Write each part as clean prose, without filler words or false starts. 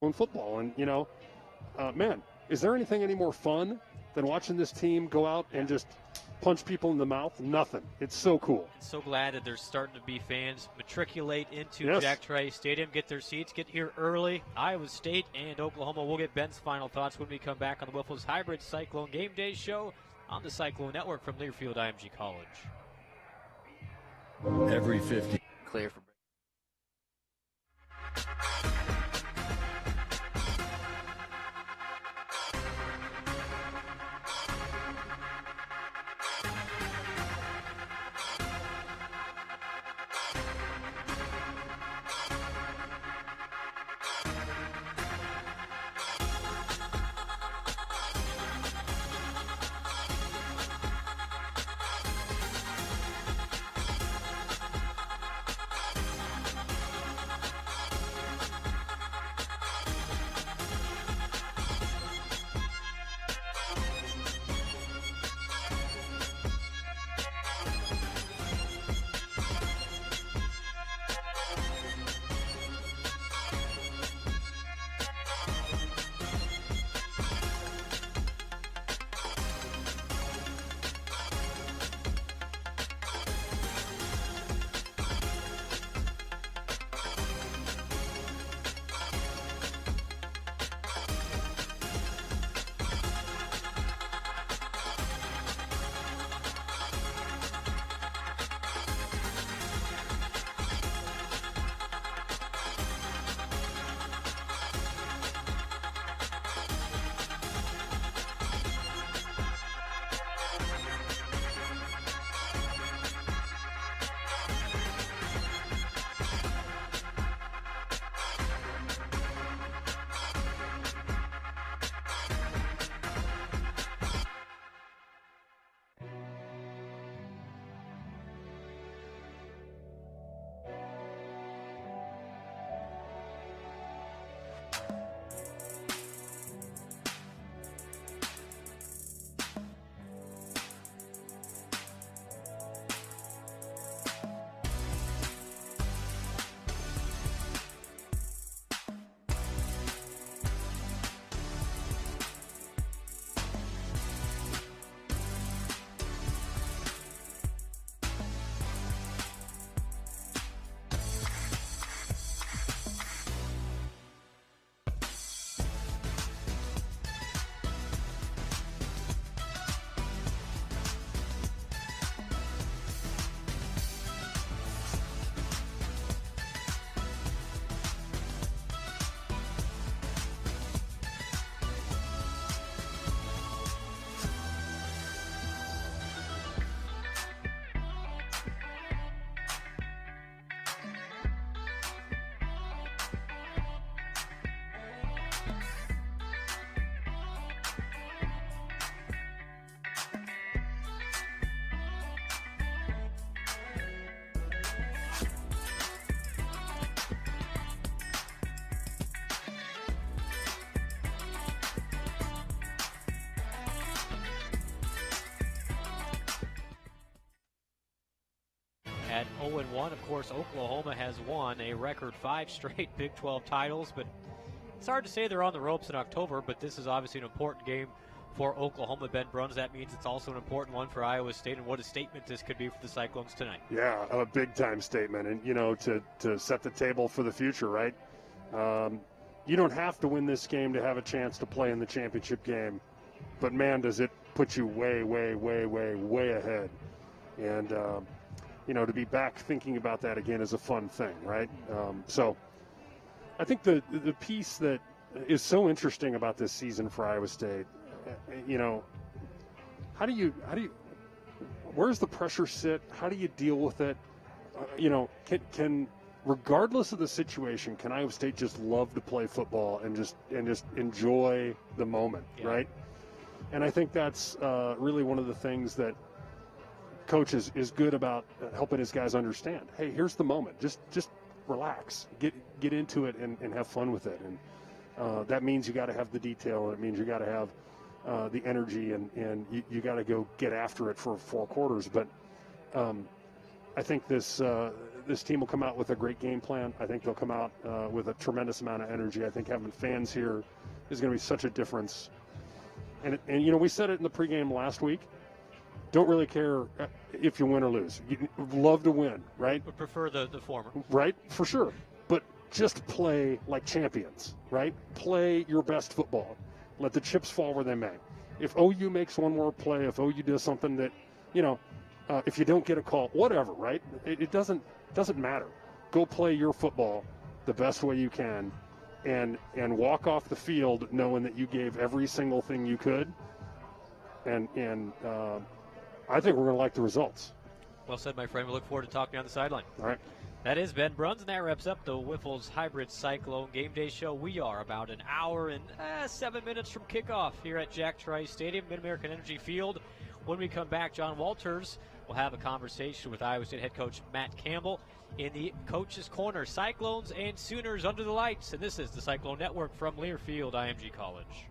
in football. And, man, is there anything any more fun than watching this team go out and just punch people in the mouth? Nothing. It's so cool. So glad that there's starting to be fans matriculate into Yes. Jack Trice Stadium, get their seats, get here early. Iowa State and Oklahoma. We'll get Ben's final thoughts when we come back on the Wiffles Hybrid Cyclone Game Day Show on the Cyclone Network from Learfield IMG College. Every 50. Clear for At 0-1, of course, Oklahoma has won a record 5 straight Big 12 titles, but it's hard to say they're on the ropes in October, but this is obviously an important game for Oklahoma. Ben Bruns, that means it's also an important one for Iowa State, and what a statement this could be for the Cyclones tonight. Yeah, a big-time statement, and, to set the table for the future, right? You don't have to win this game to have a chance to play in the championship game, but, man, does it put you way, way, way, way, way ahead. And, to be back thinking about that again is a fun thing, right? So I think the piece that is so interesting about this season for Iowa State, where's the pressure sit? How do you deal with it? Can regardless of the situation, can Iowa State just love to play football and just enjoy the moment, right? And I think that's really one of the things that Coach is good about helping his guys understand. Hey, here's the moment. Just relax, get into it and have fun with it. And that means you got to have the detail, and it means you got to have the energy, and you got to go get after it for 4 quarters. But I think this this team will come out with a great game plan. I think they'll come out with a tremendous amount of energy. I think having fans here is going to be such a difference. And we said it in the pregame last week. Don't really care if you win or lose. You love to win, right? Would prefer the former. Right, for sure. But just play like champions, right? Play your best football. Let the chips fall where they may. If OU makes one more play, if OU does something that, if you don't get a call, whatever, right? It doesn't matter. Go play your football the best way you can, and walk off the field knowing that you gave every single thing you could. And I think we're going to like the results. Well said, my friend. We look forward to talking on the sideline. All right. That is Ben Bruns, and that wraps up the Wiffles Hybrid Cyclone Game Day Show. We are about an hour and 7 minutes from kickoff here at Jack Trice Stadium, Mid-American Energy Field. When we come back, John Walters will have a conversation with Iowa State head coach Matt Campbell in the Coach's Corner. Cyclones and Sooners under the lights, and this is the Cyclone Network from Learfield IMG College.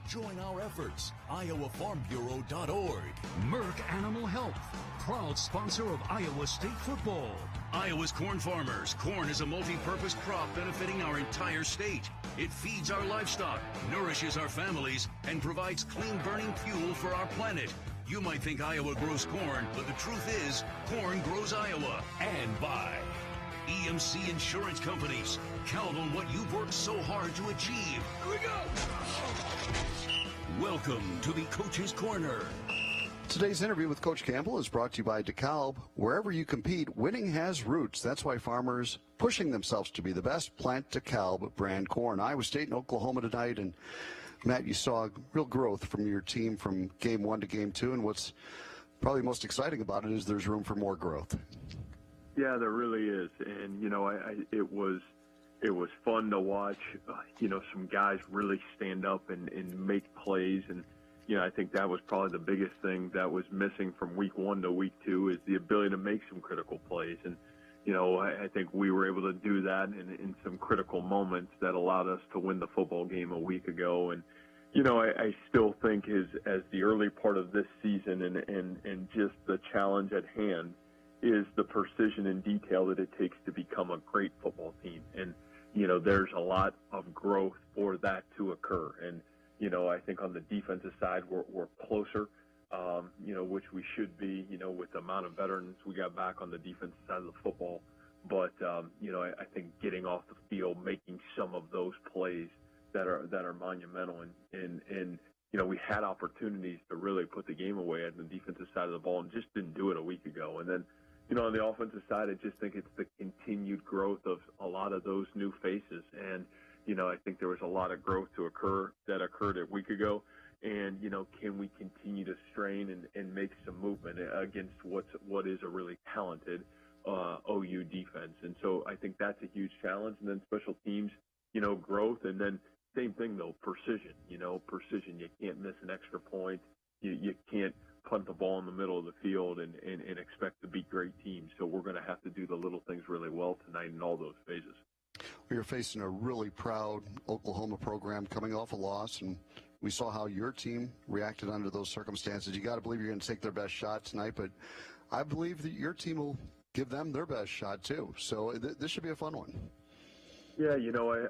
Join our efforts. IowaFarmBureau.org. Merck Animal Health, proud sponsor of Iowa State football. Iowa's corn farmers. Corn is a multi-purpose crop benefiting our entire state. It feeds our livestock, nourishes our families, and provides clean burning fuel for our planet. You might think Iowa grows corn, but the truth is, corn grows Iowa. And by EMC Insurance Companies. Count on what you've worked so hard to achieve. Here we go! Welcome to the Coach's Corner. Today's interview with Coach Campbell is brought to you by DeKalb. Wherever you compete, winning has roots. That's why farmers pushing themselves to be the best plant DeKalb brand corn. Iowa State and Oklahoma tonight. And Matt, you saw real growth from your team from game 1 to game 2. And what's probably most exciting about it is there's room for more growth. Yeah, there really is. And, it was fun to watch, some guys really stand up and make plays. And, I think that was probably the biggest thing that was missing from week 1 to week 2 is the ability to make some critical plays. And, I think we were able to do that in some critical moments that allowed us to win the football game a week ago. And, I still think as the early part of this season and just the challenge at hand is the precision and detail that it takes to become a great football team. And, there's a lot of growth for that to occur. And, I think on the defensive side, we're closer, which we should be, with the amount of veterans we got back on the defensive side of the football. But, I think getting off the field, making some of those plays that are monumental. And we had opportunities to really put the game away on the defensive side of the ball and just didn't do it a week ago. And then, on the offensive side, I just think it's the continued growth of a lot of those new faces. And, I think there was a lot of growth that occurred a week ago. And, can we continue to strain and make some movement against what is a really talented OU defense? And so I think that's a huge challenge. And then special teams, growth. And then same thing, though, precision. Precision. You can't miss an extra point. You can't punt the ball in the middle of the field and expect to beat great teams. So we're going to have to do the little things really well tonight in all those phases. You're facing a really proud Oklahoma program coming off a loss, and we saw how your team reacted under those circumstances. You got to believe you're going to take their best shot tonight, but I believe that your team will give them their best shot too. So this should be a fun one. Yeah,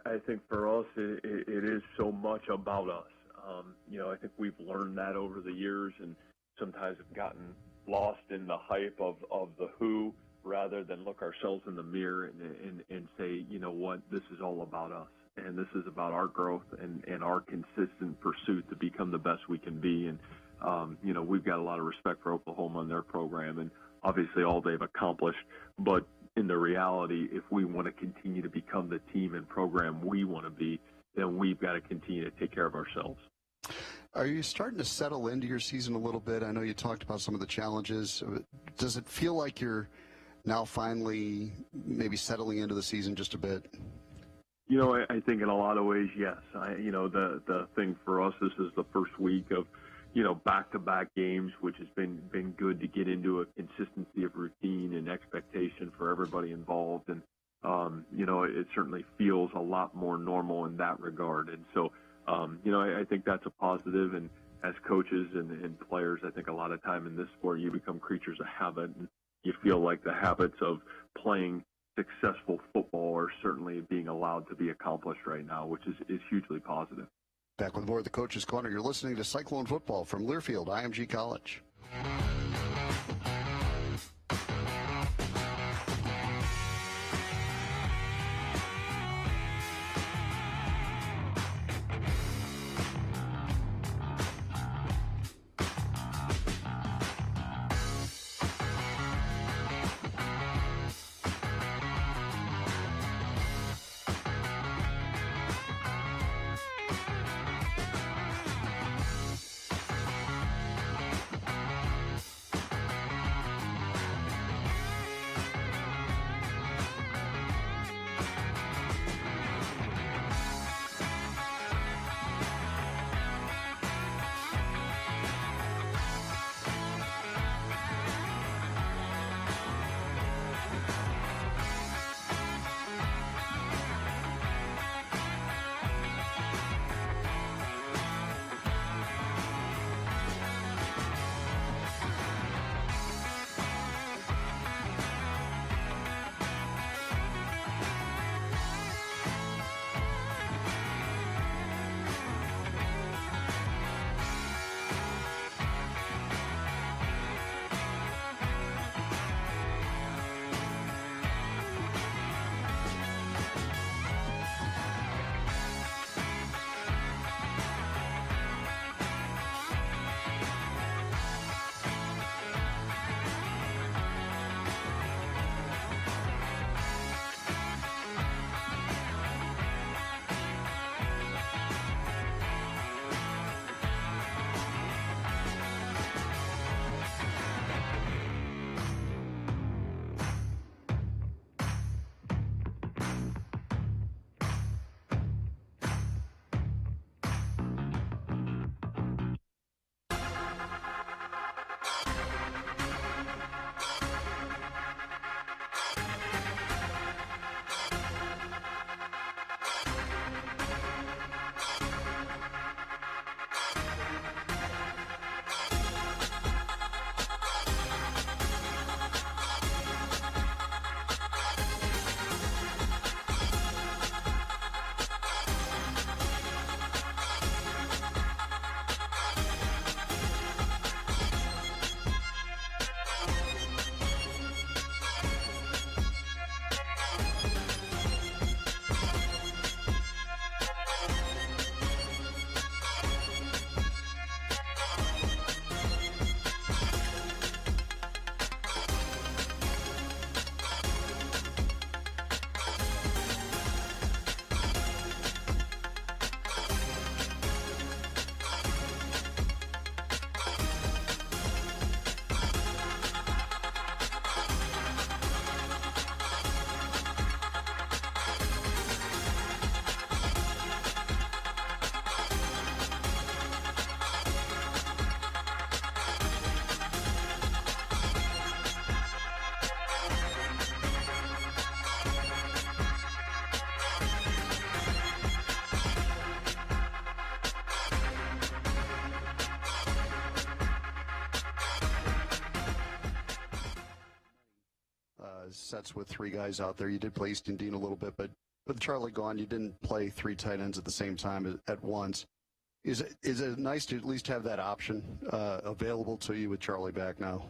I think for us it is so much about us. I think we've learned that over the years, and sometimes have gotten lost in the hype of the who rather than look ourselves in the mirror and say, what, this is all about us. And this is about our growth and our consistent pursuit to become the best we can be. And, we've got a lot of respect for Oklahoma and their program and obviously all they've accomplished. But in the reality, if we want to continue to become the team and program we want to be, then we've got to continue to take care of ourselves. Are you starting to settle into your season a little bit? I know you talked about some of the challenges. Does it feel like you're now finally maybe settling into the season just a bit? I think in a lot of ways, yes. The thing for us, this is the first week of, back-to-back games, which has been good to get into a consistency of routine and expectation for everybody involved. And, it certainly feels a lot more normal in that regard. And so, I think that's a positive. And as coaches and players, I think a lot of time in this sport, you become creatures of habit. And you feel like the habits of playing successful football are certainly being allowed to be accomplished right now, which is hugely positive. Back with more of the Coach's Corner. You're listening to Cyclone Football from Learfield, IMG College. sets with three guys out there. You did play Easton Dean a little bit, but with Charlie gone, you didn't play three tight ends at the same time at once. Is it nice to at least have that option available to you with Charlie back now?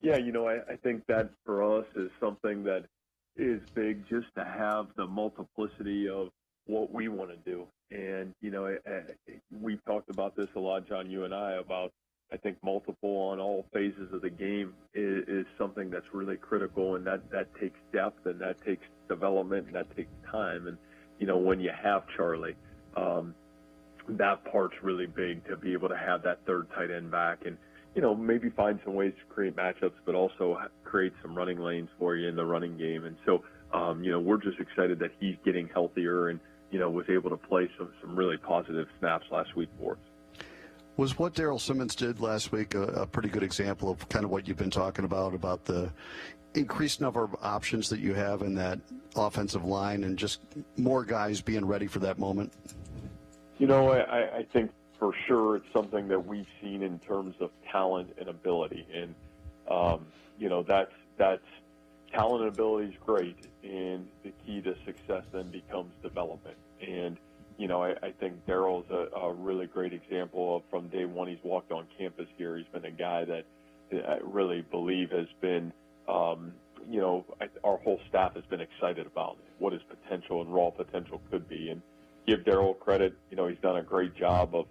Yeah, I think that for us is something that is big, just to have the multiplicity of what we want to do. And, we've talked about this a lot, John, you and I, about, I think, multiple on all phases of the game is something that's really critical, and that takes depth, and that takes development, and that takes time. And, when you have Charlie, that part's really big, to be able to have that third tight end back and, maybe find some ways to create matchups, but also create some running lanes for you in the running game. And so, we're just excited that he's getting healthier and, was able to play some really positive snaps last week for us. Was what Daryl Simmons did last week a pretty good example of kind of what you've been talking about the increased number of options that you have in that offensive line and just more guys being ready for that moment? I think for sure it's something that we've seen in terms of talent and ability. And, that's talent and ability is great. And the key to success then becomes development. And, I think Daryl's a really great example of, from day one he's walked on campus here, he's been a guy that I really believe has been, our whole staff has been excited about what his potential and raw potential could be. And give Daryl credit, he's done a great job of,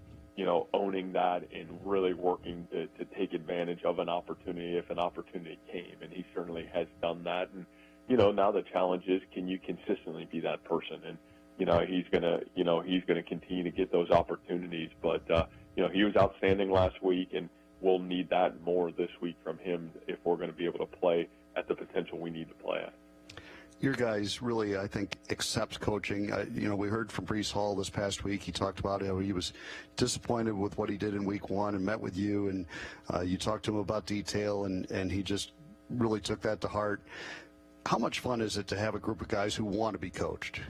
owning that and really working to take advantage of an opportunity if an opportunity came. And he certainly has done that. And, now the challenge is, can you consistently be that person? And, he's gonna continue to get those opportunities. But, he was outstanding last week, and we'll need that more this week from him if we're going to be able to play at the potential we need to play at. Your guys really, I think, accept coaching. We heard from Breece Hall this past week. He talked about how he was disappointed with what he did in week one and met with you, and you talked to him about detail, and he just really took that to heart. How much fun is it to have a group of guys who want to be coached?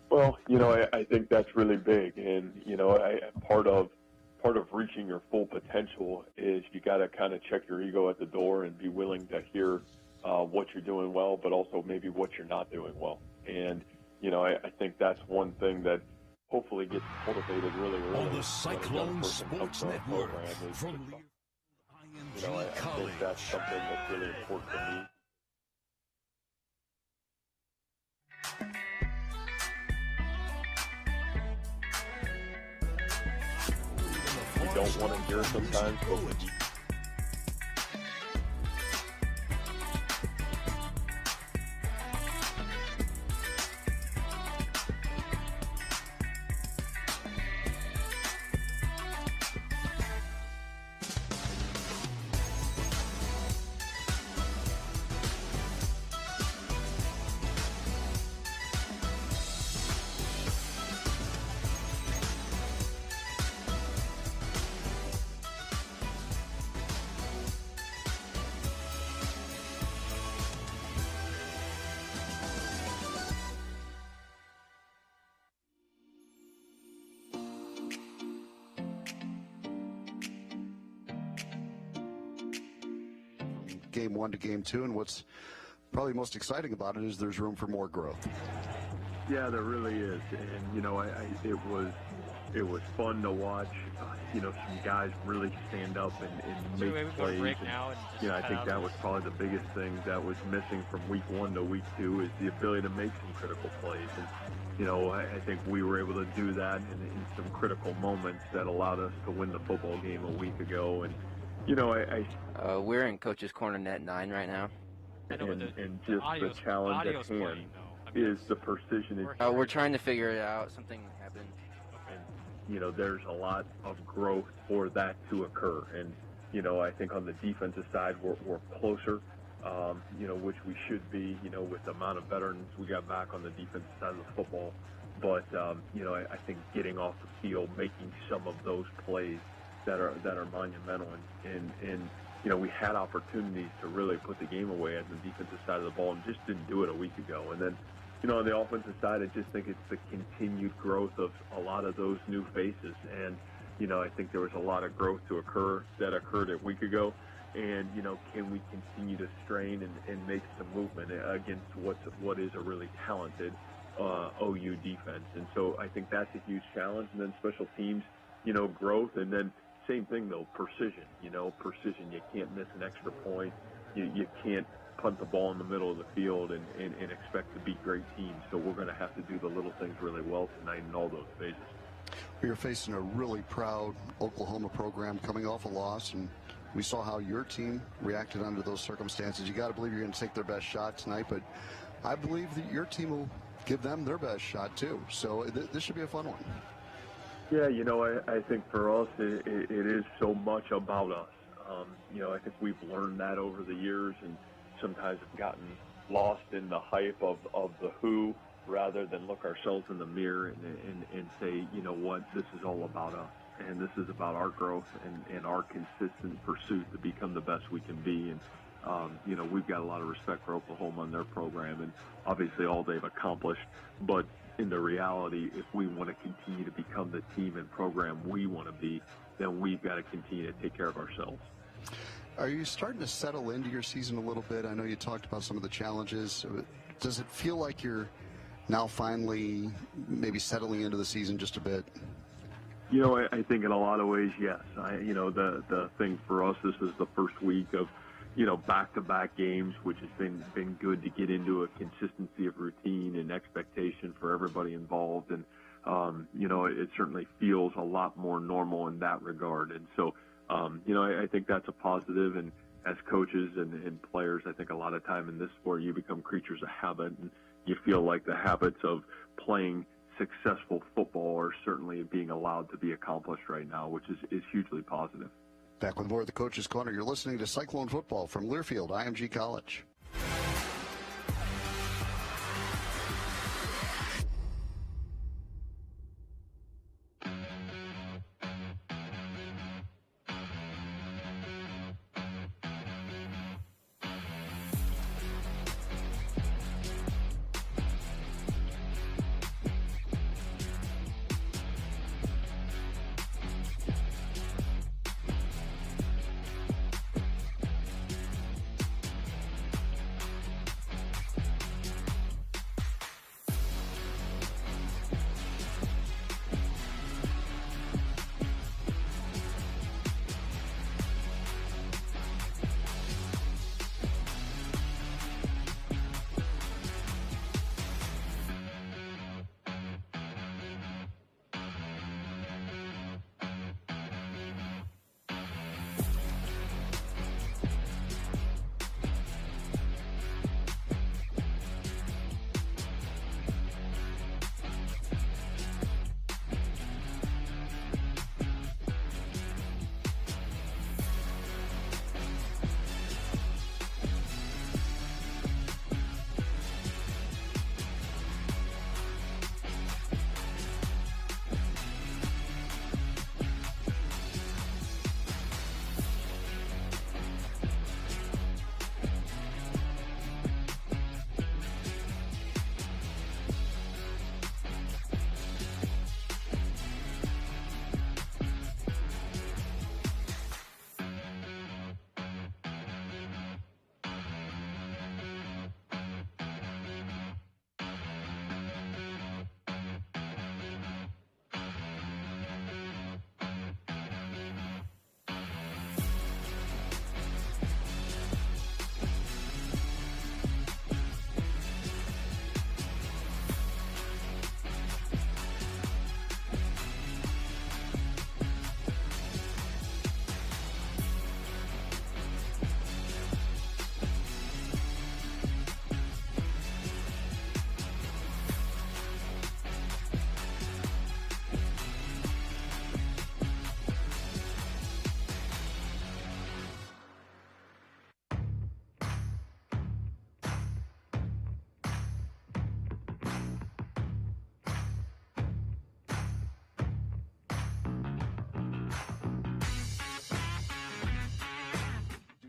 Well, I think that's really big. And, part of reaching your full potential is you got to kind of check your ego at the door and be willing to hear what you're doing well, but also maybe what you're not doing well. And, I think that's one thing that hopefully gets cultivated really early. On the Cyclone Sports Network from I think that's something that's really important to me. We don't want to hear sometimes, but Game one to game two, and what's probably most exciting about it is there's room for more growth. Yeah, there really is. And, it was fun to watch, some guys really stand up and make plays. And, I think that was probably the biggest thing that was missing from week one to week two is the ability to make some critical plays. And, I think we were able to do that in some critical moments that allowed us to win the football game a week ago. And, we're in Coach's Corner Net 9 right now. And just the challenge at hand is the precision. We're trying to figure it out. Something happened. And, there's a lot of growth for that to occur. And, I think on the defensive side, we're closer, which we should be, with the amount of veterans we got back on the defensive side of the football. But, I think getting off the field, making some of those plays that are monumental, and we had opportunities to really put the game away at the defensive side of the ball and just didn't do it a week ago. And then, on the offensive side, I just think it's the continued growth of a lot of those new faces. And, I think there was a lot of growth that occurred a week ago. And, can we continue to strain and make some movement against what is a really talented OU defense? And so I think that's a huge challenge. And then special teams, growth. And then same thing, though, precision. Precision. You can't miss an extra point. You can't punt the ball in the middle of the field and expect to beat great teams. So we're going to have to do the little things really well tonight in all those phases. You're facing a really proud Oklahoma program coming off a loss, and we saw how your team reacted under those circumstances. You got to believe you're going to take their best shot tonight, but I believe that your team will give them their best shot too. So this should be a fun one. Yeah, I think for us it is so much about us. I think we've learned that over the years, and sometimes have gotten lost in the hype of the who, rather than look ourselves in the mirror and say, this is all about us. And this is about our growth and our consistent pursuit to become the best we can be. And, we've got a lot of respect for Oklahoma and their program and obviously all they've accomplished. But in the reality, if we want to continue to become the team and program we want to be, then we've got to continue to take care of ourselves. Are you starting to settle into your season a little bit? I know you talked about some of the challenges. Does it feel like you're now finally maybe settling into the season just a bit? I think in a lot of ways, yes. The thing for us, this is the first week of, back-to-back games, which has been good to get into a consistency of routine and expectation for everybody involved. And, it certainly feels a lot more normal in that regard. And so, I think that's a positive. And as coaches and players, I think a lot of time in this sport, you become creatures of habit, and you feel like the habits of playing successful football are certainly being allowed to be accomplished right now, which is hugely positive. Back with more of the Coach's Corner. You're listening to Cyclone Football from Learfield IMG College.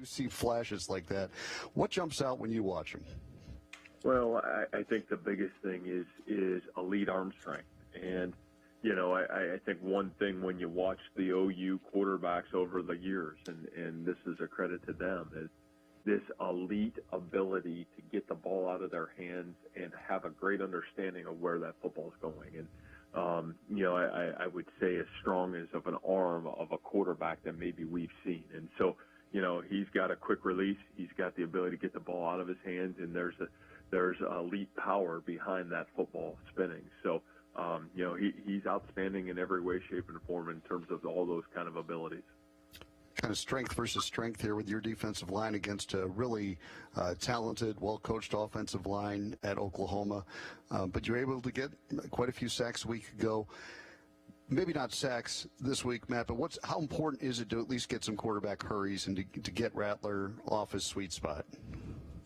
See flashes like that. What jumps out when you watch them? Well, I think the biggest thing is elite arm strength. And, I think one thing when you watch the OU quarterbacks over the years, and this is a credit to them, is this elite ability to get the ball out of their hands and have a great understanding of where that football is going. And, I would say as strong as of an arm of a quarterback that maybe we've seen. And so, he's got a quick release. He's got the ability to get the ball out of his hands, and there's elite power behind that football spinning. So, he's outstanding in every way, shape, and form in terms of all those kind of abilities. Kind of strength versus strength here with your defensive line against a really talented, well-coached offensive line at Oklahoma. But you were able to get quite a few sacks a week ago. Maybe not sacks this week, Matt, but how important is it to at least get some quarterback hurries and to get Rattler off his sweet spot?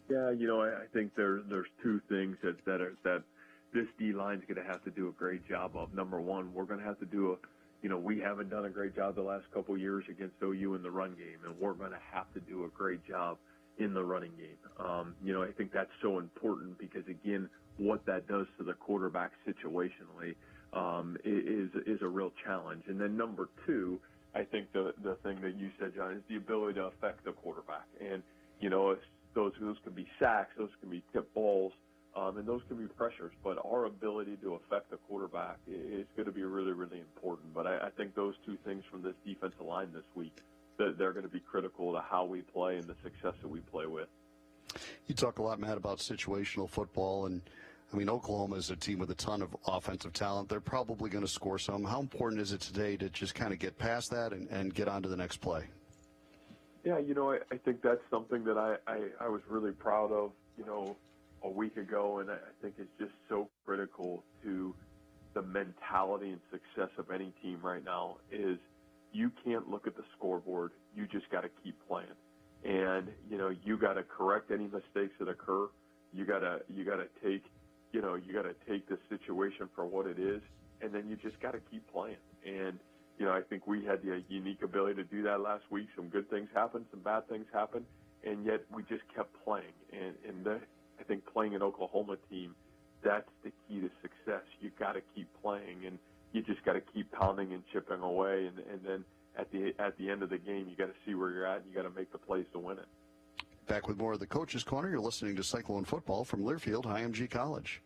Yeah, I think there's two things that this D-line's going to have to do a great job of. Number one, we're going to have to do we haven't done a great job the last couple of years against OU in the run game, and we're going to have to do a great job in the running game. I think that's so important because, again, what that does to the quarterback situationally is a real challenge. And then number two, I think the thing that you said, John, is the ability to affect the quarterback. And, those can be sacks, those can be tip balls, and those can be pressures, but our ability to affect the quarterback is going to be really, really important. But I think those two things from this defensive line this week, they're going to be critical to how we play and the success that we play with. You talk a lot, Matt, about situational football, and Oklahoma is a team with a ton of offensive talent. They're probably going to score some. How important is it today to just kind of get past that and get on to the next play? Yeah, I think that's something that I was really proud of, a week ago, and I think it's just so critical to the mentality and success of any team right now is you can't look at the scoreboard. You just got to keep playing. And, you got to correct any mistakes that occur. You got to take the situation for what it is, and then you just got to keep playing. And, I think we had the unique ability to do that last week. Some good things happened, some bad things happened, and yet we just kept playing. And I think playing an Oklahoma team, that's the key to success. You got to keep playing, and you just got to keep pounding and chipping away. And then at the end of the game, you got to see where you're at, and you got to make the plays to win it. Back with more of the Coach's Corner. You're listening to Cyclone Football from Learfield IMG College.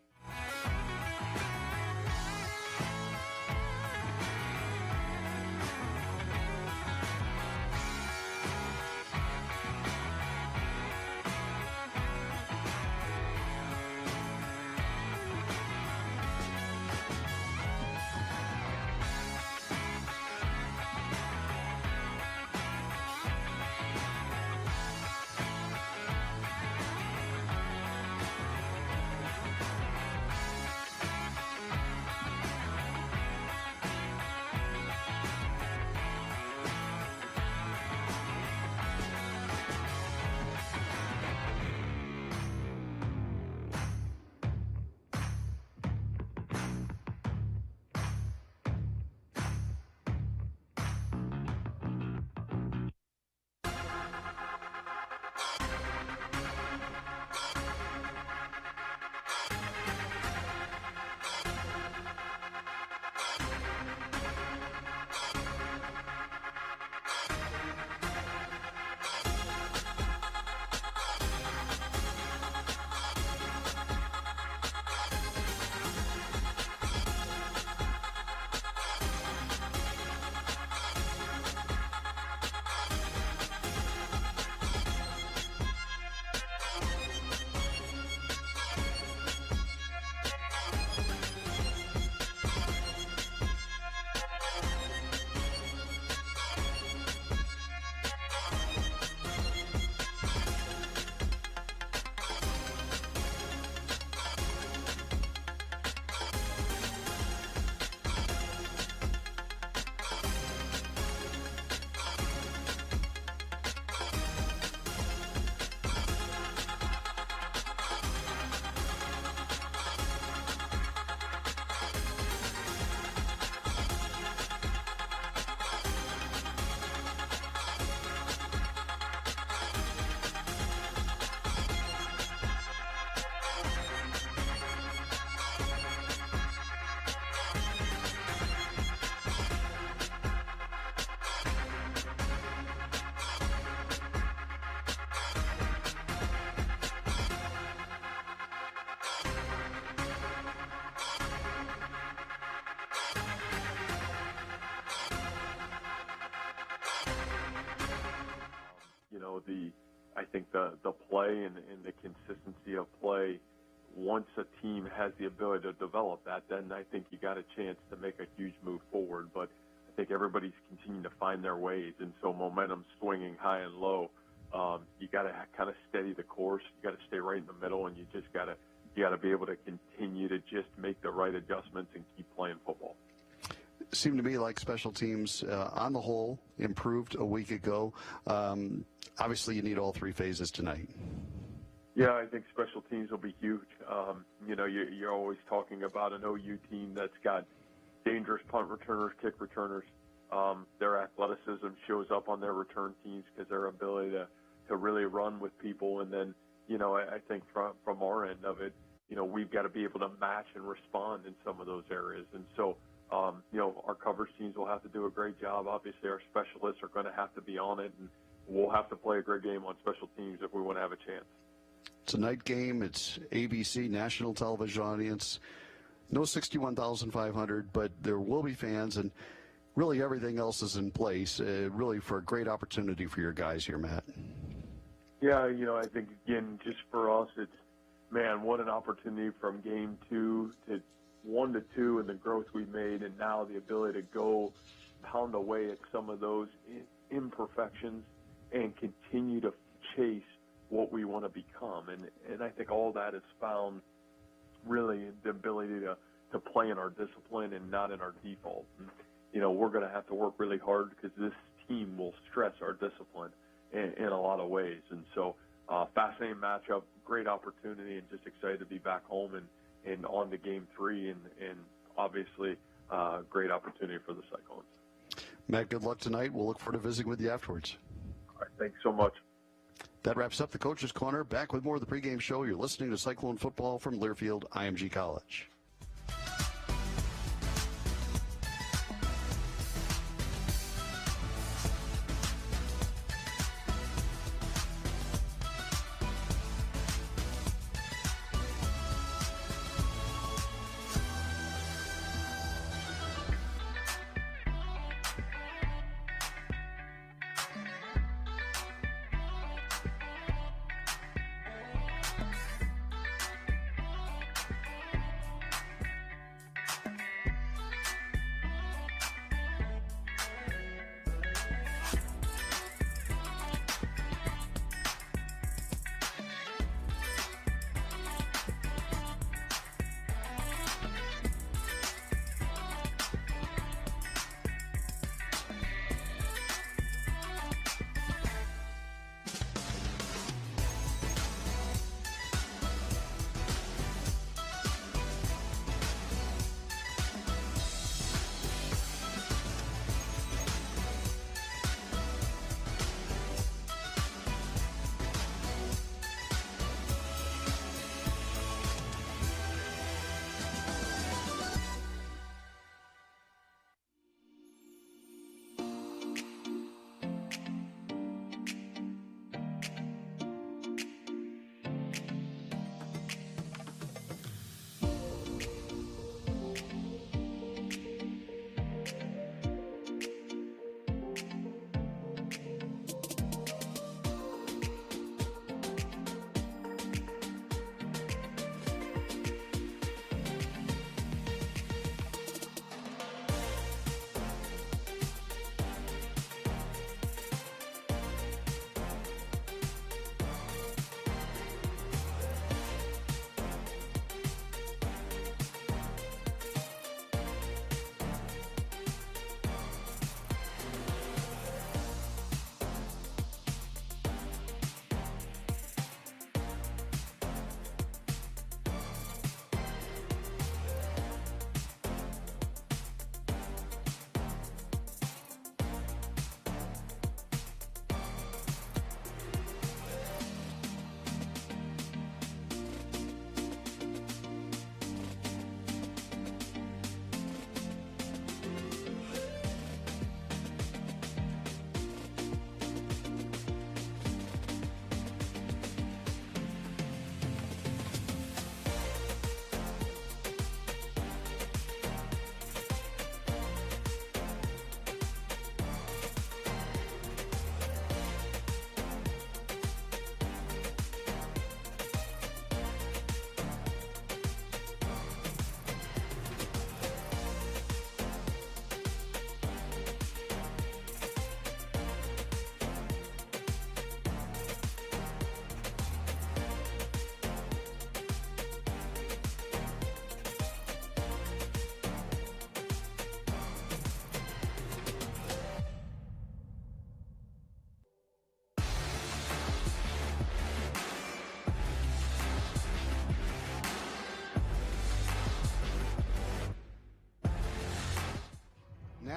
I think the play and the consistency of play. Once a team has the ability to develop that, then I think you got a chance to make a huge move forward. But I think everybody's continuing to find their ways, and so momentum's swinging high and low. You got to kind of steady the course. You got to stay right in the middle, and you got to be able to continue to just make the right adjustments and keep playing football. It seemed to me like special teams, on the whole, improved a week ago. Obviously, you need all three phases tonight. Yeah, I think special teams will be huge. You're always talking about an OU team that's got dangerous punt returners, kick returners. Their athleticism shows up on their return teams because their ability to really run with people. And then, I think from our end of it, we've got to be able to match and respond in some of those areas. And so, our coverage teams will have to do a great job. Obviously, our specialists are going to have to be on it, and we'll have to play a great game on special teams if we want to have a chance. It's a night game. It's ABC, national television audience. No 61,500, but there will be fans, and really everything else is in place, really for a great opportunity for your guys here, Matt. Yeah, I think, again, just for us, it's, man, what an opportunity from game 2 to 1 to 2 and the growth we made, and now the ability to go pound away at some of those imperfections and continue to chase what we want to become. And I think all that is found really in the ability to play in our discipline and not in our default. And, we're going to have to work really hard because this team will stress our discipline in a lot of ways. And so fascinating matchup, great opportunity, and just excited to be back home and on to game 3 and obviously great opportunity for the Cyclones. Matt, good luck tonight. We'll look forward to visiting with you afterwards. All right, thanks so much. That wraps up the Coach's Corner. Back with more of the pregame show. You're listening to Cyclone Football from Learfield IMG College.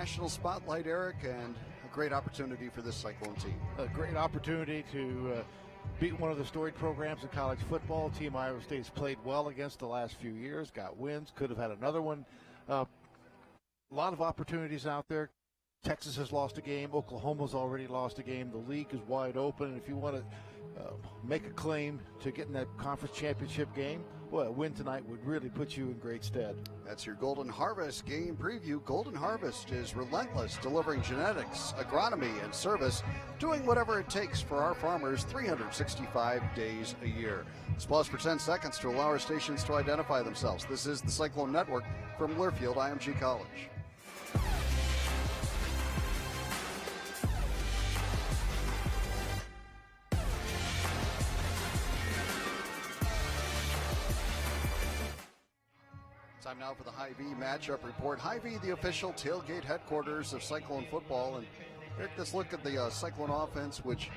national spotlight, Eric, and a great opportunity for this Cyclone team. A great opportunity to beat one of the storied programs in college football. Team Iowa State's played well against the last few years, got wins, could have had another one. A lot of opportunities out there. Texas has lost a game. Oklahoma's already lost a game. The league is wide open. And if you want to make a claim to get in that conference championship game, well, a win tonight would really put you in great stead. That's your Golden Harvest game preview. Golden Harvest is relentless, delivering genetics, agronomy, and service, doing whatever it takes for our farmers 365 days a year. Let's pause for 10 seconds to allow our stations to identify themselves. This is the Cyclone Network from Learfield IMG College. Time now for the Hy-Vee matchup report. Hy-Vee, the official tailgate headquarters of Cyclone football. And Eric, let's look at the Cyclone offense, which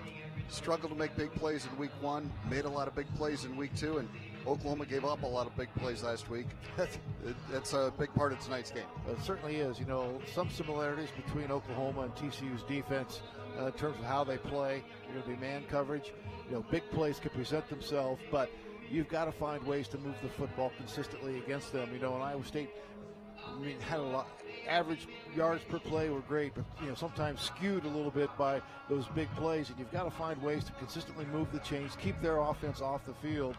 struggled to make big plays in week one, made a lot of big plays in week two, and Oklahoma gave up a lot of big plays last week. That's a big part of tonight's game. It certainly is. You know, some similarities between Oklahoma and TCU's defense in terms of how they play. The man coverage. Big plays can present themselves, but you've got to find ways to move the football consistently against them. And Iowa State, had a lot. Average yards per play were great, but sometimes skewed a little bit by those big plays. And you've got to find ways to consistently move the chains, keep their offense off the field.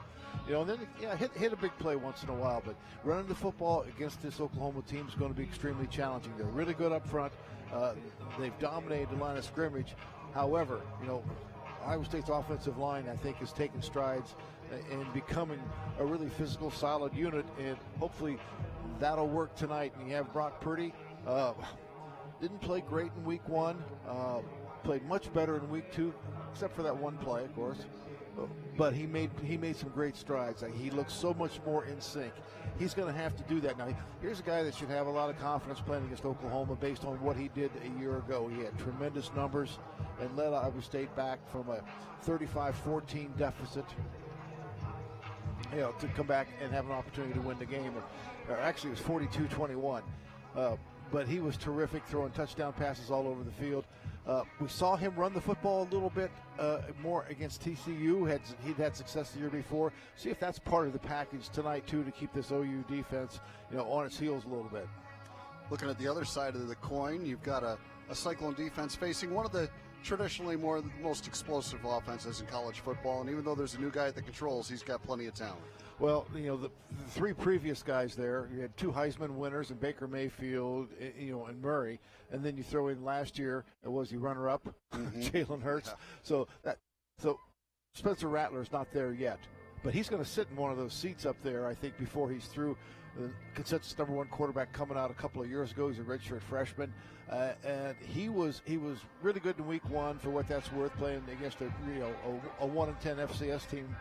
And then hit a big play once in a while. But running the football against this Oklahoma team is going to be extremely challenging. They're really good up front. They've dominated the line of scrimmage. However, Iowa State's offensive line, I think, has taken strides in becoming a really physical, solid unit, and hopefully that'll work tonight. And you have Brock Purdy, didn't play great in week one, played much better in week two, except for that one play, of course. But he made some great strides. He looks so much more in sync. He's going to have to do that. Now, here's a guy that should have a lot of confidence playing against Oklahoma based on what he did a year ago. He had tremendous numbers and led Iowa State back from a 35-14 deficit, to come back and have an opportunity to win the game. Or actually, it was 42-21. But he was terrific, throwing touchdown passes all over the field. We saw him run the football a little bit more against TCU. He'd had success the year before. See if that's part of the package tonight, too, to keep this OU defense, on its heels a little bit. Looking at the other side of the coin, you've got a Cyclone defense facing one of the traditionally most explosive offenses in college football. And even though there's a new guy at the controls, he's got plenty of talent. Well, the three previous guys there, you had two Heisman winners in Baker Mayfield, and Murray, and then you throw in last year, was he runner-up, Jalen Hurts. Yeah. So Spencer Rattler's not there yet, but he's going to sit in one of those seats up there, I think, before he's through. The consensus number one quarterback coming out a couple of years ago. He's a redshirt freshman, and he was really good in week one for what that's worth, playing against a 1-10 FCS team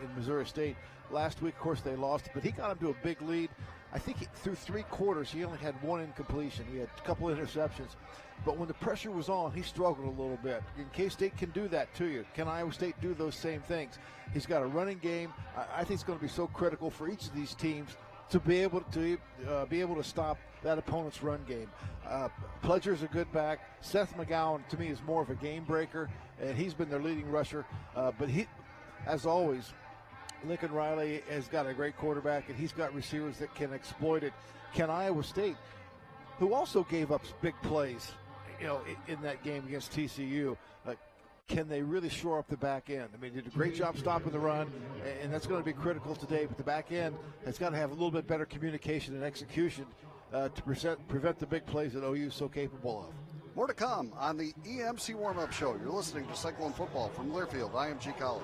in Missouri State. Last week, of course, they lost, but he got him to a big lead. I think through three quarters, he only had one incompletion. He had a couple of interceptions. But when the pressure was on, he struggled a little bit. K-State can do that to you. Can Iowa State do those same things? He's got a running game. I think it's going to be so critical for each of these teams to be able to stop that opponent's run game. Pledger's a good back. Seth McGowan, to me, is more of a game breaker, and he's been their leading rusher. But he, as always, Lincoln Riley has got a great quarterback, and he's got receivers that can exploit it. Can Iowa State, who also gave up big plays, in that game against TCU, can they really shore up the back end? They did a great job stopping the run, and that's going to be critical today. But the back end has got to have a little bit better communication and execution to prevent the big plays that OU is so capable of. More to come on the EMC Warm-Up Show. You're listening to Cyclone Football from Learfield IMG College.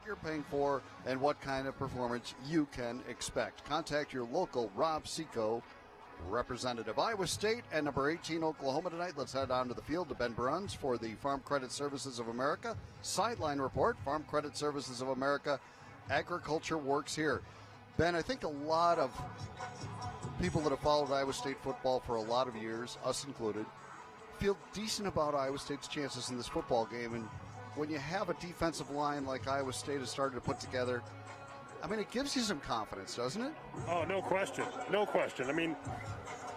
you're paying for and what kind of performance you can expect. Contact your local Rob Seco representative. Iowa State and number 18 Oklahoma tonight. Let's head on to the field to Ben Bruns for the Farm Credit Services of America sideline report. Farm Credit Services of America, agriculture works here. Ben, I think a lot of people that have followed Iowa State football for a lot of years, us included, feel decent about Iowa State's chances in this football game. And when you have a defensive line like Iowa State has started to put together, I mean, it gives you some confidence, doesn't it? Oh, no question. No question. I mean,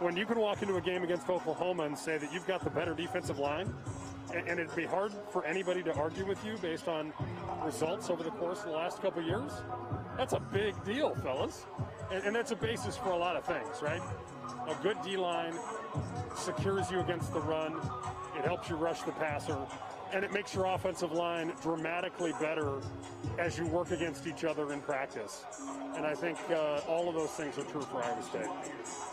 when you can walk into a game against Oklahoma and say that you've got the better defensive line, and it'd be hard for anybody to argue with you based on results over the course of the last couple of years, that's a big deal, fellas. And that's a basis for a lot of things, right? A good D-line secures you against the run. It helps you rush the passer. And it makes your offensive line dramatically better as you work against each other in practice. And I think all of those things are true for Iowa State.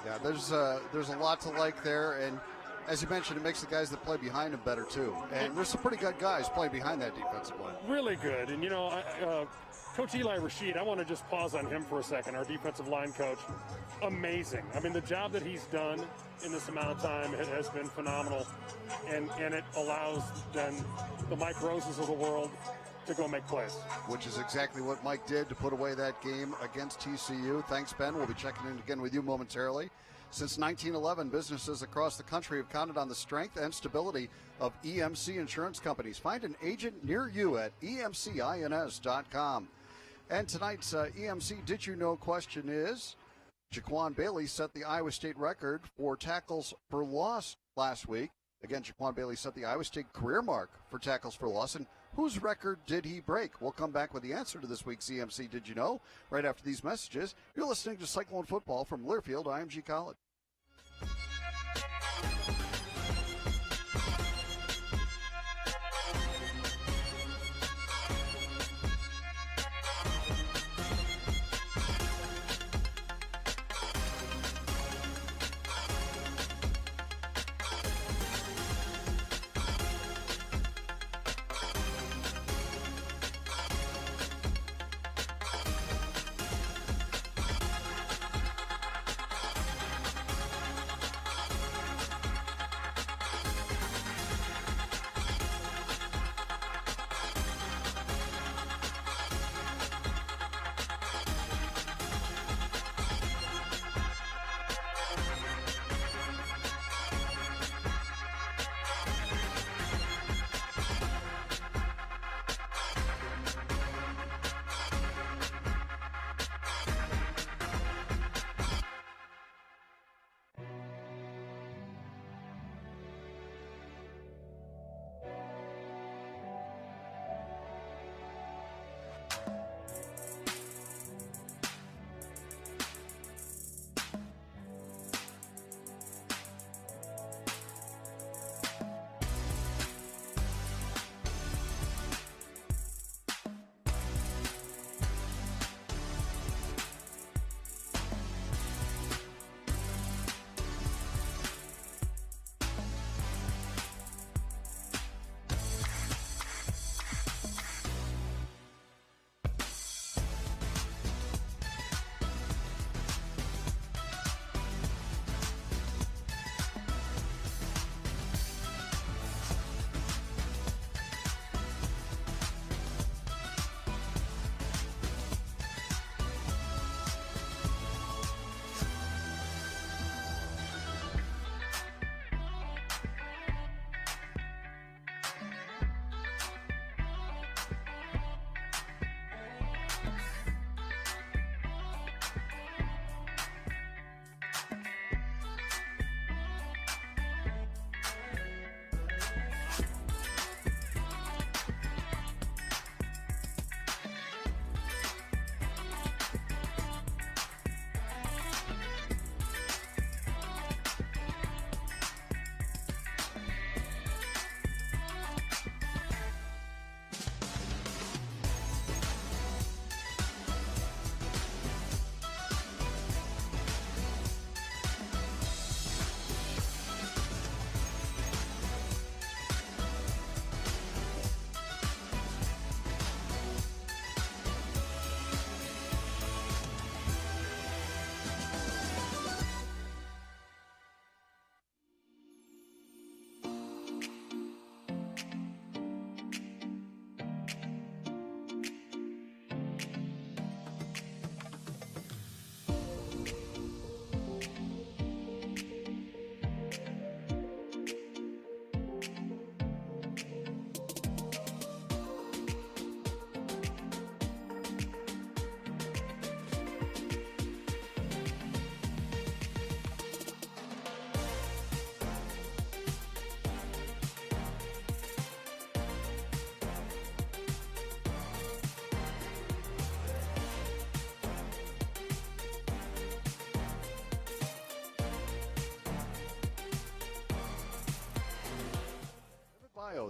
Yeah, there's a lot to like there. And as you mentioned, it makes the guys that play behind him better, too. And there's some pretty good guys playing behind that defensive line. Really good. And, you know, Coach Eli Rashid, I want to just pause on him for a second, our defensive line coach. Amazing. I mean, the job that he's done in this amount of time has been phenomenal. And it allows then the Mike Roses of the world to go make plays. Which is exactly what Mike did to put away that game against TCU. Thanks, Ben. We'll be checking in again with you momentarily. Since 1911, businesses across the country have counted on the strength and stability of EMC insurance companies. Find an agent near you at emcins.com. And tonight's EMC Did You Know question is, Jaquan Bailey set the Iowa State record for tackles for loss last week. Again, Jaquan Bailey set the Iowa State career mark for tackles for loss. And whose record did he break? We'll come back with the answer to this week's EMC Did You Know right after these messages. You're listening to Cyclone Football from Learfield IMG College.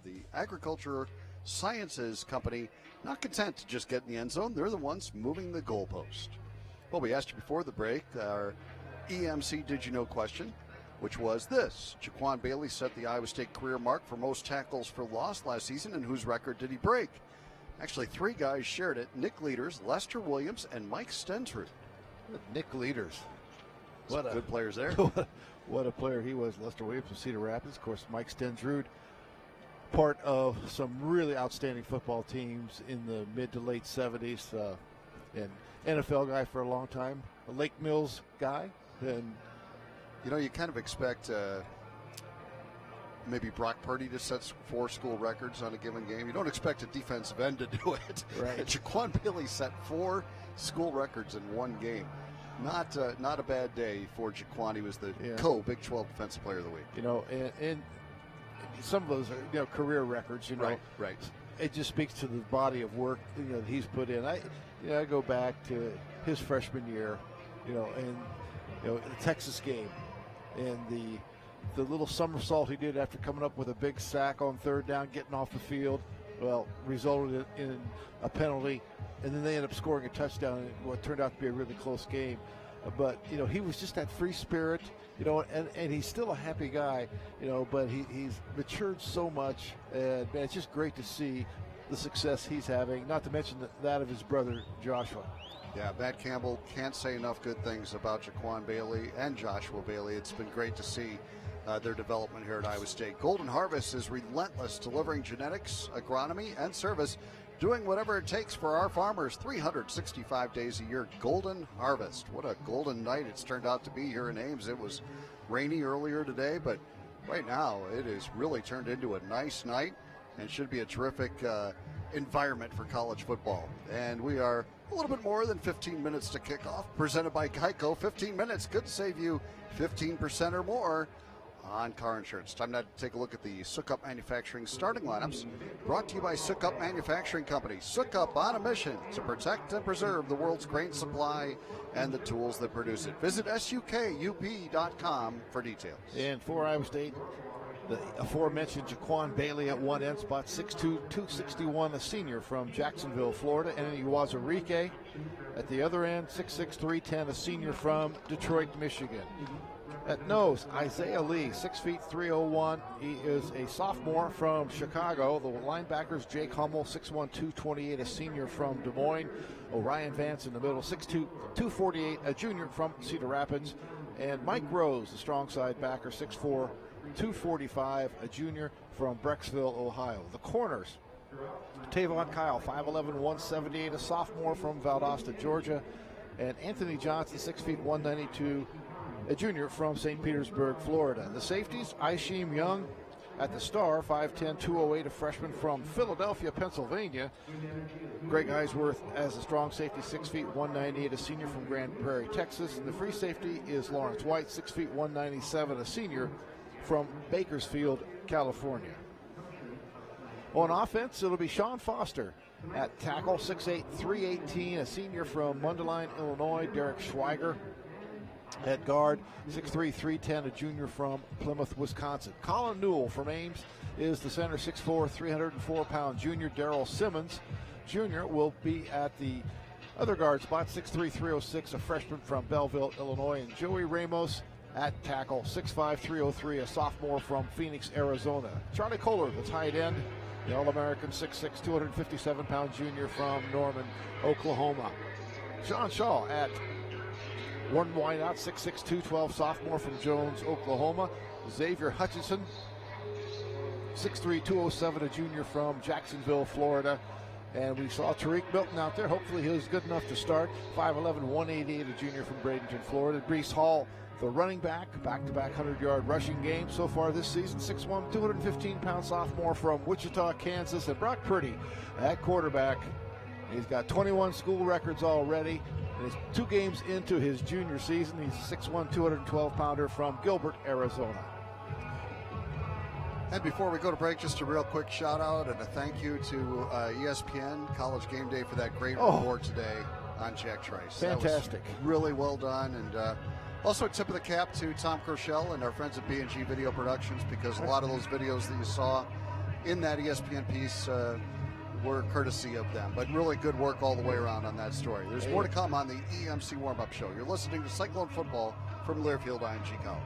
the agriculture sciences company, not content to just get in the end zone. They're the ones moving the goalpost. Well, we asked you before the break our EMC Did You Know question, which was this. Jaquan Bailey set the Iowa State career mark for most tackles for loss last season, and whose record did he break? Actually, 3 guys shared it: Nick Leaders, Lester Williams, and Mike Stensrud. Nick Leaders. What good players there. What a player he was. Lester Williams from Cedar Rapids. Of course, Mike Stensrud, part of some really outstanding football teams in the mid to late 70s. And NFL guy for a long time. A Lake Mills guy. And you know, you kind of expect maybe Brock Purdy to set 4 school records on a given game. You don't expect a defensive end to do it. Right. Jaquan Bailey set 4 school records in one game. Not a bad day for Jaquan. He was the Big 12 Defensive Player of the Week. You know, and some of those are career records. You know, right. It just speaks to the body of work that he's put in. I go back to his freshman year, and the Texas game, and the little somersault he did after coming up with a big sack on 3rd down, getting off the field, resulted in a penalty, and then they ended up scoring a touchdown in what turned out to be a really close game. But he was just that free spirit, and he's still a happy guy, but he's matured so much, and man, it's just great to see the success he's having, not to mention that of his brother Joshua. Yeah, Matt Campbell can't say enough good things about Jaquan Bailey and Joshua Bailey. It's been great to see their development here at Iowa State. Golden Harvest is relentless, delivering genetics, agronomy, and service, doing whatever it takes for our farmers 365 days a year. Golden Harvest. What a golden night it's turned out to be here in Ames. It was rainy earlier today, but right now it has really turned into a nice night and should be a terrific environment for college football. And we are a little bit more than 15 minutes to kick off, presented by Geico. 15 minutes could save you 15% or more on car insurance. Time now to take a look at the Sukup Manufacturing starting lineups, brought to you by Sukup Manufacturing Company. Sukup, on a mission to protect and preserve the world's grain supply and the tools that produce it. Visit sukup.com for details. And for Iowa State, the aforementioned Jaquan Bailey at one end, spot 6'2", 261, a senior from Jacksonville, Florida. And Uwazurike at the other end, 6'6", 310, a senior from Detroit, Michigan. At nose, Isaiah Lee, 6 feet 301. He is a sophomore from Chicago. The linebackers, Jake Hummel, 6'1", 228, a senior from Des Moines. Orion Vance in the middle, 6'2", 248, a junior from Cedar Rapids. And Mike Rose, the strong side backer, 6'4", 245, a junior from Brecksville, Ohio. The corners, Tavon Kyle, 5'11", 178, a sophomore from Valdosta, Georgia. And Anthony Johnson, 6 feet 192, a junior from St. Petersburg, Florida. The safeties, Isheem Young at the star, 5'10", 208, a freshman from Philadelphia, Pennsylvania. Greg Eisworth as a strong safety, 6 feet 198, a senior from Grand Prairie, Texas. And the free safety is Lawrence White, 6 feet 197, a senior from Bakersfield, California. On offense, it'll be Sean Foster at tackle, 6'8", 318, a senior from Mundelein, Illinois. Derek Schweiger at guard, 6'3", 310, a junior from Plymouth, Wisconsin. Colin Newell from Ames is the center, 6'4", 304-pound junior. Darrell Simmons, Jr. will be at the other guard spot, 6'3", 306, a freshman from Belleville, Illinois. And Joey Ramos at tackle, 6'5", 303, a sophomore from Phoenix, Arizona. Charlie Kohler, the tight end, the All-American, 6'6", 257-pound junior from Norman, Oklahoma. Sean Shaw at one wideout, 6'6", 212, sophomore from Jones, Oklahoma. Xavier Hutchinson, 6'3", 207, a junior from Jacksonville, Florida. And we saw Tariq Milton out there. Hopefully he was good enough to start. 5'11", 188, a junior from Bradenton, Florida. Brees Hall, the running back, back-to-back 100-yard rushing game so far this season. 6'1", 215-pound sophomore from Wichita, Kansas. And Brock Purdy at quarterback. He's got 21 school records already. And he's 2 games into his junior season. He's a 6'1", 212-pounder from Gilbert, Arizona. And before we go to break, just a real quick shout-out and a thank you to ESPN College Game Day for that great report today on Jack Trice. Fantastic. That was really well done. And also a tip of the cap to Tom Kershell and our friends at B&G Video Productions, because a lot of those videos that you saw in that ESPN piece were courtesy of them. But really good work all the way around on that story. There's more to come on the EMC Warm-Up Show. You're listening to Cyclone Football from Learfield IMG College.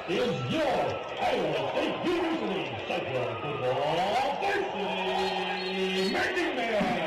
Is your Iowa State University Cyclone Football Varsity Marching Band.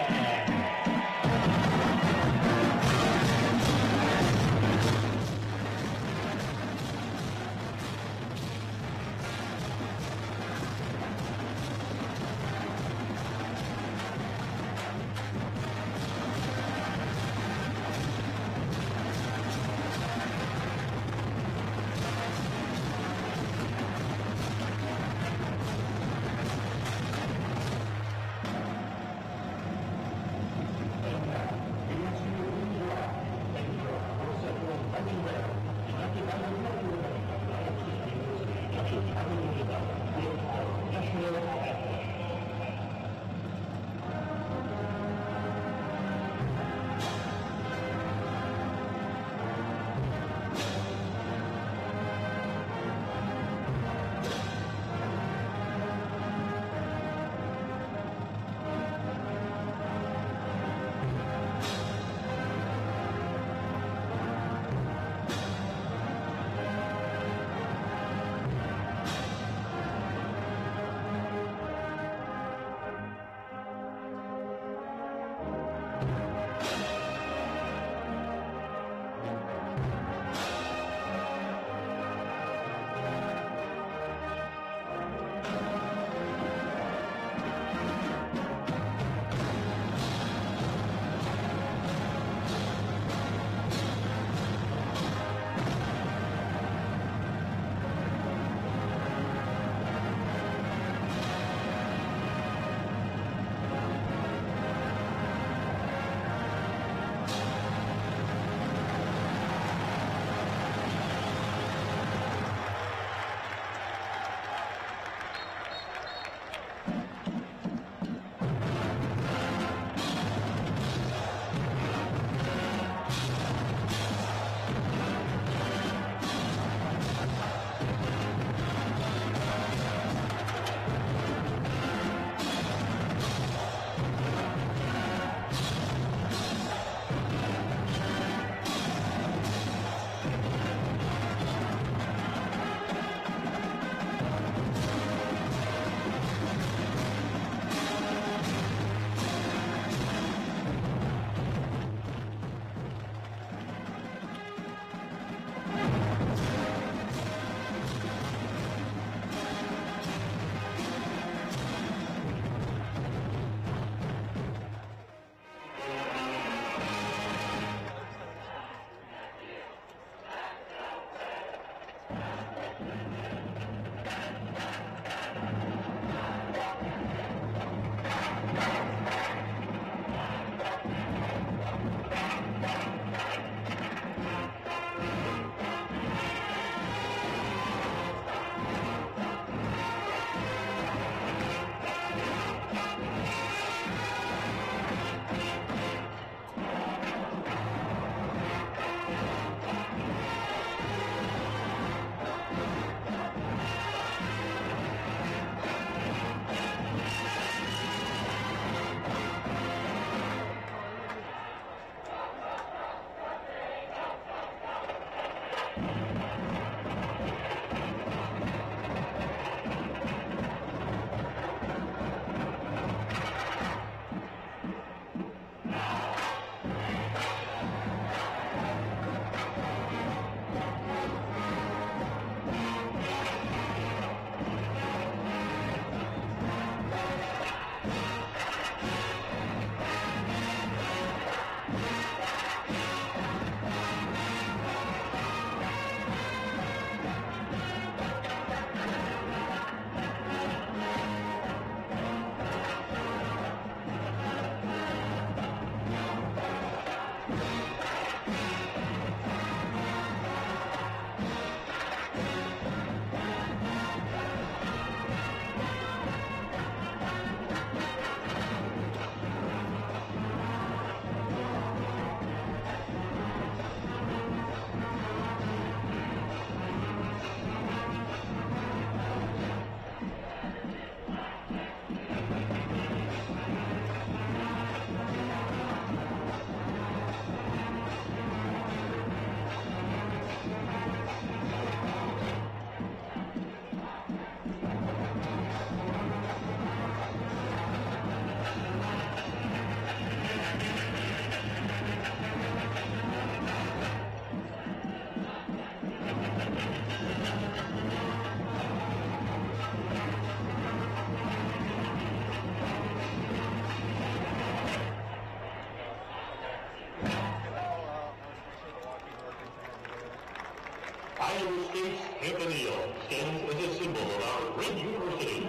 Iowa State's campanile stands as a symbol of our great university.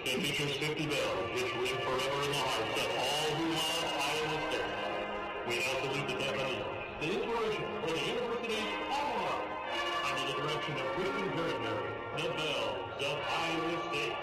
It features 50 bells, which ring forever in the hearts of all who love Iowa State. We now salute the campanile, the inspiration for the university's alma mater, under the direction of Christian Perry, the bells of Iowa State.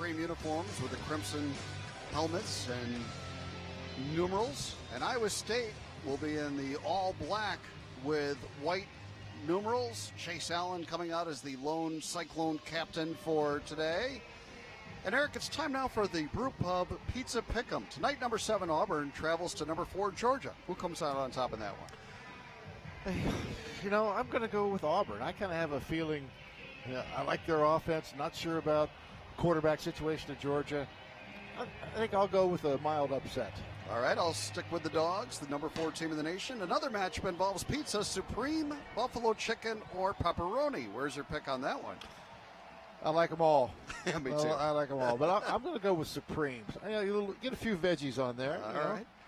cream uniforms with the crimson helmets and numerals. And Iowa State will be in the all black with white numerals. Chase Allen coming out as the lone Cyclone captain for today. And Eric, it's time now for the Brew Pub Pizza Pick'em. Tonight, number 7 Auburn travels to number 4 Georgia. Who comes out on top in that one? You know, I'm going to go with Auburn. I kind of have a feeling, I like their offense. Not sure about the quarterback situation at Georgia. I think I'll go with a mild upset. All right, I'll stick with the Dogs, the number 4 team in the nation. Another matchup involves pizza, supreme, buffalo chicken, or pepperoni. Where's your pick on that one? I like them all. Yeah, me too. I like them all, but I'm going to go with Supremes. Get a few veggies on there.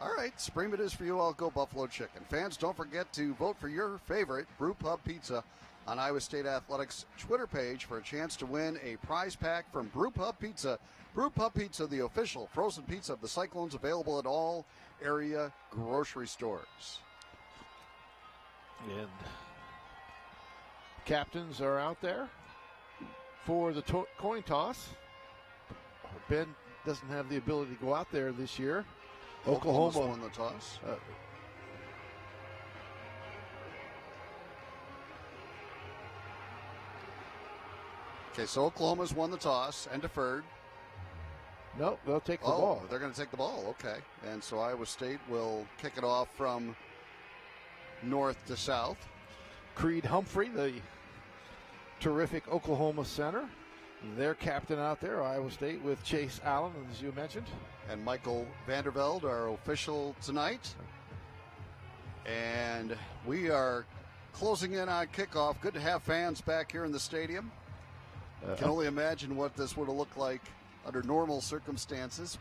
All right. Supreme it is for you. I'll go buffalo chicken. Fans, don't forget to vote for your favorite Brew Pub Pizza on Iowa State Athletics' Twitter page for a chance to win a prize pack from Brew Pub Pizza. Brew Pub Pizza, the official frozen pizza of the Cyclones, available at all area grocery stores. And captains are out there for the coin toss. Ben doesn't have the ability to go out there this year. Oklahoma won the toss. Okay, so Oklahoma's won the toss and deferred. Nope, they'll take the ball. They're going to take the ball, okay. And so Iowa State will kick it off from north to south. Creed Humphrey, the terrific Oklahoma center. Their captain out there, Iowa State, with Chase Allen, as you mentioned. And Michael Vandervelde, our official tonight. And we are closing in on kickoff. Good to have fans back here in the stadium. Can only imagine what this would have looked like under normal circumstances.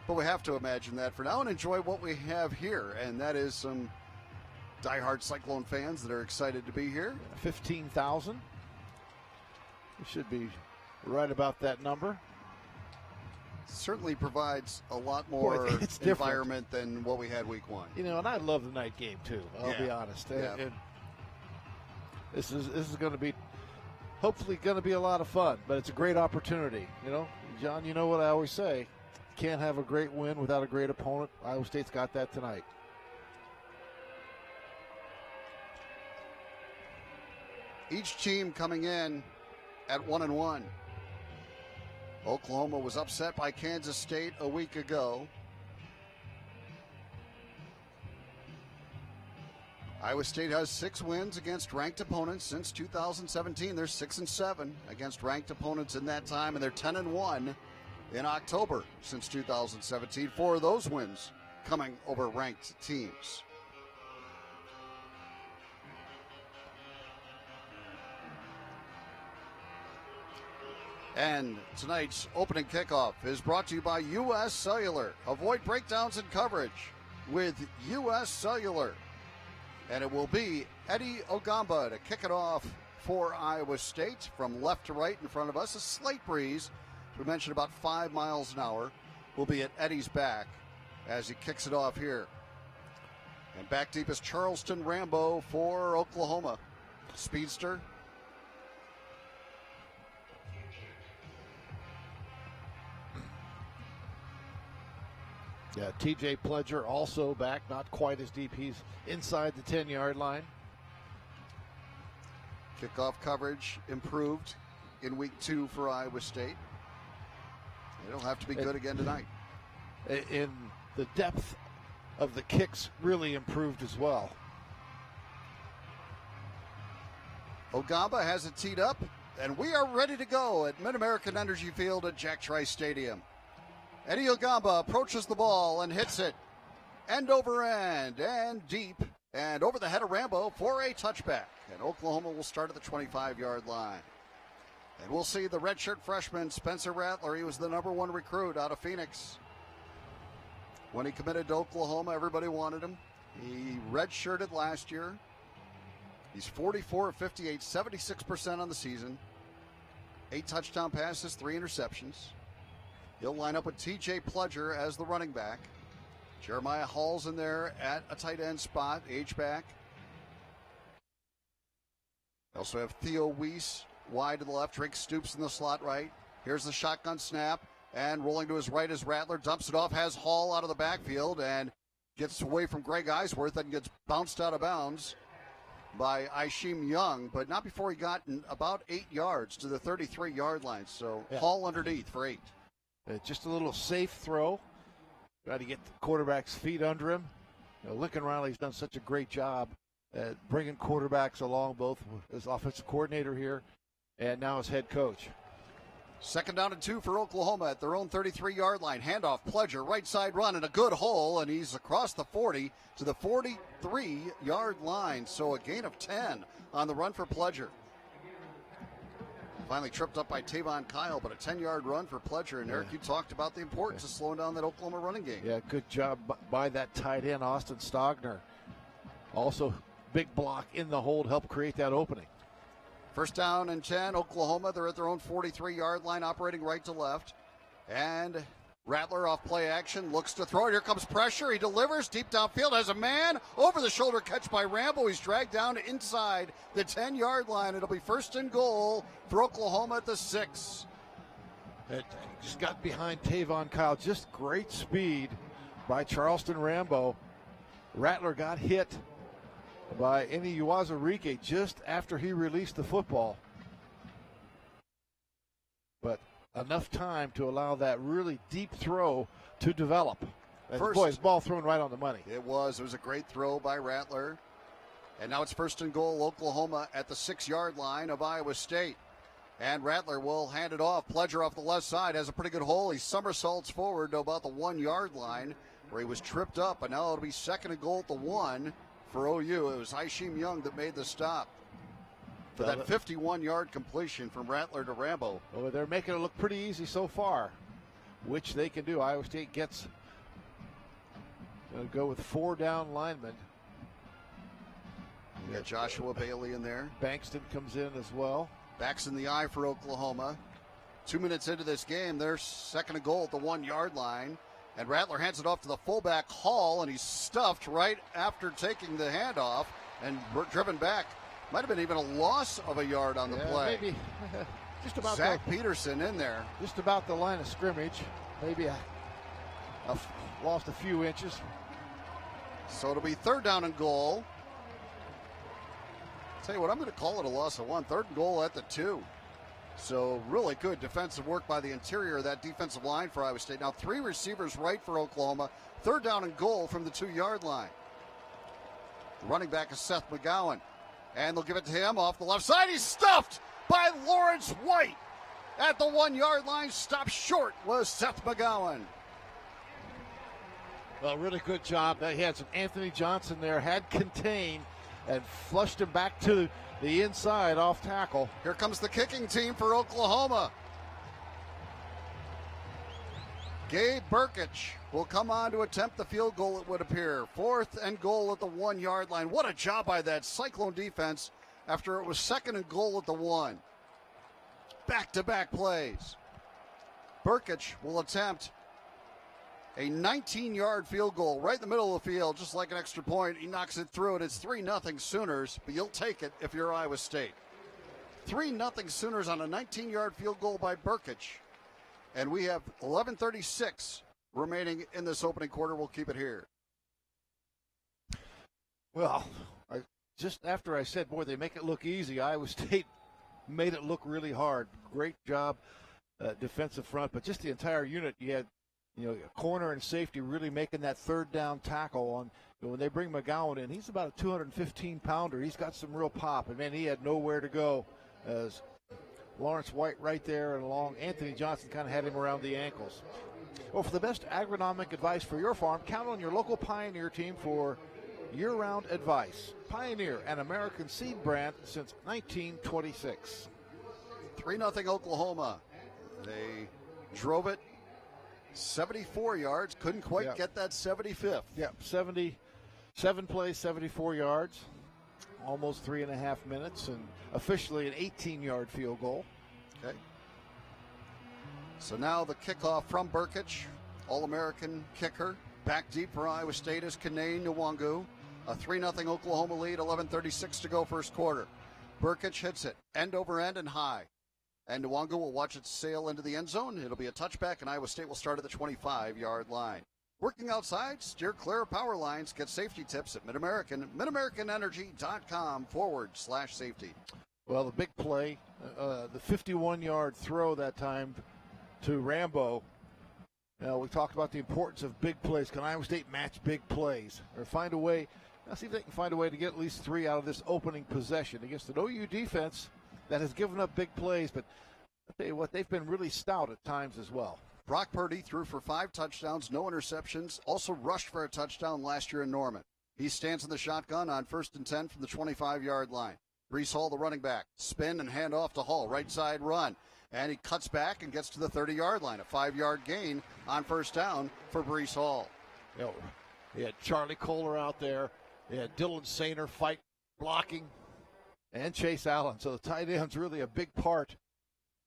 But we have to imagine that for now and enjoy what we have here. And that is some diehard Cyclone fans that are excited to be here. 15,000. We should be right about that number. Certainly provides a lot more environment than what we had week 1. You know, and I love the night game too. I'll be honest. Yeah. And this is going to be hopefully going to be a lot of fun, but it's a great opportunity. You know, John, you know what I always say: you can't have a great win without a great opponent. Iowa State's got that tonight. Each team coming in at 1-1. Oklahoma was upset by Kansas State a week ago. Iowa State has 6 wins against ranked opponents since 2017. They're 6-7 against ranked opponents in that time, and they're 10-1 in October since 2017. 4 of those wins coming over ranked teams. And tonight's opening kickoff is brought to you by U.S. Cellular. Avoid breakdowns in coverage with U.S. Cellular. And it will be Eddie Ogamba to kick it off for Iowa State from left to right in front of us. A slight breeze. We mentioned about 5 miles an hour. Will be at Eddie's back as he kicks it off here. And back deep is Charleston Rambo for Oklahoma. Speedster. Yeah, TJ Pledger also back, not quite as deep. He's inside the 10-yard line. Kickoff coverage improved in week 2 for Iowa State. It'll have to be good again tonight. In the depth of the kicks really improved as well. Ogamba has it teed up, and we are ready to go at Mid-American Energy Field at Jack Trice Stadium. Eddie Ogamba approaches the ball and hits it end over end and deep and over the head of Rambo for a touchback. And Oklahoma will start at the 25-yard line. And we'll see the redshirt freshman Spencer Rattler. He was the number 1 recruit out of Phoenix. When he committed to Oklahoma, everybody wanted him. He redshirted last year. He's 44 of 58, 76% on the season. 8 touchdown passes, 3 interceptions. He'll line up with TJ Pledger as the running back. Jeremiah Hall's in there at a tight end spot, H-back. Also have Theo Weiss wide to the left, Drake Stoops in the slot right. Here's the shotgun snap, and rolling to his right is Rattler. Dumps it off, has Hall out of the backfield, and gets away from Greg Eisworth and gets bounced out of bounds by Ishim Young, but not before he got about 8 yards to the 33-yard line. So Hall underneath for 8. Just a little safe throw. Got to get the quarterback's feet under him. Lincoln Riley's done such a great job at bringing quarterbacks along, both as offensive coordinator here and now as head coach. 2nd down and 2 for Oklahoma at their own 33-yard line. Handoff, Pledger, right side run, and a good hole, and he's across the 40 to the 43-yard line. So a gain of 10 on the run for Pledger. Finally tripped up by Tavon Kyle, but a 10-yard run for Pledger. And Eric, you talked about the importance of slowing down that Oklahoma running game. Yeah, good job by that tight end, Austin Stogner. Also, big block in the hold, helped create that opening. 1st down and 10, Oklahoma. They're at their own 43-yard line, operating right to left. And Rattler off play action, looks to throw it. Here comes pressure. He delivers deep downfield, has a man. Over the shoulder catch by Rambo. He's dragged down inside the 10-yard line. It'll be 1st and goal for Oklahoma at the 6. It just got behind Tavon Kyle. Just great speed by Charleston Rambo. Rattler got hit by Eni Uwazurike just after he released the football. But enough time to allow that really deep throw to develop. And boy, his ball thrown right on the money. It was a great throw by Rattler. And now it's 1st and goal, Oklahoma at the 6-yard line of Iowa State. And Rattler will hand it off. Pledger off the left side has a pretty good hole. He somersaults forward to about the 1-yard line where he was tripped up. And now it'll be 2nd and goal at the 1 for OU. It was Ishim Young that made the stop for that 51-yard completion from Rattler to Rambo. Oh, they're making it look pretty easy so far, which they can do. Iowa State gets go with 4 down linemen. You got Joshua Bailey in there. Bankston comes in as well. Backs in the eye for Oklahoma. 2 minutes into this game, they're 2nd and goal at the 1-yard line. And Rattler hands it off to the fullback Hall, and he's stuffed right after taking the handoff and driven back. Might have been even a loss of a yard on the play. Maybe just about Zach Peterson in there. Just about the line of scrimmage. Maybe lost a few inches. So it'll be 3rd down and goal. Tell you what, I'm going to call it a loss of 1. 3rd and goal at the 2. So really good defensive work by the interior of that defensive line for Iowa State. Now 3 receivers right for Oklahoma. 3rd down and goal from the 2-yard line. The running back is Seth McGowan. And they'll give it to him off the left side. He's stuffed by Lawrence White at the 1-yard line. Stopped short was Seth McGowan. Well, really good job. He had some Anthony Johnson there, had contained and flushed him back to the inside off tackle. Here comes the kicking team for Oklahoma. Gabe Burkich will come on to attempt the field goal, it would appear. 4th and goal at the 1-yard line. What a job by that Cyclone defense after it was 2nd and goal at the 1. Back-to-back plays. Burkich will attempt a 19-yard field goal right in the middle of the field, just like an extra point. He knocks it through, and it's 3-0 Sooners, but you'll take it if you're Iowa State. 3-0 Sooners on a 19-yard field goal by Burkich. And we have 11:36 remaining in this opening quarter. We'll keep it here. Well, just after I said, boy, they make it look easy, Iowa State made it look really hard. Great job, defensive front, but just the entire unit. You had, corner and safety really making that 3rd down tackle on. When they bring McGowan in, he's about a 215-pounder. He's got some real pop, and man, he had nowhere to go as Lawrence White right there and along. Anthony Johnson kind of had him around the ankles. Well, for the best agronomic advice for your farm, count on your local Pioneer team for year-round advice. Pioneer, an American seed brand since 1926. 3-0 Oklahoma. They drove it 74 yards. Couldn't quite get that 75th. Yeah, 77 plays, 74 yards. Almost 3.5 minutes, and officially an 18-yard field goal. Okay. So now the kickoff from Burkich, All-American kicker. Back deep for Iowa State is Kanane Nwangu. A 3-0 Oklahoma lead, 11:36 to go first quarter. Burkich hits it, end over end and high. And Nwanga will watch it sail into the end zone. It'll be a touchback, and Iowa State will start at the 25-yard line. Working outside, steer clear of power lines. Get safety tips at Mid-American, midamericanenergy.com/safety. Well, the big play, the 51-yard throw that time to Rambo. Now, we talked about the importance of big plays. Can Iowa State match big plays or find a way? Now, see if they can find a way to get at least 3 out of this opening possession against an OU defense that has given up big plays. But I'll tell you what, they've been really stout at times as well. Brock Purdy threw for 5 touchdowns, no interceptions, also rushed for a touchdown last year in Norman. He stands in the shotgun on 1st and 10 from the 25-yard line. Brees Hall, the running back, spin and hand off to Hall, right side run. And he cuts back and gets to the 30-yard line. A 5-yard gain on 1st down for Brees Hall. You know, he had Charlie Kohler out there. He had Dylan Sainer fight, blocking, and Chase Allen. So the tight end's really a big part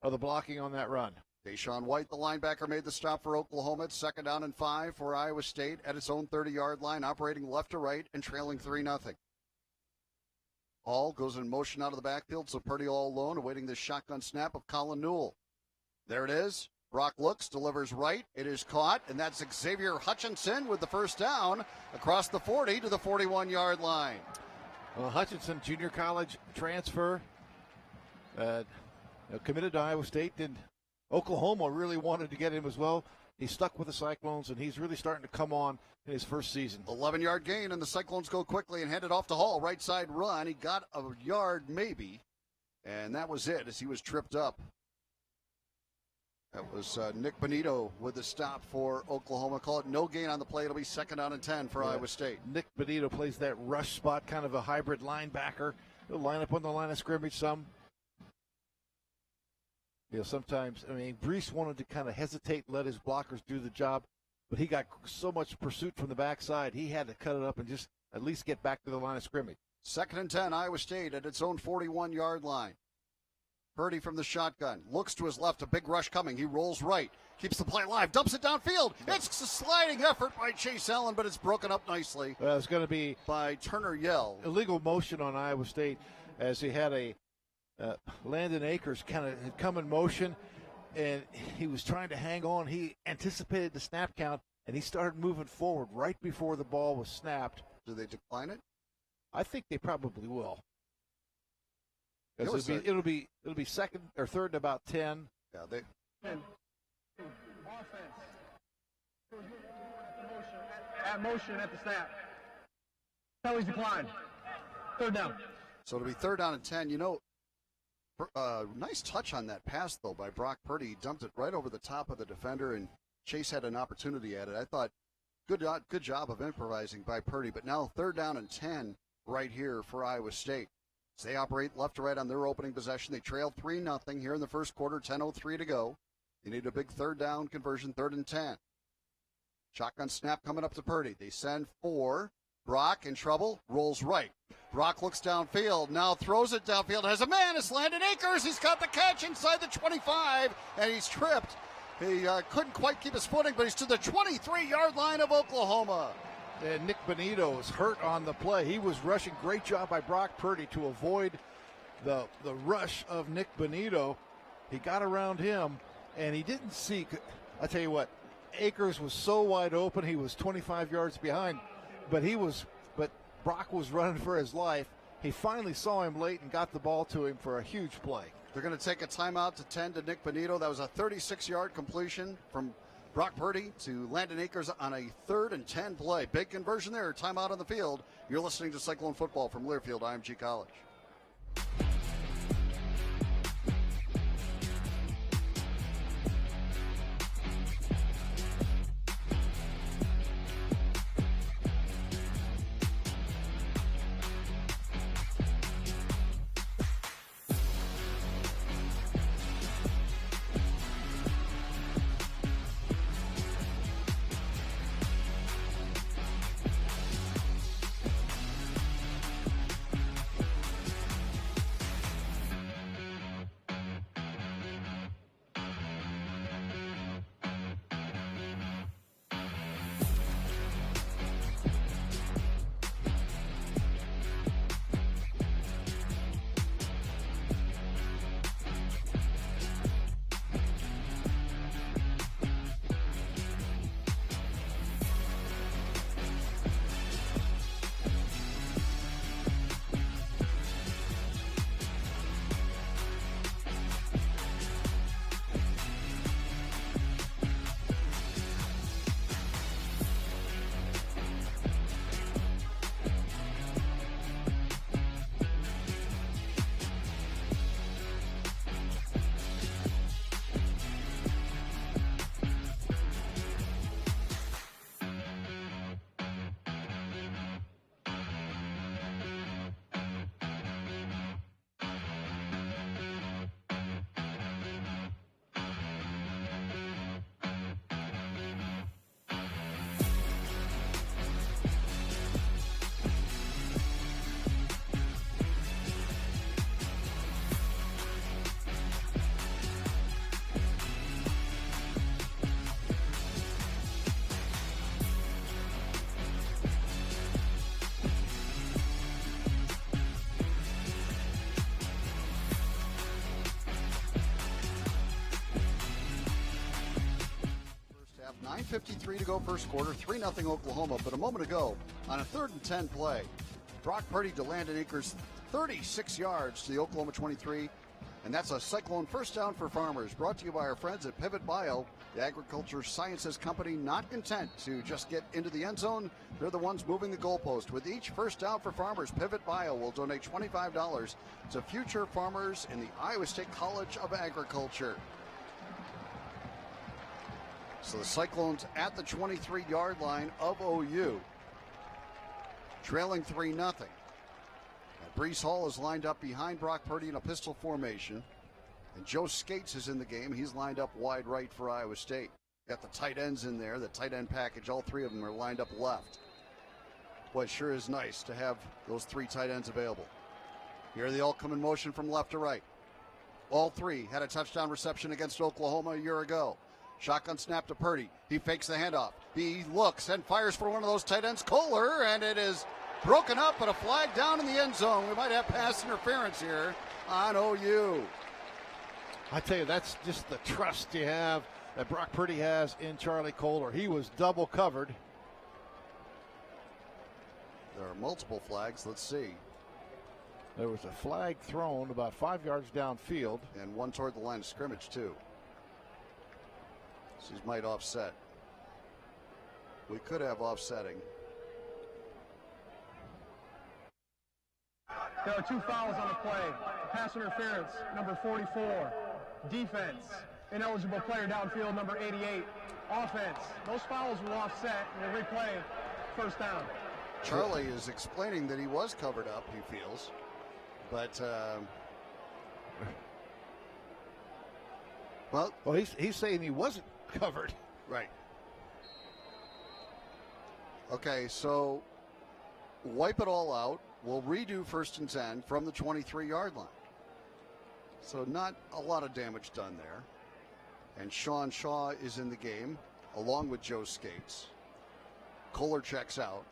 of the blocking on that run. Deshaun White, the linebacker, made the stop for Oklahoma. It's 2nd down and 5 for Iowa State at its own 30-yard line, operating left to right and trailing 3-0. Hall goes in motion out of the backfield, so Purdy all alone, awaiting the shotgun snap of Colin Newell. There it is. Brock looks, delivers right. It is caught, and that's Xavier Hutchinson with the 1st down across the 40 to the 41-yard line. Well, Hutchinson, junior college transfer, committed to Iowa State, and Oklahoma really wanted to get him as well. He stuck with the Cyclones, and he's really starting to come on in his first season. 11-yard gain, and the Cyclones go quickly and hand it off to Hall. Right side run. He got a yard maybe, and that was it as he was tripped up. That was Nick Benito with the stop for Oklahoma. Call it no gain on the play. It'll be 2nd down and 10 for Iowa State. Nick Benito plays that rush spot, kind of a hybrid linebacker. He'll line up on the line of scrimmage some. You know, sometimes, I mean, Brees wanted to kind of hesitate and let his blockers do the job, but he got so much pursuit from the backside, he had to cut it up and just at least get back to the line of scrimmage. 2nd and 10, Iowa State at its own 41-yard line. Purdy from the shotgun, looks to his left, a big rush coming. He rolls right, keeps the play alive, dumps it downfield. It's a sliding effort by Chase Allen, but it's broken up nicely. Well, it's going to be by Turner Yell. Illegal motion on Iowa State as he had a Landon Akers kind of had come in motion, and he was trying to hang on. He anticipated the snap count, and he started moving forward right before the ball was snapped. Do they decline it? I think they probably will. It'll be 2nd or 3rd and about 10. Yeah, they. Offense. At motion at the snap. Penalties declined. 3rd down. So it'll be 3rd down and 10. You know, nice touch on that pass, though, by Brock Purdy. He dumped it right over the top of the defender, and Chase had an opportunity at it. I thought, good job of improvising by Purdy. But now 3rd down and 10 right here for Iowa State. As they operate left to right on their opening possession. They trail 3-0 here in the first quarter, 10:03 to go. They need a big 3rd down conversion, 3rd and 10. Shotgun snap coming up to Purdy. They send 4. Brock in trouble, rolls right. Brock looks downfield, now throws it downfield, has a man, it's Landon Akers. He's got the catch inside the 25, and he's tripped. He couldn't quite keep his footing, but he's to the 23-yard line of Oklahoma. And Nick Benito is hurt on the play. He was rushing. Great job by Brock Purdy to avoid the rush of Nick Benito. He got around him, and he didn't see. I tell you what, Akers was so wide open. He was 25 yards behind, but Brock was running for his life. He finally saw him late and got the ball to him for a huge play. They're going to take a timeout to 10 to Nick Benito. That was a 36-yard completion from Brock Purdy to Landon Akers on a 3rd and 10 play. Big conversion there. Timeout on the field. You're listening to Cyclone Football from Learfield IMG College. 9:53 to go first quarter, 3-0 Oklahoma. But a moment ago, on a 3rd and 10 play, Brock Purdy to Landon Akers 36 yards to the Oklahoma 23. And that's a Cyclone first down for Farmers, brought to you by our friends at Pivot Bio, the agriculture sciences company not content to just get into the end zone. They're the ones moving the goalpost. With each first down for Farmers, Pivot Bio will donate $25 to future farmers in the Iowa State College of Agriculture. So the Cyclones at the 23-yard line of OU, trailing 3-0. Brees Hall is lined up behind Brock Purdy in a pistol formation. And Joe Skates is in the game. He's lined up wide right for Iowa State. Got the tight ends in there, the tight end package. All three of them are lined up left. Boy, it sure is nice to have those three tight ends available. Here they all come in motion from left to right. All three had a touchdown reception against Oklahoma a year ago. Shotgun snap to Purdy. He fakes the handoff. He looks and fires for one of those tight ends, Kohler, and it is broken up, but a flag down in the end zone. We might have pass interference here on OU. I tell you, that's just the trust you have that Brock Purdy has in Charlie Kohler. He was double covered. There are multiple flags. Let's see. There was a flag thrown about 5 yards downfield. And one toward the line of scrimmage, too. So he might offset. We could have offsetting. There are 2 fouls on the play. Pass interference, number 44. Defense, ineligible player downfield, number 88. Offense, those fouls will offset and they replay first down. Charlie is explaining that he was covered up, he feels. But, well, he's saying he wasn't covered. Right. Okay, so wipe it all out. We'll redo 1st and 10 from the 23-yard line. So not a lot of damage done there. And Sean Shaw is in the game, along with Joe Skates. Kohler checks out.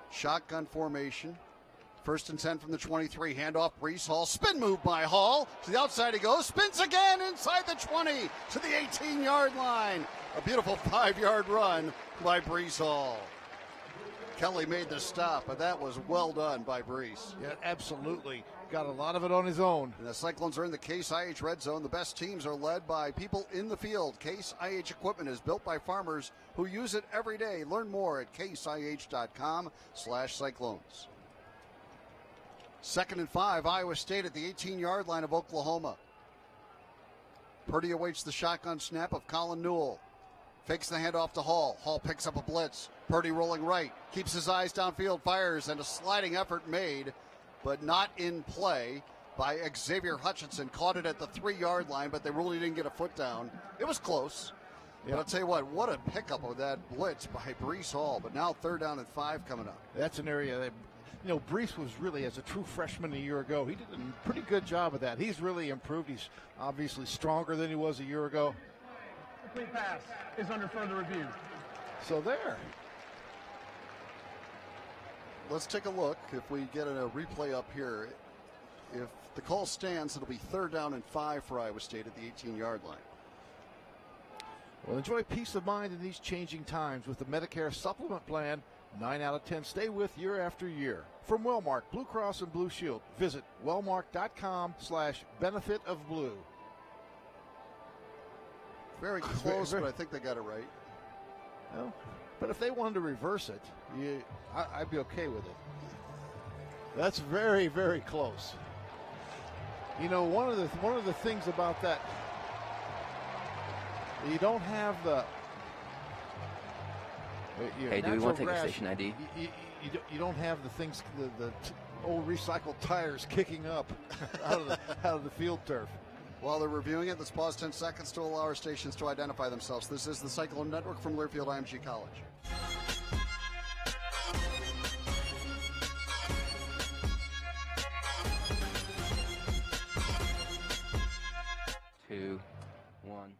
Shotgun formation. 1st and 10 from the 23. Handoff, Brees Hall. Spin move by Hall. To the outside he goes. Spins again inside the 20 to the 18-yard line. A beautiful 5-yard run by Brees Hall. Kelly made the stop, but that was well done by Brees. Yeah, absolutely. Got a lot of it on his own. And the Cyclones are in the Case IH Red Zone. The best teams are led by people in the field. Case IH equipment is built by farmers who use it every day. Learn more at caseih.com/Cyclones. 2nd and 5, Iowa State at the 18-yard line of Oklahoma. Purdy awaits the shotgun snap of Colin Newell. Fakes the handoff to Hall. Hall picks up a blitz. Purdy rolling right. Keeps his eyes downfield, fires, and a sliding effort made, but not in play by Xavier Hutchinson. Caught it at the 3-yard line, but they really didn't get a foot down. It was close. Yeah. But I'll tell you what a pickup of that blitz by Brees Hall. But now 3rd down and 5 coming up. That's an area that, Brees was really, as a true freshman a year ago, he did a pretty good job of that. He's really improved. He's obviously stronger than he was a year ago. Complete pass is under further review. So there. Let's take a look. If we get a replay up here, if the call stands, it'll be 3rd down and 5 for Iowa State at the 18-yard line. Well, enjoy peace of mind in these changing times with the Medicare Supplement Plan. 9 out of 10 stay with year after year. From Wellmark, Blue Cross and Blue Shield. Visit wellmark.com/benefitofblue. Very close, but I think they got it right. Well, but if they wanted to reverse it, I'd be okay with it. That's very, very close. One of the things about that, you don't have the. Hey, do we want to take a station ID? You don't have the things, the old recycled tires kicking up out of the field turf. While they're reviewing it, let's pause 10 seconds to allow our stations to identify themselves. This is the Cyclone Network from Learfield IMG College. Two, one.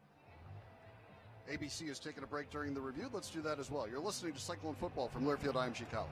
ABC is taking a break during the review. Let's do that as well. You're listening to Cyclone Football from Learfield IMG College.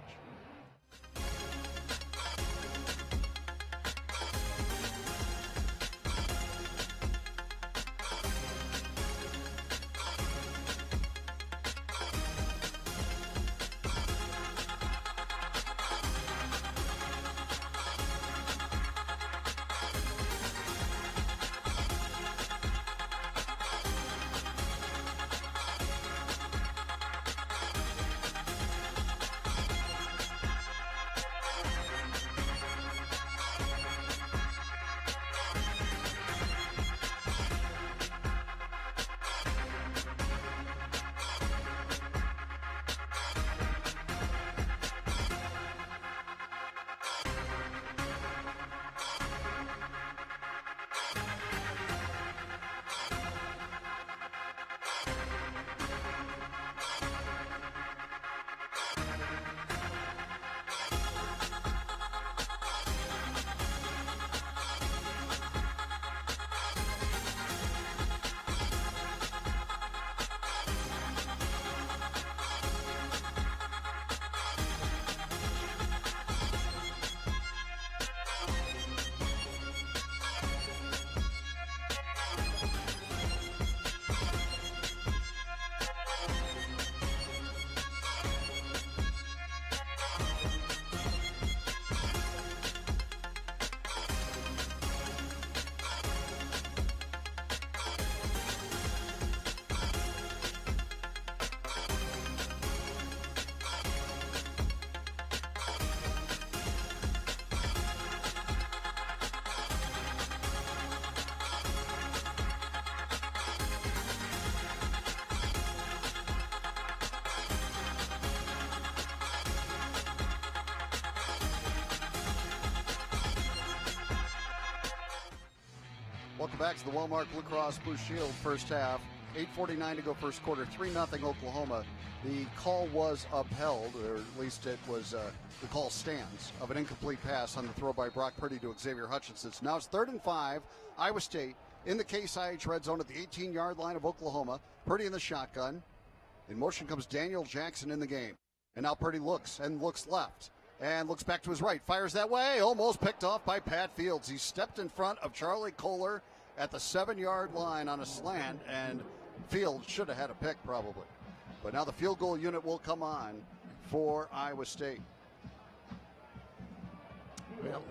Welcome back to the Wellmark Blue Cross Blue Shield first half. 8:49 to go first quarter, 3-0 Oklahoma. The call was upheld, or at least it was, the call stands, of an incomplete pass on the throw by Brock Purdy to Xavier Hutchinson. So now it's 3rd and 5, Iowa State in the Case IH red zone at the 18-yard line of Oklahoma. Purdy in the shotgun. In motion comes Daniel Jackson in the game. And now Purdy looks left and looks back to his right. Fires that way, almost picked off by Pat Fields. He stepped in front of Charlie Kohler at the 7-yard line on a slant, and Fields should have had a pick probably. But now the field goal unit will come on for Iowa State. Well,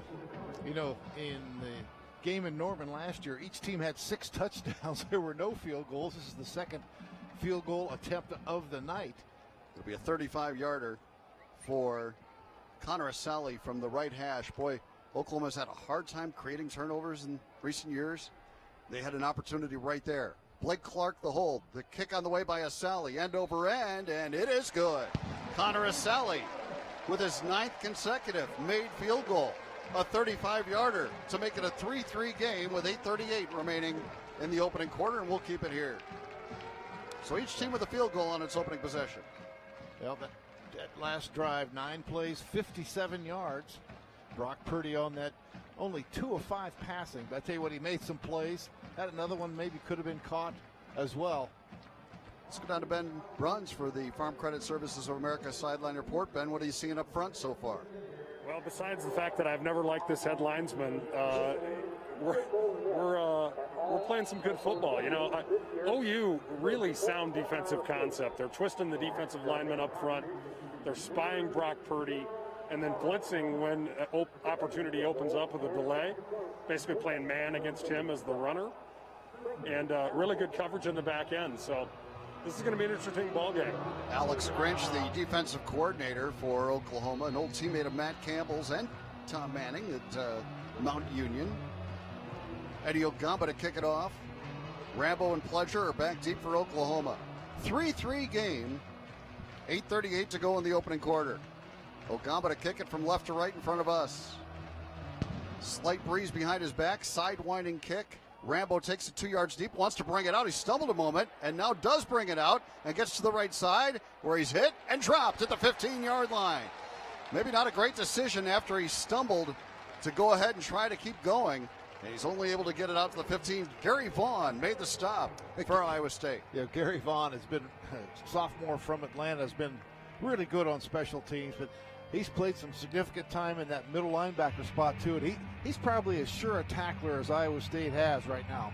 you know, in the game in Norman last year, each team had 6 touchdowns. There were no field goals. This is the second field goal attempt of the night. It'll be a 35-yarder for Connor Asali from the right hash. Boy, Oklahoma's had a hard time creating turnovers in recent years. They had an opportunity right there. Blake Clark the hold. The kick on the way by Asali, end over end, and it is good. Connor Asali with his 9th consecutive made field goal. A 35-yarder to make it a 3-3 game with 8:38 remaining in the opening quarter, and we'll keep it here. So each team with a field goal on its opening possession. Well, that last drive, 9 plays, 57 yards. Brock Purdy on that, only 2 of 5 passing. But I tell you what, he made some plays. Had another one maybe could have been caught as well. Let's go down to Ben Bruns for the Farm Credit Services of America sideline report. Ben, what are you seeing up front so far? Well, besides the fact that I've never liked this head linesman, we're playing some good football. You know, OU really sound defensive concept. They're twisting the defensive lineman up front. They're spying Brock Purdy, and then blitzing when opportunity opens up with a delay. Basically playing man against him as the runner, and really good coverage in the back end. So this is going to be an interesting ball game. Alex Grinch, the defensive coordinator for Oklahoma, an old teammate of Matt Campbell's and Tom Manning at Mount Union. Eddie Ogamba to kick it off. Rambo and Pledger are back deep for Oklahoma. 3-3 game. 8:38 to go in the opening quarter. Ogamba to kick it from left to right in front of us. Slight breeze behind his back, sidewinding kick. Rambo takes it 2 yards deep, wants to bring it out. He stumbled a moment and now does bring it out and gets to the right side where he's hit and dropped at the 15-yard line. Maybe not a great decision after he stumbled to go ahead and try to keep going. And he's only able to get it out to the 15. Gary Vaughn made the stop for Iowa State. Yeah, Gary Vaughn has been, sophomore from Atlanta, has been really good on special teams, but he's played some significant time in that middle linebacker spot too, and he's probably as sure a tackler as Iowa State has right now.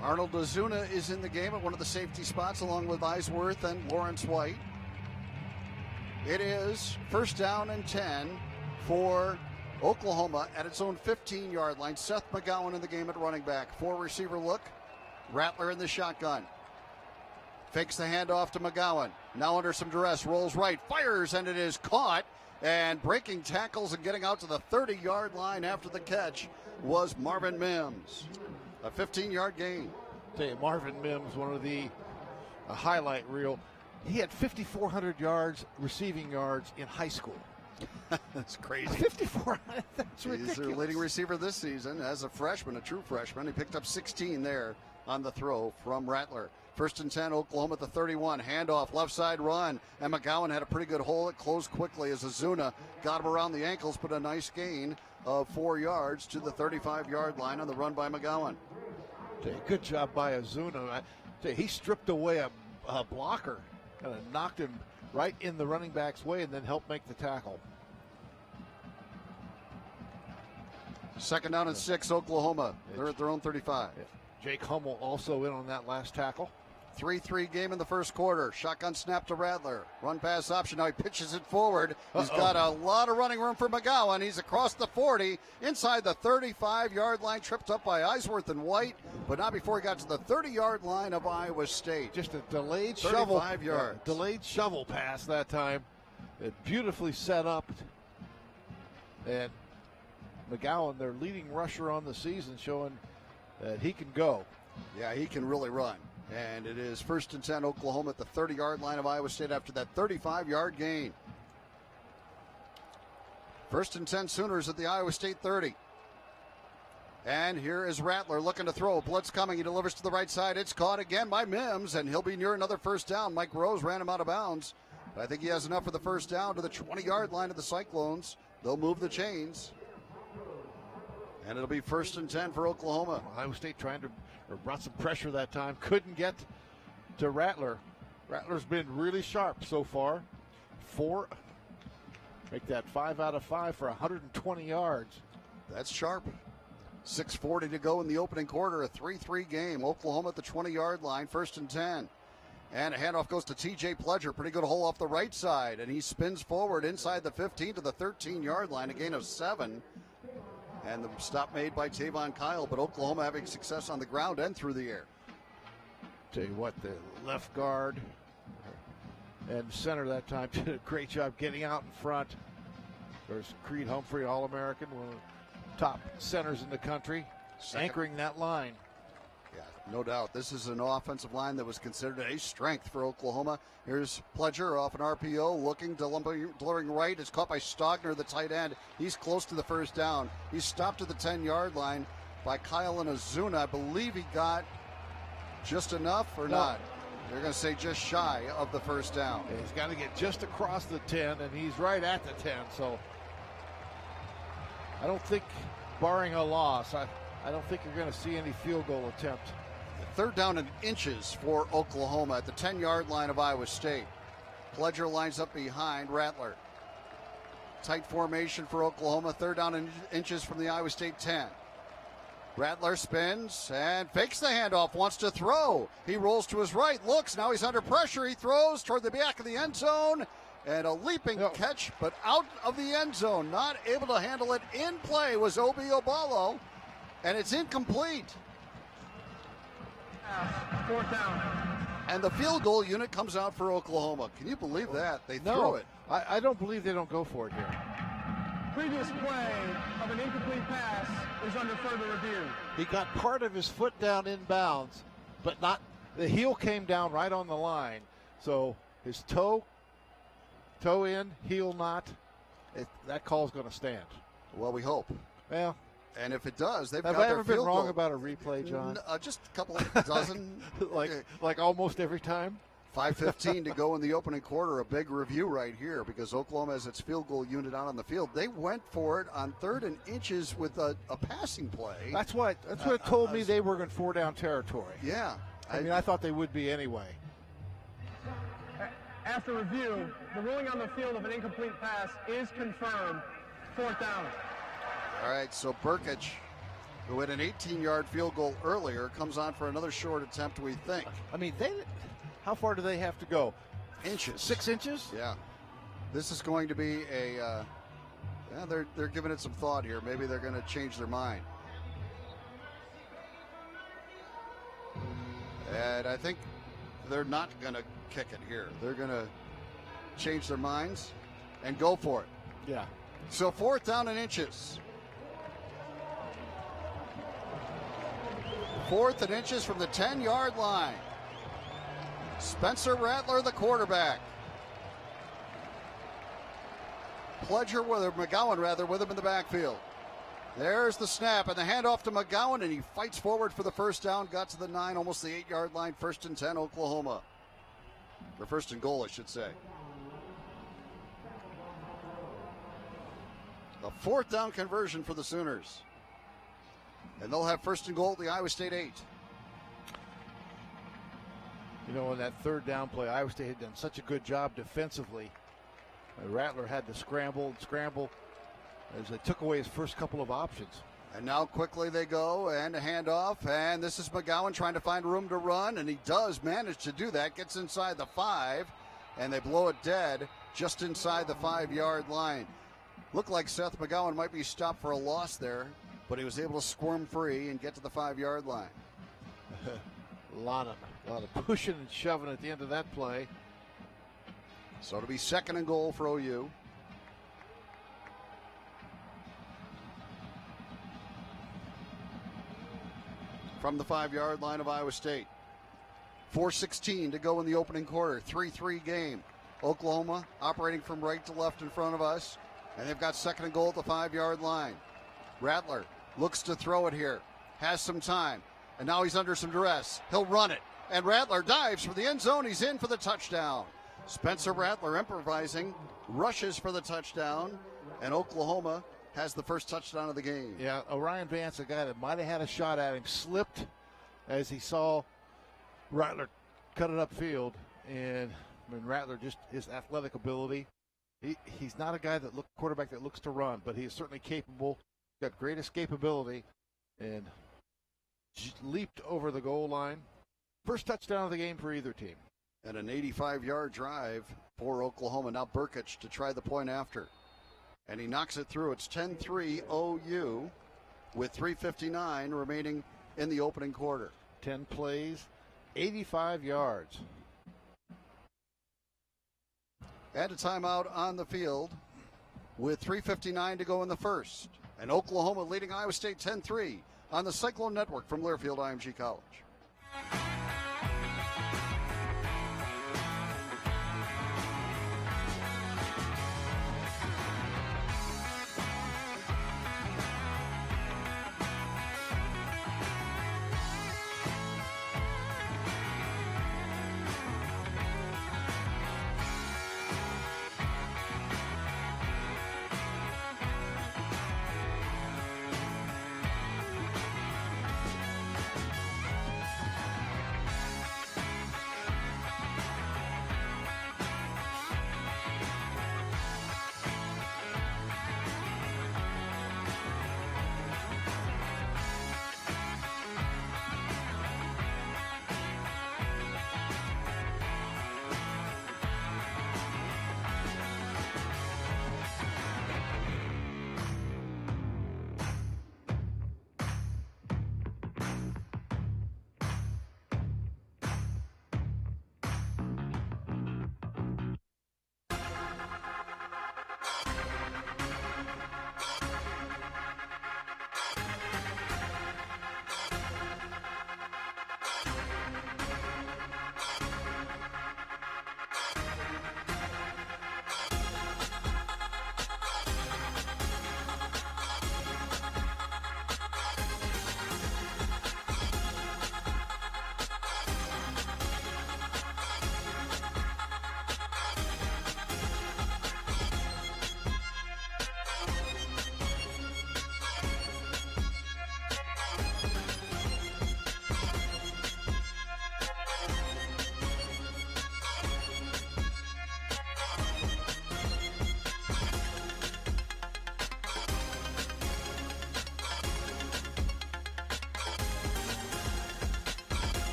Arnold Ozuna is in the game at one of the safety spots along with Eisworth and Lawrence White. It is 1st down and 10 for Oklahoma at its own 15-yard line. Seth McGowan in the game at running back. 4-receiver look. Rattler in the shotgun. Fakes the handoff to McGowan. Now under some duress. Rolls right. Fires, and it is caught. And breaking tackles and getting out to the 30-yard line after the catch was Marvin Mims. A 15-yard gain. Tell you, Marvin Mims, one of the highlight reel. He had 5,400 yards, receiving yards in high school. That's crazy. 5,400, that's ridiculous. He's their leading receiver this season as a freshman, a true freshman. He picked up 16 there on the throw from Rattler. 1st and 10, Oklahoma at the 31. Handoff, left side run. And McGowan had a pretty good hole. It closed quickly as Ozuna got him around the ankles, but a nice gain of 4 yards to the 35-yard line on the run by McGowan. Good job by Ozuna. He stripped away a blocker, kind of knocked him right in the running back's way and then helped make the tackle. 2nd down and 6, Oklahoma. They're at their own 35. Yeah. Jake Hummel also in on that last tackle. 3-3 game in the first quarter. Shotgun snap to Rattler. Run pass option. Now he pitches it forward. He's got a lot of running room for McGowan. He's across the 40, inside the 35-yard line, tripped up by Eisworth and White, but not before he got to the 30-yard line of Iowa State. Just a delayed shovel. 35 yards. Delayed shovel pass that time. It beautifully set up. And McGowan, their leading rusher on the season, showing that he can go. Yeah, he can really run. And it is 1st and 10, Oklahoma at the 30-yard line of Iowa State after that 35-yard gain. 1st and 10, Sooners at the Iowa State 30. And here is Rattler looking to throw. Blitz coming. He delivers to the right side. It's caught again by Mims, and he'll be near another first down. Mike Rose ran him out of bounds. But I think he has enough for the first down to the 20-yard line of the Cyclones. They'll move the chains. And it'll be 1st and 10 for Oklahoma. Iowa State trying to brought some pressure that time. Couldn't get to Rattler. Rattler's been really sharp so far. Make that 5 out of 5 for 120 yards. That's sharp. 6:40 to go in the opening quarter, a 3-3 game. Oklahoma at the 20-yard line, 1st and 10. And a handoff goes to T.J. Pledger. Pretty good hole off the right side. And he spins forward inside the 15 to the 13-yard line, a gain of 7. And the stop made by Tavon Kyle, but Oklahoma having success on the ground and through the air. Tell you what, the left guard and center that time did a great job getting out in front. There's Creed Humphrey, All-American, one of the top centers in the country, anchoring that line. Yeah, no doubt. This is an offensive line that was considered a strength for Oklahoma. Here's Pledger off an RPO, looking, delivering right. It's caught by Stogner, the tight end. He's close to the first down. He's stopped at the 10-yard line by Kyle and Azuna. I believe he got just enough or not. They're going to say just shy of the first down. Yeah, he's got to get just across the 10, and he's right at the 10. So I don't think, barring a loss, I don't think you're going to see any field goal attempt. 3rd down and inches for Oklahoma at the 10-yard line of Iowa State. Pledger lines up behind Rattler. Tight formation for Oklahoma. 3rd down and inches from the Iowa State 10. Rattler spins and fakes the handoff, wants to throw. He rolls to his right, looks, now he's under pressure. He throws toward the back of the end zone. And a leaping catch, but out of the end zone. Not able to handle it in play was Obi Obalo. And it's incomplete. 4th down. And the field goal unit comes out for Oklahoma. Can you believe that? They throw it. I don't believe they don't go for it here. Previous play of an incomplete pass is under further review. He got part of his foot down in bounds, but not the heel came down right on the line. So his toe in, heel not. That call's going to stand. Well, we hope. Well, and if it does, they've have got I their ever been field wrong goal. about a replay, John? Just a couple of dozen. like almost every time. 5:15 to go in the opening quarter. A big review right here because Oklahoma has its field goal unit out on the field. They went for it on 3rd and inches with a passing play. That's what it told me they were in 4-down territory. Yeah. I thought they would be anyway. After review, the ruling on the field of an incomplete pass is confirmed. 4th down. All right, so Burkich, who had an 18-yard field goal earlier, comes on for another short attempt, we think. I mean, how far do they have to go? Inches. 6 inches? Yeah. This is going to be they're giving it some thought here. Maybe they're going to change their mind. And I think they're not going to kick it here. They're going to change their minds and go for it. Yeah. So 4th down and inches. 4th and inches from the 10-yard line. Spencer Rattler, the quarterback. McGowan with him in the backfield. There's the snap and the handoff to McGowan, and he fights forward for the first down. Got to the 9, almost the 8-yard line. 1st and 10, Oklahoma. Or 1st and goal, I should say. A 4th down conversion for the Sooners. And they'll have 1st and goal at the Iowa State 8. You know, in that 3rd down play, Iowa State had done such a good job defensively. Rattler had to scramble as they took away his first couple of options. And now quickly they go and a handoff, and this is McGowan trying to find room to run, and he does manage to do that. Gets inside the 5, and they blow it dead just inside the 5-yard line. Looked like Seth McGowan might be stopped for a loss there, but he was able to squirm free and get to the 5-yard line. A lot of pushing and shoving at the end of that play. So it'll be 2nd and goal for OU. From the 5-yard line of Iowa State. 4:16 to go in the opening quarter. 3-3 game. Oklahoma operating from right to left in front of us. And they've got 2nd and goal at the 5-yard line. Rattler looks to throw it here, has some time, and now he's under some duress. He'll run it, and Rattler dives for the end zone. He's in for the touchdown. Spencer Rattler improvising, rushes for the touchdown, and Oklahoma has the first touchdown of the game. Yeah, Orion Vance, a guy that might have had a shot at him, slipped as he saw Rattler cut it upfield, and Rattler, just his athletic ability. He's not a guy quarterback that looks to run, but he is certainly capable. Got great escapability, and leaped over the goal line. First touchdown of the game for either team. And an 85-yard drive for Oklahoma. Now Burkich to try the point after. And he knocks it through. It's 10-3 OU with 3:59 remaining in the opening quarter. 10 plays, 85 yards. And a timeout on the field with 3:59 to go in the first. And Oklahoma leading Iowa State 10-3 on the Cyclone Network from Learfield IMG College.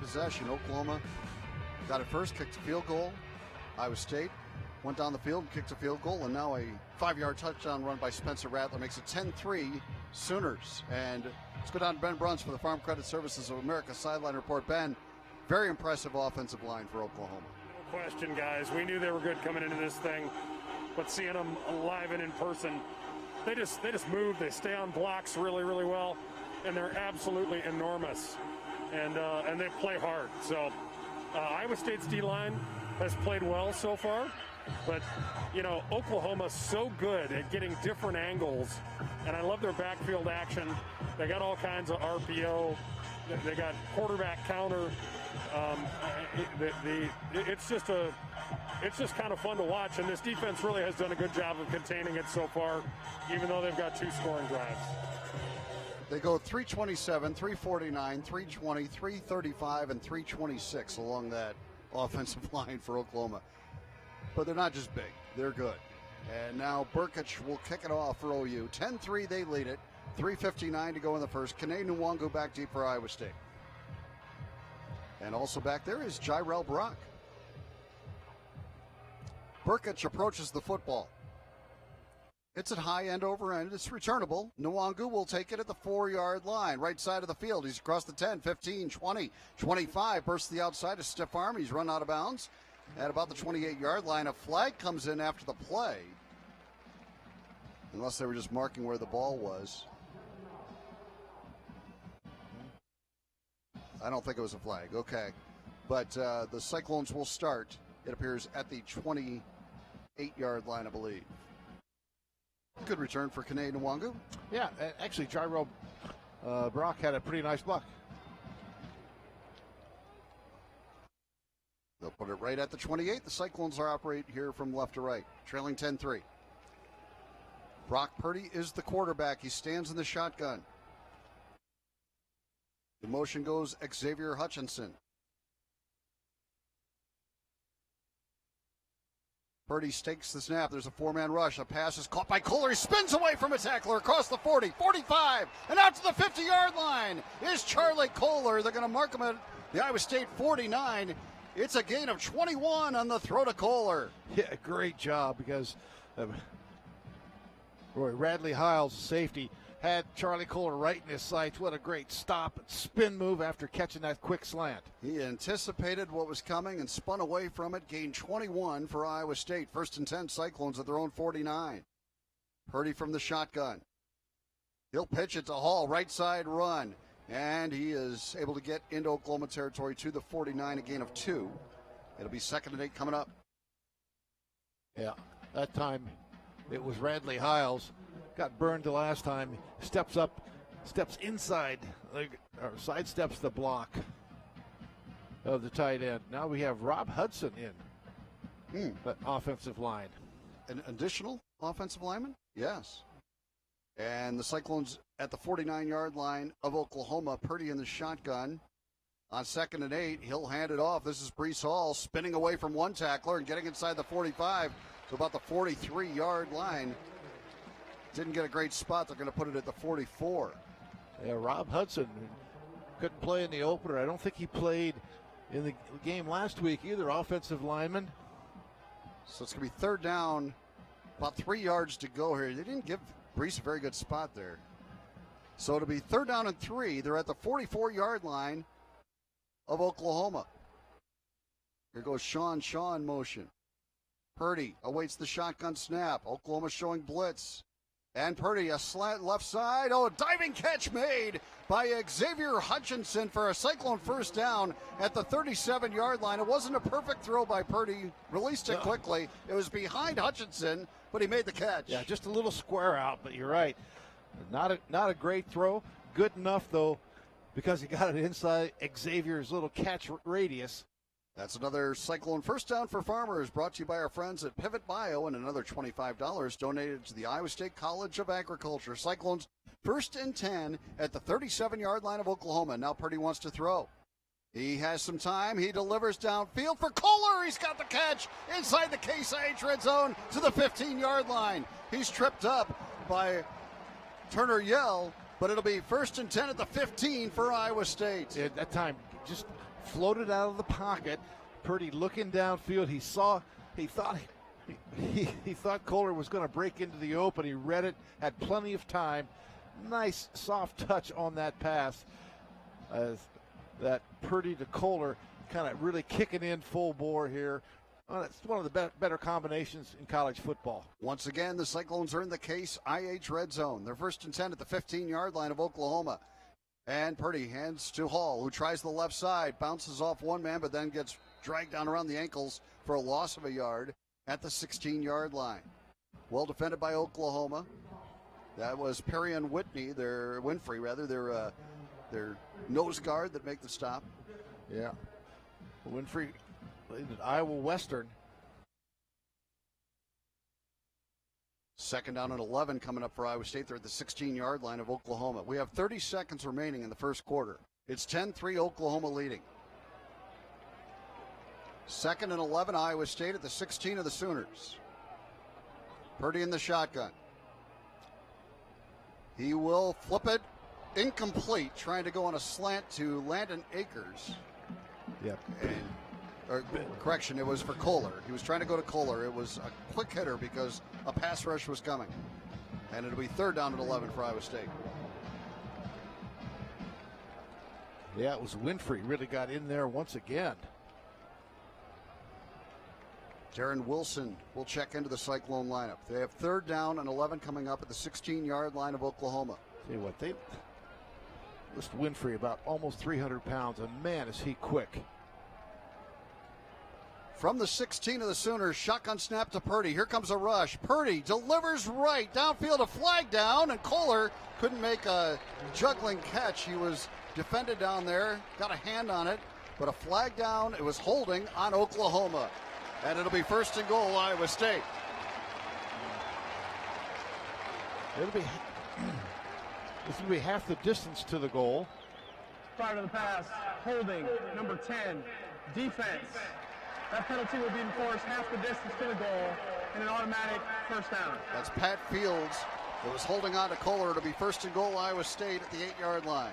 Possession. Oklahoma got it first, kicked a field goal. Iowa State went down the field and kicked a field goal, and now a 5-yard touchdown run by Spencer Rattler makes it 10-3 Sooners. And let's go down to Ben Bruns for the Farm Credit Services of America sideline report. Ben, very impressive offensive line for Oklahoma. No question, guys. We knew they were good coming into this thing, but seeing them live and in person, they just move. They stay on blocks really, really well, and they're absolutely enormous. And they play hard. So Iowa State's D-line has played well so far, but Oklahoma's so good at getting different angles, and I love their backfield action. They got all kinds of RPO. They got quarterback counter. It's just kind of fun to watch, and this defense really has done a good job of containing it so far, even though they've got 2 scoring drives. They go 327, 349, 320, 335, and 326 along that offensive line for Oklahoma. But they're not just big. They're good. And now Burkich will kick it off for OU. 10-3, they lead it. 3:59 to go in the first. Kene Nwangu back deep for Iowa State. And also back there is Jirel Brock. Burkich approaches the football. It's at high end over end. It's returnable. Nwangu will take it at the 4-yard line, right side of the field. He's across the 10, 15, 20, 25. Bursts the outside, a stiff arm. He's run out of bounds at about the 28-yard line. A flag comes in after the play, unless they were just marking where the ball was. I don't think it was a flag. Okay. But the Cyclones will start, it appears, at the 28-yard line, I believe. Good return for Kane Nwangu. Yeah, actually, Gyro Brock had a pretty nice block. They'll put it right at the 28. The Cyclones are operate here from left to right, trailing 10-3. Brock Purdy is the quarterback. He stands in the shotgun. The motion goes Xavier Hutchinson. Purdy stakes the snap. There's a four-man rush. A pass is caught by Kohler. He spins away from a tackler across the 40, 45, and out to the 50-yard line is Charlie Kohler. They're going to mark him at the Iowa State 49. It's a gain of 21 on the throw to Kohler. Yeah, great job because Roy Radley Hiles, safety, had Charlie Kohler right in his sights. What a great stop and spin move after catching that quick slant. He anticipated what was coming and spun away from it. Gained 21 for Iowa State. 1st and 10, Cyclones at their own 49. Purdy from the shotgun. He'll pitch it to Hall, right side run. And he is able to get into Oklahoma territory to the 49, a gain of 2. It'll be 2nd and 8 coming up. Yeah, that time it was Radley Hiles. Got burned the last time. Steps up, steps inside, or sidesteps the block of the tight end. Now we have Rob Hudson in the offensive line. An additional offensive lineman? Yes. And the Cyclones at the 49-yard line of Oklahoma. Purdy in the shotgun. On 2nd and 8, he'll hand it off. This is Brees Hall spinning away from one tackler and getting inside the 45 to about the 43-yard line. Didn't get a great spot. They're going to put it at the 44. Yeah, Rob Hudson couldn't play in the opener. I don't think he played in the game last week either, offensive lineman. So it's going to be 3rd down, about 3 yards to go here. They didn't give Brees a very good spot there. So it'll be 3rd down and 3. They're at the 44-yard line of Oklahoma. Here goes Sean motion. Purdy awaits the shotgun snap. Oklahoma showing blitz. And Purdy, a slant left side. Oh, a diving catch made by Xavier Hutchinson for a Cyclone 1st down at the 37-yard line. It wasn't a perfect throw by Purdy. Released it quickly. It was behind Hutchinson, but he made the catch. Yeah, just a little square out, but you're right. Not a great throw. Good enough, though, because he got it inside Xavier's little catch radius. That's another Cyclone 1st down for Farmers, brought to you by our friends at Pivot Bio, and another $25 donated to the Iowa State College of Agriculture. Cyclones 1st and 10 at the 37-yard line of Oklahoma. Now Purdy wants to throw. He has some time. He delivers downfield for Kohler. He's got the catch inside the Case IH red zone to the 15-yard line. He's tripped up by Turner Yell, but it'll be 1st and 10 at the 15 for Iowa State. At that time, just floated out of the pocket. Purdy looking downfield. He thought Kohler was going to break into the open. He read it, had plenty of time. Nice soft touch on that pass. That Purdy to Kohler kind of really kicking in full bore here. It's one of the better combinations in college football. Once again, the Cyclones are in the Case IH red zone. They're 1st and 10 at the 15-yard line of Oklahoma. And Purdy hands to Hall, who tries the left side, bounces off one man, but then gets dragged down around the ankles for a loss of a yard at the 16-yard line. Well defended by Oklahoma. That was Perry and Winfrey, their nose guard that make the stop. Yeah. Winfrey played at Iowa Western. 2nd down and 11 coming up for Iowa State. They're at the 16-yard line of Oklahoma. We have 30 seconds remaining in the first quarter. It's 10-3 Oklahoma leading. 2nd and 11 Iowa State at the 16 of the Sooners. Purdy in the shotgun. He will flip it incomplete, trying to go on a slant to Landon Akers. Yep. Correction, it was for Kohler. He was trying to go to Kohler. It was a quick hitter because a pass rush was coming. And it'll be 3rd down and 11 for Iowa State. Yeah, it was Winfrey really got in there once again. Darren Wilson will check into the Cyclone lineup. They have 3rd down and 11 coming up at the 16-yard line of Oklahoma. Tell you what, This Winfrey, about almost 300 pounds, and man, is he quick. From the 16 of the Sooners, shotgun snap to Purdy. Here comes a rush. Purdy delivers right. Downfield, a flag down, and Kohler couldn't make a juggling catch. He was defended down there, got a hand on it, but a flag down. It was holding on Oklahoma. And it'll be first and goal, Iowa State. This will be half the distance to the goal. Prior to the pass, holding, number 10, defense. That penalty will be enforced half the distance to the goal and an automatic first down. That's Pat Fields that was holding on to Kohler. It'll be first and goal, Iowa State at the 8-yard line.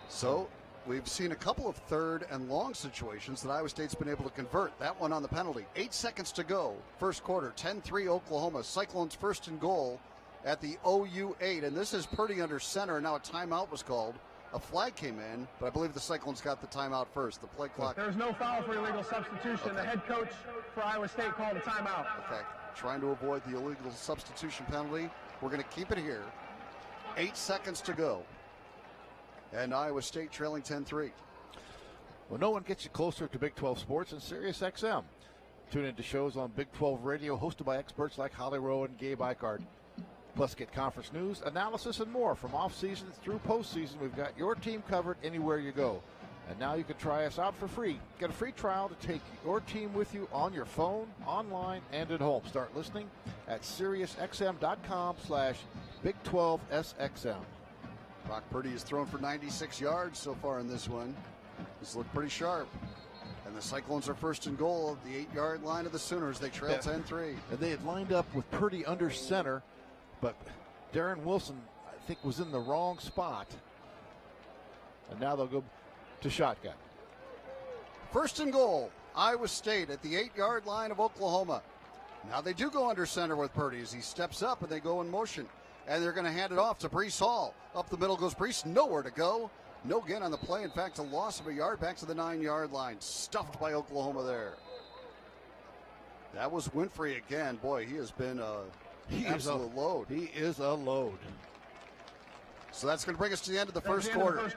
So we've seen a couple of third and long situations that Iowa State's been able to convert. That one on the penalty. 8 seconds to go. First quarter, 10-3 Oklahoma. Cyclones first and goal at the OU 8. And this is Purdy under center. And now a timeout was called. A flag came in, but I believe the Cyclones got the timeout first. The play clock. There's no foul for illegal substitution. Okay. The head coach for Iowa State called a timeout. Okay. Trying to avoid the illegal substitution penalty. We're going to keep it here. 8 seconds to go. And Iowa State trailing 10-3. Well, no one gets you closer to Big 12 sports than Sirius XM. Tune into shows on Big 12 radio hosted by experts like Holly Rowe and Gabe Eichard. Plus, get conference news, analysis, and more from off-season through postseason. We've got your team covered anywhere you go. And now you can try us out for free. Get a free trial to take your team with you on your phone, online, and at home. Start listening at SiriusXM.com/Big12SXM. Brock Purdy has thrown for 96 yards so far in this one. This looked pretty sharp. And the Cyclones are first and goal at the 8-yard line of the Sooners. They trail 10-3. And they had lined up with Purdy under center, but Darren Wilson, I think, was in the wrong spot. And now they'll go to shotgun. First and goal, Iowa State at the 8-yard line of Oklahoma. Now they do go under center with Purdy as he steps up and they go in motion. And they're going to hand it off to Brees Hall. Up the middle goes Brees, nowhere to go. No gain on the play. In fact, a loss of a yard back to the 9-yard line. Stuffed by Oklahoma there. That was Winfrey again. Boy, he has been an absolute load. He is a load. So that's going to bring us to the end of the first quarter.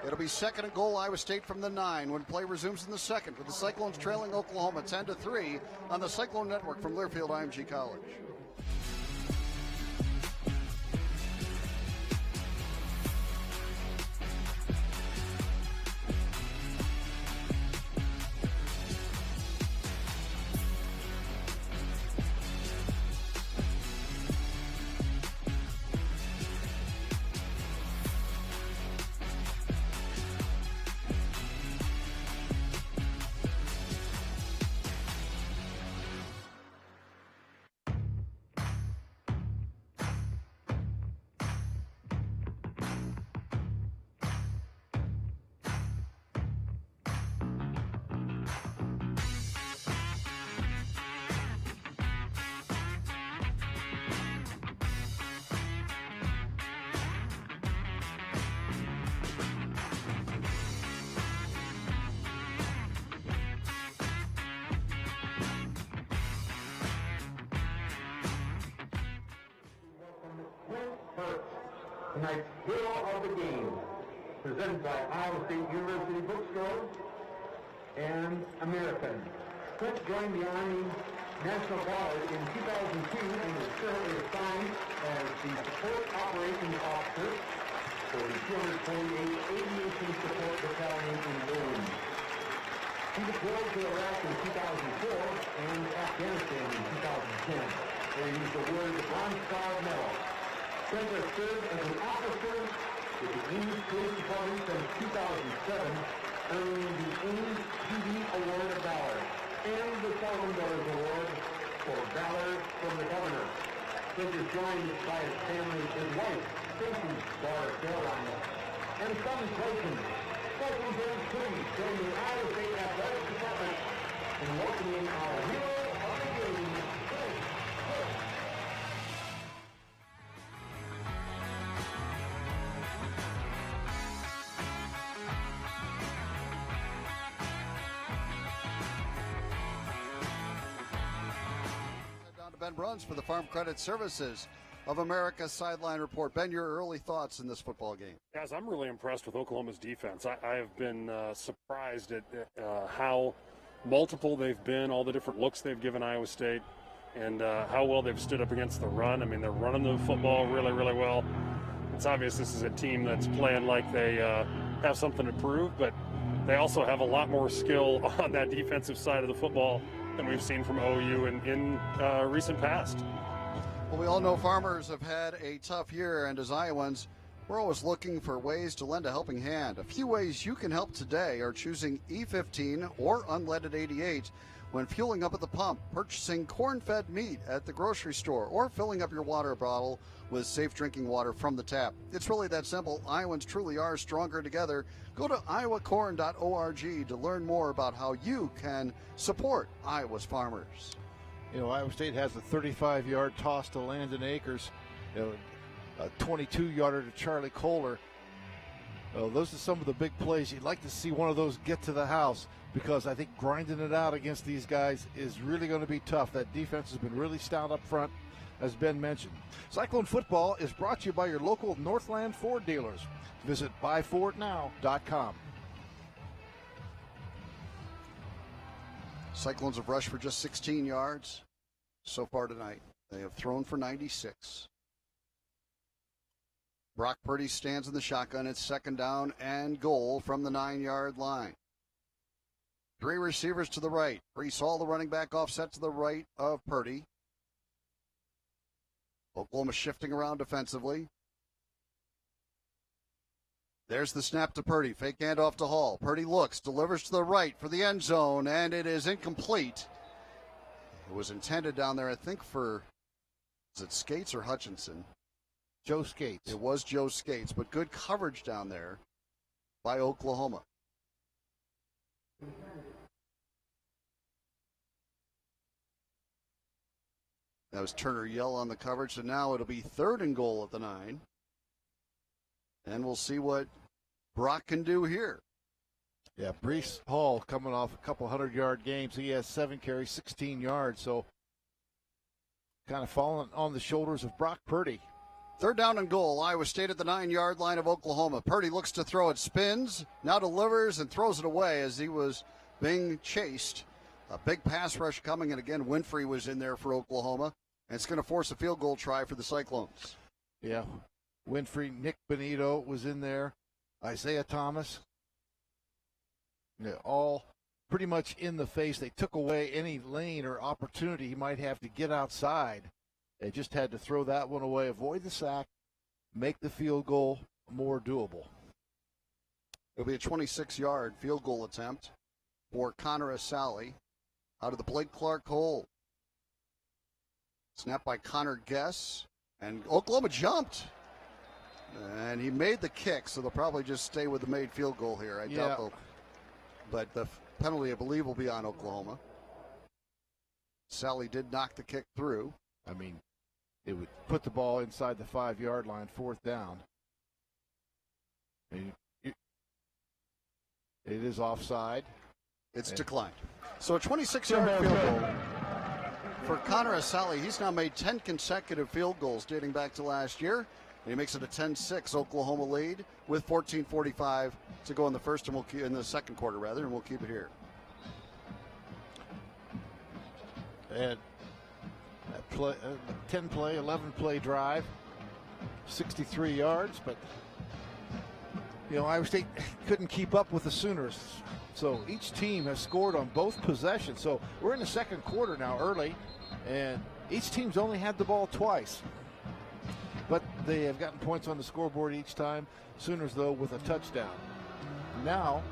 It'll be second and goal, Iowa State from the 9 when play resumes in the second, with the Cyclones trailing Oklahoma 10-3 on the Cyclone Network from Learfield IMG College. Tonight's hero of the game, presented by Iowa State University Bookstore and American. Clint joined the Army National Guard in 2002 and was currently assigned as the Support Operations Officer for the 248th Aviation Support Battalion in Boone. He deployed to Iraq in 2004 and Afghanistan in 2010, where he was awarded the Bronze Star Medal. Clint has served as an officer with the Ames Police Department since 2007, earning the Ames PD Award of Valor and the Sullivan Brothers Award for Valor from the Governor. Clint is joined by his family, his wife, Stacy, daughter Caroline, and son Clayton. Clayton James Coombs joined the Iowa State Athletic Department in welcoming our hero of the game, Bruns for the Farm Credit Services of America Sideline Report. Ben, your early thoughts in this football game? Guys, I'm really impressed with Oklahoma's defense. I have been surprised at how multiple they've been, all the different looks they've given Iowa State, and how well they've stood up against the run. I mean, they're running the football really, really well. It's obvious this is a team that's playing like they have something to prove, but they also have a lot more skill on that defensive side of the football than we've seen from OU in recent past. Well, we all know Farmers have had a tough year, and as Iowans, we're always looking for ways to lend a helping hand. A few ways you can help today are choosing E15 or unleaded 88 when fueling up at the pump, purchasing corn-fed meat at the grocery store, or filling up your water bottle with safe drinking water from the tap. It's really that simple. Iowans truly are stronger together. Go to iowacorn.org to learn more about how you can support Iowa's farmers. You know, Iowa State has a 35-yard toss to Landon Akers, a 22-yarder to Charlie Kohler. Those are some of the big plays. You'd like to see one of those get to the house, because I think grinding it out against these guys is really going to be tough. That defense has been really stout up front, as Ben mentioned. Cyclone football is brought to you by your local Northland Ford dealers. Visit buyfordnow.com. Cyclones have rushed for just 16 yards so far tonight. They have thrown for 96. Brock Purdy stands in the shotgun. It's second down and goal from the 9-yard line. Three receivers to the right. Brees Hall, the running back, offset to the right of Purdy. Oklahoma shifting around defensively. There's the snap to Purdy. Fake handoff to Hall. Purdy looks, delivers to the right for the end zone, and it is incomplete. It was intended down there, I think, for, is it Skates or Hutchinson? Joe Skates. It was Joe Skates, but good coverage down there by Oklahoma. That was Turner Yell on the coverage, so now it'll be 3rd and goal at the 9. And we'll see what Brock can do here. Yeah, Brees Hall coming off a couple 100-yard games. He has 7 carries, 16 yards, so kind of falling on the shoulders of Brock Purdy. 3rd down and goal. Iowa State at the 9-yard line of Oklahoma. Purdy looks to throw it, spins, now delivers and throws it away as he was being chased. A big pass rush coming, and again, Winfrey was in there for Oklahoma. And it's going to force a field goal try for the Cyclones. Yeah, Winfrey, Nick Benito was in there, Isaiah Thomas. They're all pretty much in the face. They took away any lane or opportunity he might have to get outside. They just had to throw that one away, avoid the sack, make the field goal more doable. It'll be a 26-yard field goal attempt for Connor Asali out of the Blake Clark hole. Snap by Connor Guess, and Oklahoma jumped. And he made the kick, so they'll probably just stay with the made field goal here. I doubt they'll. But the penalty, I believe, will be on Oklahoma. Sally did knock the kick through. I mean, it would put the ball inside the 5-yard line, 4th down. It is offside. It's declined. So a 26-yard field goal for Connor Asali. He's now made 10 consecutive field goals dating back to last year. And he makes it a 10-6 Oklahoma lead with 14:45 to go in the first and in the second quarter, rather, and we'll keep it here. And 10-play, 11-play drive, 63 yards, but Iowa State couldn't keep up with the Sooners. So each team has scored on both possessions. So we're in the second quarter now, early, and each team's only had the ball twice. But they have gotten points on the scoreboard each time. Sooners, though, with a touchdown. Now,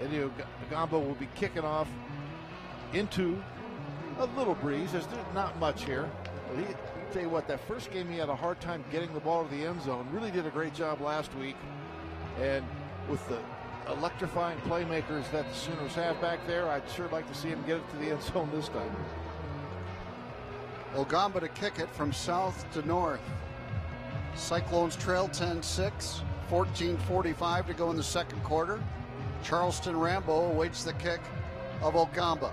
Eddie Ogamba will be kicking off into a little breeze. There's not much here. But tell you what, that first game he had a hard time getting the ball to the end zone. Really did a great job last week. And with the electrifying playmakers that the Sooners have back there, I'd sure like to see him get it to the end zone this time. Ogamba to kick it from south to north. Cyclones trail 10-6, 14:45 to go in the second quarter. Charleston Rambo awaits the kick of Ogamba.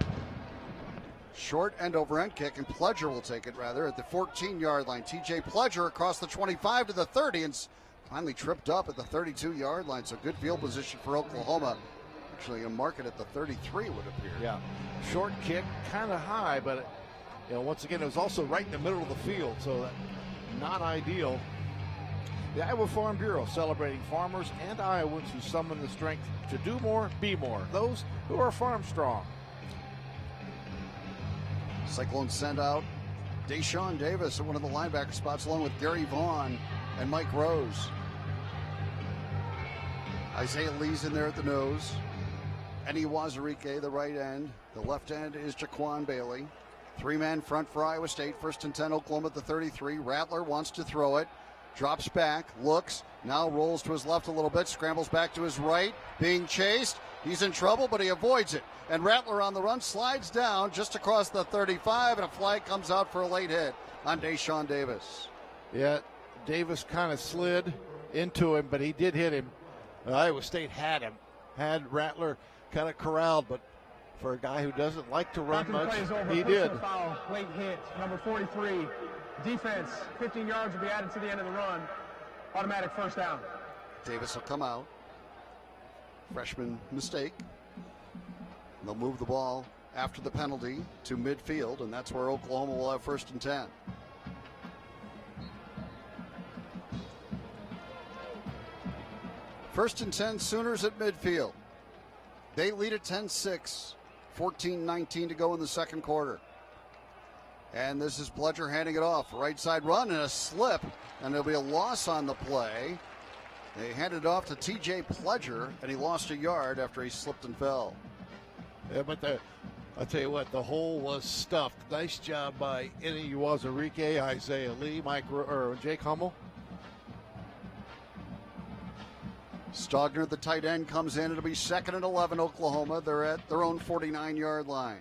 Short end over end kick, and Pledger will take it rather at the 14-yard line. TJ Pledger across the 25 to the 30 and finally tripped up at the 32-yard line. So good field position for Oklahoma. Actually, a market at the 33 would appear. Yeah, short kick, kind of high, but once again, it was also right in the middle of the field, so not ideal. The Iowa Farm Bureau celebrating farmers and Iowans who summon the strength to do more, be more. Those who are farm strong. Cyclones send out Deshaun Davis at one of the linebacker spots along with Gary Vaughn and Mike Rose. Isaiah Lee's in there at the nose. Eddie Wazarike, the right end. The left end is Jaquan Bailey. Three-man front for Iowa State. 1st and 10, Oklahoma at the 33. Rattler wants to throw it. Drops back, looks, now rolls to his left a little bit, scrambles back to his right, being chased. He's in trouble, but he avoids it. And Rattler on the run slides down just across the 35, and a flag comes out for a late hit on Deshaun Davis. Yeah, Davis kind of slid into him, but he did hit him. Iowa State had him. Had Rattler kind of corralled, but for a guy who doesn't like to run much, he did. Foul, late hit, number 43. Defense, 15 yards will be added to the end of the run. Automatic first down. Davis will come out. Freshman mistake. They'll move the ball after the penalty to midfield, and that's where Oklahoma will have 1st and 10. First and 10, Sooners at midfield. They lead at 10-6, 14-19 to go in the second quarter. And this is Pledger handing it off. Right side run and a slip, and there'll be a loss on the play. They handed it off to TJ Pledger, and he lost a yard after he slipped and fell. Yeah, but I'll tell you what, the hole was stuffed. Nice job by Eddie Wazarike, Isaiah Lee, Jake Hummel. Stogner, the tight end, comes in. It'll be 2nd and 11, Oklahoma. They're at their own 49-yard line.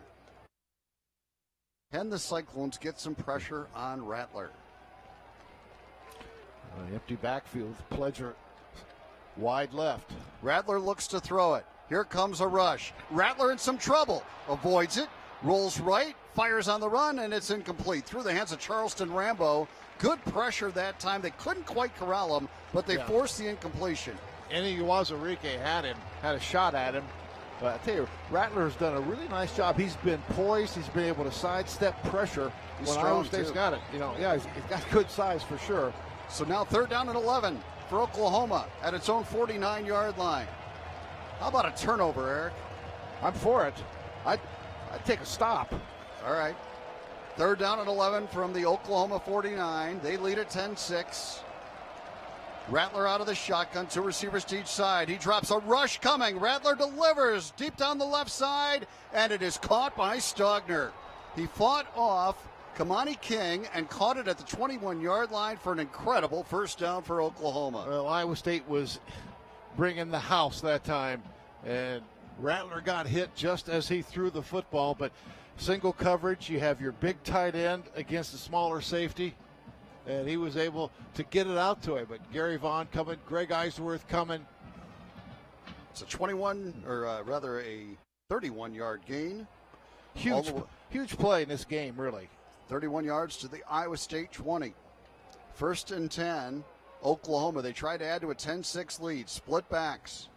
Can the Cyclones get some pressure on Rattler? Empty backfield, Pledger wide left. Rattler looks to throw it. Here comes a rush. Rattler in some trouble. Avoids it. Rolls right. Fires on the run, and it's incomplete. Through the hands of Charleston Rambo. Good pressure that time. They couldn't quite corral him, but they forced the incompletion. Eddie Wazarike had a shot at him. But I tell you, Rattler's done a really nice job. He's been poised. He's been able to sidestep pressure when Iowa State's got it. He's got good size for sure. So now 3rd down and 11 for Oklahoma at its own 49-yard line. How about a turnover, Eric? I'm for it. I'd take a stop. All right. 3rd down and 11 from the Oklahoma 49. They lead at 10-6. Rattler out of the shotgun, 2 receivers to each side. He drops a rush coming. Rattler delivers deep down the left side, and it is caught by Stogner. He fought off Kamani King and caught it at the 21-yard line for an incredible first down for Oklahoma. Well, Iowa State was bringing the house that time, and Rattler got hit just as he threw the football, but single coverage, you have your big tight end against a smaller safety, and he was able to get it out to him. But Gary Vaughn coming, Greg Eisworth coming. It's a 31-yard gain. Huge play in this game, really. 31 yards to the Iowa State 20. 1st and 10, Oklahoma. They try to add to a 10-6 lead. Split backs.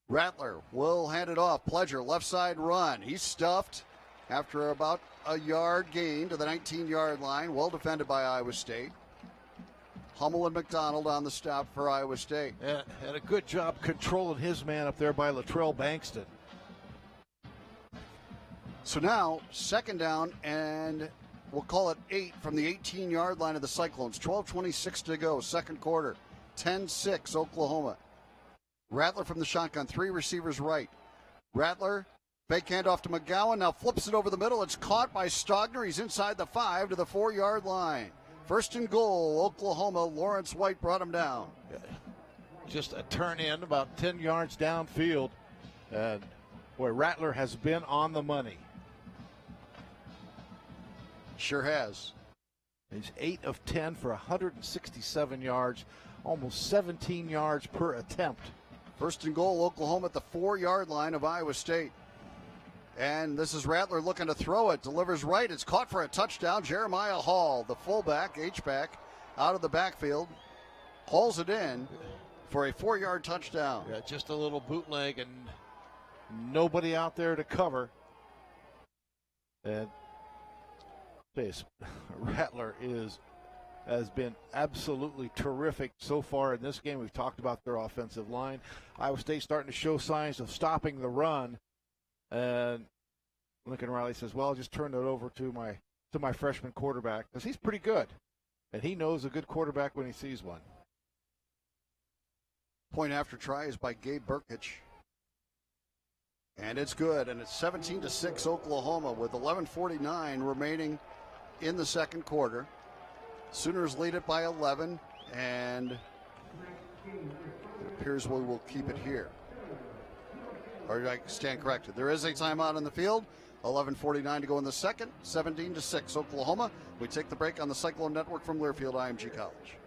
Rattler will hand it off. Pledger, left side run. He's stuffed after about a yard gain to the 19-yard line. Well defended by Iowa State. Hummel and McDonald on the stop for Iowa State. Yeah, had a good job controlling his man up there by Latrell Bankston. So now, 2nd down, and we'll call it 8 from the 18-yard line of the Cyclones. 12:26 to go, second quarter. 10-6, Oklahoma. Rattler from the shotgun, 3 receivers right. Rattler, fake handoff to McGowan, now flips it over the middle. It's caught by Stogner. He's inside the 5 to the 4-yard line. 1st and goal, Oklahoma. Lawrence White brought him down. Just a turn in about 10 yards downfield. And, boy, Rattler has been on the money. Sure has. He's 8 of 10 for 167 yards, almost 17 yards per attempt. 1st and goal, Oklahoma at the 4-yard line of Iowa State. And this is Rattler looking to throw it. Delivers right. It's caught for a touchdown. Jeremiah Hall, the fullback, H-back, out of the backfield. Hauls it in for a 4-yard touchdown. Yeah, just a little bootleg and nobody out there to cover. And Rattler has been absolutely terrific so far in this game. We've talked about their offensive line. Iowa State starting to show signs of stopping the run. And Lincoln Riley says, well, I'll just turn it over to my freshman quarterback, because he's pretty good. And he knows a good quarterback when he sees one. Point after try is by Gabe Burkich. And it's good, and it's 17-6 Oklahoma with 11:49 remaining in the second quarter. Sooners lead it by 11, and it appears we will keep it here. Or I stand corrected. There is a timeout on the field. 11:49 to go in the second. 17-6 Oklahoma. We take the break on the Cyclone Network from Learfield IMG College.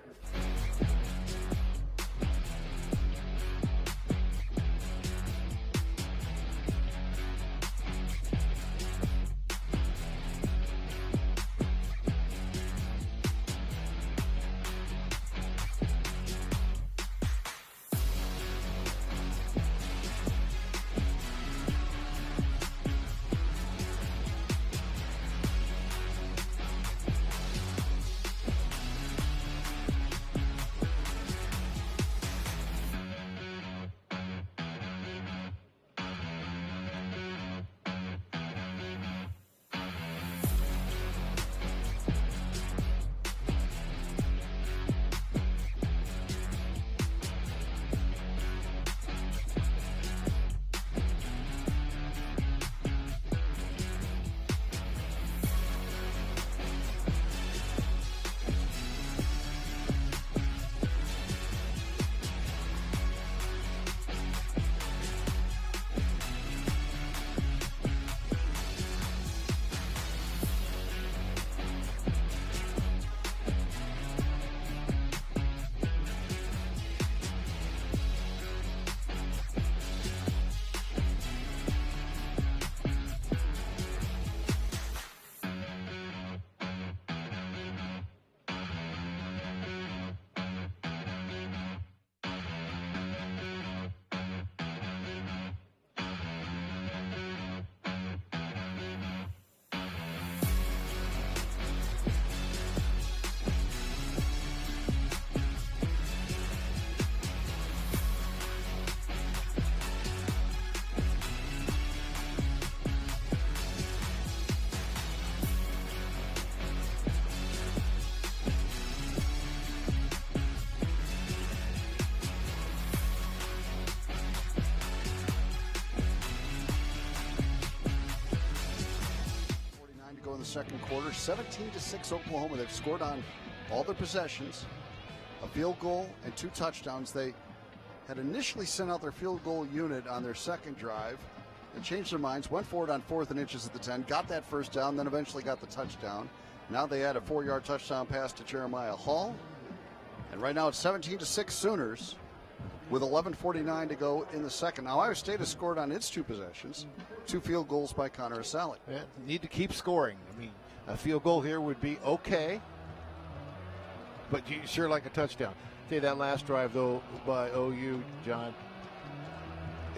In the second quarter, 17-6 Oklahoma. They've scored on all their possessions, a field goal and 2 touchdowns. They had initially sent out their field goal unit on their second drive. They changed their minds, went forward on 4th and inches at the 10, got that first down, then eventually got the touchdown. Now they had a 4-yard touchdown pass to Jeremiah Hall. And right now it's 17-6 Sooners with 11:49 to go in the second. Now Iowa State has scored on its 2 possessions, 2 field goals by Connor Asali. Yeah, need to keep scoring. I mean, a field goal here would be okay, but you sure like a touchdown. Okay, that last drive though by OU, John,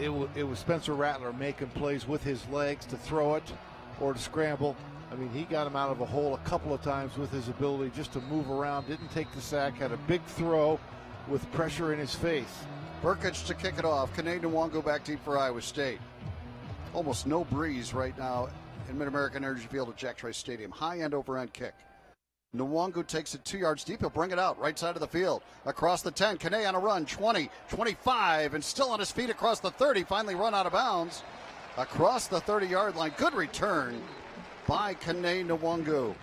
it was Spencer Rattler making plays with his legs to throw it or to scramble. I mean, he got him out of a hole a couple of times with his ability just to move around, didn't take the sack, had a big throw with pressure in his face. Burkich to kick it off. Kane Nwango back deep for Iowa State. Almost no breeze right now in Mid-American Energy Field at Jack Trice Stadium. High end over end kick. Nwango takes it 2 yards deep. He'll bring it out right side of the field. Across the 10. Kane on a run. 20, 25, and still on his feet across the 30. Finally run out of bounds. Across the 30-yard line. Good return by Kane Nwango.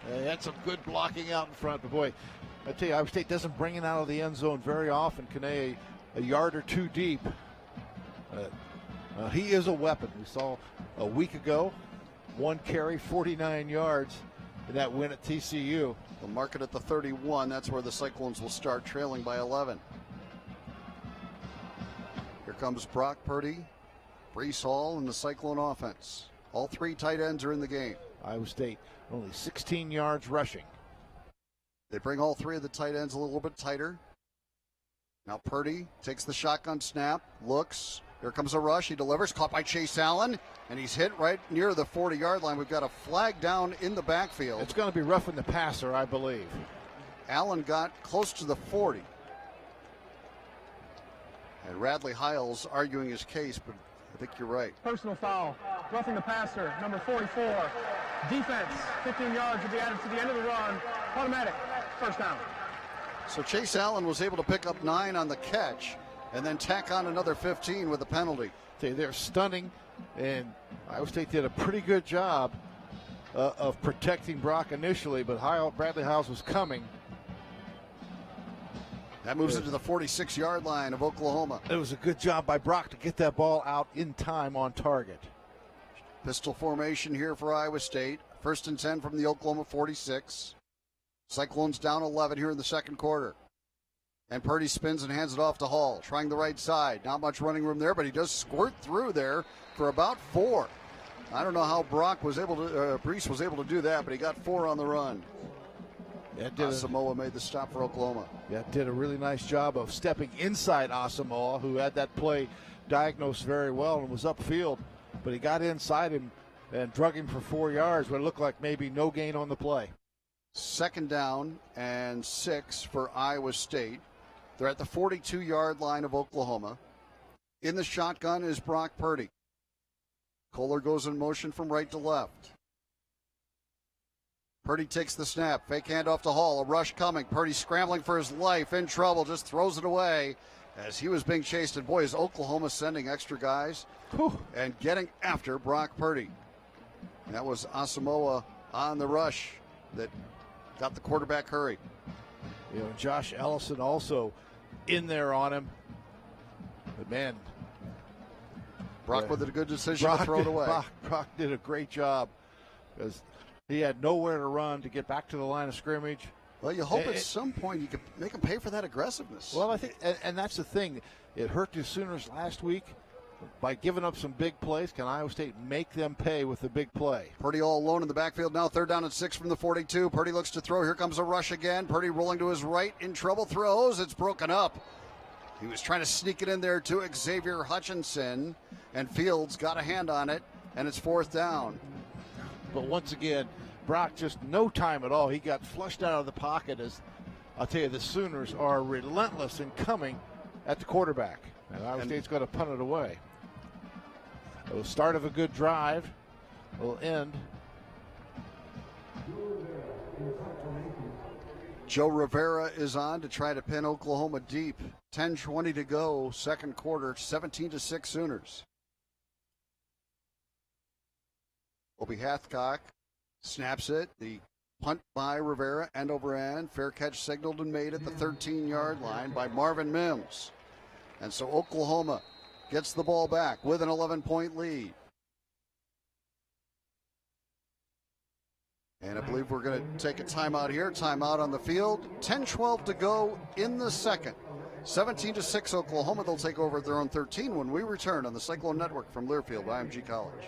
That's some good blocking out in front. But boy, I tell you, Iowa State doesn't bring it out of the end zone very often. Kane a yard or 2 deep. He is a weapon. We saw a week ago, 1 carry, 49 yards in that win at TCU. They'll mark it at the 31. That's where the Cyclones will start, trailing by 11. Here comes Brock Purdy. Brees Hall and the Cyclone offense. All three tight ends are in the game. Iowa State only 16 yards rushing. They bring all three of the tight ends a little bit tighter. Now Purdy takes the shotgun snap, looks. Here comes a rush. He delivers, caught by Chase Allen, and he's hit right near the 40-yard line. We've got a flag down in the backfield. It's going to be roughing the passer, I believe. Allen got close to the 40. And Radley Hiles arguing his case, but I think you're right. Personal foul, roughing the passer, number 44. Defense, 15 yards will be added to the end of the run. Automatic, first down. So Chase Allen was able to pick up 9 on the catch and then tack on another 15 with a penalty. They're stunning, and Iowa State did a pretty good job of protecting Brock initially, but Bradley Hiles was coming. That moves it to the 46-yard line of Oklahoma. It was a good job by Brock to get that ball out in time on target. Pistol formation here for Iowa State. 1st and 10 from the Oklahoma 46. Cyclones down 11 here in the second quarter. And Purdy spins and hands it off to Hall, trying the right side. Not much running room there, but he does squirt through there for about 4. I don't know how Brees was able to do that, but he got 4 on the run. Asamoah made the stop for Oklahoma. Yeah, did a really nice job of stepping inside Asamoah, who had that play diagnosed very well and was upfield. But he got inside him and drug him for 4 yards, but it looked like maybe no gain on the play. 2nd down and 6 for Iowa State. They're at the 42-yard line of Oklahoma. In the shotgun is Brock Purdy. Kohler goes in motion from right to left. Purdy takes the snap. Fake handoff to Hall. A rush coming. Purdy scrambling for his life. In trouble. Just throws it away as he was being chased. And boy, is Oklahoma sending extra guys and getting after Brock Purdy. And that was Asamoah on the rush that got the quarterback hurried. You know, Josh Ellison also in there on him. But man, Brock with a good decision to throw it away. Brock did a great job because he had nowhere to run to get back to the line of scrimmage. Well, you hope at some point you can make him pay for that aggressiveness. Well, I think, and that's the thing. It hurt the Sooners last week by giving up some big plays. Can Iowa State make them pay with the big play? Purdy all alone in the backfield now. 3rd down and 6 from the 42. Purdy looks to throw. Here comes a rush again. Purdy rolling to his right, in trouble, throws. It's broken up. He was trying to sneak it in there to Xavier Hutchinson, and Fields got a hand on it, and it's 4th down. But once again, Brock just no time at all. He got flushed out of the pocket. As I'll tell you, the Sooners are relentless in coming at the quarterback. And Iowa State's going to punt it away. It will start of a good drive. Will end. Joe Rivera is on to try to pin Oklahoma deep. 10:20 to go, second quarter, 17-6 Sooners. Obie Hathcock snaps it. The punt by Rivera, end over end. Fair catch signaled and made at the 13-yard line by Marvin Mims. And so Oklahoma gets the ball back with an 11-point lead. And I believe we're going to take a timeout here. Timeout on the field. 10-12 to go in the second. 17-6 Oklahoma. They'll take over at their own 13 when we return on the Cyclone Network from Learfield, IMG College.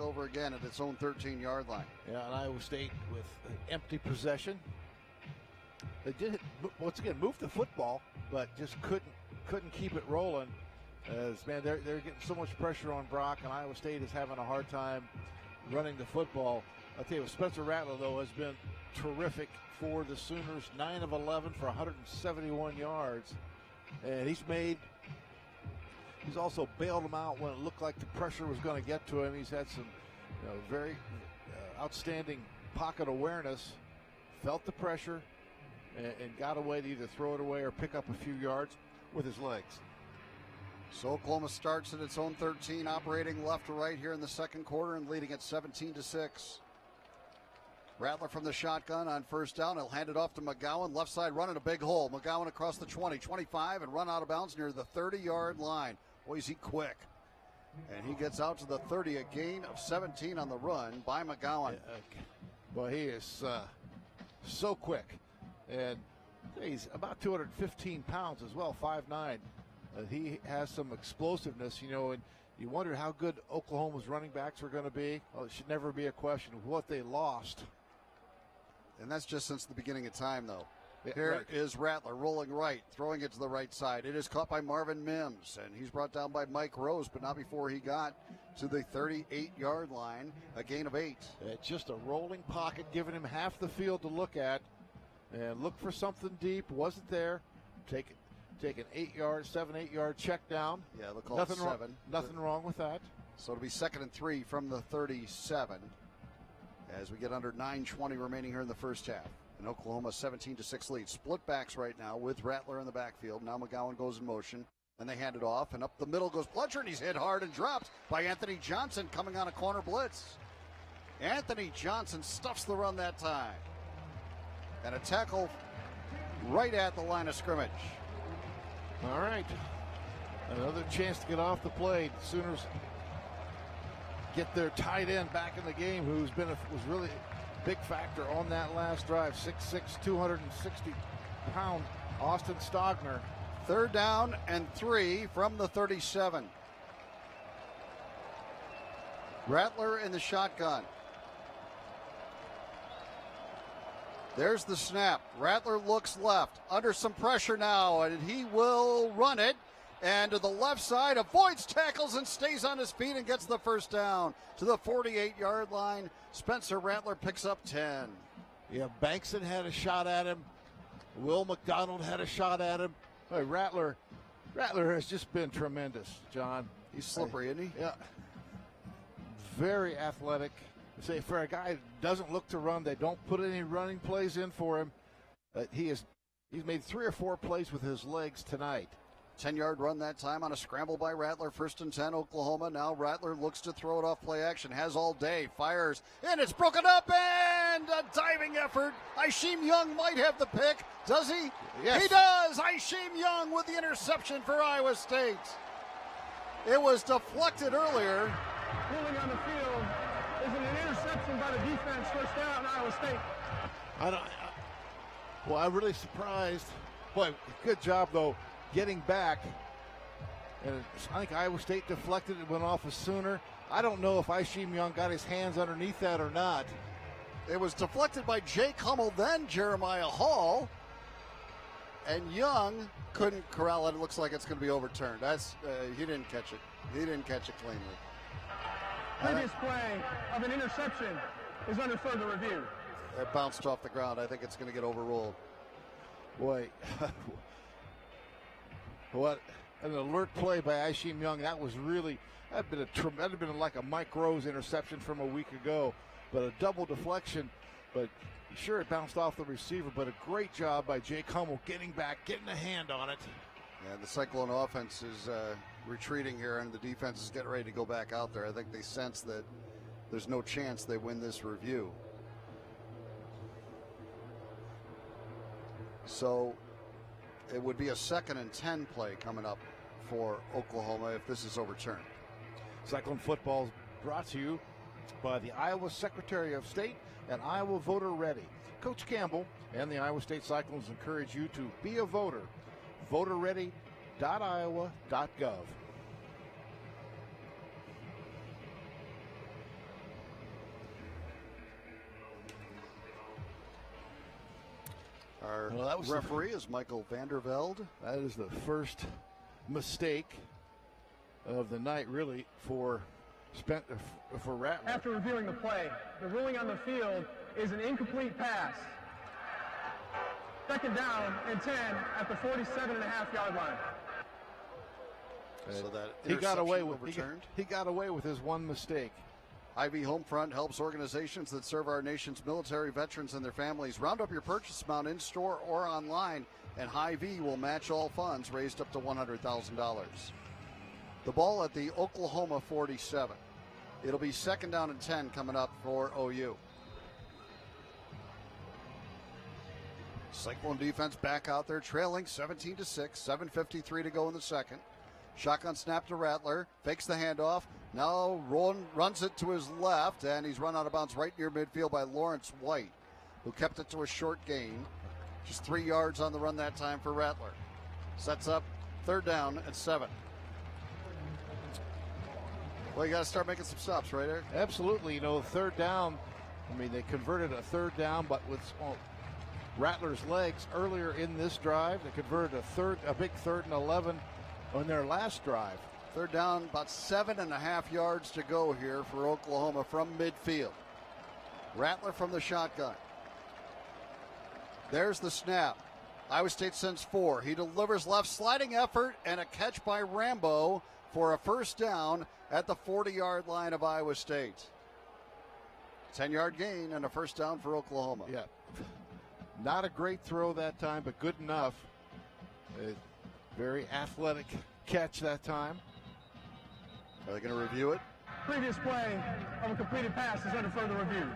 back over again at its own 13-yard line. Yeah, and Iowa State with empty possession. They did, once again, move the football, but just couldn't keep it rolling. Man, they're getting so much pressure on Brock, and Iowa State is having a hard time running the football. I'll tell you, Spencer Rattler, though, has been terrific for the Sooners. 9 of 11 for 171 yards. And he's also bailed them out when it looked like the pressure was going to get to him. He's had some very outstanding pocket awareness, felt the pressure, and got away to either throw it away or pick up a few yards with his legs. So Oklahoma starts at its own 13, operating left to right here in the second quarter and leading at 17-6. Rattler from the shotgun on first down. He'll hand it off to McGowan. Left side running a big hole. McGowan across the 20, 25, and run out of bounds near the 30-yard line. Boy, is he quick. And he gets out to the 30, a gain of 17 on the run by McGowan. Boy, he is so quick. And he's about 215 pounds as well, 5'9". He has some explosiveness, and you wondered how good Oklahoma's running backs were going to be. Well, it should never be a question of what they lost. And that's just since the beginning of time, though. Yeah, Here is Rattler rolling right, throwing it to the right side. It is caught by Marvin Mims, and he's brought down by Mike Rose, but not before he got to the 38-yard line, a gain of 8. It's just a rolling pocket, giving him half the field to look at, and look for something deep. Wasn't there. Take an 8-yard check down. Yeah, they'll call it 7. Nothing wrong with that. So it'll be 2nd and 3 from the 37 as we get under 9:20 remaining here in the first half. And Oklahoma 17-6 lead. Split backs right now with Rattler in the backfield. Now McGowan goes in motion. And they hand it off. And up the middle goes Pletcher, and he's hit hard and dropped by Anthony Johnson coming on a corner blitz. Anthony Johnson stuffs the run that time. And a tackle right at the line of scrimmage. All right. Another chance to get off the plate. Sooners get their tight end back in the game, was really a big factor on that last drive. 6'6", 260-pound Austin Stogner. 3rd down and 3 from the 37. Rattler in the shotgun. There's the snap. Rattler looks left. Under some pressure now, and he will run it. And to the left side, avoids tackles and stays on his feet and gets the first down to the 48-yard line. Spencer Rattler picks up 10. Yeah, Bankson had a shot at him. Will McDonald had a shot at him. Hey, Rattler has just been tremendous, John. He's slippery, isn't he? Yeah. Very athletic. Say for a guy who doesn't look to run, they don't put any running plays in for him. He's made 3 or 4 plays with his legs tonight. 10-yard run that time on a scramble by Rattler. 1st and 10, Oklahoma. Now Rattler looks to throw it off play action. Has all day. Fires. And it's broken up. And a diving effort. Isheem Young might have the pick. Does he? Yes. He does. Isheem Young with the interception for Iowa State. It was deflected earlier. Ruling on the field is an interception by the defense. First down, Iowa State. I'm really surprised. Boy, good job, though, getting back. And I think Iowa State deflected it, went off a Sooner. I don't know if Isheem Young got his hands underneath that or not. It was deflected by Jake Hummel, then Jeremiah Hall. And Young couldn't corral it. It looks like it's going to be overturned. He didn't catch it. He didn't catch it cleanly. Previous play of an interception is under further review. It bounced off the ground. I think it's going to get overruled. Boy, what an alert play by Isheem Young. That'd have been like a Mike Rose interception from a week ago, but a double deflection. But sure, it bounced off the receiver, but a great job by Jake Hummel getting back, getting a hand on it. Yeah, the Cyclone offense is retreating here, and the defense is getting ready to go back out there. I think they sense that there's no chance they win this review. So it would be a 2nd and 10 play coming up for Oklahoma if this is overturned. Cyclone football is brought to you by the Iowa Secretary of State and Iowa Voter Ready. Coach Campbell and the Iowa State Cyclones encourage you to be a voter. VoterReady.iowa.gov. Our Well, that was referee is Michael Vandervelde. That is the first mistake of the night, really, for Rattler. After reviewing the play, the ruling on the field is an incomplete pass. Second down and 10 at the 47.5-yard line. So that He got away with overturned. he got away with his one mistake. Hy-Vee Homefront helps organizations that serve our nation's military veterans and their families. Round up your purchase amount in-store or online, and Hy-Vee will match all funds raised up to $100,000. The ball at the Oklahoma 47. It'll be second down and 10 coming up for OU. Cyclone defense back out there, trailing 17-6, 7:53 to go in the second. Shotgun snap to Rattler, fakes the handoff, now runs it to his left, and he's run out of bounds right near midfield by Lawrence White, who kept it to a short gain. Just 3 yards on the run that time for Rattler. Sets up third down and 7. Well, you got to start making some stops, right, Eric? Absolutely. Third down, I mean, they converted a third down, but with Rattler's legs earlier in this drive, they converted a big 3rd and 11 on their last drive. Third down, about 7.5 yards to go here for Oklahoma from midfield. Rattler from the shotgun. There's the snap. Iowa State sends 4. He delivers left, sliding effort, and a catch by Rambo for a first down at the 40-yard line of Iowa State. 10-yard gain and a first down for Oklahoma. Yeah. Not a great throw that time, but good enough. A very athletic catch that time. Are they going to review it? Previous play of a completed pass is under further review.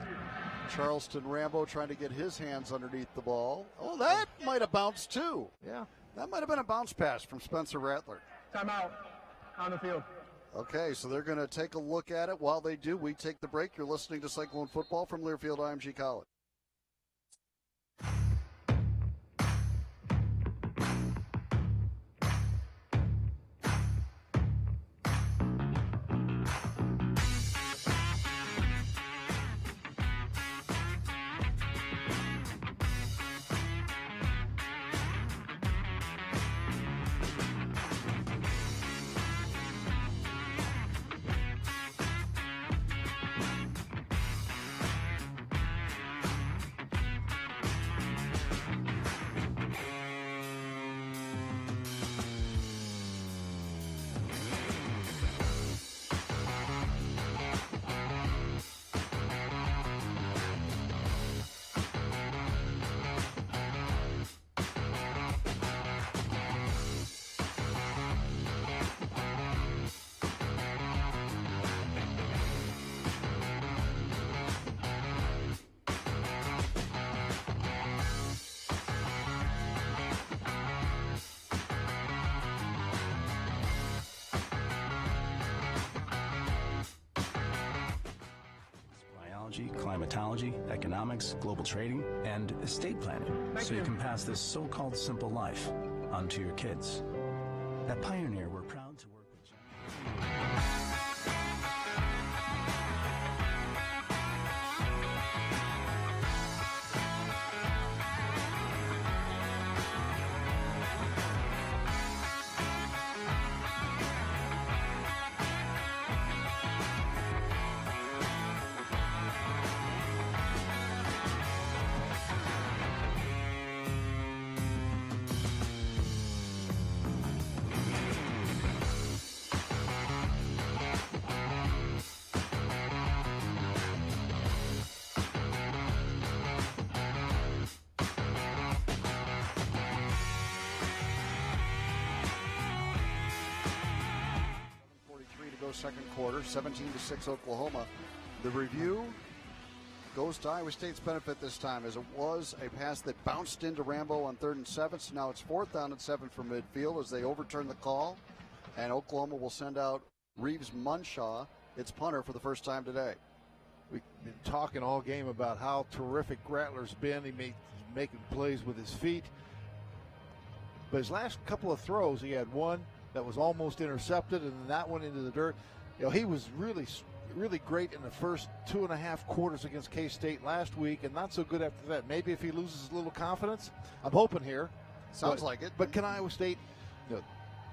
Charleston Rambo trying to get his hands underneath the ball. Oh, that might have bounced too. Yeah. That might have been a bounce pass from Spencer Rattler. Timeout on the field. Okay, so they're going to take a look at it. While they do, we take the break. You're listening to Cyclone Football from Learfield IMG College. Climatology, economics, global trading, and estate planning. So you can pass this so-called simple life on to your kids. At Pioneer, we're proud to work with you. Second quarter, 17-6 Oklahoma. The review goes to Iowa State's benefit this time, as it was a pass that bounced into Rambo on 3rd and 7. So now it's 4th down and 7 from midfield as they overturn the call, and Oklahoma will send out Reeves Munshaw, its punter, for the first time today. We've been talking all game about how terrific Rattler's been. He's making plays with his feet. But his last couple of throws, he had one that was almost intercepted, and then that one into the dirt. He was really really great in the first 2.5 quarters against K-State last week, and not so good after that. Maybe if he loses a little confidence, I'm hoping here. Sounds like it. But can Iowa State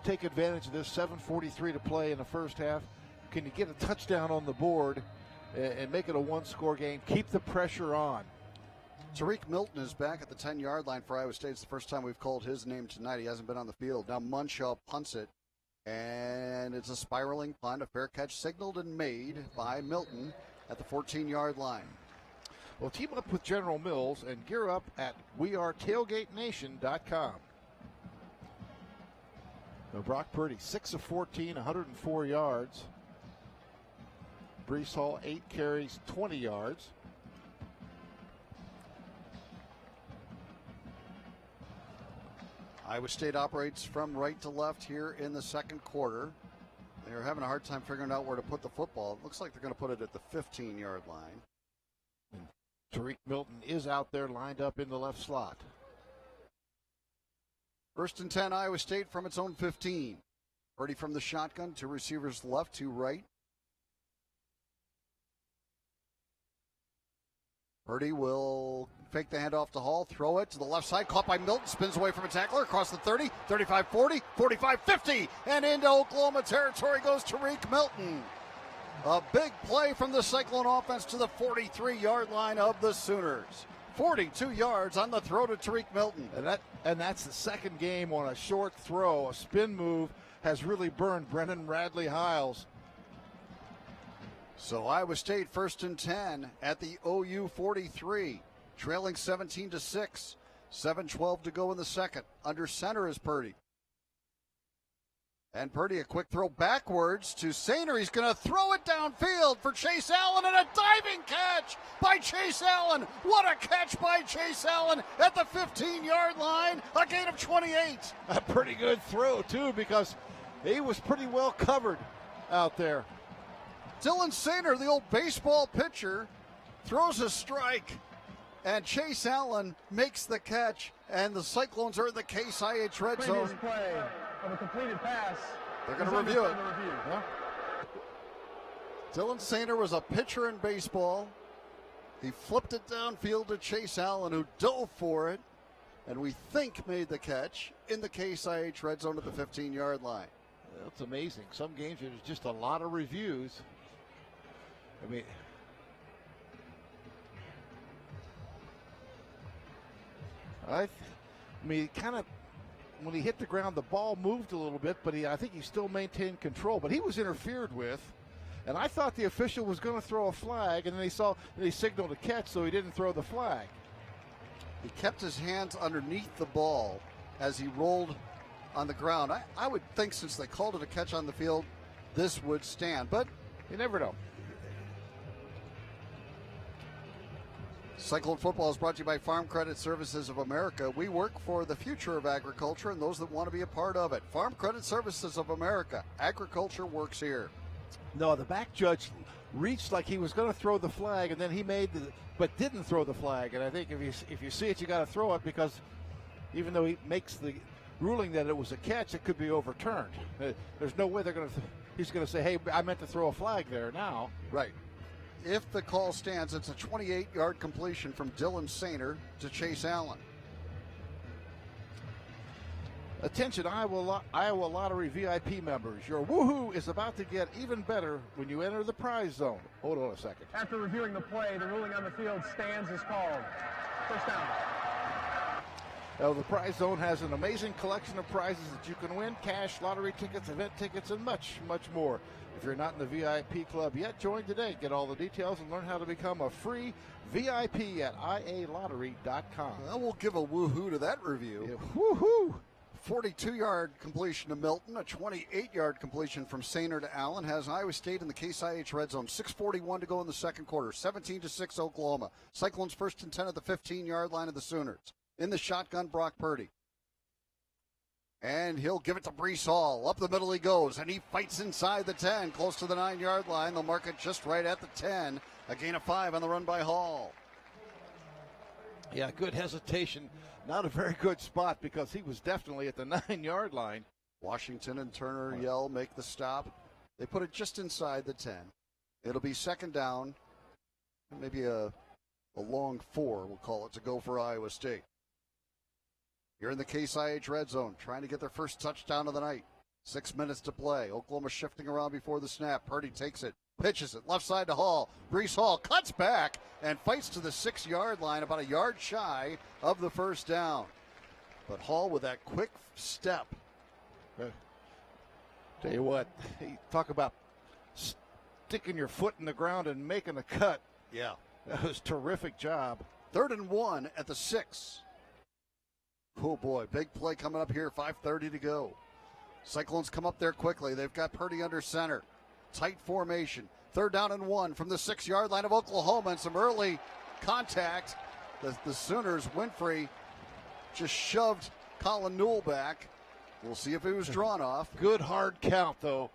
take advantage of this? 7:43 to play in the first half. Can you get a touchdown on the board and make it a one-score game? Keep the pressure on. Tariq Milton is back at the 10-yard line for Iowa State. It's the first time we've called his name tonight. He hasn't been on the field. Now Munshaw punts it, and it's a spiraling punt. A fair catch signaled and made by Milton at the 14-yard line. Well, team up with General Mills and gear up at wearetailgatenation.com. Now Brock Purdy, 6 of 14, 104 yards. Brees Hall, 8 carries, 20 yards. Iowa State operates from right to left here in the second quarter. They're having a hard time figuring out where to put the football. It looks like they're going to put it at the 15-yard line. And Tariq Milton is out there lined up in the left slot. 1st and 10, Iowa State from its own 15. Purdy from the shotgun, 2 receivers left, 2 right. Purdy will fake the handoff to Hall, throw it to the left side, caught by Milton, spins away from a tackler, across the 30, 35, 40, 45, 50, and into Oklahoma territory goes Tariq Milton. A big play from the Cyclone offense to the 43-yard line of the Sooners. 42 yards on the throw to Tariq Milton. And that's the second game on a short throw. A spin move has really burned Brennan Radley-Hiles. So Iowa State 1st and 10 at the OU 43, trailing 17-6. 7:12 to go in the second. Under center is Purdy. And Purdy, a quick throw backwards to Sainer. He's going to throw it downfield for Chase Allen, and a diving catch by Chase Allen. What a catch by Chase Allen at the 15-yard line, a gain of 28. A pretty good throw, too, because he was pretty well covered out there. Dylan Sainer, the old baseball pitcher, throws a strike, and Chase Allen makes the catch, and the Cyclones are in the Case IH red zone. Previous play of a completed pass. They're going to review it. Yeah. Dylan Sainer was a pitcher in baseball. He flipped it downfield to Chase Allen, who dove for it, and we think made the catch in the Case IH red zone at the 15-yard line. That's amazing. Some games there's just a lot of reviews. I mean, kind of, when he hit the ground, the ball moved a little bit, but I think he still maintained control. But he was interfered with, and I thought the official was going to throw a flag, and then he signaled a catch, so he didn't throw the flag. He kept his hands underneath the ball as he rolled on the ground. I would think since they called it a catch on the field, this would stand, but you never know. Cyclone Football is brought to you by Farm Credit Services of America. We work for the future of agriculture and those that want to be a part of it. Farm Credit Services of America. Agriculture works here. No, the back judge reached like he was going to throw the flag, and then he but didn't throw the flag. And I think if you see it, you got to throw it, because even though he makes the ruling that it was a catch, it could be overturned. There's no way he's going to say, hey, I meant to throw a flag there now. Right. If the call stands, it's a 28-yard completion from Dylan Sainer to Chase Allen. Attention, Iowa Lottery VIP members. Your woohoo is about to get even better when you enter the prize zone. Hold on a second. After reviewing the play, the ruling on the field stands as called. First down. The prize zone has an amazing collection of prizes that you can win: cash, lottery tickets, event tickets, and much, much more. If you're not in the VIP club yet, join today. Get all the details and learn how to become a free VIP at ialottery.com. Well, we'll give a woohoo to that review. Yeah, woohoo! 42-yard completion to Milton, a 28-yard completion from Sainer to Allen has Iowa State in the Case IH red zone. 6:41 to go in the second quarter. 17-6 Oklahoma. Cyclones 1st and 10 at the 15-yard line of the Sooners. In the shotgun, Brock Purdy. And he'll give it to Brees Hall. Up the middle he goes, and he fights inside the 10, close to the 9-yard line. They'll mark it just right at the 10. A gain of 5 on the run by Hall. Yeah, good hesitation. Not a very good spot, because he was definitely at the 9-yard line. Washington and Turner yell, make the stop. They put it just inside the 10. It'll be second down, maybe a long 4, we'll call it, to go for Iowa State. Here in the Case IH red zone, trying to get their first touchdown of the night. 6 minutes to play. Oklahoma shifting around before the snap. Purdy takes it, pitches it, left side to Hall. Brees Hall cuts back and fights to the 6-yard line, about a yard shy of the first down. But Hall with that quick step. Tell you what, talk about sticking your foot in the ground and making a cut. Yeah. That was a terrific job. 3rd and 1 at the 6. Oh, boy, big play coming up here, 5:30 to go. Cyclones come up there quickly. They've got Purdy under center. Tight formation. 3rd down and 1 from the 6-yard line of Oklahoma, and some early contact. The Sooners, Winfrey, just shoved Colin Newell back. We'll see if he was drawn off. Good hard count, though.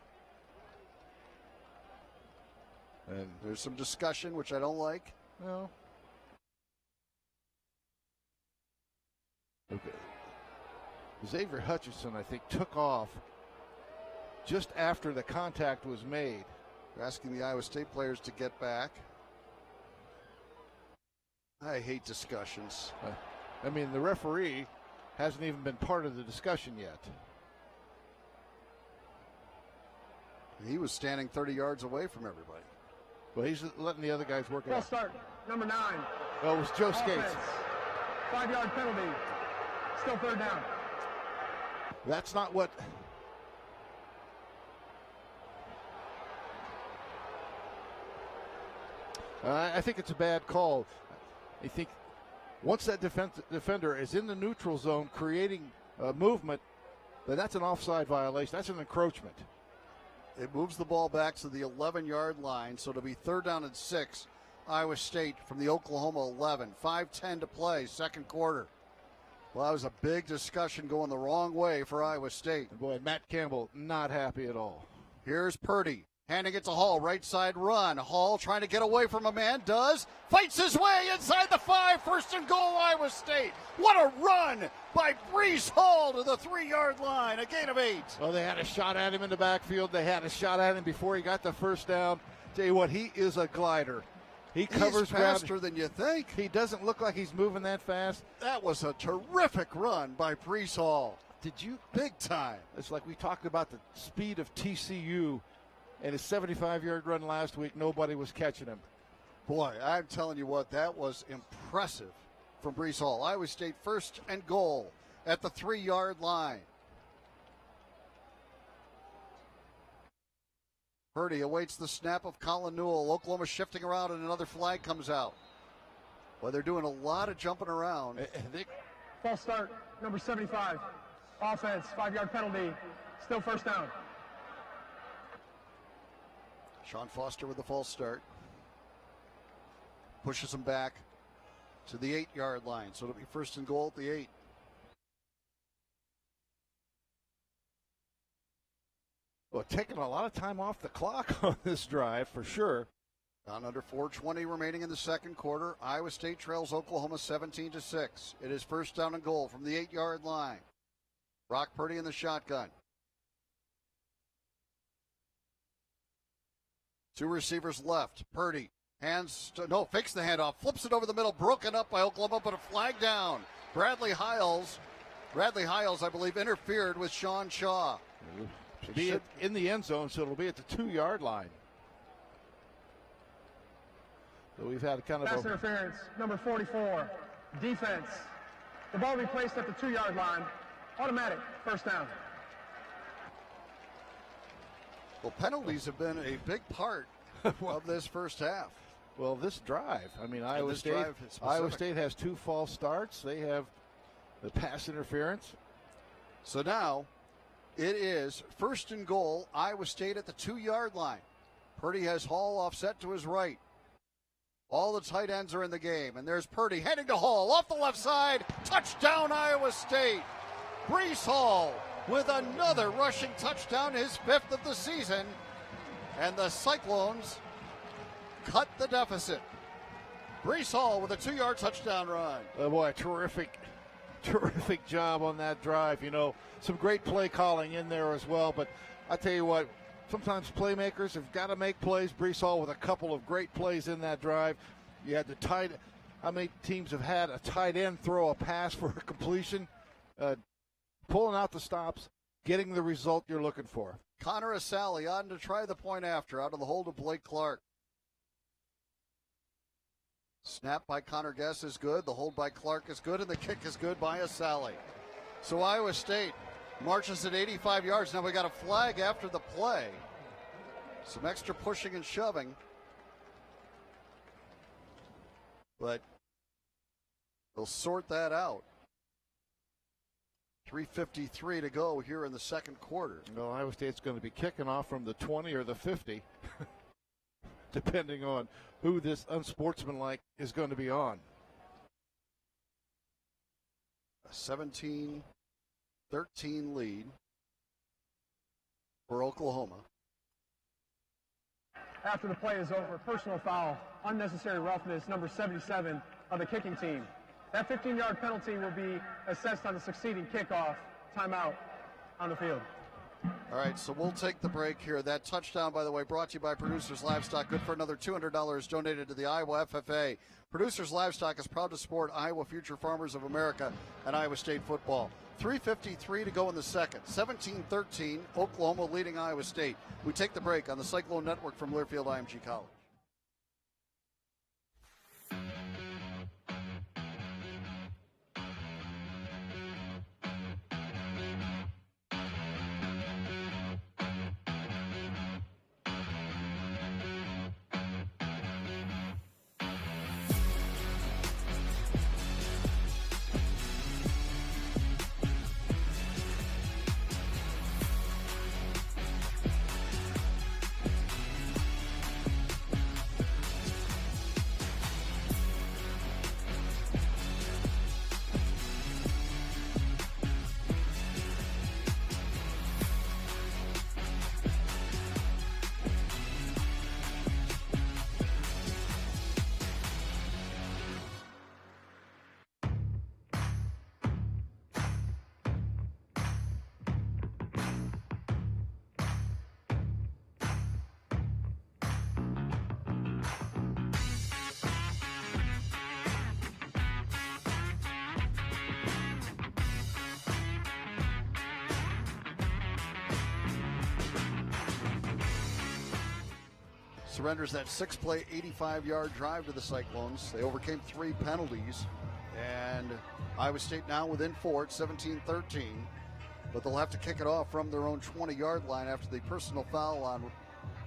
And there's some discussion, which I don't like. No. Okay. Xavier Hutchinson, I think, took off just after the contact was made. They're asking the Iowa State players to get back. I hate discussions. I mean, the referee hasn't even been part of the discussion yet. He was standing 30 yards away from everybody. Well, he's letting the other guys work it Full out. start, number 9. Well, it was Joe Offense. Skates. 5-yard penalty. Still 3rd down. That's not what... I think it's a bad call. I think once that defender is in the neutral zone creating movement, then that's an offside violation. That's an encroachment. It moves the ball back to the 11-yard line, so it'll be 3rd down and 6. Iowa State from the Oklahoma 11. 5:10 to play, second quarter. Well, that was a big discussion going the wrong way for Iowa State. And boy, Matt Campbell not happy at all. Here's Purdy, handing it to Hall, right side run. Hall trying to get away from a man, does. Fights his way inside the 5, 1st and goal, Iowa State. What a run by Brees Hall to the 3-yard line, a gain of 8. Oh, they had a shot at him in the backfield. They had a shot at him before he got the first down. Tell you what, he is a glider. He covers faster than you think. He doesn't look like he's moving that fast. That was a terrific run by Brees Hall. Did you? Big time. It's like we talked about the speed of TCU and his 75-yard run last week. Nobody was catching him. Boy, I'm telling you what, that was impressive from Brees Hall. Iowa State 1st and goal at the 3-yard line. Purdy awaits the snap of Colin Newell. Oklahoma shifting around and another flag comes out. Well, they're doing a lot of jumping around. False start, number 75. Offense, 5-yard penalty. Still 1st down. Sean Foster with the false start. Pushes him back to the 8-yard line. So it'll be 1st and goal at the 8. Well, taking a lot of time off the clock on this drive for sure. Down under 4:20 remaining in the second quarter. Iowa State trails Oklahoma 17-6. It is 1st down and goal from the 8-yard line. Brock Purdy in the shotgun. 2 receivers left. Purdy fakes the handoff, flips it over the middle, broken up by Oklahoma, but a flag down. Bradley Hiles, I believe, interfered with Sean Shaw. Be in the end zone, so it'll be at the 2-yard line. So we've had kind of Pass interference, number 44. Defense. The ball will be placed at the 2-yard line. Automatic, 1st down. Well, penalties have been a big part of this first half. Well, this drive. I mean, Iowa State has 2 false starts. They have the pass interference. So now it is 1st and goal, Iowa State at the 2-yard line. Purdy has Hall offset to his right. All the tight ends are in the game, and there's Purdy heading to Hall off the left side. Touchdown, Iowa State. Brees Hall with another rushing touchdown, his 5th of the season. And the Cyclones cut the deficit. Brees Hall with a 2-yard touchdown run. Oh boy, terrific job on that drive. You know, some great play calling in there as well. But I tell you what, sometimes playmakers have got to make plays. Brees Hall with a couple of great plays in that drive. You had the tight. How many teams have had a tight end throw a pass for a completion? Pulling out the stops, getting the result you're looking for. Connor Asali on to try the point after, out of the hold of Blake Clark. Snap by Connor Guess is good. The hold by Clark is good, and the kick is good by Asali. So Iowa State marches at 85 yards. Now we got a flag after the play. Some extra pushing and shoving. But they'll sort that out. 3:53 to go here in the second quarter. Well, Iowa State's going to be kicking off from the 20 or the 50, depending on who this unsportsmanlike is going to be on. A 17-13 lead for Oklahoma. After the play is over, personal foul, unnecessary roughness, number 77 of the kicking team. That 15-yard penalty will be assessed on the succeeding kickoff. Timeout on the field. All right, so we'll take the break here. That touchdown, by the way, brought to you by Producers Livestock. Good for another $200 donated to the Iowa FFA. Producers Livestock is proud to support Iowa Future Farmers of America and Iowa State football. 3:53 to go in the second. 17-13, Oklahoma leading Iowa State. We take the break on the Cyclone Network from Learfield IMG College. Surrenders that 6-play, 85-yard drive to the Cyclones. They overcame 3 penalties, and Iowa State now within 4 at 17-13. But they'll have to kick it off from their own 20-yard line after the personal foul on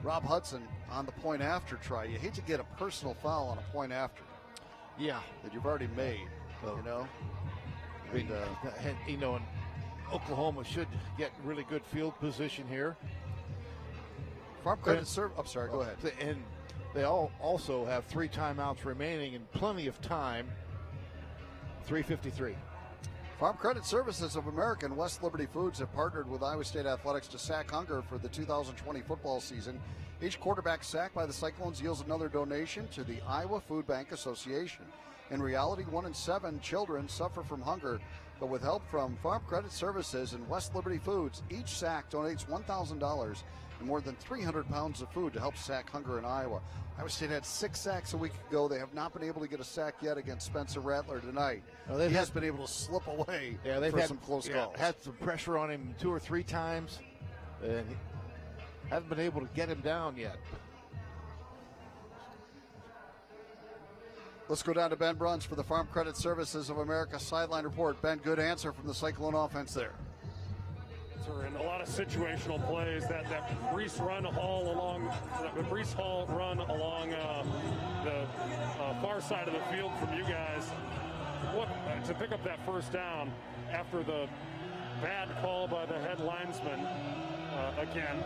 Rob Hudson on the point after try. You hate to get a personal foul on a point after. Yeah. That you've already made, you know? And Oklahoma should get really good field position here. Farm Credit Service. I'm sorry, go ahead. And they also have 3 timeouts remaining and plenty of time. 3:53. Farm Credit Services of America and West Liberty Foods have partnered with Iowa State Athletics to sack hunger for the 2020 football season. Each quarterback sacked by the Cyclones yields another donation to the Iowa Food Bank Association. In reality, 1 in 7 children suffer from hunger, but with help from Farm Credit Services and West Liberty Foods, each sack donates $1,000 and more than 300 pounds of food to help sack hunger in Iowa. Iowa State had 6 sacks a week ago. They have not been able to get a sack yet against Spencer Rattler tonight. He has been able to slip away for some close calls. Had some pressure on him 2 or 3 times, and haven't been able to get him down yet. Let's go down to Ben Bruns for the Farm Credit Services of America sideline report. Ben, good answer from the Cyclone offense there. And a lot of situational plays. That Brees Hall run along the far side of the field from you guys. To pick up that first down after the bad call by the head linesman again,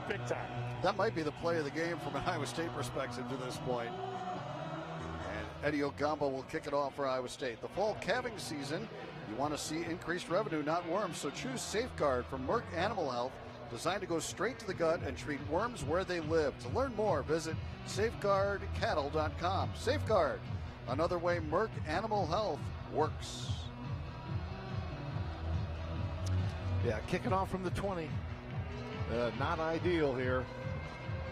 big time. That might be the play of the game from an Iowa State perspective to this point. And Eddie Ogamba will kick it off for Iowa State. The fall calving season. You want to see increased revenue, not worms, so choose Safeguard from Merck Animal Health, designed to go straight to the gut and treat worms where they live. To learn more, visit safeguardcattle.com. Safeguard, another way Merck Animal Health works. Yeah, kicking off from the 20. Not ideal here.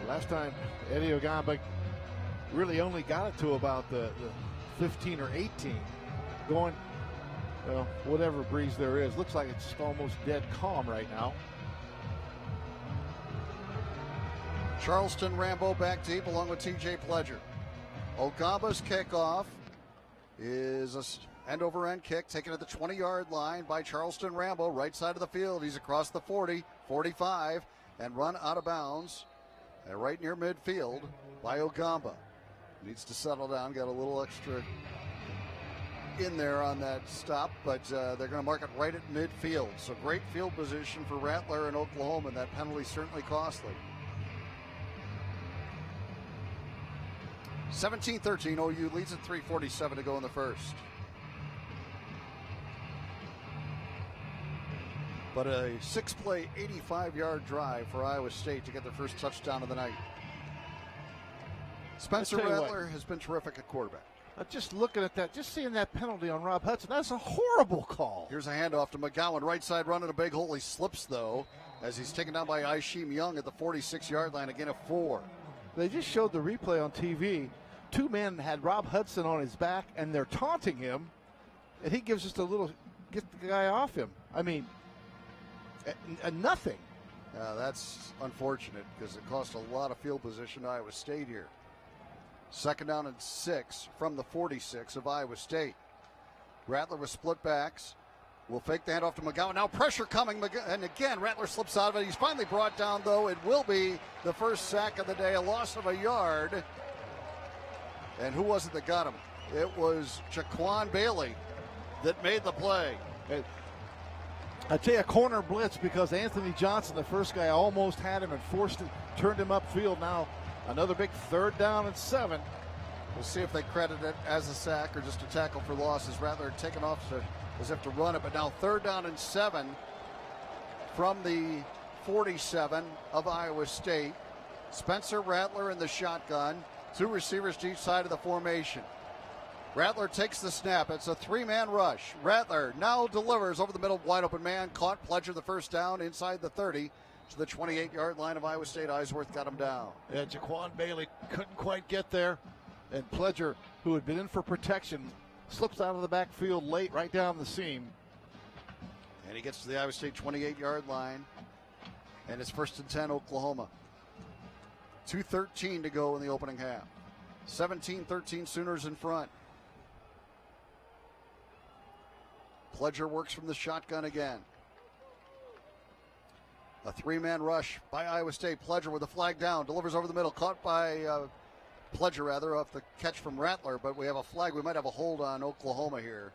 Last time Eddie Ogamba really only got it to about the 15 or 18. Going, well, whatever breeze there is. Looks like it's almost dead calm right now. Charleston Rambo back deep along with TJ Pledger. Ogamba's kickoff is a end-over-end kick taken at the 20-yard line by Charleston Rambo, right side of the field. He's across the 40, 45, and run out of bounds right near midfield by Ogamba. Needs to settle down, got a little extra in there on that stop, but they're going to mark it right at midfield. So great field position for Rattler and Oklahoma, and that penalty certainly costly. 17-13, OU leads at 3:47 to go in the first. But a 6-play, 85-yard drive for Iowa State to get their first touchdown of the night. Spencer Rattler has been terrific at quarterback. Just looking at that, just seeing that penalty on Rob Hudson, that's a horrible call. Here's a handoff to McGowan, right side running a big hole. He slips, though, as he's taken down by Isheem Young at the 46-yard line, again a 4. They just showed the replay on TV. Two men had Rob Hudson on his back, and they're taunting him, and he gives just a little, get the guy off him. I mean, nothing. That's unfortunate because it cost a lot of field position to Iowa State here. 2nd down and 6 from the 46 of Iowa State. Rattler with split backs. Will fake the handoff to McGowan. Now pressure coming, and again, Rattler slips out of it. He's finally brought down, though. It will be the first sack of the day, a loss of a yard. And who was it that got him? It was Jaquan Bailey that made the play. I tell you, corner blitz because Anthony Johnson, the first guy, almost had him and forced it, turned him upfield. Now another big 3rd down and 7. We'll see if they credit it as a sack or just a tackle for losses. Rattler taken off as if to run it, but now 3rd down and 7 from the 47 of Iowa State. Spencer Rattler in the shotgun. 2 receivers to each side of the formation. Rattler takes the snap. It's a 3-man rush. Rattler now delivers over the middle, wide open man. Caught Pledger the first down inside the 30 to the 28-yard line of Iowa State. Eisworth got him down. Yeah, Jaquan Bailey couldn't quite get there. And Pledger, who had been in for protection, slips out of the backfield late, right down the seam. And he gets to the Iowa State 28-yard line. And it's 1st and 10, Oklahoma. 2:13 to go in the opening half. 17-13, Sooners in front. Pledger works from the shotgun again. A 3-man rush by Iowa State. Pledger with a flag down, delivers over the middle, caught by Pledger rather off the catch from Rattler, but we have a flag. We might have a hold on Oklahoma here.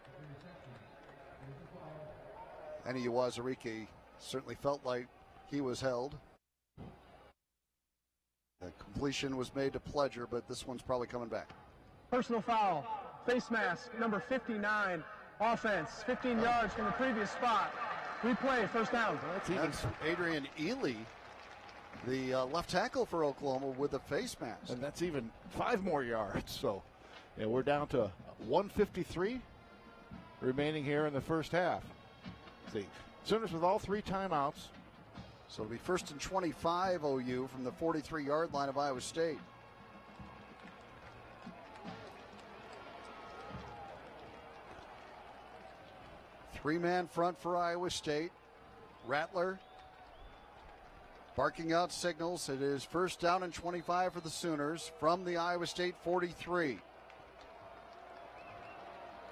Any Uwazurike certainly felt like he was held. The completion was made to Pledger, but this one's probably coming back. Personal foul, face mask, number 59, offense, 15 yards from the previous spot. Replay, 1st down. That's Adrian Ely, the left tackle for Oklahoma, with a face mask. And that's even 5 more yards. So, yeah, we're down to 1:53 remaining here in the first half. See, Sooners with all 3 timeouts. So it'll be 1st and 25 OU from the 43-yard line of Iowa State. Three-man front for Iowa State. Rattler barking out signals. It is 1st down and 25 for the Sooners from the Iowa State 43.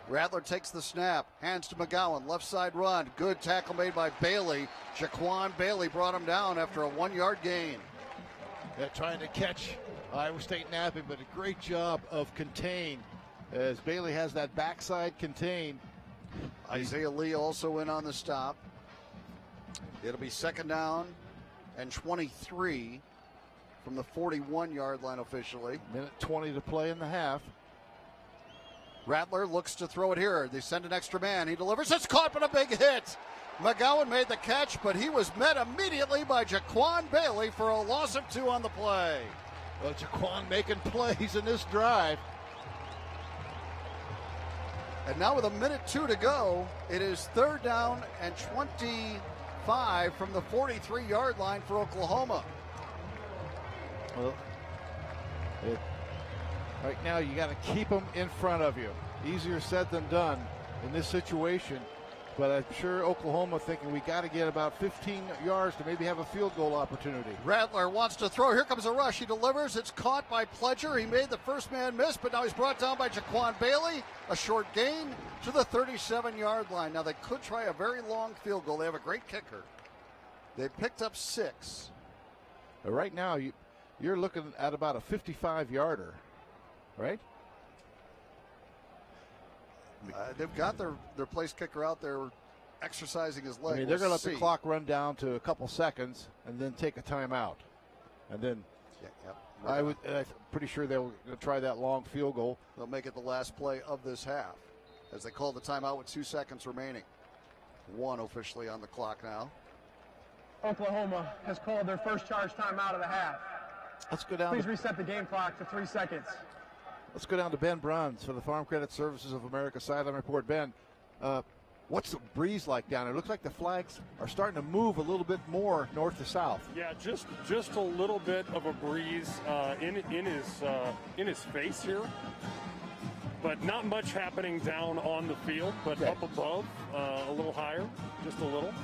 Rattler takes the snap, hands to McGowan, left side run. Good tackle made by Bailey. Jaquan Bailey brought him down after a 1-yard gain. They're trying to catch Iowa State napping, but a great job of contain as Bailey has that backside contained. Isaiah Lee also in on the stop. It'll be 2nd down and 23 from the 41-yard line officially. 1:20 to play in the half. Rattler looks to throw it here. They send an extra man. He delivers. It's caught, but a big hit. McGowan made the catch, but he was met immediately by Jaquan Bailey for a loss of 2 on the play. Well, Jaquan making plays in this drive. And now with 1:02 to go, it is 3rd down and 5 from the 43-yard line for Oklahoma. Well, right now you got to keep them in front of you. Easier said than done in this situation. But I'm sure Oklahoma thinking we got to get about 15 yards to maybe have a field goal opportunity. Rattler wants to throw. Here comes a rush. He delivers. It's caught by Pledger. He made the first man miss, but now he's brought down by Jaquan Bailey. A short gain to the 37-yard line. Now they could try a very long field goal. They have a great kicker. They picked up 6. But right now you're looking at about a 55-yarder, right? They've got their place kicker out there exercising his leg. I mean, they're going to let the clock run down to a couple seconds and then take a timeout. And then I'm pretty sure they'll try that long field goal. They'll make it the last play of this half as they call the timeout with 2 seconds remaining. 1 officially on the clock now. Oklahoma has called their first charge timeout of the half. Let's go down. Please reset the game clock to 3 seconds. Let's go down to Ben Bruns for the Farm Credit Services of America sideline report. Ben, what's the breeze like down there? It looks like the flags are starting to move a little bit more north to south. Yeah, just a little bit of a breeze in his face here, but not much happening down on the field. But up above, a little higher, just a little.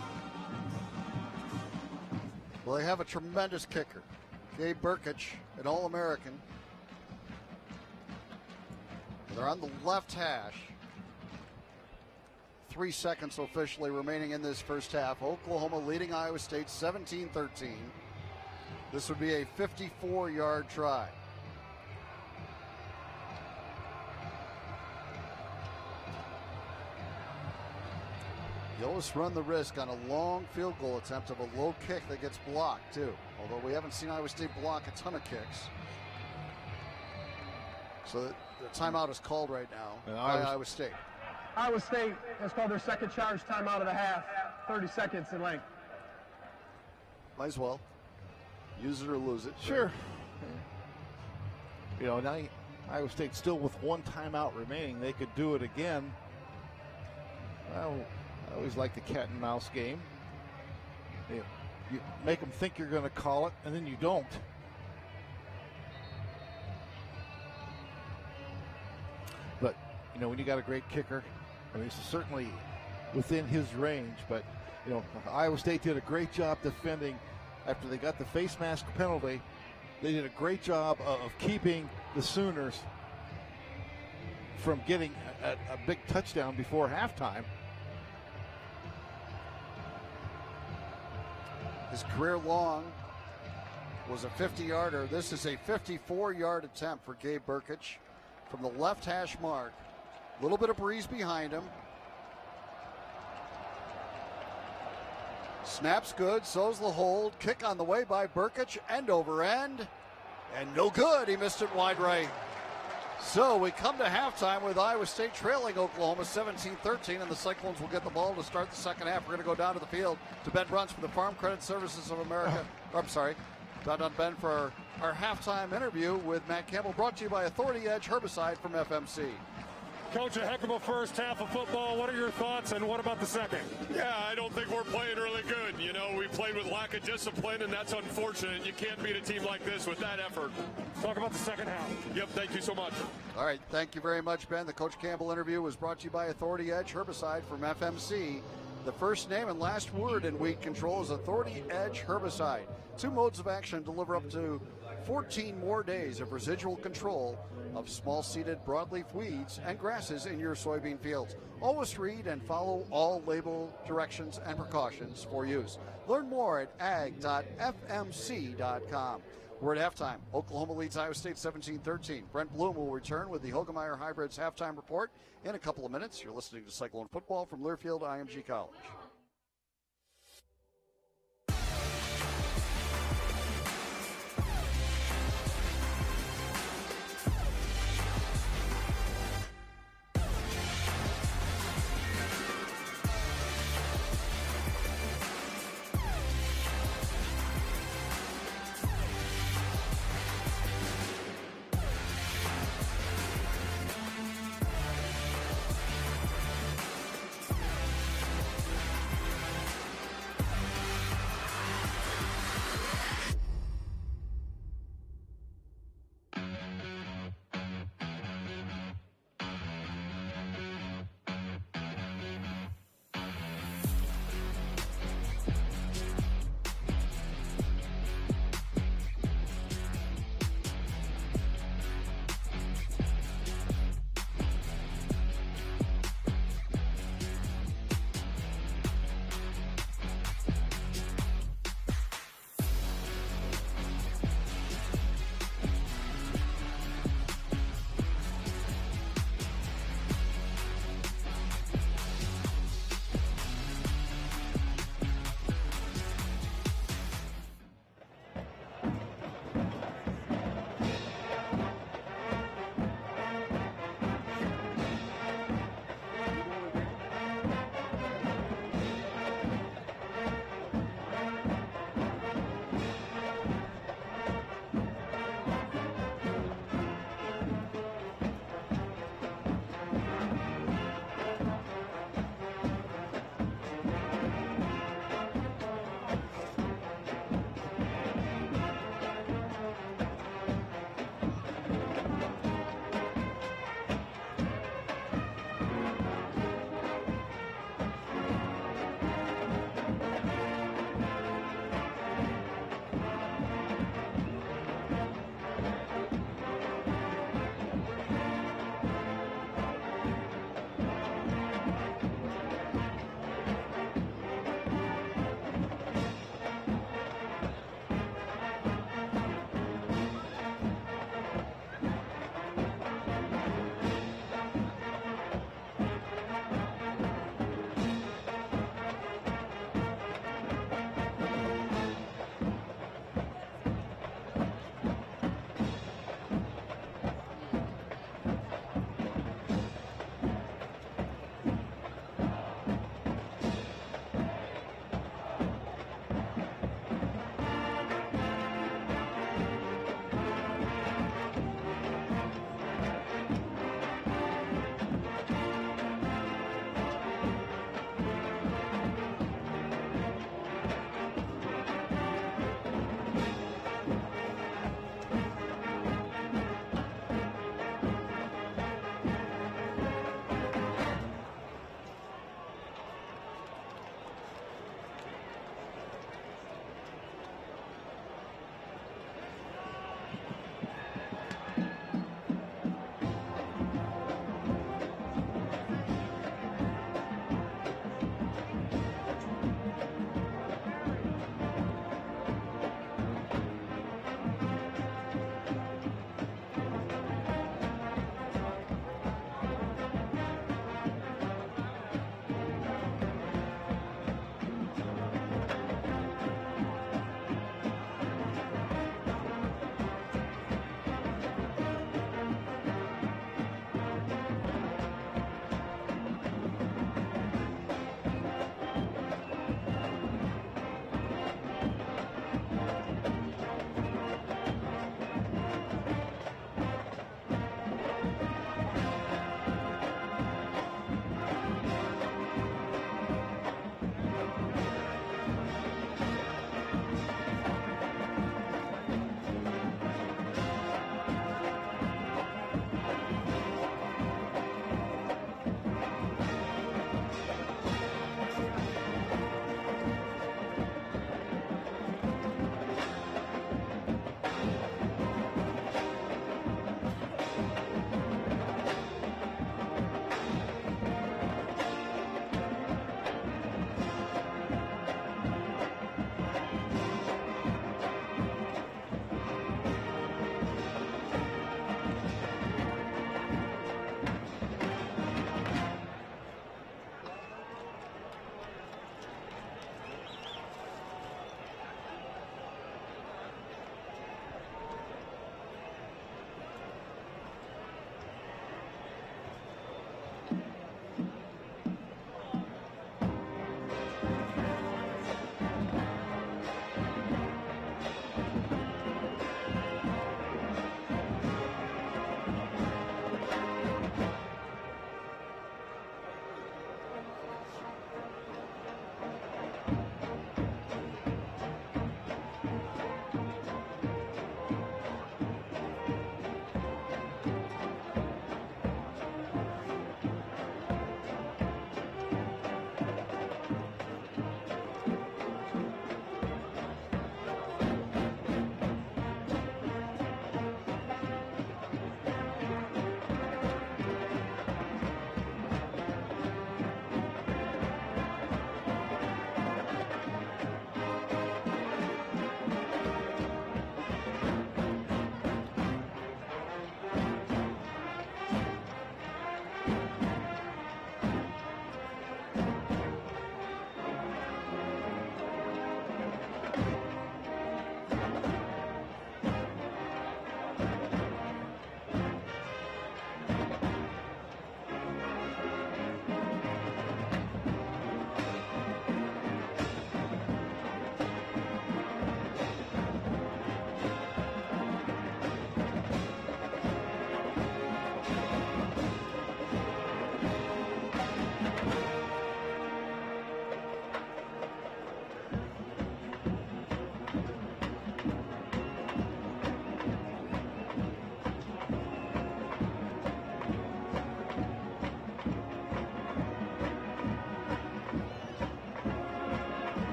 Well, they have a tremendous kicker, Gabe Burkich, an All-American. They're on the left hash. 3 seconds officially remaining in this first half. Oklahoma leading Iowa State 17-13. This would be a 54-yard try. You always run the risk on a long field goal attempt of a low kick that gets blocked, too. Although we haven't seen Iowa State block a ton of kicks. So the timeout is called right now by Iowa State. Iowa State has called their second charge timeout of the half, 30 seconds in length. Might as well. Use it or lose it. Sure. You know, now Iowa State still with 1 timeout remaining. They could do it again. Well, I always like the cat and mouse game. You make them think you're going to call it, and then you don't. But, you know, when you got a great kicker, I mean, it's certainly within his range. But, you know, Iowa State did a great job defending after they got the face mask penalty. They did a great job of keeping the Sooners from getting a big touchdown before halftime. His career long was a 50-yarder. This is a 54-yard attempt for Gabe Burkich from the left hash mark. A little bit of breeze behind him. Snap's good, so's the hold. Kick on the way by Burkich, end over end. And no good, he missed it wide right. So we come to halftime with Iowa State trailing Oklahoma 17-13, and the Cyclones will get the ball to start the second half. We're going to go down to the field to Ben Bruns for the Farm Credit Services of America. I'm sorry, down on Ben for our halftime interview with Matt Campbell, brought to you by Authority Edge Herbicide from FMC. Coach, a heck of a first half of football. What are your thoughts, and what about the second? Yeah, I don't think we're playing really good. You know, we played with lack of discipline, and that's unfortunate. You can't beat a team like this with that effort. Talk about the second half. Yep, thank you so much. All right, thank you very much, Ben. The Coach Campbell interview was brought to you by Authority Edge Herbicide from FMC. The first name and last word in weed control is Authority Edge Herbicide. 2 modes of action deliver up to 14 more days of residual control of small-seeded broadleaf weeds and grasses in your soybean fields. Always read and follow all label directions and precautions for use. Learn more at ag.fmc.com. We're at halftime. Oklahoma leads Iowa State 17-13. Brent Bloom will return with the Hogemeyer Hybrids halftime report in a couple of minutes. You're listening to Cyclone Football from Learfield IMG College.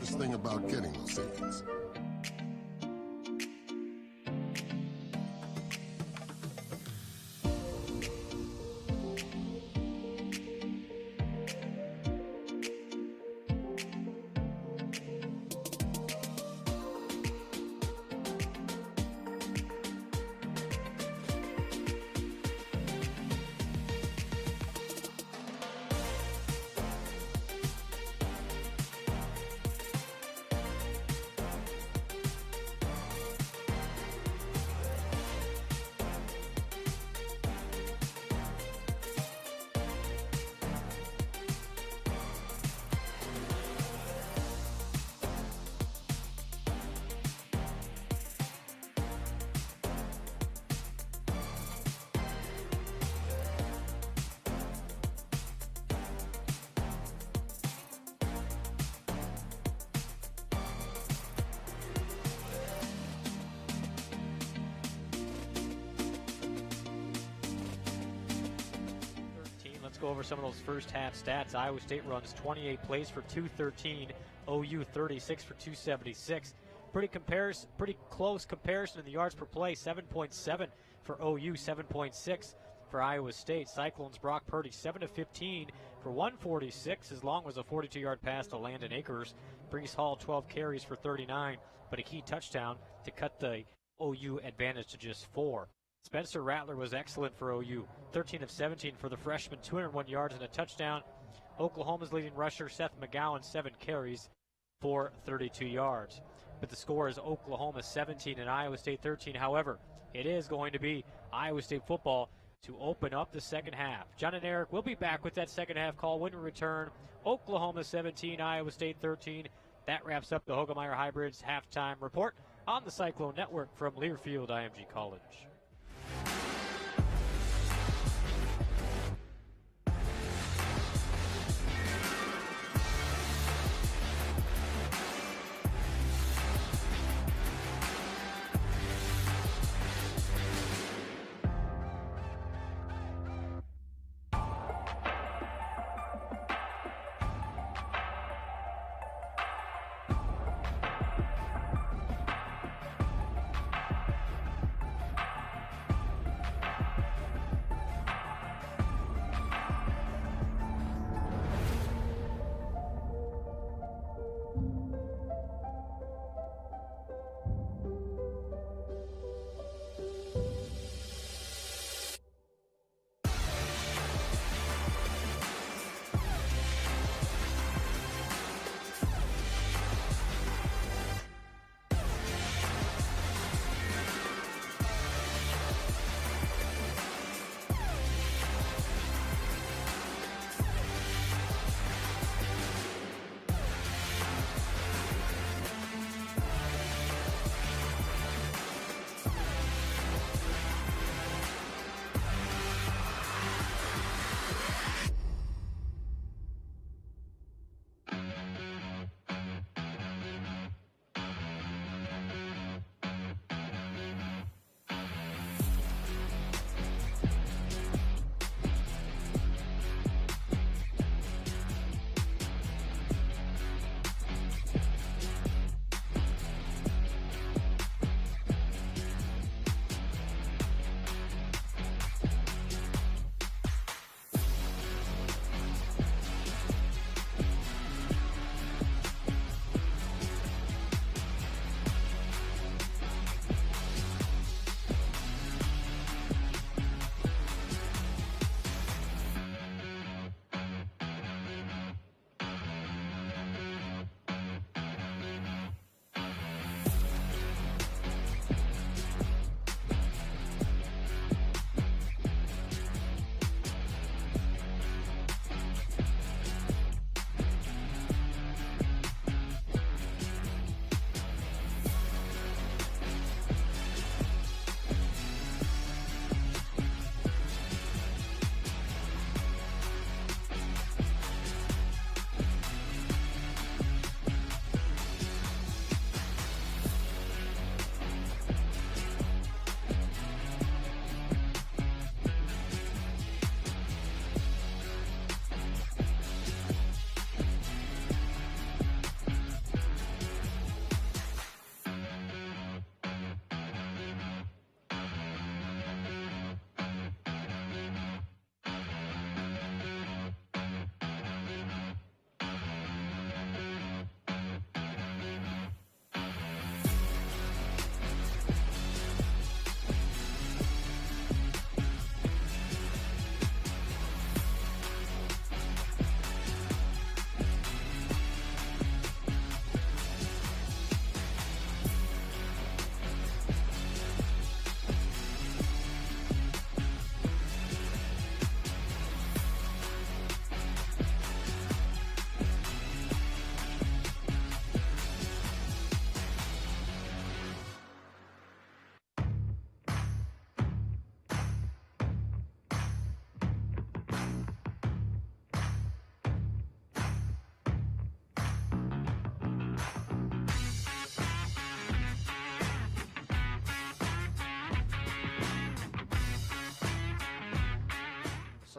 hardest thing about getting those tickets. Go over some of those first half stats. Iowa State runs 28 plays for 213, OU 36 for 276. Pretty close comparison in the yards per play, 7.7 for OU, 7.6 for Iowa State. Cyclones Brock Purdy 7 of 15 for 146, as long as a 42-yard pass to Landon Akers. Brees Hall 12 carries for 39, but a key touchdown to cut the OU advantage to just 4. Spencer Rattler was excellent for OU, 13 of 17 for the freshman, 201 yards and a touchdown. Oklahoma's leading rusher, Seth McGowan, 7 carries for 32 yards. But the score is Oklahoma 17 and Iowa State 13. However, it is going to be Iowa State football to open up the second half. John and Eric will be back with that second half call when we return. Oklahoma 17, Iowa State 13. That wraps up the Hogemeyer Hybrids halftime report on the Cyclone Network from Learfield IMG College.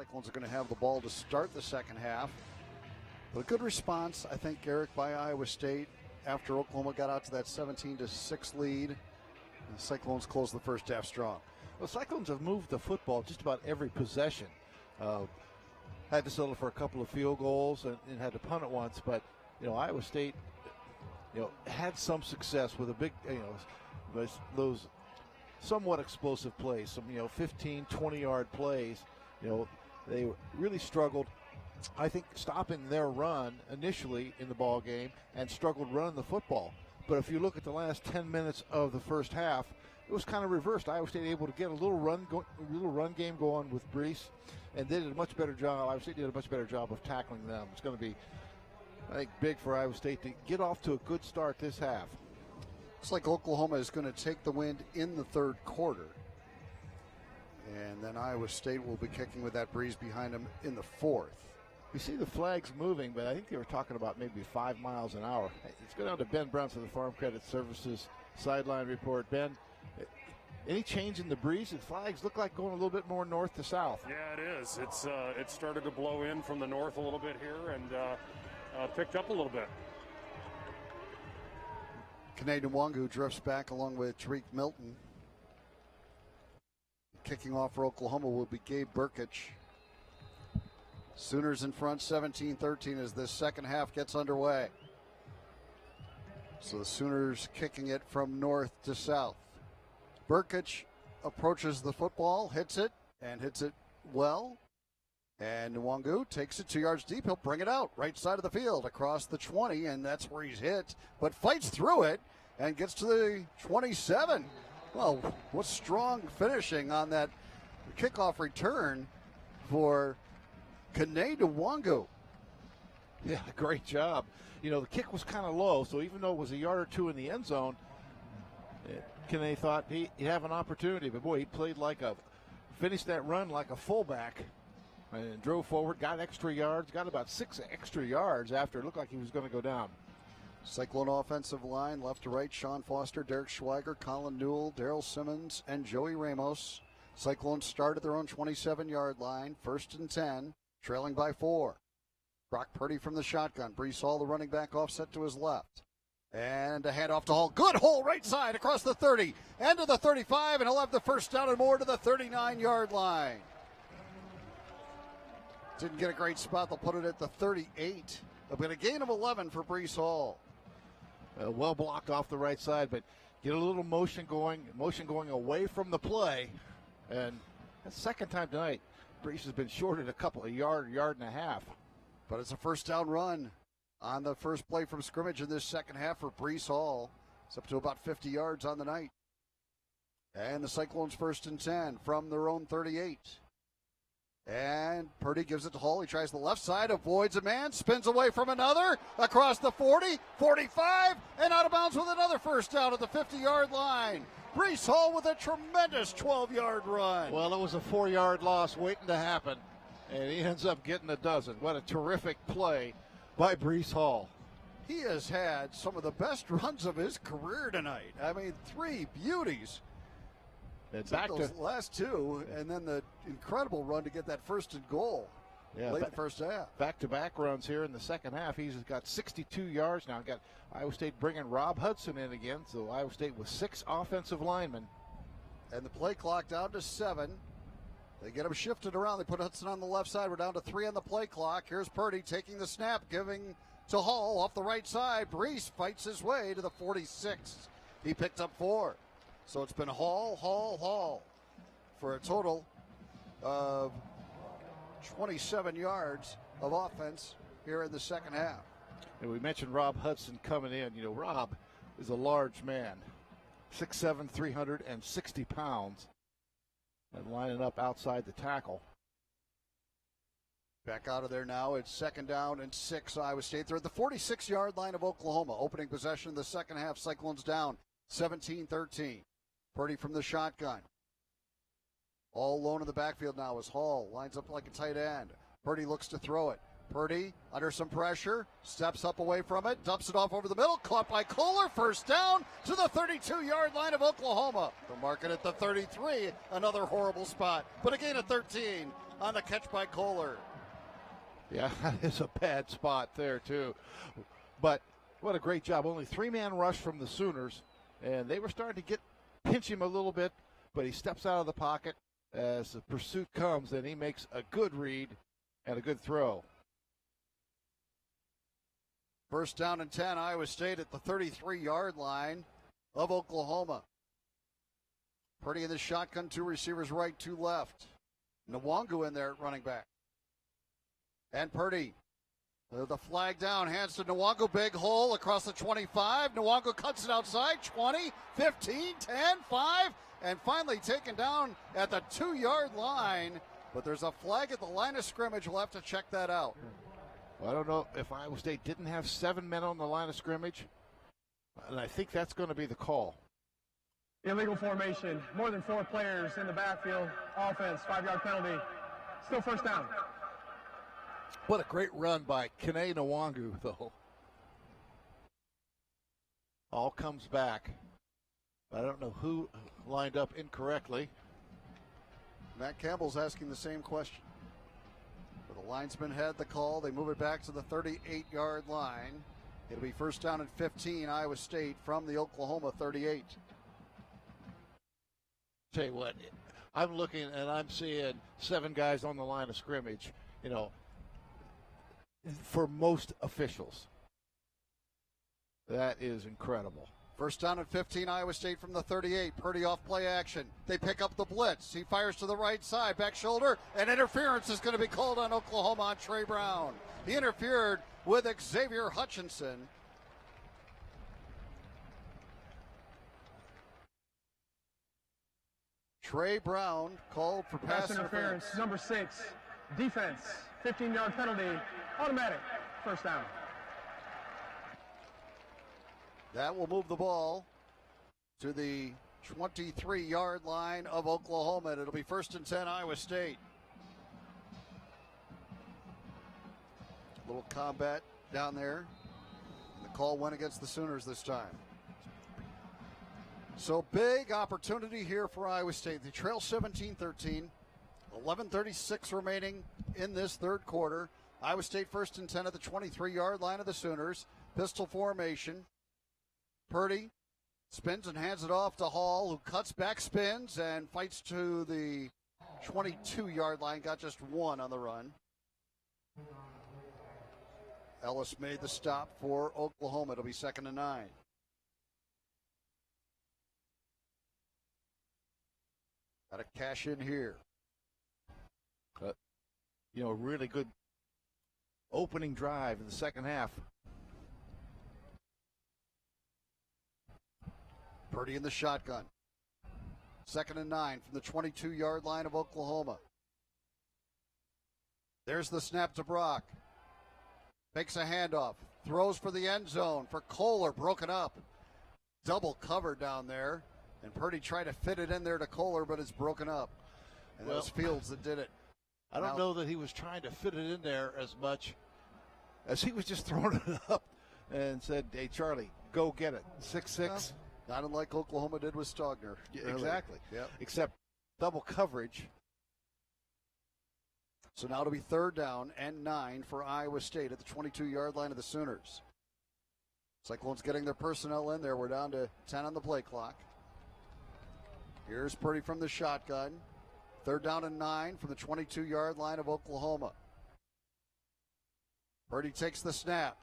Cyclones are going to have the ball to start the second half. But a good response, I think, Eric, by Iowa State after Oklahoma got out to that 17-6 lead. The Cyclones closed the first half strong. Well, Cyclones have moved the football just about every possession. Had to settle for a couple of field goals and had to punt it once, but Iowa State, had some success with a big, those somewhat explosive plays, some 15, 20-yard plays. They really struggled, I think, stopping their run initially in the ball game and struggled running the football. But if you look at the last 10 minutes of the first half, it was kind of reversed. Iowa State able to get a little run game going with Brees, and they did a much better job. Iowa State did a much better job of tackling them. It's going to be, I think, big for Iowa State to get off to a good start this half. Looks like Oklahoma is going to take the wind in the third quarter. And then Iowa State will be kicking with that breeze behind them in the fourth. You see the flags moving, but I think they were talking about maybe 5 miles an hour. Let's go down to Ben Brunson, the Farm Credit Services sideline report. Ben, any change in the breeze? The flags look like going a little bit more north to south. Yeah, it is. It started to blow in from the north a little bit here and picked up a little bit. Canadian Wangu drifts back along with Tariq Milton. Kicking off for Oklahoma will be Gabe Burkich. Sooners in front 17-13 as this second half gets underway. So the Sooners kicking it from north to south. Burkich approaches the football, hits it well. And Nwangu takes it 2 yards deep. He'll bring it out right side of the field across the 20, and that's where he's hit. But fights through it and gets to the 27. Well, what strong finishing on that kickoff return for Kane Nwangu. Yeah, great job. The kick was kind of low, so even though it was a yard or two in the end zone, Kane thought he'd have an opportunity. But boy, he finished that run like a fullback and drove forward, got extra yards, got about 6 extra yards after it looked like he was going to go down. Cyclone offensive line, left to right, Sean Foster, Derek Schweiger, Colin Newell, Daryl Simmons, and Joey Ramos. Cyclones start at their own 27-yard line, 1st and 10, trailing by 4. Brock Purdy from the shotgun. Brees Hall, the running back, offset to his left. And a handoff to Hall. Good hole right side across the 30, and to the 35, and he'll have the first down and more to the 39-yard line. Didn't get a great spot. They'll put it at the 38. They'll get a gain of 11 for Brees Hall. Well blocked off the right side, but get a little motion going away from the play. And that's the second time tonight Brees has been shorted a couple of yard and a half. But it's a first down run on the first play from scrimmage in this second half for Brees Hall. It's up to about 50 yards on the night. And the Cyclones 1st and 10 from their own 38. And Purdy gives it to Hall. He tries the left side, avoids a man, spins away from another, across the 40, 45, and out of bounds with another first down at the 50-yard line. Brees Hall with a tremendous 12-yard run. Well, it was a 4-yard loss waiting to happen, and he ends up getting a dozen. What a terrific play by Brees Hall. He has had some of the best runs of his career tonight. I mean, 3 beauties. And back those to last 2, and then the incredible run to get that first and goal late in the first half. Back-to-back runs here in the second half. He's got 62 yards now. Got Iowa State bringing Rob Hudson in again, so Iowa State with 6 offensive linemen. And the play clock down to 7. They get him shifted around. They put Hudson on the left side. We're down to 3 on the play clock. Here's Purdy taking the snap, giving to Hall off the right side. Brees fights his way to the 46. He picked up 4. So it's been Hall for a total of 27 yards of offense here in the second half. And we mentioned Rob Hudson coming in. Rob is a large man, 6'7", 360 pounds, and lining up outside the tackle. Back out of there now. It's 2nd down and 6. Iowa State. They're at the 46-yard line of Oklahoma. Opening possession of the second half. Cyclones down 17-13. Purdy from the shotgun. All alone in the backfield now as Hall lines up like a tight end. Purdy looks to throw it. Purdy under some pressure, steps up away from it, dumps it off over the middle, caught by Kohler, first down to the 32-yard line of Oklahoma. They'll mark it at the 33, another horrible spot, but a gain of 13 on the catch by Kohler. Yeah, that is a bad spot there, too. But what a great job. Only 3-man rush from the Sooners, and they were starting to pinch him a little bit, but he steps out of the pocket as the pursuit comes, and he makes a good read and a good throw. First down and 10, Iowa State at the 33-yard line of Oklahoma. Purdy in the shotgun, 2 receivers right, 2 left. Nwangu in there at running back. And Purdy, the flag down, hands to Nwangu, big hole across the 25. Nwangu cuts it outside, 20, 15, 10, 5, and finally taken down at the 2-yard line. But there's a flag at the line of scrimmage. We'll have to check that out. Well, I don't know if Iowa State didn't have 7 men on the line of scrimmage, and I think that's going to be the call. Illegal formation, more than 4 players in the backfield, offense, 5-yard penalty, still first down. What a great run by Kene Nwangu, though. All comes back. I don't know who lined up incorrectly. Matt Campbell's asking the same question. But the linesman had the call. They move it back to the 38-yard line. It'll be first down and 15, Iowa State from the Oklahoma 38. Tell you what, I'm looking and I'm seeing 7 guys on the line of scrimmage, for most officials. That is incredible. First down and 15, Iowa State from the 38. Purdy off play action. They pick up the blitz. He fires to the right side, back shoulder, and interference is going to be called on Oklahoma on Trey Brown. He interfered with Xavier Hutchinson. Trey Brown called for pass interference. Number 6, defense, 15-yard penalty, automatic, first down. That will move the ball to the 23-yard line of Oklahoma, and it'll be first and 10, Iowa State. A little combat down there. And the call went against the Sooners this time. So big opportunity here for Iowa State. They trail 17-13. 11:36 remaining in this third quarter. Iowa State first and 10 at the 23-yard line of the Sooners. Pistol formation. Purdy spins and hands it off to Hall, who cuts back, spins, and fights to the 22-yard line. Got just 1 on the run. Ellis made the stop for Oklahoma. It'll be second and 9. Got to cash in here. Really good opening drive in the second half. Purdy in the shotgun. Second and 9 from the 22-yard line of Oklahoma. There's the snap to Brock. Makes a handoff. Throws for the end zone for Kohler. Broken up. Double cover down there. And Purdy tried to fit it in there to Kohler, but it's broken up. And that was Fields that did it. I don't know that he was trying to fit it in there as much as he was just throwing it up and said, hey, Charlie, go get it. 6'6". Not unlike Oklahoma did with Stogner. Yeah, exactly. Yep. Except double coverage. So now it'll be third down and 9 for Iowa State at the 22-yard line of the Sooners. Cyclones getting their personnel in there. We're down to 10 on the play clock. Here's Purdy from the shotgun. Third down and 9 from the 22-yard line of Oklahoma. Purdy takes the snap.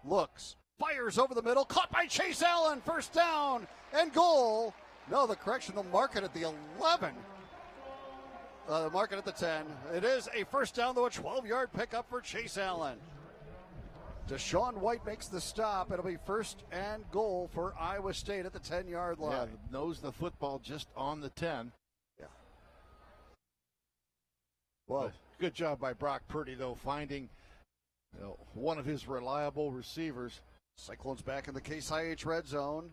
Looks. Fires over the middle. Caught by Chase Allen. First down and goal. No, the correction. They'll mark it at the 11. Mark it at the 10. It is a first down, though, a 12-yard pickup for Chase Allen. Deshaun White makes the stop. It'll be first and goal for Iowa State at the 10-yard line. Yeah, knows the football just on the 10. Yeah. Well, good job by Brock Purdy, though, finding one of his reliable receivers. Cyclones back in the Case IH red zone.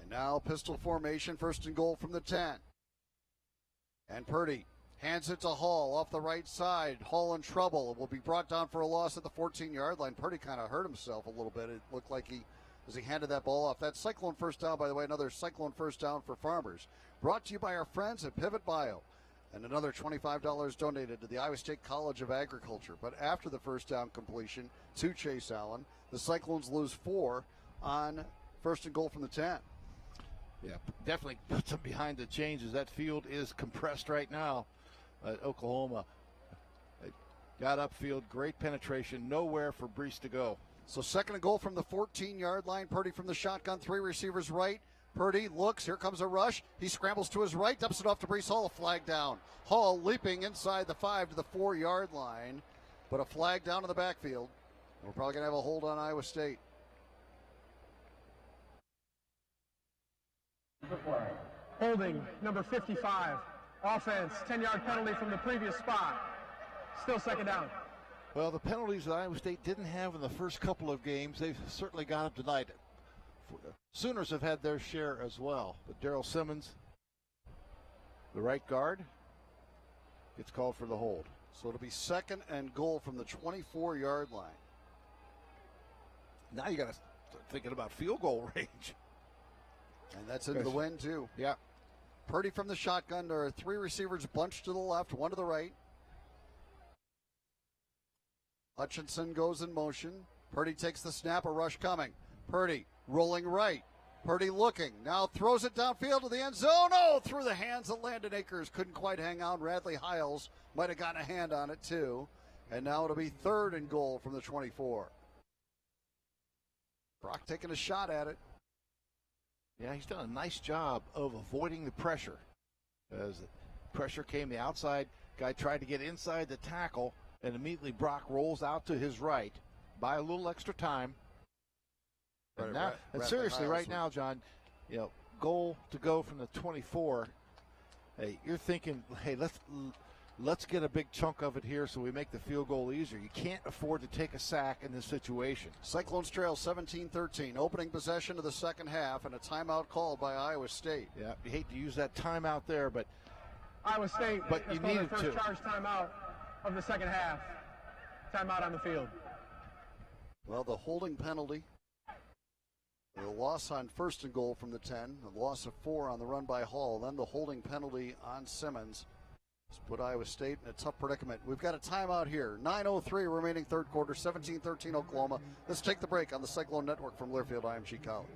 And now pistol formation, first and goal from the 10. And Purdy hands it to Hall off the right side. Hall in trouble. Will be brought down for a loss at the 14-yard line. Purdy kind of hurt himself a little bit. It looked like as he handed that ball off. That's Cyclone first down, by the way, another Cyclone first down for Farmers. Brought to you by our friends at Pivot Bio. And another $25 donated to the Iowa State College of Agriculture. But after the first down completion to Chase Allen, the Cyclones lose 4 on first and goal from the 10. Yeah, definitely puts them behind the chains as that field is compressed right now at Oklahoma. It got upfield, great penetration, nowhere for Brees to go. So second and goal from the 14-yard line. Purdy from the shotgun, 3 receivers right. Purdy looks, here comes a rush. He scrambles to his right, dumps it off to Brees Hall, a flag down. Hall leaping inside the 5 to the 4-yard line, but a flag down in the backfield. We're probably going to have a hold on Iowa State. Holding, number 55. Offense, 10-yard penalty from the previous spot. Still second down. Well, the penalties that Iowa State didn't have in the first couple of games, they've certainly got them tonight. Sooners have had their share as well. But Darrell Simmons, the right guard, gets called for the hold. So it'll be second and goal from the 24-yard line. Now you got to start thinking about field goal range. And that's into the wind, too. Yeah. Purdy from the shotgun. There are 3 receivers bunched to the left, 1 to the right. Hutchinson goes in motion. Purdy takes the snap, a rush coming. Purdy rolling right. Purdy looking. Now throws it downfield to the end zone. Oh, through the hands of Landon Akers. Couldn't quite hang on. Radley Hiles might have gotten a hand on it, too. And now it'll be third and goal from the 24. Brock taking a shot at it. Yeah, he's done a nice job of avoiding the pressure. As the pressure came, the outside guy tried to get inside the tackle, and immediately Brock rolls out to his right. Buy a little extra time. And, now, and seriously, right now, John, goal to go from the 24. Hey, you're thinking, hey, let's get a big chunk of it here so we make the field goal easier. You can't afford to take a sack in this situation. Cyclones trail 17-13. Opening possession of the second half and a timeout called by Iowa State. Yeah, you hate to use that timeout there, but Iowa State, but you needed first charge timeout of the second half. Timeout on the field. Well, the holding penalty. The loss on first and goal from the 10. The loss of 4 on the run by Hall. Then the holding penalty on Simmons. It's put Iowa State in a tough predicament. We've got a timeout here. 9:03 remaining third quarter, 17-13 Oklahoma. Let's take the break on the Cyclone Network from Learfield IMG College.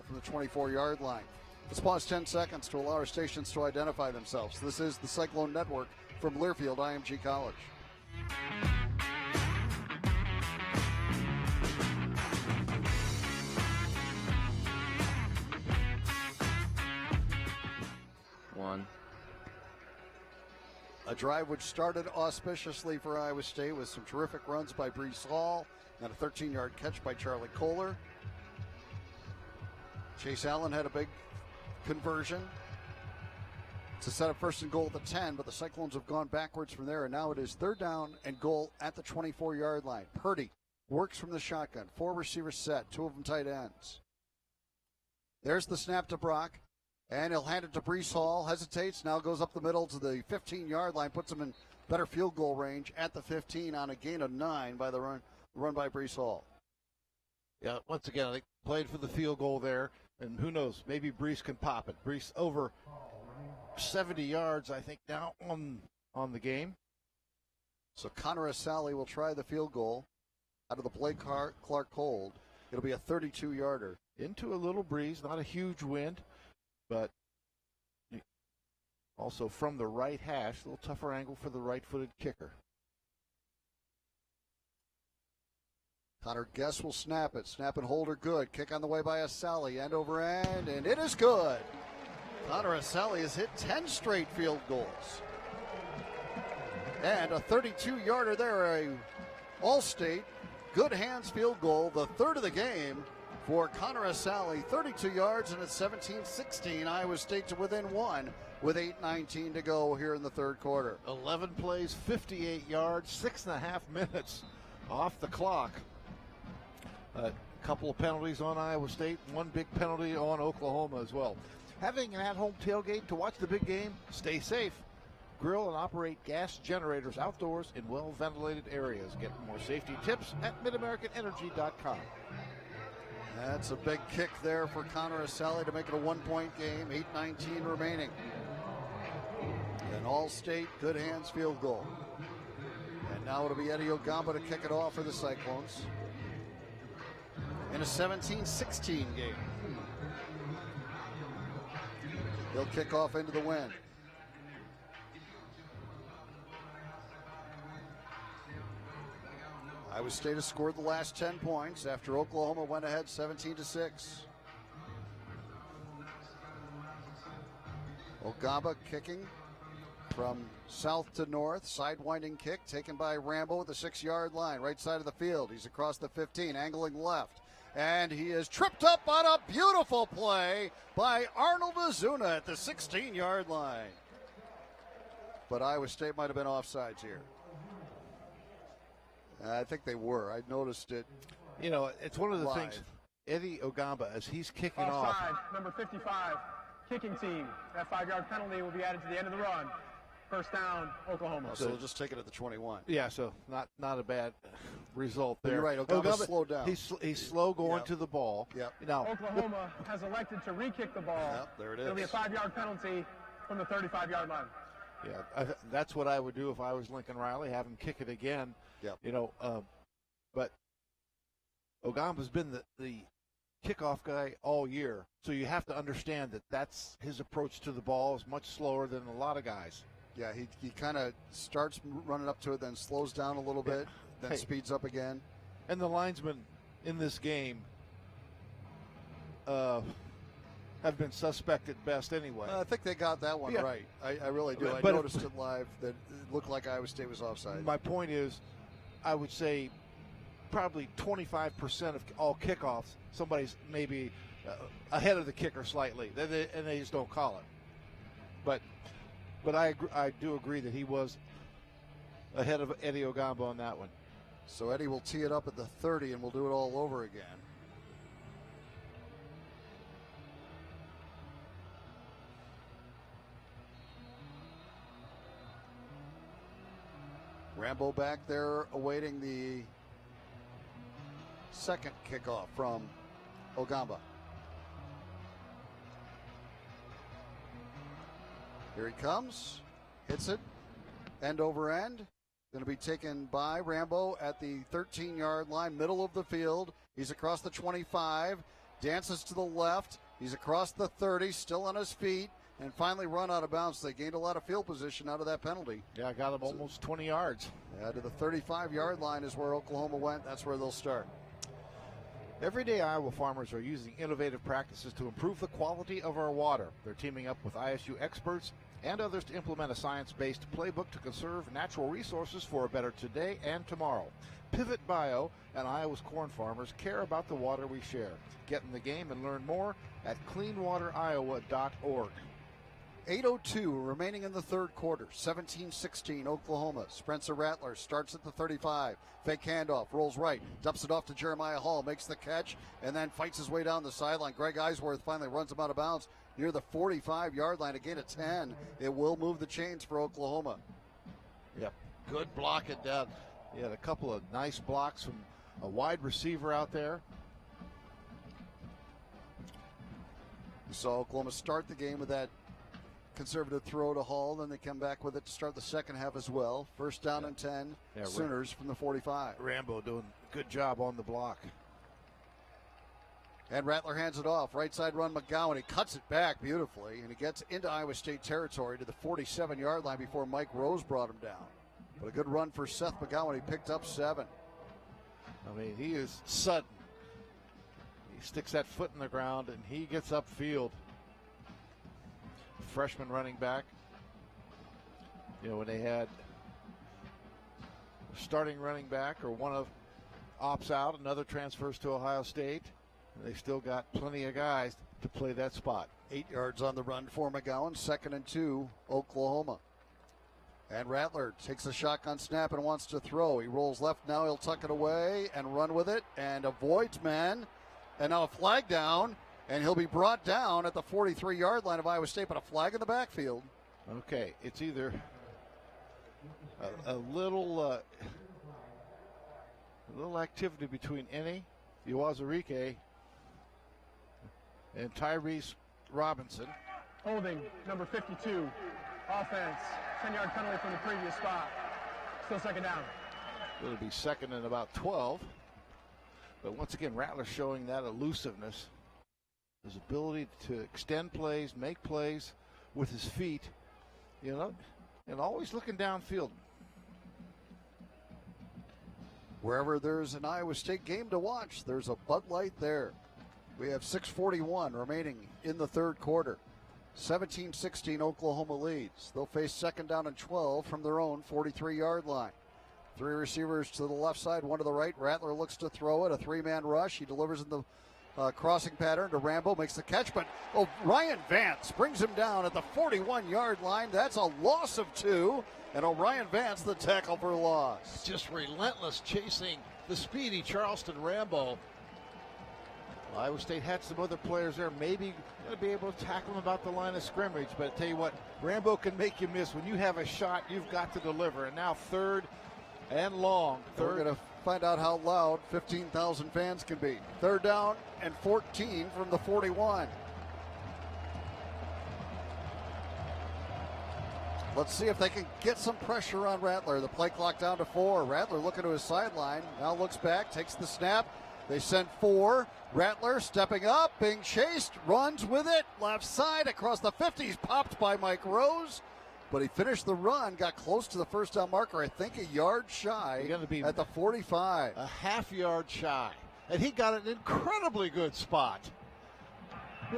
From the 24-yard line. Let's pause 10 seconds to allow our stations to identify themselves. This is the Cyclone Network from Learfield IMG College. One. A drive which started auspiciously for Iowa State with some terrific runs by Brees Hall and a 13-yard catch by Charlie Kohler. Chase Allen had a big conversion to set up first and goal at the 10, but the Cyclones have gone backwards from there, and now it is third down and goal at the 24-yard line. Purdy works from the shotgun. 4 receivers set, 2 of them tight ends. There's the snap to Brock. And he'll hand it to Brees Hall, hesitates, now goes up the middle to the 15-yard line, puts him in better field goal range at the 15 on a gain of 9 by the run by Brees Hall. Yeah, once again, I think played for the field goal there, and who knows, maybe Brees can pop it. Brees over 70 yards, I think, now on the game. So Connor Asali will try the field goal out of the Blake Clark hold. It'll be a 32-yarder. Into a little breeze, not a huge wind. But also from the right hash, a little tougher angle for the right-footed kicker. Connor Guess will snap it. Snap and hold are good. Kick on the way by Asali. End over end, and it is good. Connor Asali has hit 10 straight field goals. And a 32-yarder there, a All-State good hands field goal, the third of the game. For Connor Asali, 32 yards, and it's 17-16. Iowa State to within 1 with 8:19 to go here in the third quarter. 11 plays, 58 yards, 6.5 minutes off the clock. A couple of penalties on Iowa State, 1 big penalty on Oklahoma as well. Having an at-home tailgate to watch the big game, stay safe. Grill and operate gas generators outdoors in well-ventilated areas. Get more safety tips at MidAmericanEnergy.com. That's a big kick there for Connor Asali to make it a 1-point game. 8:19 remaining. An All-State good hands field goal. And now it'll be Eddie Ogamba to kick it off for the Cyclones in a 17-16 game. He'll kick off into the wind. Iowa State has scored the last 10 points after Oklahoma went ahead 17-6. Ogamba kicking from south to north. Sidewinding kick taken by Rambo at the 6-yard line, right side of the field. He's across the 15, angling left. And he is tripped up on a beautiful play by Arnold Azuna at the 16-yard line. But Iowa State might have been offsides here. I think they were. I noticed it. You know, it's one of the live. things. Eddie Ogamba, as he's kicking Offside, off. number 55, kicking team. That 5-yard penalty will be added to the end of the run. First down, Oklahoma. So they'll just take it at the 21. Yeah, so not a bad result there. You're right. Ogamba slowed down. He's slow going to the ball. Yep. Now Oklahoma has elected to re-kick the ball. Yep, there it is. It'll be a 5-yard penalty from the 35-yard line. Yeah, that's what I would do if I was Lincoln Riley, have him kick it again. Yep. You know, but Ogamba's been the kickoff guy all year, so you have to understand that that's his approach to the ball is much slower than a lot of guys. Yeah, he kind of starts running up to it, then slows down a little bit, then speeds up again. And the linesmen in this game have been suspect at best anyway. I think they got that one right. I really do. I noticed it live that it looked like Iowa State was offside. My point is, I would say probably 25% of all kickoffs, somebody's maybe ahead of the kicker slightly, and they just don't call it. But I do agree that he was ahead of Eddie Ogamba on that one. So Eddie will tee it up at the 30, and we'll do it all over again. Rambo back there awaiting the second kickoff from Ogamba. Here he comes, hits it, end over end. Going to be taken by Rambo at the 13-yard line, middle of the field. He's across the 25, dances to the left. He's across the 30, still on his feet. and finally run out of bounds. They gained a lot of field position out of that penalty. Yeah, I got them almost 20 yards. Yeah, to the 35-yard line is where Oklahoma went. That's where they'll start. Every day, Iowa farmers are using innovative practices to improve the quality of our water. They're teaming up with ISU experts and others to implement a science-based playbook to conserve natural resources for a better today and tomorrow. Pivot Bio and Iowa's corn farmers care about the water we share. Get in the game and learn more at cleanwateriowa.org. 8:02 remaining in the third quarter. 17-16 Oklahoma. Spencer Rattler starts at the 35. Fake handoff, rolls right, dumps it off to Jeremiah Hall, makes the catch, and then fights his way down the sideline. Greg Eisworth finally runs him out of bounds near the 45-yard line. A gain of 10. It will move the chains for Oklahoma. Yep, good blocking down. He had a couple of nice blocks from a wide receiver out there. We saw Oklahoma start the game with that conservative throw to Hall, then they come back with it to start the second half as well. First down and 10, Sooners from the 45. Rambo doing a good job on the block. And Rattler hands it off. Right side run, McGowan. He cuts it back beautifully, and he gets into Iowa State territory to the 47-yard line before Mike Rose brought him down. But a good run for Seth McGowan. He picked up 7. I mean, he is sudden. He sticks that foot in the ground, and he gets upfield. Freshman running back. You know, when they had starting running back or one of opts out, another transfers to Ohio State. They still got plenty of guys to play that spot. 8 yards on the run for McGowan. 2nd and 2, Oklahoma. And Rattler takes a shotgun snap and wants to throw. He rolls left now. He'll tuck it away and run with it and avoids man. And now a flag down. And he'll be brought down at the 43-yard line of Iowa State, but a flag in the backfield. Okay, it's either a little activity between Eni, Uwazurike, and Tyrese Robinson. Holding, number 52, offense, 10-yard penalty from the previous spot. Still second down. It'll be second and about 12. But once again, Rattler showing that elusiveness. His ability to extend plays, make plays with his feet, you know, and always looking downfield. Wherever there's an Iowa State game to watch, there's a Bud Light there. We have 6:41 remaining in the third quarter. 17-16 Oklahoma leads. They'll face second down and 12 from their own 43-yard line. 3 receivers to the left side, 1 to the right. Rattler looks to throw it, a 3-man rush. He delivers in the crossing pattern to Rambo, makes the catch, but Ryan Vance brings him down at the 41-yard line. That's a loss of 2, and O'Ryan Vance the tackle for loss. Just relentless chasing the speedy Charleston Rambo. Iowa State had some other players there, maybe going to be able to tackle him about the line of scrimmage, but I tell you what, Rambo can make you miss. When you have a shot, you've got to deliver, and now third and long. We're going to find out how loud 15,000 fans can be. Third down and 14 from the 41. Let's see if they can get some pressure on Rattler. The play clock down to 4. Rattler looking to his sideline. Now looks back, takes the snap. They send 4. Rattler stepping up, being chased, runs with it. Left side across the 50s, popped by Mike Rose. But he finished the run, got close to the first down marker, I think a yard shy at the 45. A half yard shy. And he got an incredibly good spot.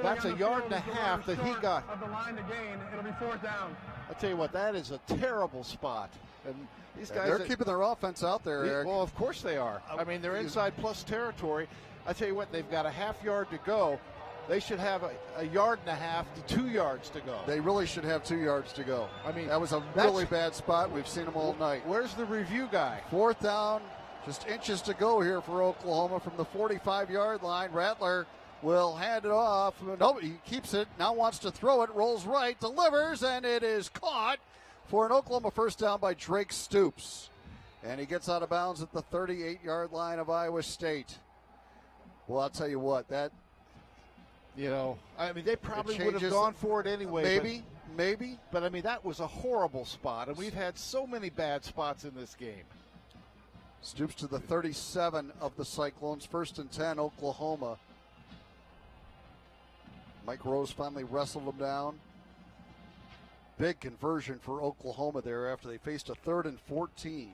That's a yard and a half that he got. Of the line to gain, it'll be 4th down. I tell you what, that is a terrible spot. And these guys, they're keeping their offense out there, Eric. Well, of course they are. I mean, they're inside plus territory. I tell you what, they've got a half yard to go. They should have a yard and a half to 2 yards to go. They really should have 2 yards to go. I mean, that was a really bad spot. We've seen them all night. Where's the review guy? 4th down, just inches to go here for Oklahoma from the 45-yard line. Rattler will hand it off. No, he keeps it, now wants to throw it, rolls right, delivers, and it is caught for an Oklahoma first down by Drake Stoops. And he gets out of bounds at the 38-yard line of Iowa State. Well, I'll tell you what, that... You know, I mean, they probably would have gone for it anyway. Maybe. But, I mean, that was a horrible spot, and we've had so many bad spots in this game. Stoops to the 37 of the Cyclones. 1st and 10, Oklahoma. Mike Rose finally wrestled him down. Big conversion for Oklahoma there after they faced a 3rd and 14.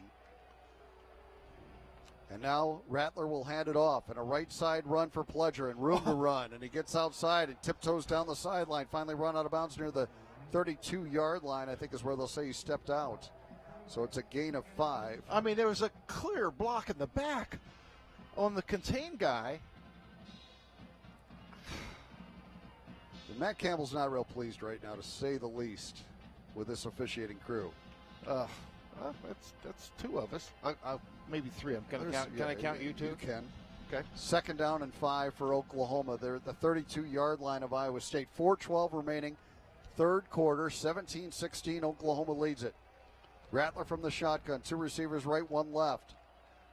And now Rattler will hand it off, and a right side run for Pledger, and room to run. And he gets outside and tiptoes down the sideline, finally run out of bounds near the 32-yard line, I think is where they'll say he stepped out. So it's a gain of 5. I mean, there was a clear block in the back on the contained guy. And Matt Campbell's not real pleased right now, to say the least, with this officiating crew. That's 2 of us. Maybe 3. Can I count you too? You can. Okay. 2nd down and 5 for Oklahoma. They're at the 32-yard line of Iowa State. 4:12 remaining. 3rd quarter. 17-16. Oklahoma leads it. Rattler from the shotgun. 2 receivers right, 1 left.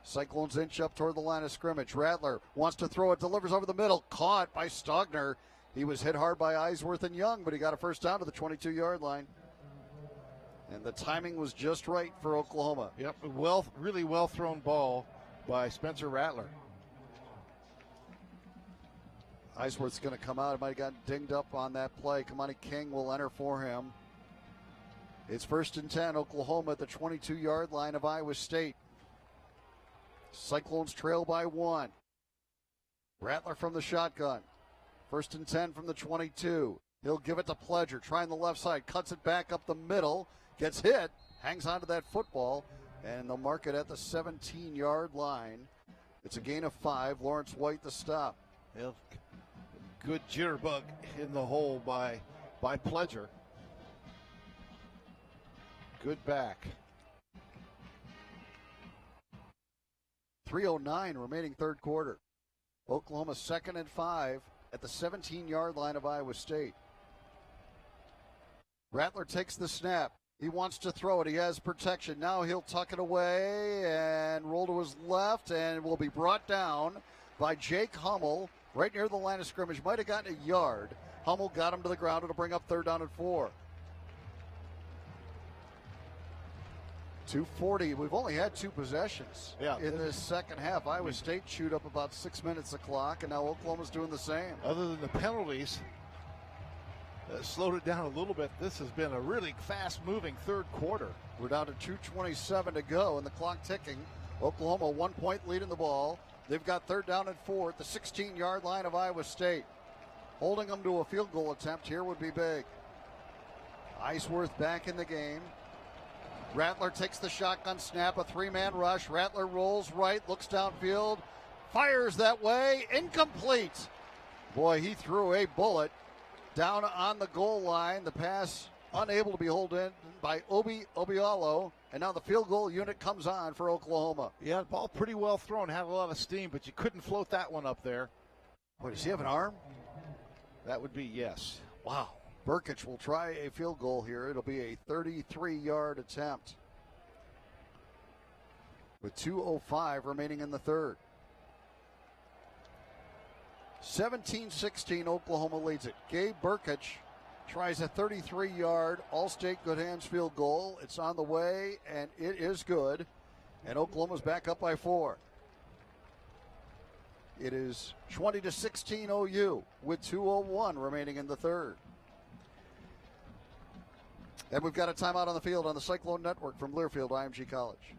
Cyclones inch up toward the line of scrimmage. Rattler wants to throw it. Delivers over the middle. Caught by Stogner. He was hit hard by Eisworth and Young, but he got a first down to the 22-yard line. And the timing was just right for Oklahoma. Yep, really well thrown ball by Spencer Rattler. Eisworth's going to come out. He might have gotten dinged up on that play. Kamani King will enter for him. It's 1st and 10, Oklahoma at the 22-yard line of Iowa State. Cyclones trail by 1. Rattler from the shotgun. 1st and 10 from the 22. He'll give it to Pledger, trying the left side, cuts it back up the middle, gets hit, hangs onto that football, and they'll mark it at the 17-yard line. It's a gain of 5. Lawrence White the stop. Yeah. Good jitterbug in the hole by Pledger. Good back. 3:09 remaining 3rd quarter. Oklahoma 2nd and 5 at the 17-yard line of Iowa State. Rattler takes the snap. He wants to throw it. He has protection. Now he'll tuck it away and roll to his left and will be brought down by Jake Hummel right near the line of scrimmage. Might have gotten a yard. Hummel got him to the ground. It'll bring up 3rd down and 4. 2:40. We've only had 2 possessions in this second half. Iowa State chewed up about 6 minutes of clock, and now Oklahoma's doing the same. Other than the penalties, slowed it down a little bit. This has been a really fast-moving 3rd quarter. We're down to 2:27 to go, and the clock ticking. Oklahoma 1-point lead in the ball. They've got 3rd down and 4 at the 16-yard line of Iowa State. Holding them to a field goal attempt here would be big. Eisworth back in the game. Rattler takes the shotgun snap, a 3-man rush. Rattler rolls right, looks downfield, fires that way, incomplete. Boy, he threw a bullet down on the goal line. The pass unable to be held in by Obialo, and now the field goal unit comes on for Oklahoma. Yeah, the ball pretty well thrown, had a lot of steam, but you couldn't float that one up there. Boy, does he have an arm? That would be yes. Wow. Burkich will try a field goal here. It'll be a 33-yard attempt with 2:05 remaining in the 3rd. 17-16, Oklahoma leads it. Gabe Burkich tries a 33-yard All-State Good Hands field goal. It's on the way, and it is good. And Oklahoma's back up by 4. It is 20-16 OU with 2:01 remaining in the 3rd. And we've got a timeout on the field on the Cyclone Network from Learfield IMG College.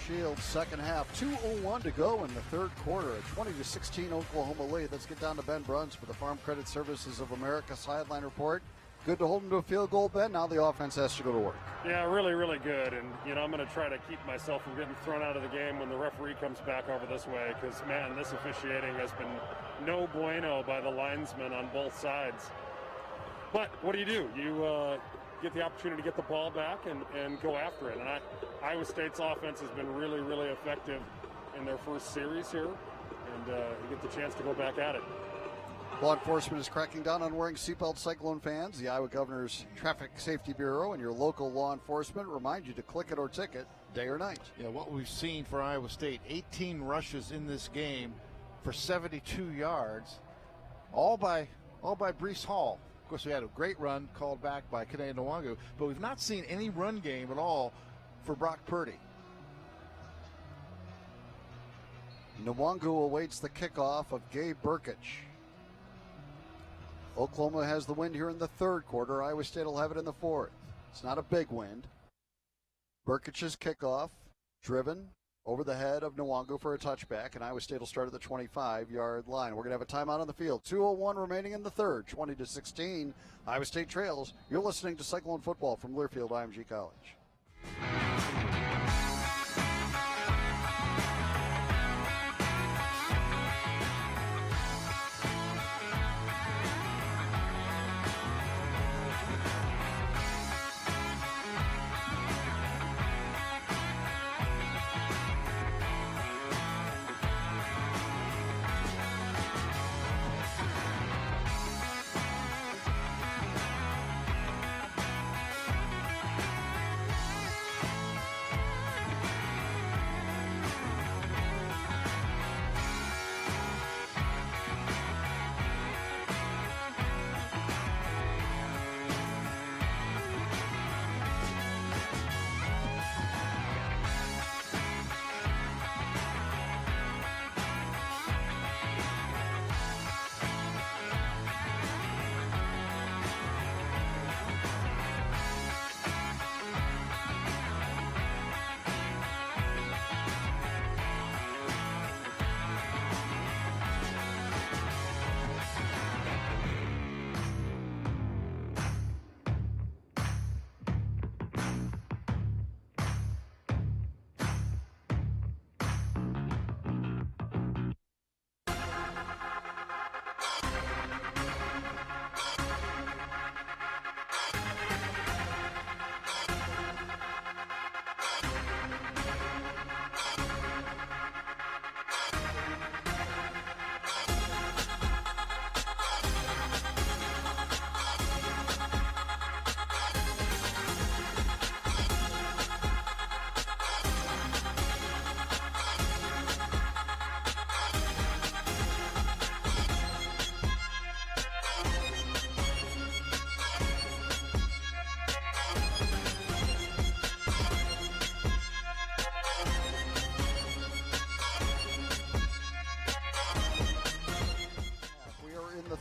Shields, second half. 2:01 to go in the third quarter. A 20-16 Oklahoma lead. Let's get down to Ben Bruns for the Farm Credit Services of America sideline report. Good to hold him to a field goal, Ben. Now the offense has to go to work. Yeah, really, really good. And, I'm going to try to keep myself from getting thrown out of the game when the referee comes back over this way because, man, this officiating has been no bueno by the linesmen on both sides. But what do? You get the opportunity to get the ball back and go after it. And Iowa State's offense has been really, really effective in their first series here. And you get the chance to go back at it. Law enforcement is cracking down on wearing seatbelt. Cyclone fans. The Iowa Governor's Traffic Safety Bureau and your local law enforcement remind you to click it or ticket day or night. Yeah, what we've seen for Iowa State, 18 rushes in this game for 72 yards, all by Breece Hall. Of course, we had a great run called back by Kene Nwangu, but we've not seen any run game at all for Brock Purdy. Nwangu awaits the kickoff of Gabe Burkich. Oklahoma has the wind here in the third quarter. Iowa State will have it in the fourth. It's not a big wind. Burkich's kickoff, driven over the head of Nwangu for a touchback, and Iowa State will start at the 25-yard line. We're going to have a timeout on the field. 2:01 remaining in the third, 20-16. Iowa State trails. You're listening to Cyclone Football from Learfield IMG College.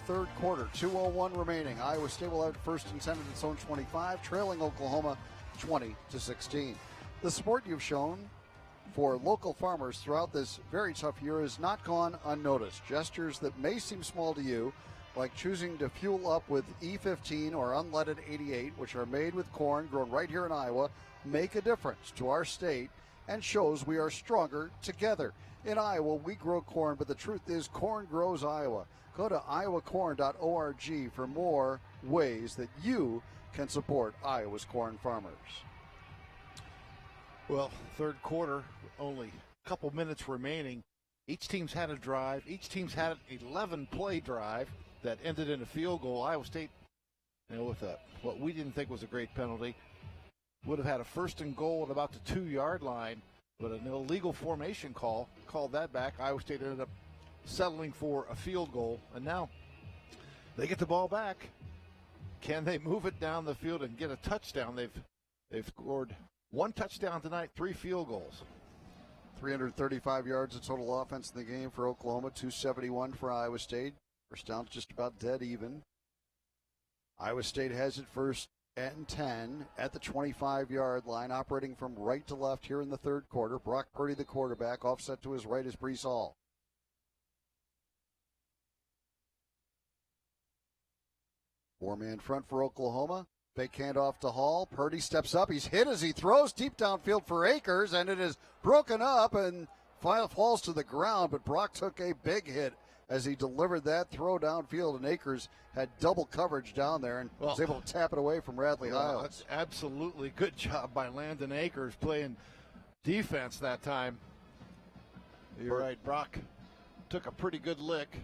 Third quarter, 2:01 remaining. Iowa State will have first and 10 at its own 25, trailing Oklahoma 20-16. The support you've shown for local farmers throughout this very tough year has not gone unnoticed. Gestures that may seem small to you, like choosing to fuel up with E15 or unleaded 88, which are made with corn grown right here in Iowa, make a difference to our state and shows we are stronger together. In Iowa, we grow corn, but the truth is corn grows Iowa. Go to iowacorn.org for more ways that you can support Iowa's corn farmers. Well, third quarter, only a couple minutes remaining. Each team's had a drive. Each team's had an 11-play drive that ended in a field goal. Iowa State, with what we didn't think was a great penalty, would have had a first and goal at about the 2-yard line, but an illegal formation called that back. Iowa State ended up settling for a field goal, and now they get the ball back. Can they move it down the field and get a touchdown? They've scored one touchdown tonight, 3 field goals. 335 yards of total offense in the game for Oklahoma, 271 for Iowa State. First down's just about dead even. Iowa State has it first and 10 at the 25-yard line, operating from right to left here in the third quarter. Brock Purdy, the quarterback, offset to his right is Brees Hall. Four-man front for Oklahoma. Fake handoff to Hall. Purdy steps up. He's hit as he throws deep downfield for Akers, and it is broken up and falls to the ground, but Brock took a big hit as he delivered that throw downfield, and Akers had double coverage down there and was able to tap it away from Radley Hiles. That's absolutely good job by Landon Akers playing defense that time. You're right, Brock took a pretty good lick,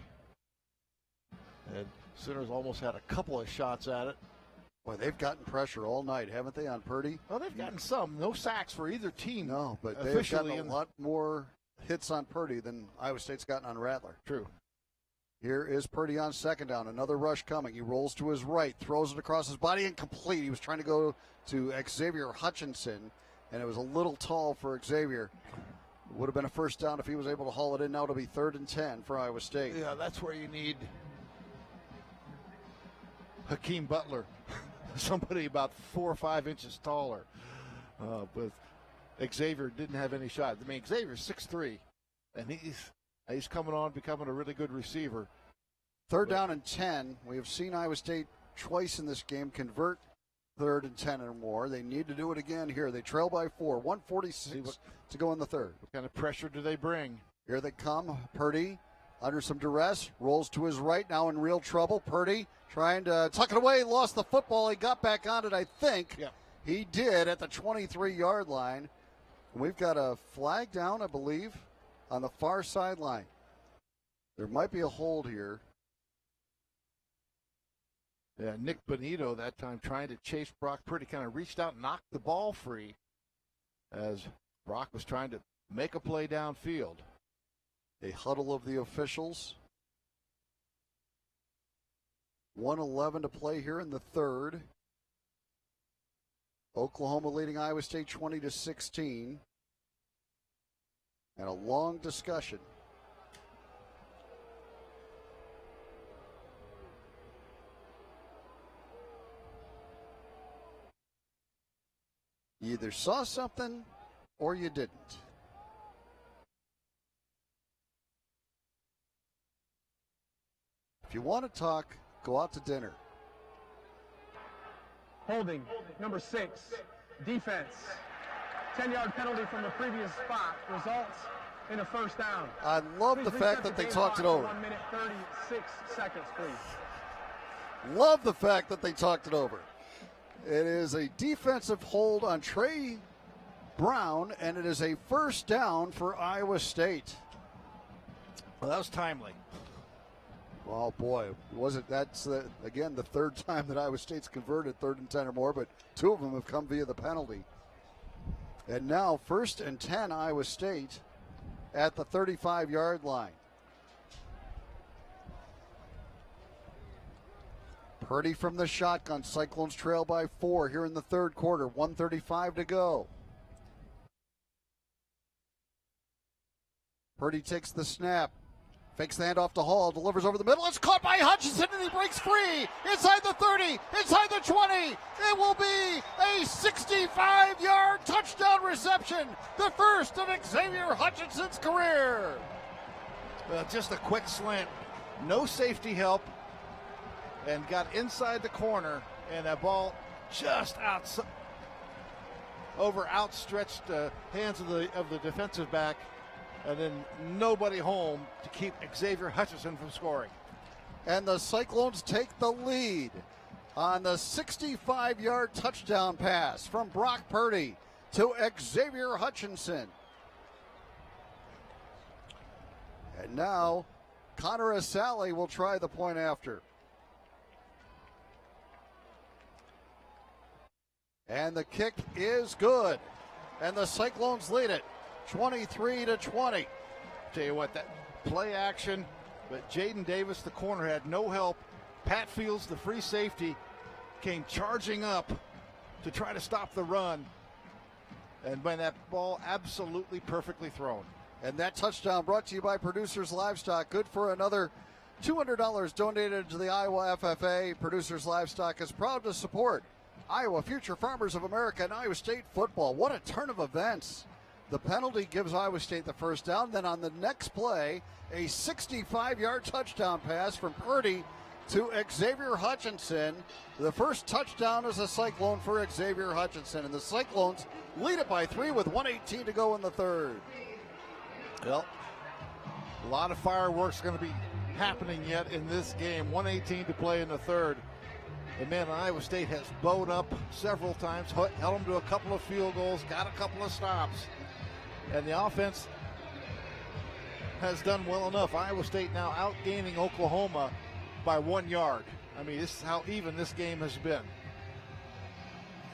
and Sooners almost had a couple of shots at it. Boy, they've gotten pressure all night, haven't they, on Purdy? Well, they've gotten some. No sacks for either team. No, but they've gotten a lot more hits on Purdy than Iowa State's gotten on Rattler. True. Here is Purdy on second down. Another rush coming. He rolls to his right, throws it across his body, incomplete. He was trying to go to Xavier Hutchinson, and it was a little tall for Xavier. Would have been a first down if he was able to haul it in. Now it'll be 3rd and 10 for Iowa State. Yeah, that's where you need Hakeem Butler, somebody about 4 or 5 inches taller. But Xavier didn't have any shot. I mean, Xavier's 6'3", and he's coming on, becoming a really good receiver. 3rd down and 10. We have seen Iowa State twice in this game convert 3rd and 10 or more. They need to do it again here. They trail by 4. 1:46 to go in the third. What kind of pressure do they bring? Here they come. Purdy under some duress, rolls to his right, now in real trouble. Purdy trying to tuck it away, lost the football. He got back on it, I think. Yeah. He did at the 23-yard line. We've got a flag down, I believe, on the far sideline. There might be a hold here. Yeah, Nick Bonito that time trying to chase Brock Purdy, kind of reached out and knocked the ball free as Brock was trying to make a play downfield. A huddle of the officials. 1:11 to play here in the third. Oklahoma leading Iowa State 20-16. And a long discussion. You either saw something or you didn't. If you want to talk, go out to dinner. Holding, number 6, defense. 10-yard penalty from the previous spot results in a first down. I love the fact that they talked it over. 1 minute 36 seconds, please. Love the fact that they talked it over. It is a defensive hold on Trey Brown, and it is a first down for Iowa State. Well, that was timely. Oh, boy. That's, again, the third time that Iowa State's converted 3rd and 10 or more, but 2 of them have come via the penalty. And now 1st and 10 Iowa State at the 35-yard line. Purdy from the shotgun. Cyclones trail by 4 here in the third quarter. 1:35 to go. Purdy takes the snap. Fakes the handoff to Hall, delivers over the middle. It's caught by Hutchinson, and he breaks free. Inside the 30, inside the 20. It will be a 65-yard touchdown reception. The first of Xavier Hutchinson's career. Just a quick slant. No safety help. And got inside the corner, and that ball just outside, over outstretched hands of the defensive back, and then nobody home to keep Xavier Hutchinson from scoring. And the Cyclones take the lead on the 65-yard touchdown pass from Brock Purdy to Xavier Hutchinson. And now Connor Asali will try the point after. And the kick is good. And the Cyclones lead it 23-20. Tell you what, that play action, but Jaden Davis, the corner, had no help. Pat Fields, the free safety, came charging up to try to stop the run. And when that ball absolutely perfectly thrown. And that touchdown brought to you by Producers Livestock. Good for another $200 donated to the Iowa FFA. Producers Livestock is proud to support Iowa Future Farmers of America and Iowa State football. What a turn of events. The penalty gives Iowa State the first down. Then on the next play, a 65-yard touchdown pass from Purdy to Xavier Hutchinson. The first touchdown is a Cyclone for Xavier Hutchinson. And the Cyclones lead it by 3 with 1:18 to go in the third. Well, a lot of fireworks going to be happening yet in this game. 1:18 to play in the third. The man, Iowa State has bowed up several times, held them to a couple of field goals, got a couple of stops. And the offense has done well enough. Iowa State now outgaining Oklahoma by 1 yard. I mean, this is how even this game has been.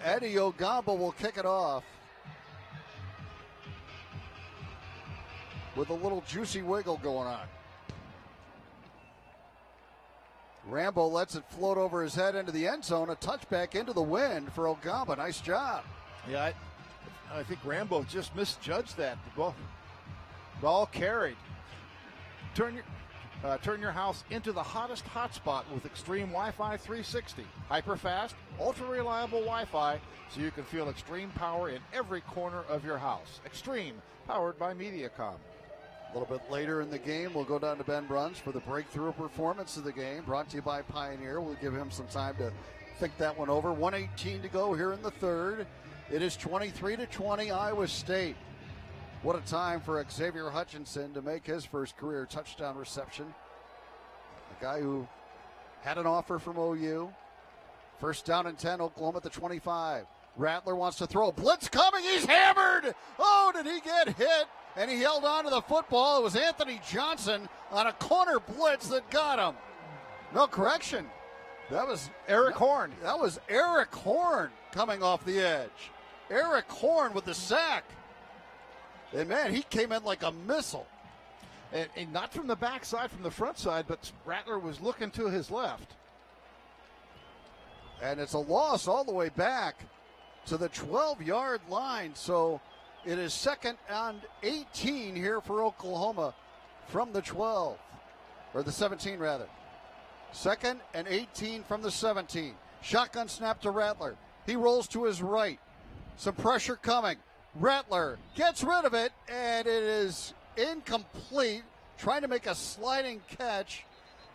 Eddie Ogamba will kick it off with a little juicy wiggle going on. Rambo lets it float over his head into the end zone. A touchback into the wind for Ogamba. Nice job. Yeah, I think Rambo just misjudged that. The ball carried. Turn your house into the hottest hotspot with Extreme Wi-Fi 360. Hyper-fast, ultra-reliable Wi-Fi so you can feel extreme power in every corner of your house. Extreme, powered by Mediacom. A little bit later in the game, we'll go down to Ben Bruns for the breakthrough performance of the game, brought to you by Pioneer. We'll give him some time to think that one over. 1:18 to go here in the third. It is 23-20 Iowa State. What a time for Xavier Hutchinson to make his first career touchdown reception. A guy who had an offer from OU. First down and 10, Oklahoma at the 25. Rattler wants to throw a blitz coming. He's hammered. Oh, did he get hit? And he held on to the football. It was Anthony Johnson on a corner blitz that got him. No, correction. That was Eric Horn. That was Eric Horn coming off the edge. Eric Horn with the sack. And, man, he came in like a missile. And not from the backside, from the front side, but Rattler was looking to his left. And it's a loss all the way back to the 12-yard line. So it is 2nd and 18 here for Oklahoma from the 12, or the 17 rather. 2nd and 18 from the 17. Shotgun snap to Rattler. He rolls to his right. Some pressure coming. Rattler gets rid of it, and it is incomplete. Trying to make a sliding catch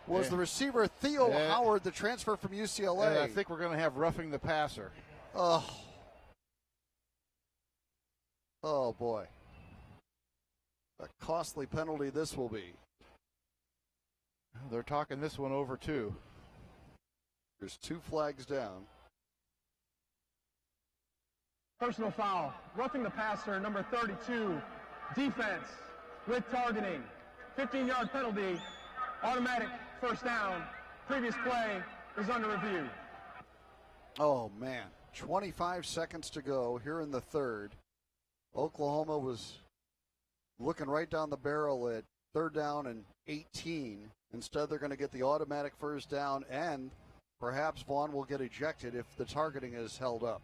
was the receiver Theo Howard, the transfer from UCLA. And I think we're going to have roughing the passer. Oh boy. A costly penalty this will be. They're talking this one over too. There's 2 flags down. Personal foul. Roughing the passer, number 32. Defense with targeting. 15-yard penalty. Automatic first down. Previous play is under review. Oh, man. 25 seconds to go here in the third. Oklahoma was looking right down the barrel at 3rd down and 18. Instead, they're going to get the automatic first down, and perhaps Vaughn will get ejected if the targeting is held up.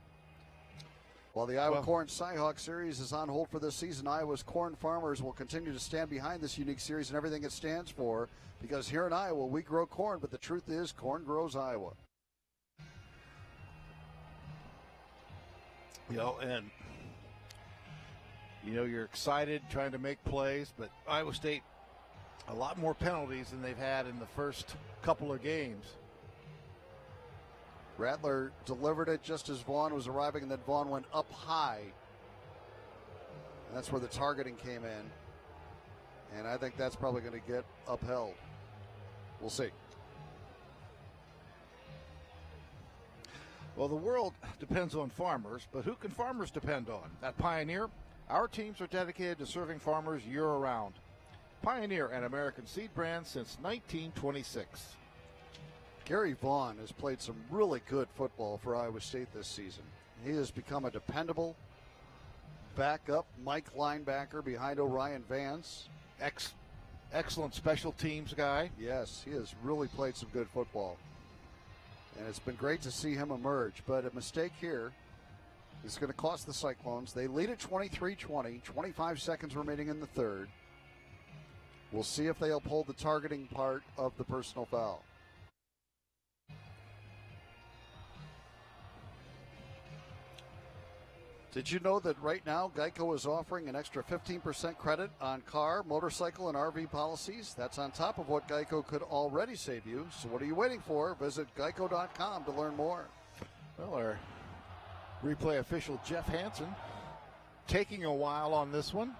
While the Iowa Corn Cyhawk Series is on hold for this season, Iowa's corn farmers will continue to stand behind this unique series and everything it stands for, because here in Iowa, we grow corn, but the truth is corn grows Iowa. You're excited trying to make plays, but Iowa State, a lot more penalties than they've had in the first couple of games. Rattler delivered it just as Vaughn was arriving, and then Vaughn went up high. And that's where the targeting came in. And I think that's probably going to get upheld. We'll see. Well, the world depends on farmers, but who can farmers depend on? At Pioneer, our teams are dedicated to serving farmers year-round. Pioneer, an American seed brand since 1926. Gary Vaughn has played some really good football for Iowa State this season. He has become a dependable backup Mike linebacker behind Orion Vance. Excellent special teams guy. Yes, he has really played some good football. And it's been great to see him emerge. But a mistake here is going to cost the Cyclones. They lead at 23-20, 25 seconds remaining in the third. We'll see if they uphold the targeting part of the personal foul. Did you know that right now Geico is offering an extra 15% credit on car, motorcycle, and RV policies? That's on top of what Geico could already save you. So what are you waiting for? Visit geico.com to learn more. Well, our replay official Jeff Hansen taking a while on this one.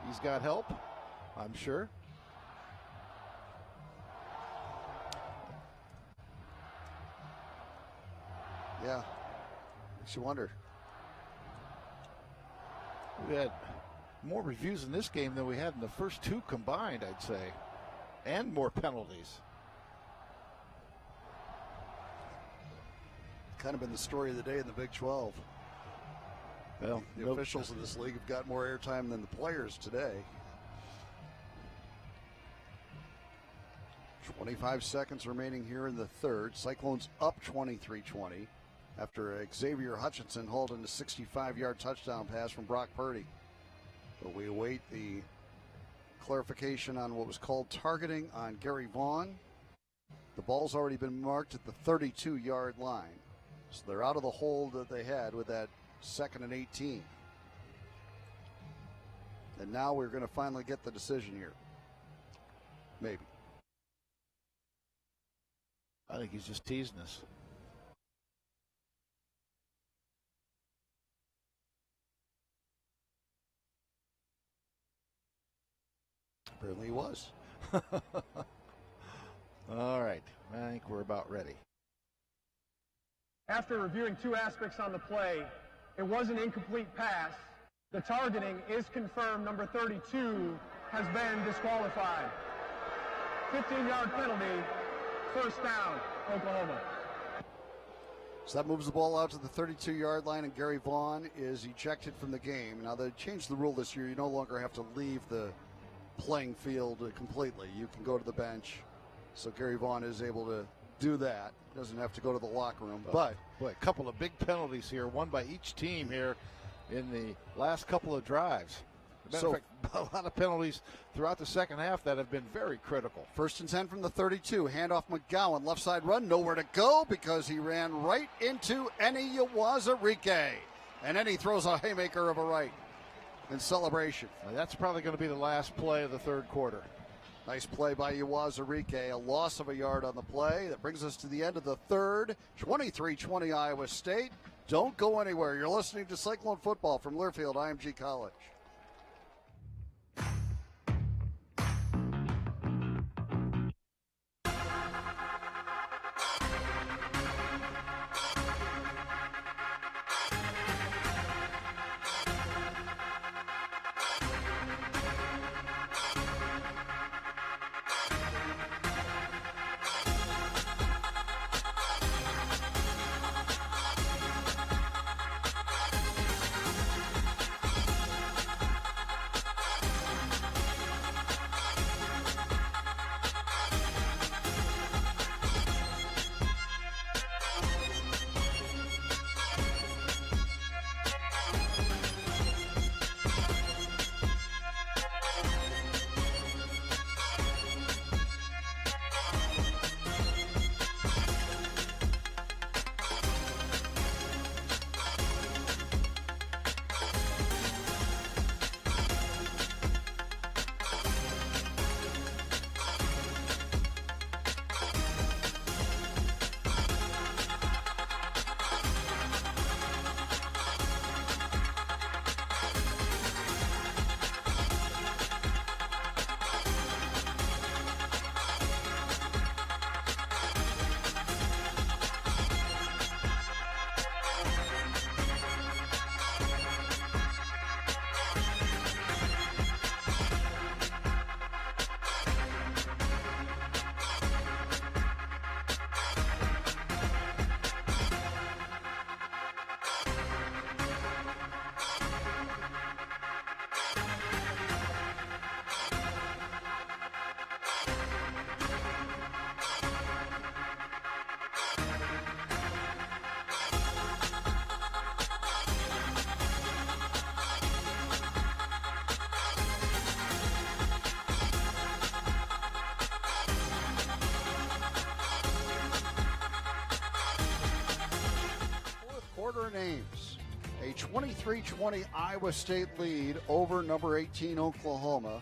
He's got help, I'm sure. Yeah, makes you wonder. We had more reviews in this game than we had in the first two combined, I'd say, and more penalties. Kind of been the story of the day in the Big 12. Well, the officials in this league have got more airtime than the players today. 25 seconds remaining here in the third. Cyclones up 23-20 after Xavier Hutchinson hauled in a 65-yard touchdown pass from Brock Purdy. But we await the clarification on what was called targeting on Gary Vaughn. The ball's already been marked at the 32-yard line. So they're out of the hole that they had with that 2nd and 18. And now we're going to finally get the decision here. Maybe. I think he's just teasing us. Apparently he was. All right. I think we're about ready. After reviewing two aspects on the play, it was an incomplete pass. The targeting is confirmed. Number 32 has been disqualified. 15-yard penalty, first down, Oklahoma. So that moves the ball out to the 32-yard line, and Gary Vaughn is ejected from the game. Now, they changed the rule this year. You no longer have to leave the playing field completely. You can go to the bench. So Gary Vaughn is able to do that. Doesn't have to go to the locker room. But boy, a couple of big penalties here, one by each team here in the last couple of drives. So, in fact, a lot of penalties throughout the second half that have been very critical. 1st and 10 from the 32. Handoff McGowan. Left side run. Nowhere to go because he ran right into Eni Uwazurike. And then he throws a haymaker of a right in celebration. Now, that's probably going to be the last play of the third quarter. Nice play by Uwazurike. A loss of a yard on the play. That brings us to the end of the third. 23-20 Iowa State. Don't go anywhere. You're listening to Cyclone Football from Learfield IMG College. Quarter names. A 23-20 Iowa State lead over number 18 Oklahoma.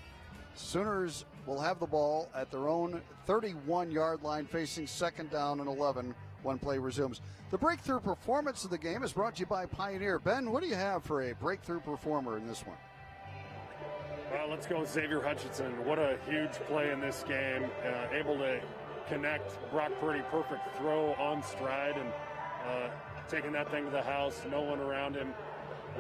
Sooners will have the ball at their own 31-yard line, facing second down and 11 when play resumes. The breakthrough performance of the game is brought to you by Pioneer. Ben, what do you have for a breakthrough performer in this one? Well, let's go with Xavier Hutchinson. What a huge play in this game. Able to connect Brock Purdy, perfect throw on stride, and taking that thing to the house, no one around him.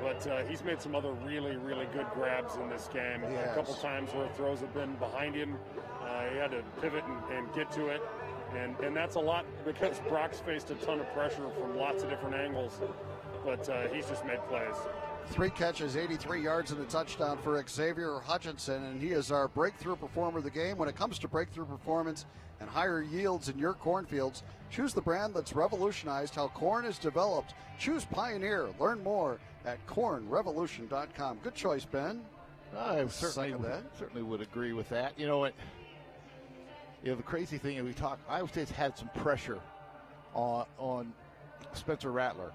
But he's made some other really, really good grabs in this game. A couple times where throws have been behind him. He had to pivot and get to it. And that's a lot because Brock's faced a ton of pressure from lots of different angles. But he's just made plays. 3 catches, 83 yards, and a touchdown for Xavier Hutchinson, and he is our breakthrough performer of the game. When it comes to breakthrough performance and higher yields in your cornfields, choose the brand that's revolutionized how corn is developed. Choose Pioneer. Learn more at cornrevolution.com. Good choice, Ben. I certainly would agree with that. You know what? The crazy thing is Iowa State's had some pressure on Spencer Rattler.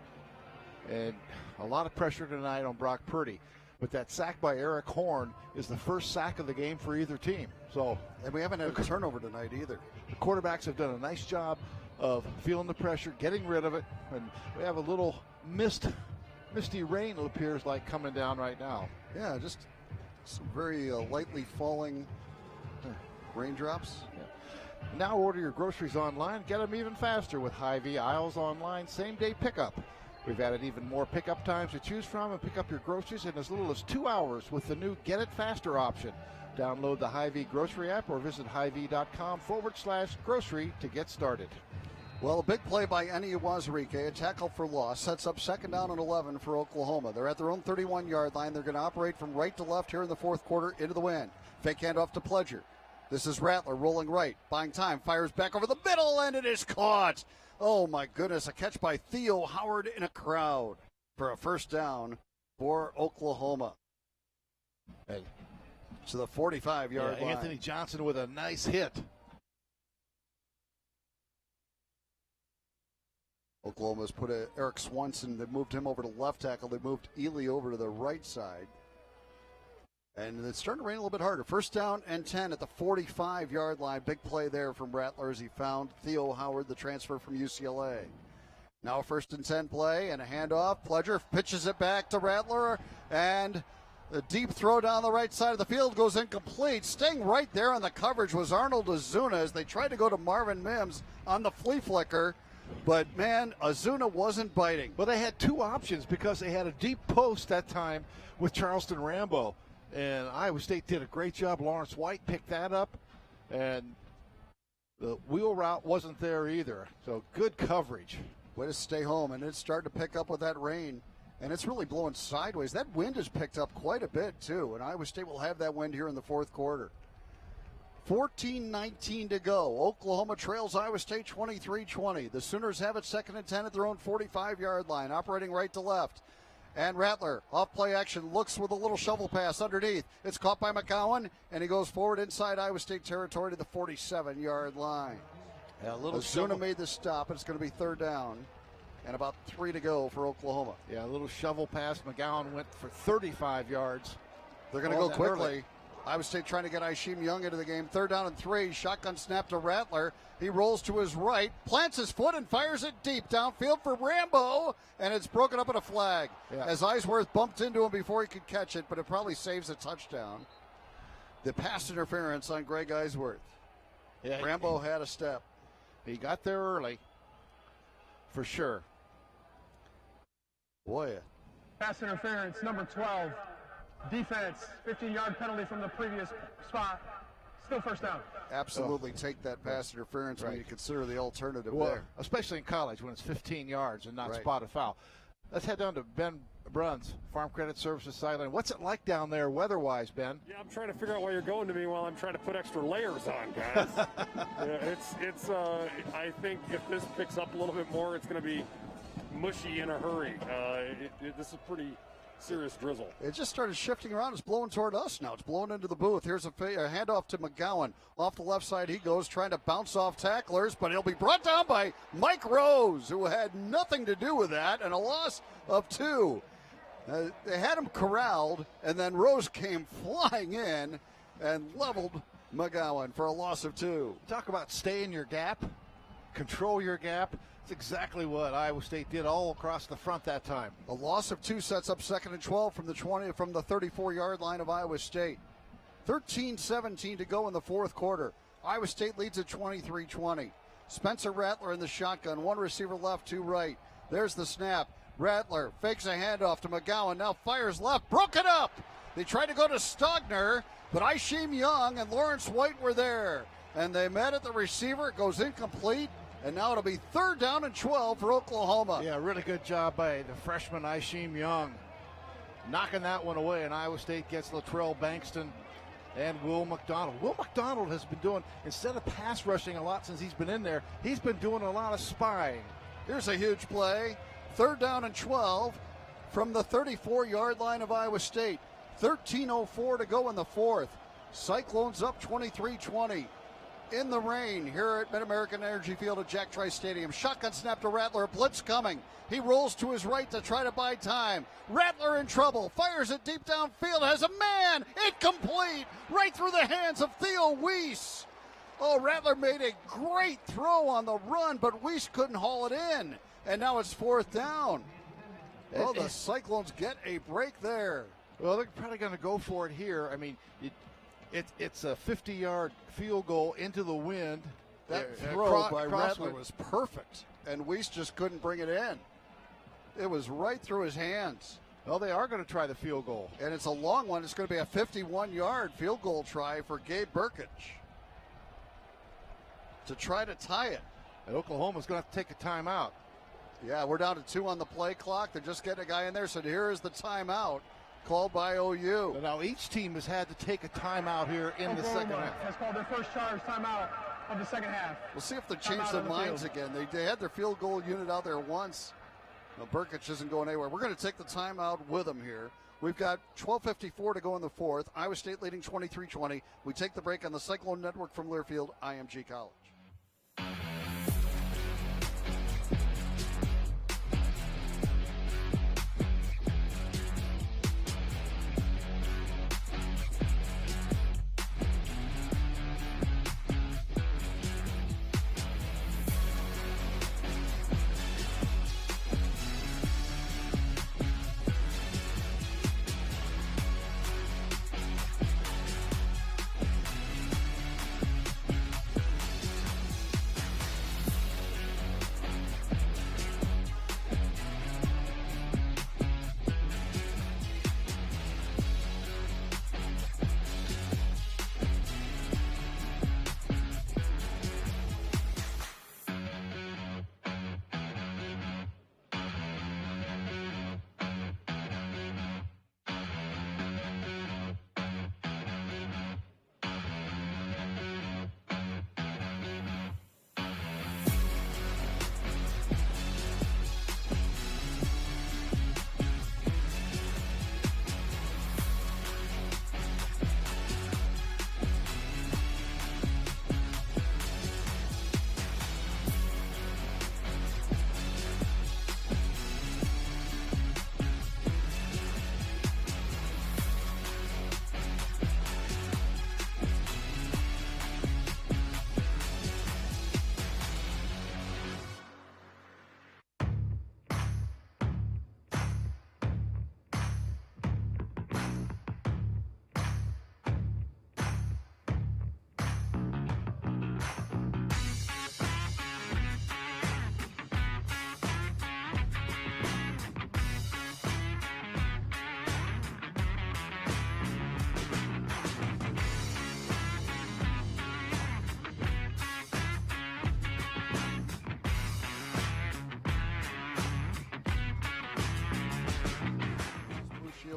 And a lot of pressure tonight on Brock Purdy. But that sack by Eric Horn is the first sack of the game for either team. And we haven't had a turnover tonight either. The quarterbacks have done a nice job of feeling the pressure, getting rid of it. And we have a little misty rain, it appears like, coming down right now. Yeah, just some very lightly falling raindrops. Yeah. Now order your groceries online. Get them even faster with Hy-Vee Aisles Online same-day pickup. We've added even more pickup times to choose from and pick up your groceries in as little as 2 hours with the new Get It Faster option. Download the Hy-Vee grocery app or visit Hy-Vee.com/grocery to get started. Well, a big play by Eni Iwazurike, a tackle for loss, sets up second down and 11 for Oklahoma. They're at their own 31-yard line. They're going to operate from right to left here in the fourth quarter into the wind. Fake handoff to Pledger. This is Rattler rolling right, buying time, fires back over the middle, and it is caught. Oh, my goodness, a catch by Theo Howard in a crowd for a first down for Oklahoma. Hey. To the 45-yard line. Anthony Johnson with a nice hit. Oklahoma's put Eric Swanson. They moved him over to left tackle. They moved Ely over to the right side. And it's starting to rain a little bit harder. First down and 10 at the 45-yard line. Big play there from Rattler as he found Theo Howard, the transfer from UCLA. Now a first and 10 play and a handoff. Pledger pitches it back to Rattler. And the deep throw down the right side of the field goes incomplete. Staying right there on the coverage was Arnold Azuna as they tried to go to Marvin Mims on the flea flicker. But, man, Azuna wasn't biting. Well, they had two options because they had a deep post that time with Charleston Rambo. And Iowa State did a great job. Lawrence White picked that up. And the wheel route wasn't there either. So good coverage. Way to stay home. And it's starting to pick up with that rain. And it's really blowing sideways. That wind has picked up quite a bit, too. And Iowa State will have that wind here in the fourth quarter. 14:19 to go. Oklahoma trails Iowa State 23-20. The Sooners have it second and 10 at their own 45-yard line, operating right to left. And Rattler, off play action, looks with a little shovel pass underneath. It's caught by McGowan, and he goes forward inside Iowa State territory to the 47-yard line. Yeah, Azuna made the stop, and it's going to be third down. And about 3 to go for Oklahoma. Yeah, a little shovel pass. McGowan went for 35 yards. They're going to go quickly. Iowa State trying to get Isheem Young into the game. Third down and 3. Shotgun snap to Rattler. He rolls to his right, plants his foot, and fires it deep downfield for Rambo. And it's broken up in a flag. Yeah. As Eisworth bumped into him before he could catch it, but it probably saves a touchdown. The pass interference on Greg Eisworth. Yeah, Rambo had a step. He got there early, for sure. Boy. Pass interference, number 12. Defense, 15-yard penalty from the previous spot. Still first down. Absolutely take that pass interference when you consider the alternative there. Especially in college when it's 15 yards and not spotted foul. Let's head down to Ben Bruns, Farm Credit Services sideline. What's it like down there weather-wise, Ben? Yeah, I'm trying to figure out why you're going to me while I'm trying to put extra layers on, guys. It's I think if this picks up a little bit more, it's going to be mushy in a hurry. This is pretty serious drizzle. It just started shifting around. It's blowing toward us now. It's blowing into the booth. Here's a handoff to McGowan. Off the left side he goes, trying to bounce off tacklers, but he'll be brought down by Mike Rose, who had nothing to do with that, and a loss of 2. They had him corralled, and then Rose came flying in and leveled McGowan for a loss of 2. Talk about stay in your gap, control your gap. That's exactly what Iowa State did all across the front that time. A loss of 2 sets up 2nd and 12 from the 34-yard line of Iowa State. 13-17 to go in the fourth quarter. Iowa State leads at 23-20. Spencer Rattler in the shotgun, 1 receiver left, 2 right. There's the snap. Rattler fakes a handoff to McGowan, now fires left, broken up. They tried to go to Stogner, but Ishim Young and Lawrence White were there. And they met at the receiver, it goes incomplete, and now it'll be 3rd down and 12 for Oklahoma. Yeah, really good job by the freshman Ishim Young. Knocking that one away, and Iowa State gets Latrell Bankston and Will McDonald. Will McDonald has been doing, instead of pass rushing a lot since he's been in there, he's been doing a lot of spying. Here's a huge play. 3rd down and 12 from the 34-yard line of Iowa State. 13:04 to go in the fourth. Cyclones up 23-20. In the rain here at Mid-American Energy Field at Jack Trice Stadium. Shotgun snap to Rattler. Blitz coming. He rolls to his right to try to buy time. Rattler in trouble. Fires it deep downfield. Has a man. Incomplete. Right through the hands of Theo Weiss. Oh, Rattler made a great throw on the run, but Weiss couldn't haul it in. And now it's 4th down. Well, the Cyclones get a break there. Well, they're probably going to go for it here. I mean, it's a 50-yard field goal into the wind. That throw by Rattler was perfect, and Weiss just couldn't bring it in. It was right through his hands. Well, they are going to try the field goal. And it's a long one. It's going to be a 51-yard field goal try for Gabe Burkich to try to tie it. And Oklahoma's going to have to take a timeout. Yeah, we're down to 2 on the play clock. They're just getting a guy in there. So here is the timeout called by OU. But now each team has had to take a timeout here in the second half. Has called their first charge timeout of the second half. We'll see if they change their minds again. They had their field goal unit out there once. Well, Burkich isn't going anywhere. We're going to take the timeout with them here. We've got 12:54 to go in the fourth. Iowa State leading 23-20. We take the break on the Cyclone Network from Learfield, IMG College.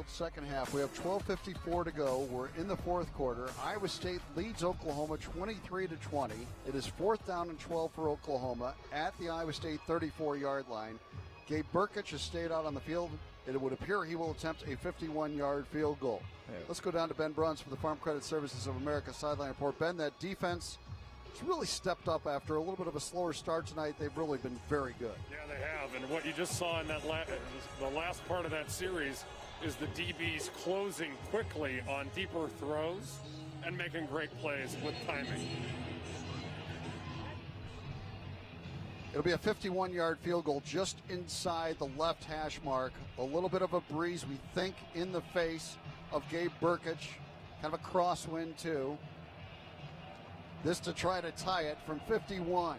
Second half. We have 12:54 to go. We're in the fourth quarter. Iowa State leads Oklahoma 23-20. It is 4th down and 12 for Oklahoma at the Iowa State 34-yard line. Gabe Burkich has stayed out on the field. It would appear he will attempt a 51-yard field goal. Let's go down to Ben Bruns for the Farm Credit Services of America sideline report. Ben, that defense has really stepped up after a little bit of a slower start tonight. They've really been very good. Yeah, they have. And what you just saw in that the last part of that series is the DBs closing quickly on deeper throws and making great plays with timing. It'll be a 51-yard field goal just inside the left hash mark. A little bit of a breeze, we think, in the face of Gabe Burkich. Kind of a crosswind, too. This to try to tie it from 51.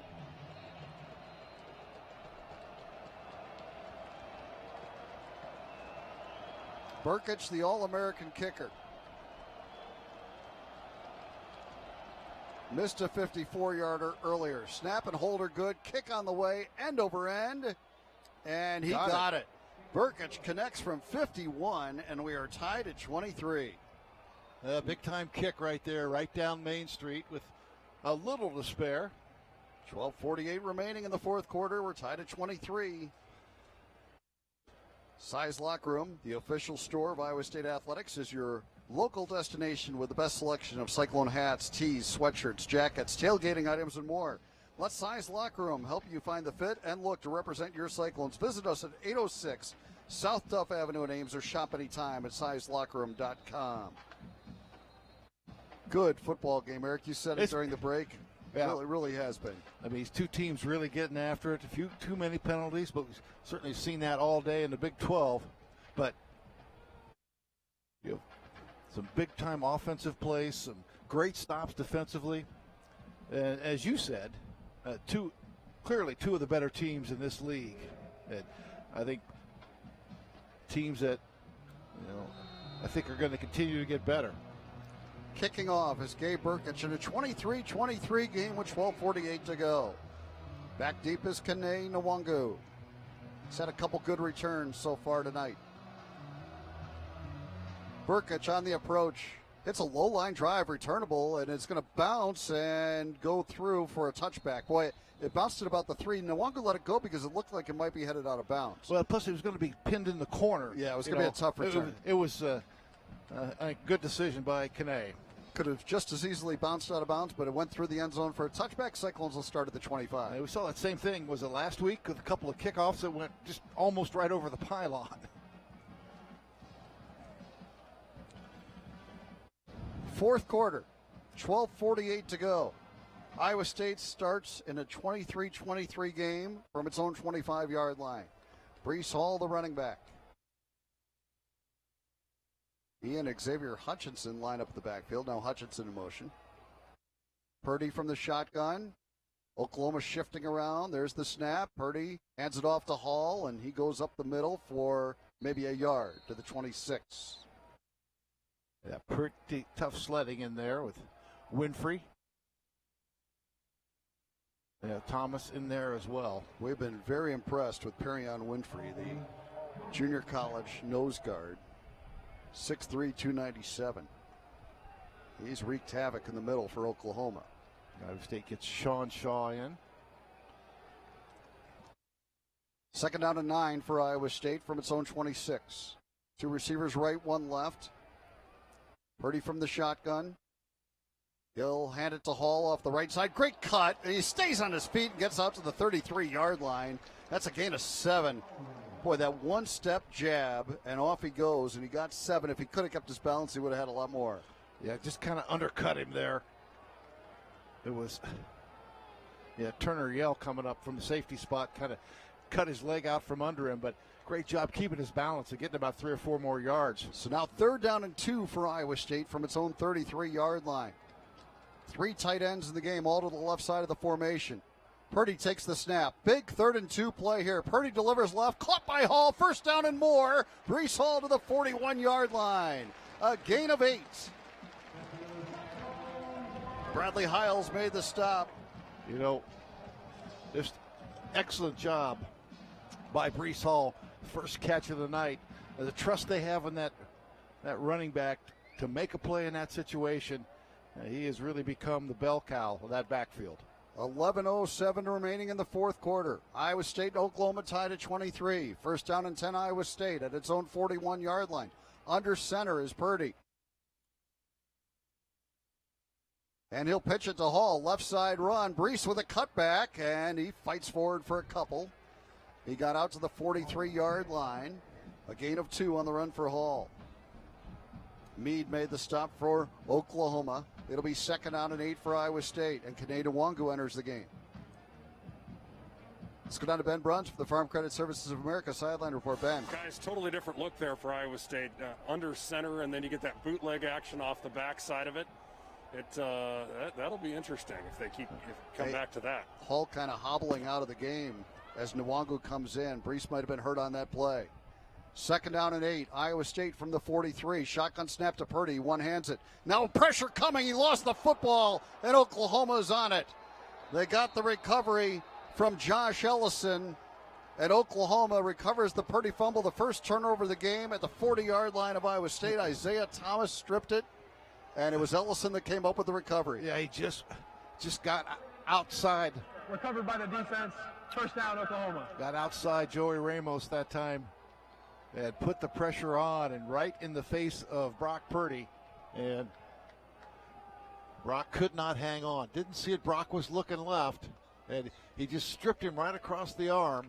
Burkich, the All-American kicker. Missed a 54-yarder earlier. Snap and hold are good. Kick on the way, end over end. And he got it. Burkich connects from 51, and we are tied at 23. Big-time kick right there, right down Main Street with a little to spare. 12:48 remaining in the fourth quarter. We're tied at 23. Size Locker Room, the official store of Iowa State Athletics, is your local destination with the best selection of Cyclone hats, tees, sweatshirts, jackets, tailgating items, and more. Let Size Locker Room help you find the fit and look to represent your Cyclones. Visit us at 806 South Duff Avenue in Ames or shop anytime at sizelockerroom.com. Good football game, Eric. You said it during the break. Yeah. It really has been. I mean, these two teams really getting after it. Too many penalties, but we've certainly seen that all day in the Big 12. But some big-time offensive plays, some great stops defensively. And as you said, clearly two of the better teams in this league. And I think teams that, I think are going to continue to get better. Kicking off is Gabe Burkich in a 23-23 game with 12:48 to go. Back deep is Kane Nwangu. He's had a couple good returns so far tonight. Burkich on the approach. Hits a low-line drive, returnable, and it's going to bounce and go through for a touchback. Boy, it bounced at about the 3. Nwangu let it go because it looked like it might be headed out of bounds. Well, plus it was going to be pinned in the corner. Yeah, it was going to be a tough return. It was a good decision by Kane. Could have just as easily bounced out of bounds, but it went through the end zone for a touchback. Cyclones will start at the 25. We saw that same thing, was it last week, with a couple of kickoffs that went just almost right over the pylon. Fourth quarter, 12:48 to go. Iowa State starts in a 23-23 game from its own 25-yard line. Brees Hall, the running back. He and Xavier Hutchinson line up the backfield. Now Hutchinson in motion. Purdy from the shotgun. Oklahoma shifting around. There's the snap. Purdy hands it off to Hall, and he goes up the middle for maybe a yard to the 26. Yeah, pretty tough sledding in there with Winfrey. Yeah, Thomas in there as well. We've been very impressed with Perion Winfrey, the junior college nose guard. 6'3", 297. He's wreaked havoc in the middle for Oklahoma. Iowa State gets Sean Shaw in. Second down and 9 for Iowa State from its own 26. Two receivers right, one left. Purdy from the shotgun. He'll hand it to Hall off the right side. Great cut. And he stays on his feet and gets out to the 33-yard line. That's a gain of 7. Boy, that one-step jab, and off he goes, and he got 7. If he could have kept his balance, he would have had a lot more. Yeah, just kind of undercut him there. It was, Turner Yell coming up from the safety spot, kind of cut his leg out from under him, but great job keeping his balance and getting about 3 or 4 more yards. So now 3rd down and 2 for Iowa State from its own 33-yard line. 3 tight ends in the game, all to the left side of the formation. Purdy takes the snap. Big 3rd and 2 play here. Purdy delivers left, caught by Hall. First down and more. Brees Hall to the 41-yard line. A gain of 8. Bradley Hiles made the stop. Just excellent job by Brees Hall. First catch of the night. The trust they have in that running back to make a play in that situation. He has really become the bell cow of that backfield. 11:07 remaining in the fourth quarter. Iowa State and Oklahoma tied at 23. First down and 10 Iowa State at its own 41-yard line. Under center is Purdy. And he'll pitch it to Hall. Left side run. Brees with a cutback, and he fights forward for a couple. He got out to the 43-yard line. A gain of 2 on the run for Hall. Meade made the stop for Oklahoma. It'll be 2nd down and 8 for Iowa State, and Kaneda Wangu enters the game. Let's go down to Ben Bruns for the Farm Credit Services of America sideline report. Ben. Guys, totally different look there for Iowa State. Under center, and then you get that bootleg action off the backside of it. That'll be interesting if they come back to that. Hall kind of hobbling out of the game as Nwangu comes in. Brees might have been hurt on that play. 2nd down and 8. Iowa State from the 43. Shotgun snap to Purdy. One hands it. Now pressure coming. He lost the football, and Oklahoma's on it. They got the recovery from Josh Ellison, and Oklahoma recovers the Purdy fumble. The first turnover of the game at the 40-yard line of Iowa State. Isaiah Thomas stripped it, and it was Ellison that came up with the recovery. Yeah, he just got outside. Recovered by the defense. First down, Oklahoma. Got outside Joey Ramos that time and put the pressure on and right in the face of Brock Purdy. And Brock could not hang on. Didn't see it. Brock was looking left, and he just stripped him right across the arm.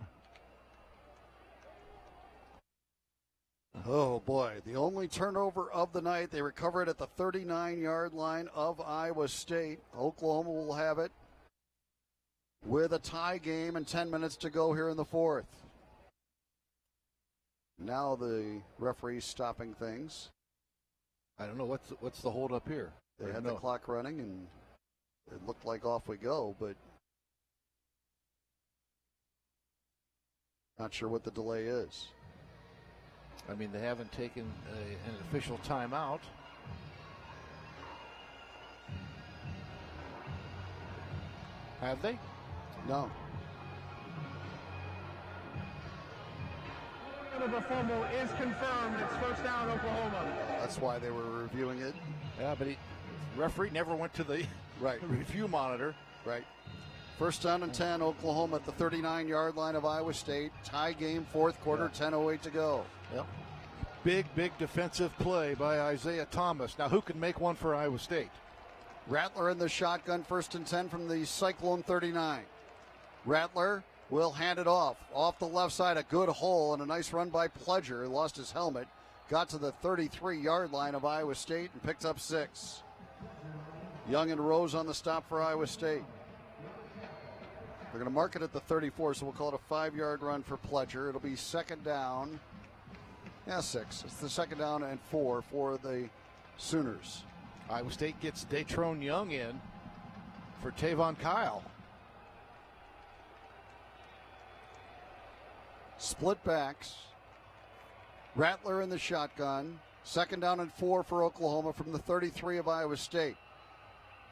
Oh, boy. The only turnover of the night. They recover it at the 39-yard line of Iowa State. Oklahoma will have it with a tie game and 10 minutes to go here in the 4th. Now the referee's stopping things. I don't know what's the hold up here. They had the clock running, and it looked like off we go, but not sure what the delay is. I mean, they haven't taken an official timeout. Have they? No. The fumble is confirmed. It's first down, Oklahoma. That's why they were reviewing it. Yeah, but referee never went to the review monitor. Right. First down and 10, Oklahoma at the 39-yard line of Iowa State. Tie game, 4th quarter, 10:08 to go. Yep. Big defensive play by Isaiah Thomas. Now, who can make one for Iowa State? Rattler in the shotgun, 1st and 10 from the Cyclone 39. Rattler will hand it off the left side, a good hole, and a nice run by Pledger. He lost his helmet, got to the 33-yard line of Iowa State and picked up 6. Young and Rose on the stop for Iowa State. They're going to mark it at the 34, so we'll call it a 5-yard run for Pledger. It'll be 2nd down. 6. It's the 2nd down and 4 for the Sooners. Iowa State gets Datrone Young in for Tavon Kyle. Split backs. Rattler in the shotgun. 2nd down and 4 for Oklahoma from the 33 of Iowa State.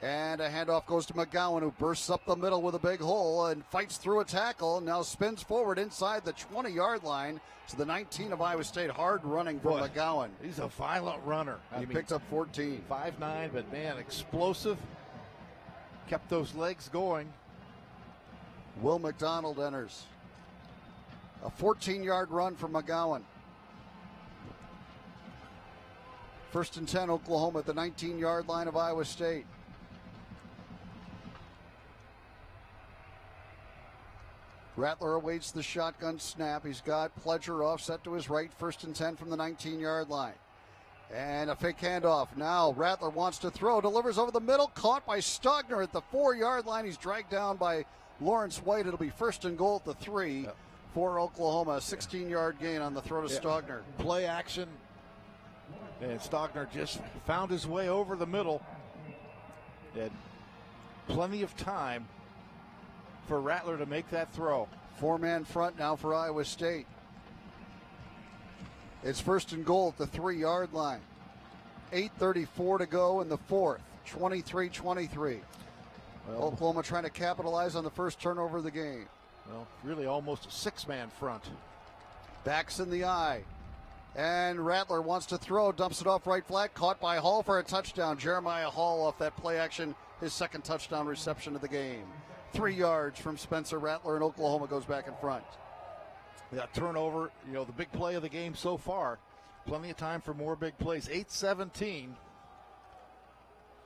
And a handoff goes to McGowan, who bursts up the middle with a big hole and fights through a tackle and now spins forward inside the 20-yard line to the 19 of Iowa State. Hard running from McGowan. He's a violent runner. He picked up 14. 5'9", but man, explosive. Kept those legs going. Will McDonald enters. A 14-yard run for McGowan. 1st and 10, Oklahoma at the 19-yard line of Iowa State. Rattler awaits the shotgun snap. He's got Pledger offset to his right. 1st and 10 from the 19-yard line. And a fake handoff. Now Rattler wants to throw. Delivers over the middle. Caught by Stogner at the 4-yard line. He's dragged down by Lawrence White. It'll be 1st and goal at the 3 for Oklahoma. A 16-yard gain on the throw to Stogner. Play action. And Stogner just found his way over the middle. Had plenty of time for Rattler to make that throw. 4-man front now for Iowa State. It's 1st and goal at the 3-yard line. 8:34 to go in the 4th. 23-23. Well, Oklahoma trying to capitalize on the first turnover of the game. Well, really almost a 6-man front. Backs in the eye. And Rattler wants to throw, dumps it off right flat, caught by Hall for a touchdown. Jeremiah Hall off that play action, his 2nd touchdown reception of the game. 3 yards from Spencer Rattler, and Oklahoma goes back in front. Yeah, turnover, the big play of the game so far. Plenty of time for more big plays. 8-17.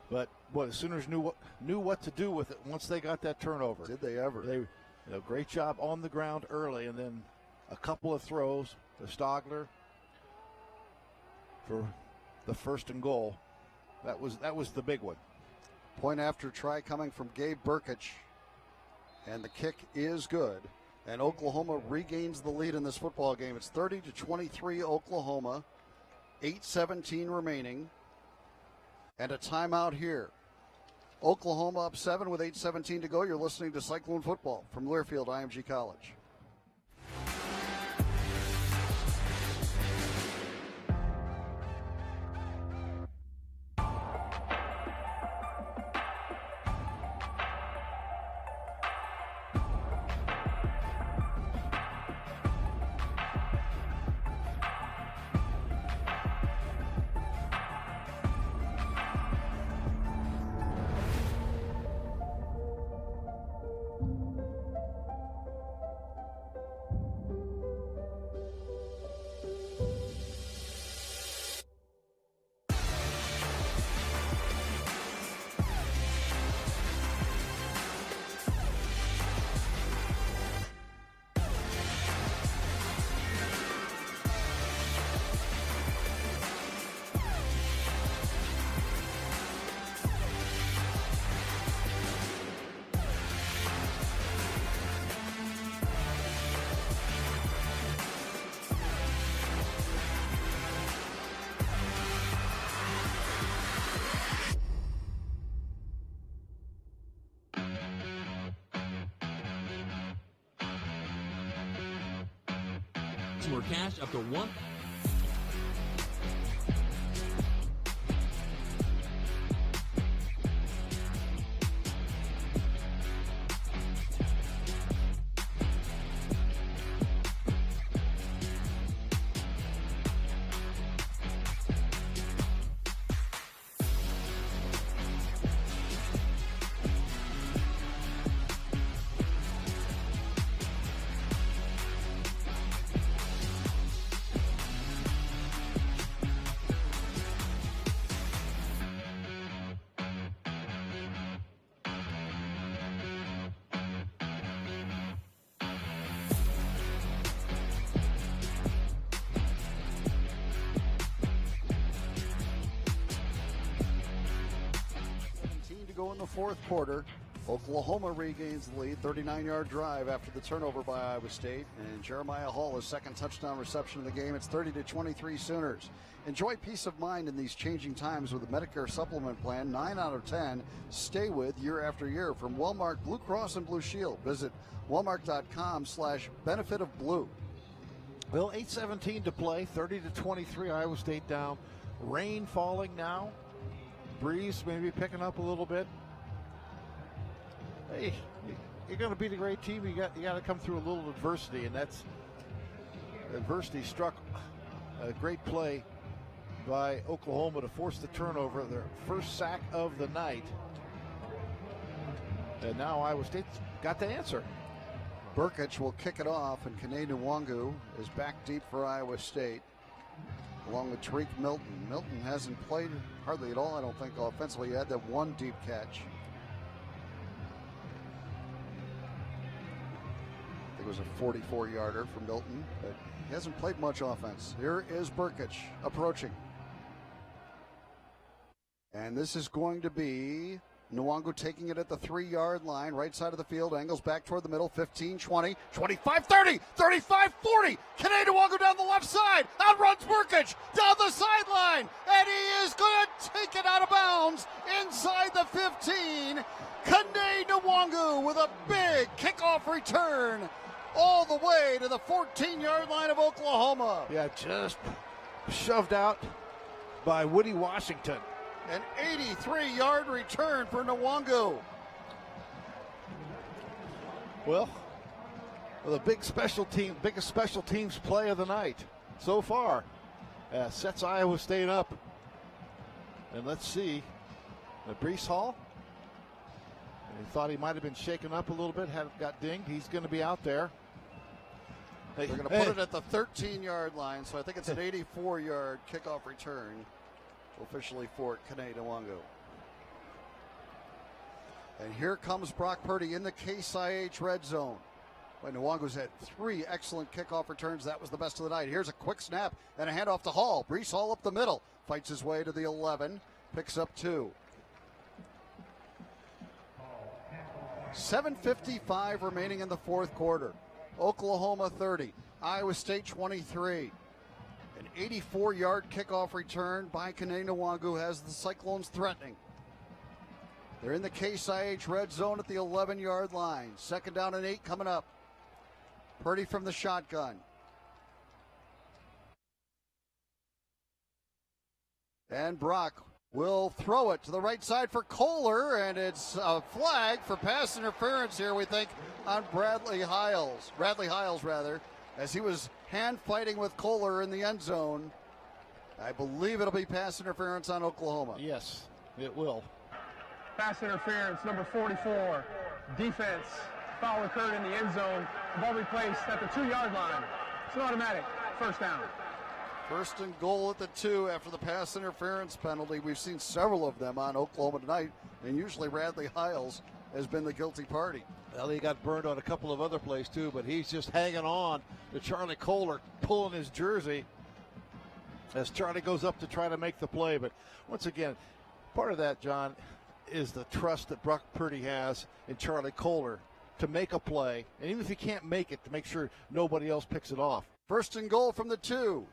But Boy, the Sooners knew what to do with it once they got that turnover. Did they ever? They great job on the ground early, and then a couple of throws to Stogler for the first and goal. That was the big one. Point after try coming from Gabe Burkich, and the kick is good. And Oklahoma regains the lead in this football game. It's 30-23 Oklahoma, 8:17 remaining, and a timeout here. Oklahoma up 7 with 8:17 to go. You're listening to Cyclone Football from Learfield IMG College. Or cash up to $1. Go in the fourth quarter. Oklahoma regains the lead, 39-yard drive after the turnover by Iowa State, and Jeremiah Hall, his second touchdown reception of the game. It's 30-23 Sooners. Enjoy peace of mind in these changing times with the Medicare supplement plan. 9 out of 10 stay with year after year from Walmart Blue Cross and Blue Shield. Visit walmart.com/benefit of blue. Well, 8:17 to play, 30-23 Iowa State down. Rain falling now. Breeze maybe picking up a little bit. Hey, you're going to beat a great team. You got to come through a little adversity, and that's adversity struck a great play by Oklahoma to force the turnover, their first sack of the night. And now Iowa State's got the answer. Burkich will kick it off, and Kene Nwangu is back deep for Iowa State, along with Tariq Milton. Milton hasn't played hardly at all, I don't think, offensively. He had that one deep catch. I think it was a 44-yarder for Milton, but he hasn't played much offense. Here is Burkich approaching. And this is going to be Nwangu taking it at the 3-yard line, right side of the field, angles back toward the middle, 15, 20, 25, 30, 35, 40. Kene Nwangu down the left side, outruns Burkich down the sideline, and he is going to take it out of bounds inside the 15. Kene Nwangu with a big kickoff return all the way to the 14-yard line of Oklahoma. Yeah, just shoved out by Woody Washington. An 83-yard return for Nwangu. Well, the biggest special teams play of the night so far. Sets Iowa State up. And let's see, Breece Hall. He thought he might have been shaken up a little bit, got dinged. He's going to be out there. They're going to put it at the 13-yard line, so I think it's an 84-yard kickoff return officially for Kene Nwangu. And here comes Brock Purdy in the Case IH red zone. But Nwangu's had 3 excellent kickoff returns. That was the best of the night. Here's a quick snap and a handoff to Hall. Brees Hall up the middle. Fights his way to the 11. Picks up 2. 7:55 remaining in the fourth quarter. Oklahoma 30. Iowa State 23. An 84-yard kickoff return by Kene Nwangu has the Cyclones threatening. They're in the Case IH red zone at the 11-yard line. 2nd down and 8 coming up. Purdy from the shotgun. And Brock will throw it to the right side for Kohler, and it's a flag for pass interference here, we think, on Bradley Hiles, as he was hand fighting with Kohler in the end zone. I believe it'll be pass interference on Oklahoma. Yes, it will. Pass interference, number 44. Defense. Foul occurred in the end zone. The ball replaced at the 2-yard line. It's an automatic. First down. 1st and goal at the 2 after the pass interference penalty. We've seen several of them on Oklahoma tonight, and usually Bradley Hiles has been the guilty party. Well, he got burned on a couple of other plays too, but he's just hanging on to Charlie Kohler, pulling his jersey as Charlie goes up to try to make the play. But once again, part of that, John, is the trust that Brock Purdy has in Charlie Kohler to make a play, and even if he can't make it, to make sure nobody else picks it off. 1st and goal from the 2.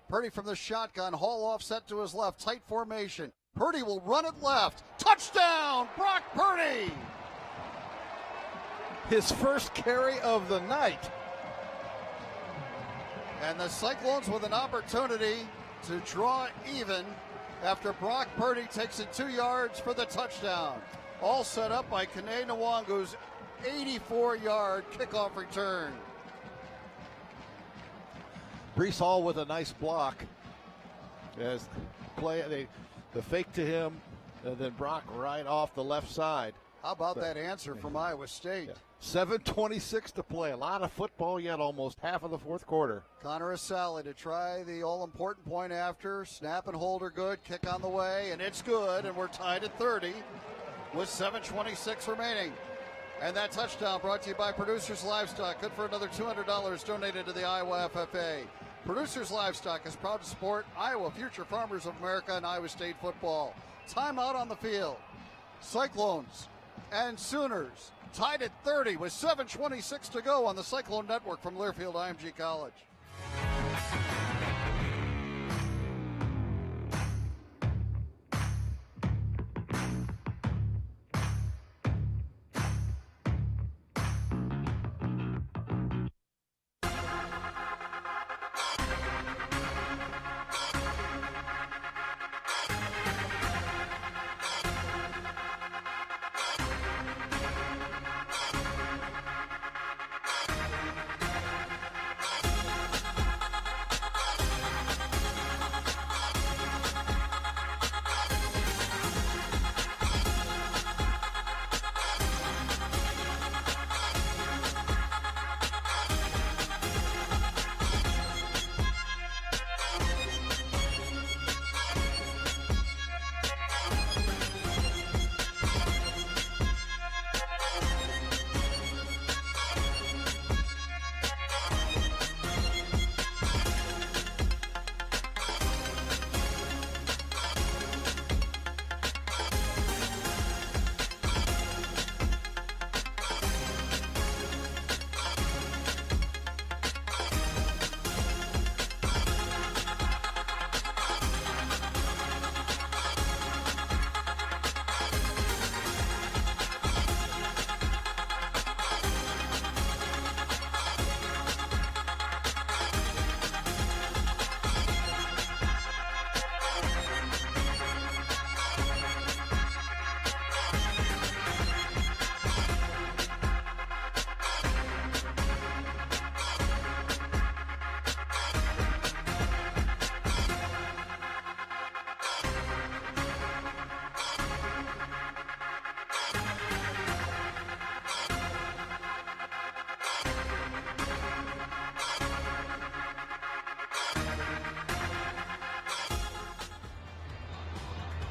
Purdy from the shotgun. Hall offset to his left. Tight formation. Purdy will run it left. Touchdown, Brock Purdy! His first carry of the night. And the Cyclones with an opportunity to draw even after Brock Purdy takes it 2 yards for the touchdown. All set up by Kene Nwangu's 84-yard kickoff return. Brees Hall with a nice block. As the fake to him, and then Brock right off the left side. How about that answer from Iowa State? Yeah. 7:26 to play. A lot of football yet, almost half of the fourth quarter. Connor Asali to try the all-important point after. Snap and hold are good. Kick on the way, and it's good, and we're tied at 30 with 7:26 remaining. And that touchdown brought to you by Producers Livestock. Good for another $200 donated to the Iowa FFA. Producers Livestock is proud to support Iowa Future Farmers of America and Iowa State football. Timeout on the field. Cyclones and Sooners tied at 30 with 7:26 to go on the Cyclone Network from Learfield IMG College.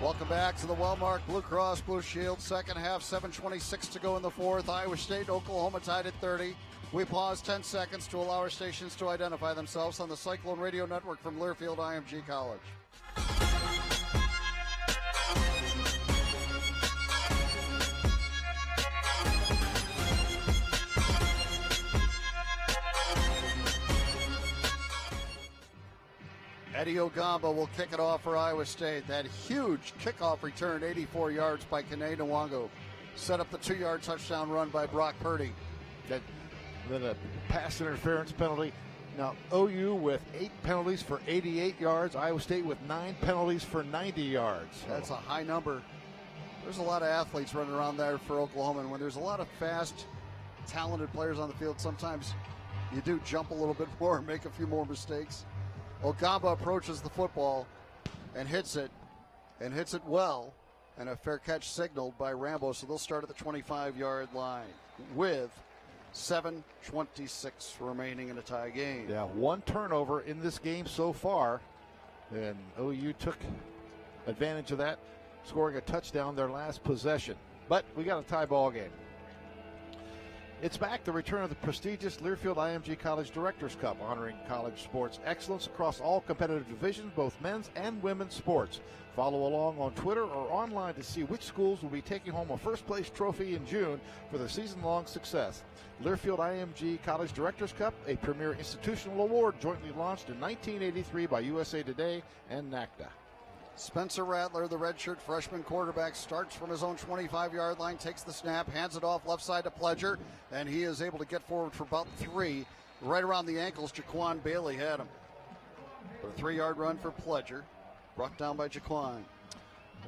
Welcome back to the Wellmark Blue Cross Blue Shield. Second half, 7:26 to go in the fourth. Iowa State, Oklahoma tied at 30. We pause 10 seconds to allow our stations to identify themselves on the Cyclone Radio Network from Learfield IMG College. Eddie Ogamba will kick it off for Iowa State. That huge kickoff return, 84 yards by Kene Nwango, set up the 2-yard touchdown run by Brock Purdy. Then a pass interference penalty. Now, OU with 8 penalties for 88 yards. Iowa State with 9 penalties for 90 yards. That's a high number. There's a lot of athletes running around there for Oklahoma, and when there's a lot of fast, talented players on the field, sometimes you do jump a little bit more and make a few more mistakes. Ogamba approaches the football and hits it well, and a fair catch signaled by Rambo, so they'll start at the 25-yard line with 7:26 remaining in a tie game. Yeah, 1 turnover in this game so far, and OU took advantage of that, scoring a touchdown their last possession. But we got a tie ball game. It's back, the return of the prestigious Learfield IMG College Directors Cup, honoring college sports excellence across all competitive divisions, both men's and women's sports. Follow along on Twitter or online to see which schools will be taking home a first-place trophy in June for their season-long success. Learfield IMG College Directors Cup, a premier institutional award jointly launched in 1983 by USA Today and NACDA. Spencer Rattler, the redshirt freshman quarterback, starts from his own 25-yard line, takes the snap, hands it off left side to Pledger, and he is able to get forward for about 3. Right around the ankles, Jaquan Bailey had him. But a 3-yard run for Pledger, brought down by Jaquan.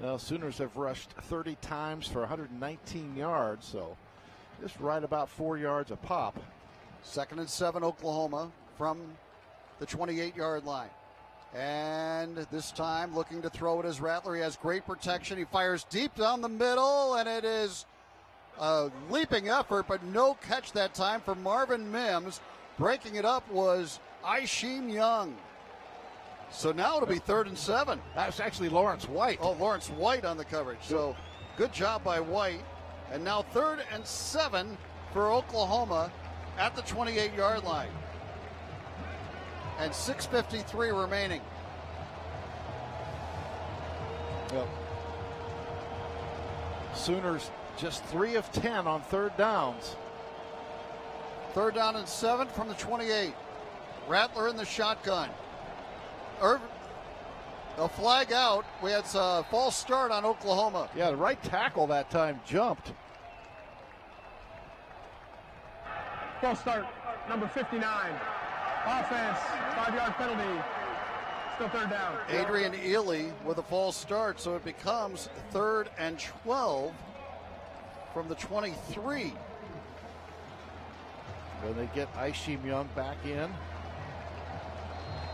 Well, Sooners have rushed 30 times for 119 yards, so just right about 4 yards a pop. 2nd and 7, Oklahoma from the 28-yard line. And this time looking to throw it as Rattler. He has great protection. He fires deep down the middle, and it is a leaping effort, but no catch that time for Marvin Mims. Breaking it up was Aishim Young. So now it'll be 3rd and 7. That's actually Lawrence White. Oh, Lawrence White on the coverage. So good job by White. And now 3rd and 7 for Oklahoma at the 28-yard line. And 6:53 remaining. Yep. Sooners just 3 of 10 on 3rd downs. 3rd down and 7 from the 28. Rattler in the shotgun. A flag out. We had a false start on Oklahoma. Yeah, the right tackle that time jumped. False start, number 59. Offense, 5-yard penalty. Still 3rd down. Adrian Ely with a false start, so it becomes 3rd and 12 from the 23. When they get Aishim Young back in.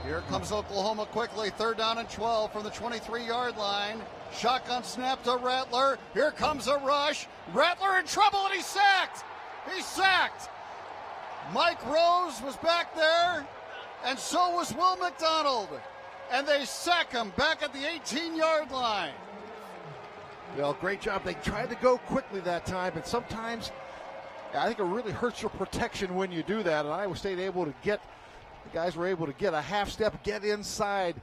Here comes Oklahoma quickly. 3rd down and 12 from the 23-yard line. Shotgun snap to Rattler. Here comes a rush. Rattler in trouble, and he's sacked. He's sacked. Mike Rose was back there, and so was Will McDonald. And they sack him back at the 18-yard line. Well, great job. They tried to go quickly that time, and sometimes I think it really hurts your protection when you do that. And Iowa State the guys were able to get a half step, get inside.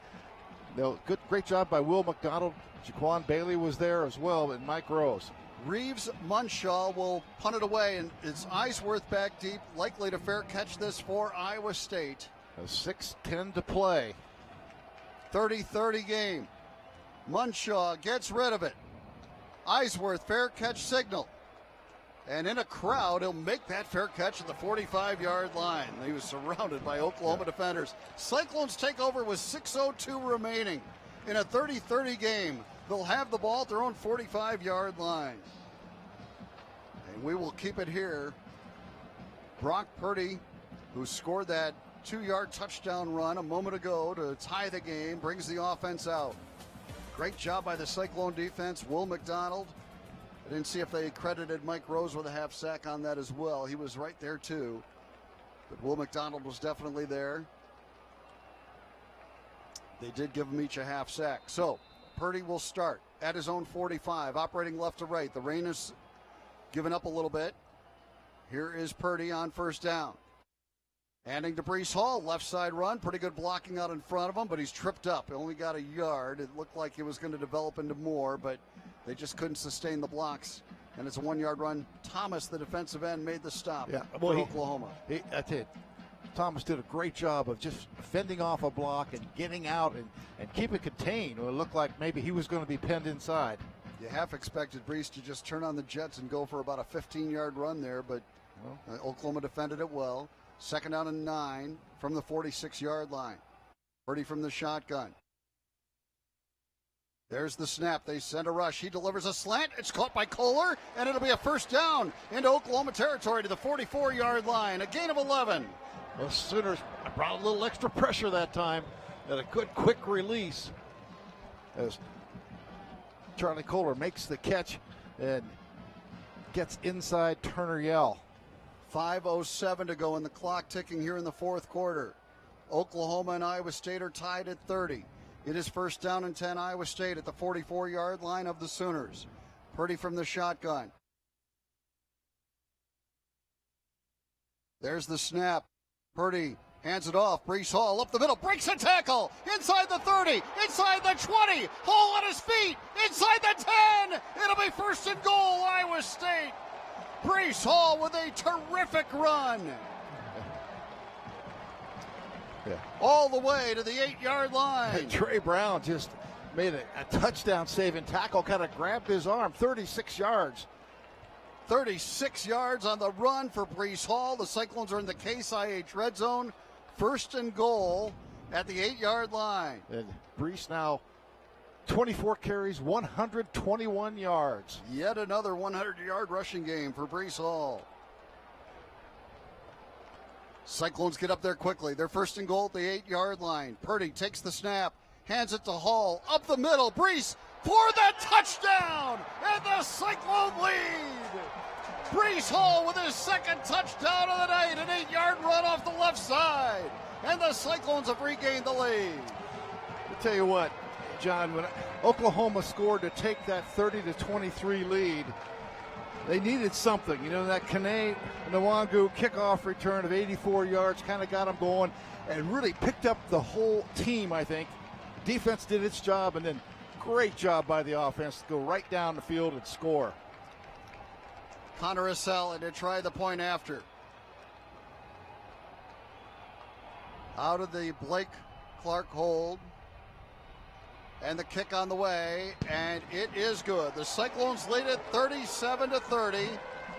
Great job by Will McDonald. Jaquan Bailey was there as well, and Mike Rose. Reeves Munshaw will punt it away, and it's Eisworth back deep, likely to fair catch this for Iowa State. 6:10 to play. 30-30 game. Munshaw gets rid of it. Eisworth, fair catch signal. And in a crowd, he'll make that fair catch at the 45-yard line. He was surrounded by Oklahoma defenders. Cyclones take over with 6:02 remaining in a 30-30 game. They'll have the ball at their own 45-yard line. And we will keep it here. Brock Purdy, who scored that 2-yard touchdown run a moment ago to tie the game, brings the offense out. Great job by the Cyclone defense. Will McDonald. I didn't see if they credited Mike Rose with a half sack on that as well. He was right there too. But Will McDonald was definitely there. They did give them each a half sack. So Purdy will start at his own 45, operating left to right. The rain is giving up a little bit. Here is Purdy on first down. Handing to Breece Hall, left side run. Pretty good blocking out in front of him, but he's tripped up. He only got a yard. It looked like he was going to develop into more, but they just couldn't sustain the blocks. And it's a 1-yard run. Thomas, the defensive end, made the stop for Oklahoma. I tell you, Thomas did a great job of just fending off a block and getting out and keeping contained. It looked like maybe he was going to be penned inside. You half expected Breece to just turn on the jets and go for about a 15-yard run there, but Oklahoma defended it well. 2nd down and 9 from the 46-yard line. Purdy from the shotgun. There's the snap. They send a rush. He delivers a slant. It's caught by Kohler, and it'll be a first down into Oklahoma territory to the 44-yard line. A gain of 11. The Sooners brought a little extra pressure that time and a good quick release as Charlie Kohler makes the catch and gets inside Turner Yell. 5:07 to go, and the clock ticking here in the fourth quarter. Oklahoma and Iowa State are tied at 30. It is first down and 10, Iowa State at the 44-yard line of the Sooners. Purdy from the shotgun. There's the snap. Purdy hands it off. Breece Hall up the middle, breaks a tackle. Inside the 30, inside the 20. Hall on his feet, inside the 10. It'll be first and goal, Iowa State. Breece Hall with a terrific run. All the way to the 8-yard line. Trey Brown just made a touchdown-saving tackle, kind of grabbed his arm, 36 yards. 36 yards on the run for Breece Hall. The Cyclones are in the Case IH red zone. First and goal at the 8-yard line. And Breece now 24 carries, 121 yards. Yet another 100-yard rushing game for Breece Hall. Cyclones get up there quickly. They're first and goal at the 8-yard line. Purdy takes the snap, hands it to Hall, up the middle. Breece for the touchdown, and the Cyclone lead. Breece Hall with his second touchdown of the night, an 8-yard run off the left side, and the Cyclones have regained the lead. I'll tell you what, John, when Oklahoma scored to take that 30-23 lead, they needed something. You know, that Kane Nwangu kickoff return of 84 yards kind of got them going and really picked up the whole team, I think. Defense did its job, and then great job by the offense to go right down the field and score. Connor Asala to try the point after. Out of the Blake Clark hold. And the kick on the way, and it is good. The Cyclones lead it 37-30,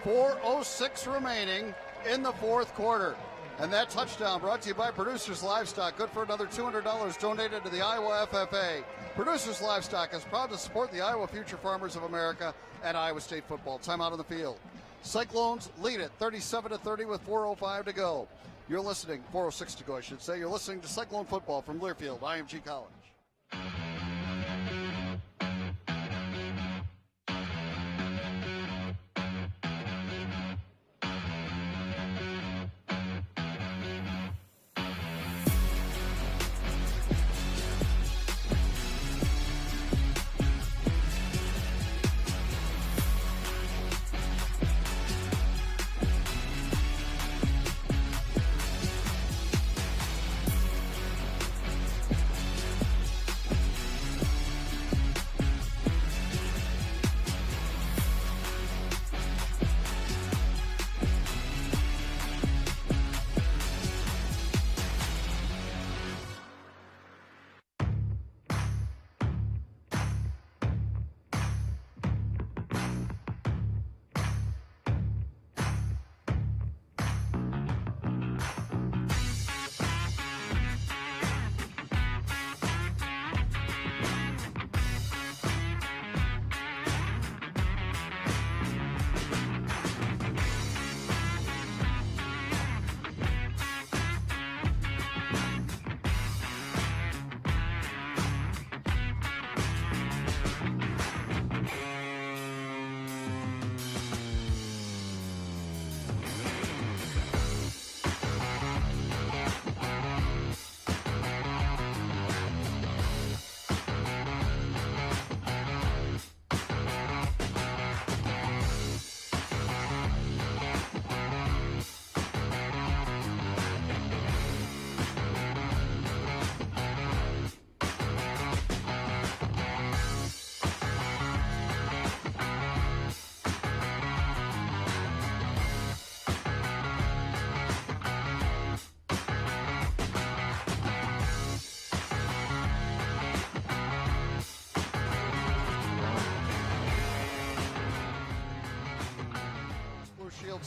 4:06 remaining in the fourth quarter. And that touchdown brought to you by Producers Livestock, good for another $200 donated to the Iowa FFA. Producers Livestock is proud to support the Iowa Future Farmers of America and Iowa State football. Time out on the field. Cyclones lead it 37-30 with 4:05 to go. You're listening, 4:06 to go, I should say. You're listening to Cyclone football from Learfield, IMG College.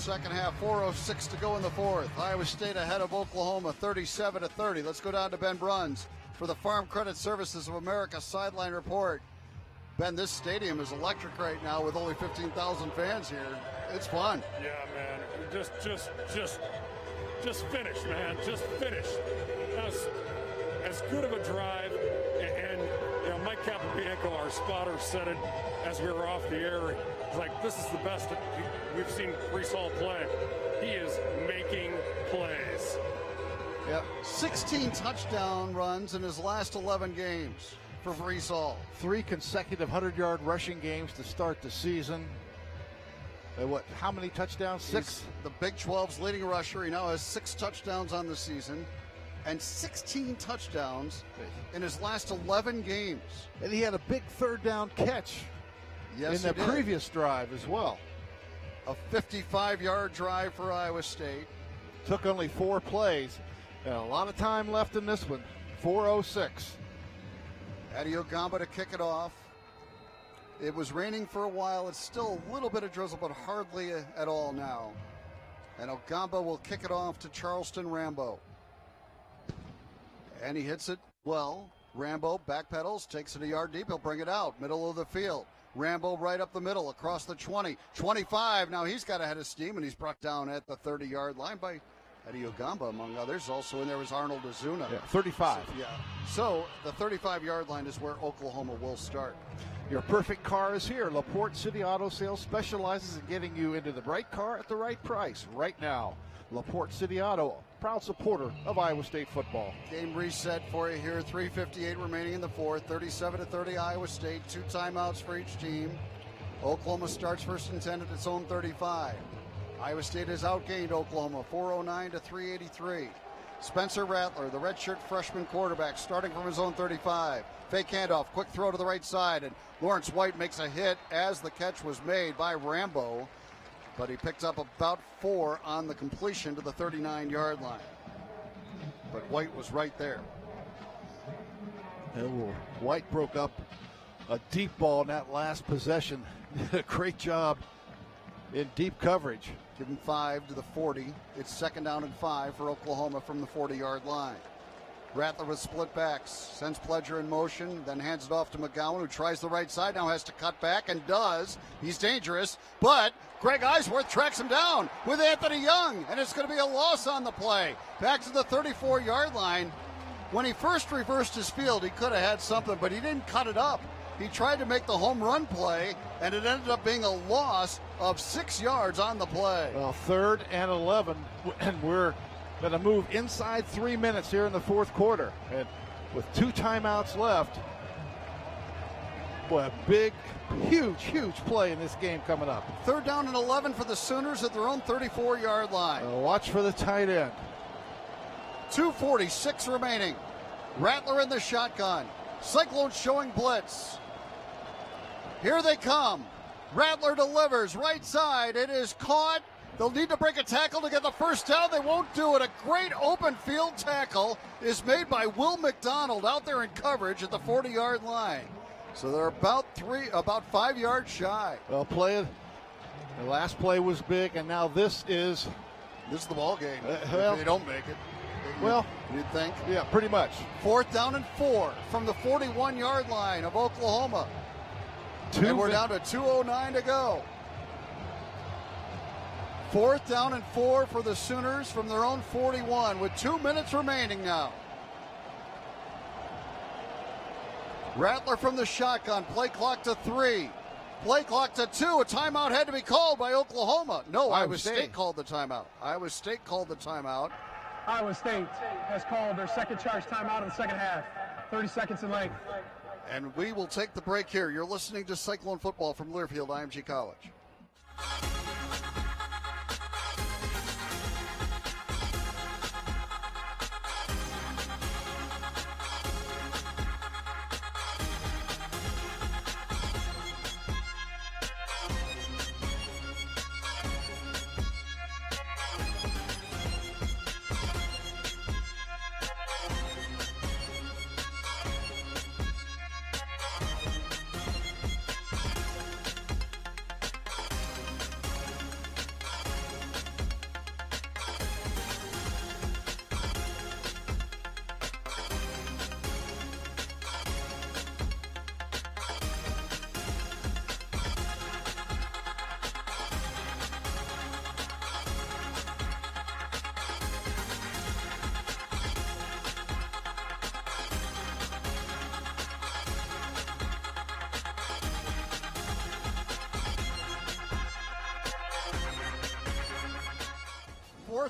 second half. 4:06 to go in the fourth. Iowa State ahead of Oklahoma, 37-30. Let's go down to Ben Bruns for the Farm Credit Services of America sideline report. Ben, this stadium is electric right now with only 15,000 fans here. It's fun. Yeah, man. Just finish, man. Just finish. That was as good of a drive. And you know, Mike Capobianco, our spotter, said it as we were off the air. It's like, this is the best we've seen Brees Hall play. He is making plays. Yep. 16 touchdown runs in his last 11 games for Brees Hall. 3 consecutive 100-yard rushing games to start the season. How many touchdowns? 6? He's the Big 12's leading rusher. He now has 6 touchdowns on the season and 16 touchdowns in his last 11 games. And he had a big third down catch in the previous drive as well. A 55-yard drive for Iowa State. Took only 4 plays. And a lot of time left in this one. 4:06. Eddie Ogamba to kick it off. It was raining for a while. It's still a little bit of drizzle, but hardly at all now. And Ogamba will kick it off to Charleston Rambo. And he hits it well. Rambo backpedals, takes it a yard deep. He'll bring it out, middle of the field. Rambo right up the middle, across the 20, 25. Now he's got a head of steam, and he's brought down at the 30-yard line by Eddie Ogamba, among others. Also in there was Arnold Azuna. Yeah, 35. So the 35-yard line is where Oklahoma will start. Your perfect car is here. LaPorte City Auto Sales specializes in getting you into the right car at the right price right now. LaPorte City Auto, proud supporter of Iowa State football. Game reset for you here. 3:58 remaining in the fourth. 37-30 Iowa State. 2 timeouts for each team. Oklahoma starts first and 10 at its own 35. Iowa State has outgained Oklahoma 409 to 383. Spencer Rattler, the redshirt freshman quarterback, starting from his own 35. Fake handoff, quick throw to the right side, and Lawrence White makes a hit as the catch was made by Rambo, but he picked up about 4 on the completion to the 39-yard line. But White was right there. White broke up a deep ball in that last possession. Did a great job in deep coverage. Give him 5 to the 40. It's second down and 5 for Oklahoma from the 40-yard line. Rattler with split backs, sends Pledger in motion, then hands it off to McGowan, who tries the right side, now has to cut back and does. He's dangerous, but Greg Eisworth tracks him down with Anthony Young, and it's going to be a loss on the play. Back to the 34-yard line. When he first reversed his field, he could have had something, but he didn't cut it up. He tried to make the home run play, and it ended up being a loss of 6 yards on the play. Well, 3rd and 11, and we're going to move inside 3 minutes here in the fourth quarter. And with 2 timeouts left, boy, a big, huge play in this game coming up. 3rd down and 11 for the Sooners at their own 34-yard line. Watch for the tight end. 2:46 remaining. Rattler in the shotgun. Cyclone showing blitz. Here they come. Rattler delivers right side. It is caught. They'll need to break a tackle to get the first down. They won't do it. A great open field tackle is made by Will McDonald out there in coverage at the 40-yard line. So they're about 5 yards shy. Well, the last play was big, and now this is the ball game. If they don't make it. You'd think. Yeah, pretty much. 4th down and 4 from the 41-yard line of Oklahoma. And we're down to 2:09 to go. 4th down and 4 for the Sooners from their own 41 with 2 minutes remaining now. Rattler from the shotgun. Play clock to 3. Play clock to 2. A timeout had to be called by Oklahoma. No, Iowa State called the timeout. Iowa State called the timeout. Iowa State has called their second charge timeout in the second half. 30 seconds in length. And we will take the break here. You're listening to Cyclone Football from Learfield IMG College.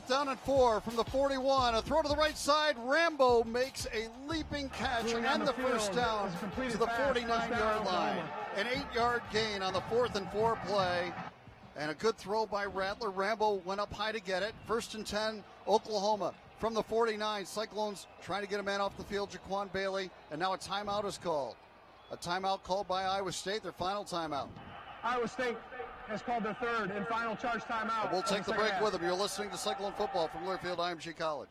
4th down and 4 from the 41. A throw to the right side. Rambo makes a leaping catch and the first down to the 49-yard line. An 8-yard gain on the 4th and 4 play. And a good throw by Rattler. Rambo went up high to get it. 1st and 10, Oklahoma. From the 49, Cyclones trying to get a man off the field, Jaquan Bailey. And now a timeout is called. A timeout called by Iowa State, their final timeout. Iowa State has called their third and final charge timeout. And we'll take the break with them. You're listening to Cyclone Football from Learfield IMG College.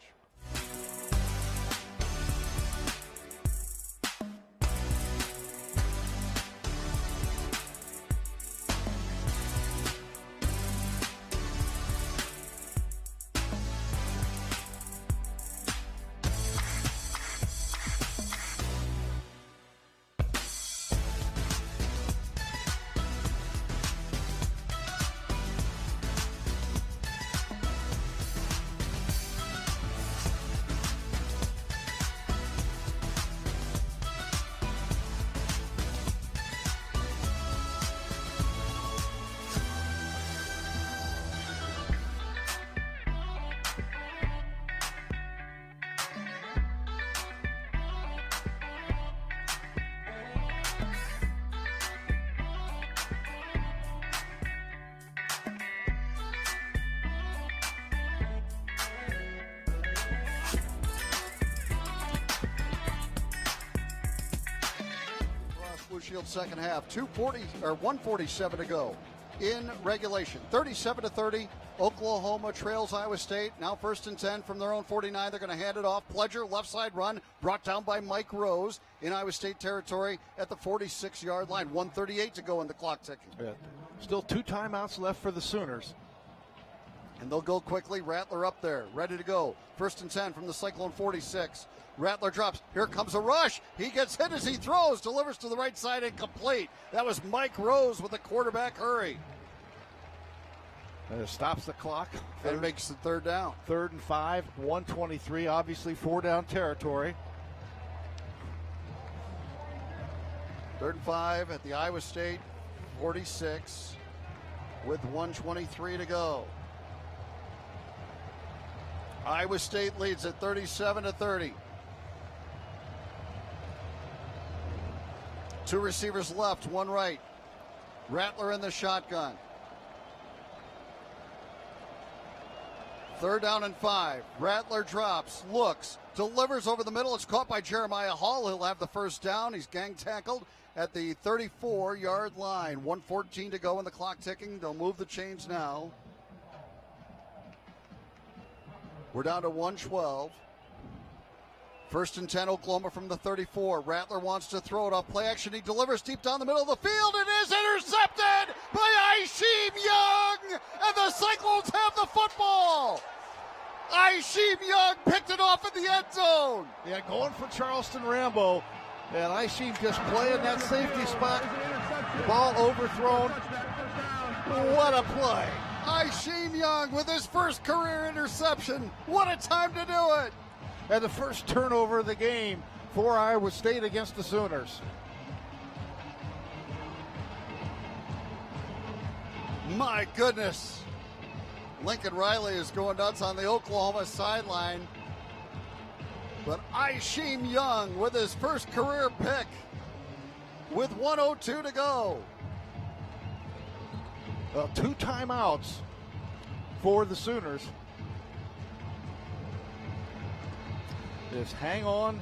Blue Shield second half, 147 to go in regulation. 37-30, Oklahoma trails Iowa State. Now 1st and 10 from their own 49. They're going to hand it off. Pledger, left side run, brought down by Mike Rose in Iowa State territory at the 46-yard line. 1:38 to go in the clock ticking. Yeah. Still 2 timeouts left for the Sooners. And they'll go quickly. Rattler up there, ready to go. 1st and 10 from the Cyclone 46. Rattler drops. Here comes a rush. He gets hit as he throws. Delivers to the right side, incomplete. That was Mike Rose with a quarterback hurry. And it stops the clock. And it makes the 3rd down. 3rd and 5, 123. Obviously 4-down territory. 3rd and 5 at the Iowa State 46 with 1:23 to go. Iowa State leads at 37-30. 2 receivers left, 1 right. Rattler in the shotgun. 3rd down and 5. Rattler drops, looks, delivers over the middle. It's caught by Jeremiah Hall. He'll have the first down. He's gang tackled at the 34-yard line. 1:14 to go in the clock ticking. They'll move the chains now. We're down to 1:12. 1st and 10, Oklahoma from the 34. Rattler wants to throw it off play action. He delivers deep down the middle of the field. It is intercepted by Aisheem Young, and the Cyclones have the football. Aisheem Young picked it off in the end zone. Yeah, going for Charleston Rambo. And Aisheem just playing that safety spot. Ball overthrown. What a play. Aisheem Young with his first career interception. What a time to do it. And the first turnover of the game for Iowa State against the Sooners. My goodness. Lincoln Riley is going nuts on the Oklahoma sideline. But Aisheem Young with his first career pick with 1:02 to go. 2 timeouts for the Sooners. Just hang on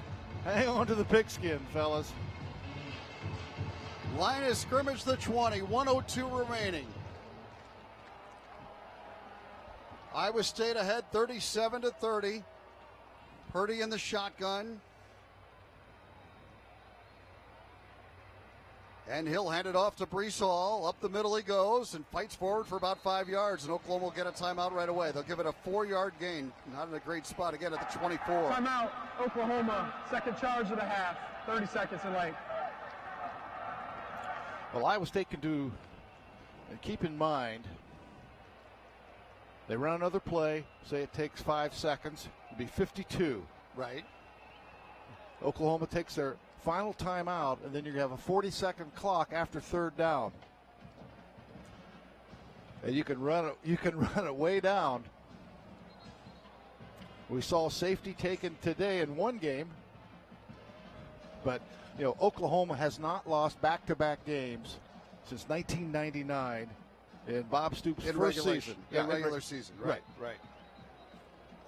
to the pigskin, fellas. Line of scrimmage the 20, 1:02 remaining. Iowa State ahead 37-30. Purdy in the shotgun. And he'll hand it off to Brees Hall. Up the middle he goes and fights forward for about 5 yards. And Oklahoma will get a timeout right away. They'll give it a 4-yard gain. Not in a great spot again at the 24. Timeout, Oklahoma. Second charge of the half. 30 seconds in late. Well, Iowa State can do, and keep in mind, they run another play, say it takes 5 seconds, it'd be 52. Right. Oklahoma takes their final timeout, and then you're going to have a 40-second clock after 3rd down. And you can run it way down. We saw safety taken today in one game. But, Oklahoma has not lost back-to-back games since 1999 in Bob Stoops' first season. In regular season. Right.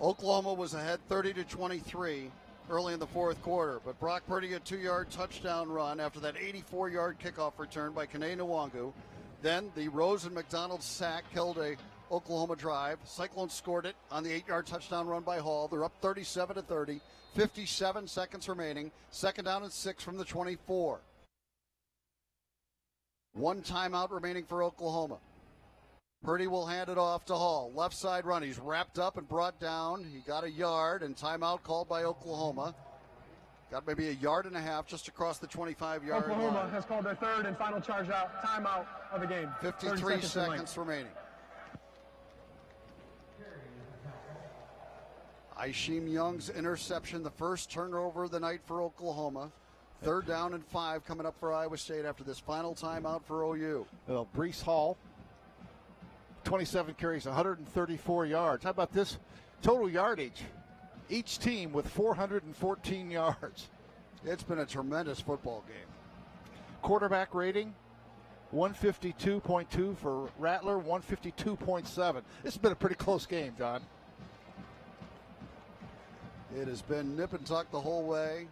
Oklahoma was ahead 30-23 early in the fourth quarter, but Brock Purdy a 2-yard touchdown run after that 84-yard kickoff return by Kene Nwangu. Then the Rose and McDonald sack killed a Oklahoma drive. Cyclones scored it on the 8-yard touchdown run by Hall. They're up 37-30, 57 seconds remaining. Second down and 6 from the 24. One timeout remaining for Oklahoma. Purdy will hand it off to Hall. Left side run. He's wrapped up and brought down. He got a yard, and timeout called by Oklahoma. Got maybe a yard and a half just across the 25-yard line. Oklahoma has called their third and final timeout of the game. 53 seconds remaining. Isheem Young's interception, the first turnover of the night for Oklahoma. Third down and 5 coming up for Iowa State after this final timeout for OU. Breece Hall, 27 carries, 134 yards. How about this total yardage? Each team with 414 yards. It's been a tremendous football game. Quarterback rating, 152.2 for Rattler, 152.7. This has been a pretty close game, John. It has been nip and tuck the whole way.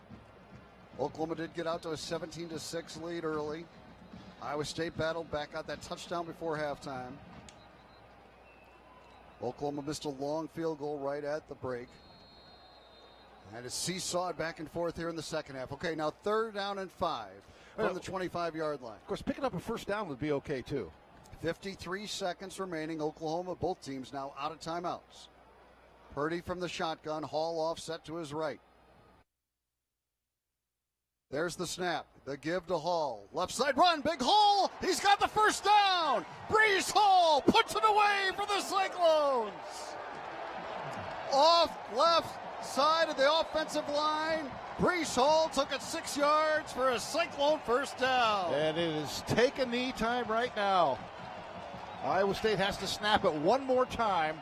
Oklahoma did get out to a 17-6 lead early. Iowa State battled back, got that touchdown before halftime. Oklahoma missed a long field goal right at the break. And it's seesawed back and forth here in the second half. Okay, now third down and 5 from the 25-yard line. Of course, picking up a first down would be okay, too. 53 seconds remaining. Oklahoma, both teams now out of timeouts. Purdy from the shotgun. Hall offset to his right. There's the snap. The give to Hall. Left side run. Big Hall. He's got the first down. Breece Hall puts it away for the Cyclones. Off left side of the offensive line. Breece Hall took it 6 yards for a Cyclone first down. And it is take a knee time right now. Iowa State has to snap it one more time.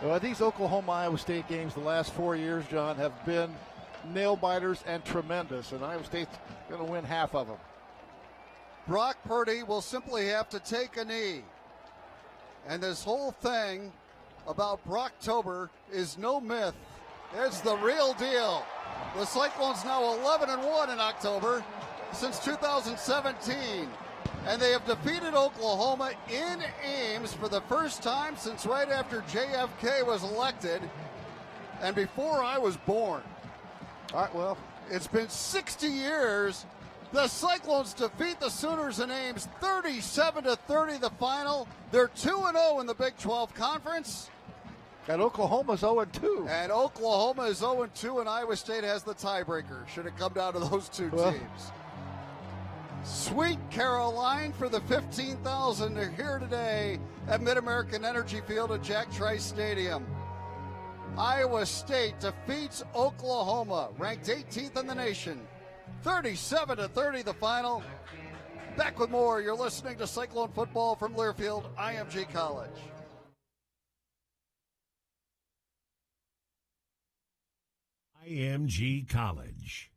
Well, these Oklahoma-Iowa State games the last 4 years, John, have been nail-biters and tremendous, and Iowa State's going to win half of them. Brock Purdy will simply have to take a knee. And this whole thing about Brocktober is no myth. It's the real deal. The Cyclones now 11-1 in October since 2017. And they have defeated Oklahoma in Ames for the first time since right after JFK was elected and before I was born. All right, well, it's been 60 years. The Cyclones defeat the Sooners in Ames 37-30 the final. They're 2-0 in the Big 12 Conference. And Oklahoma's 0-2. And Oklahoma is 0-2, and Iowa State has the tiebreaker. Should it come down to those two teams. Sweet Caroline for the 15,000 here today at Mid-American Energy Field at Jack Trice Stadium. Iowa State defeats Oklahoma, ranked 18th in the nation. 37-30 the final. Back with more. You're listening to Cyclone Football from Learfield, IMG College. IMG College.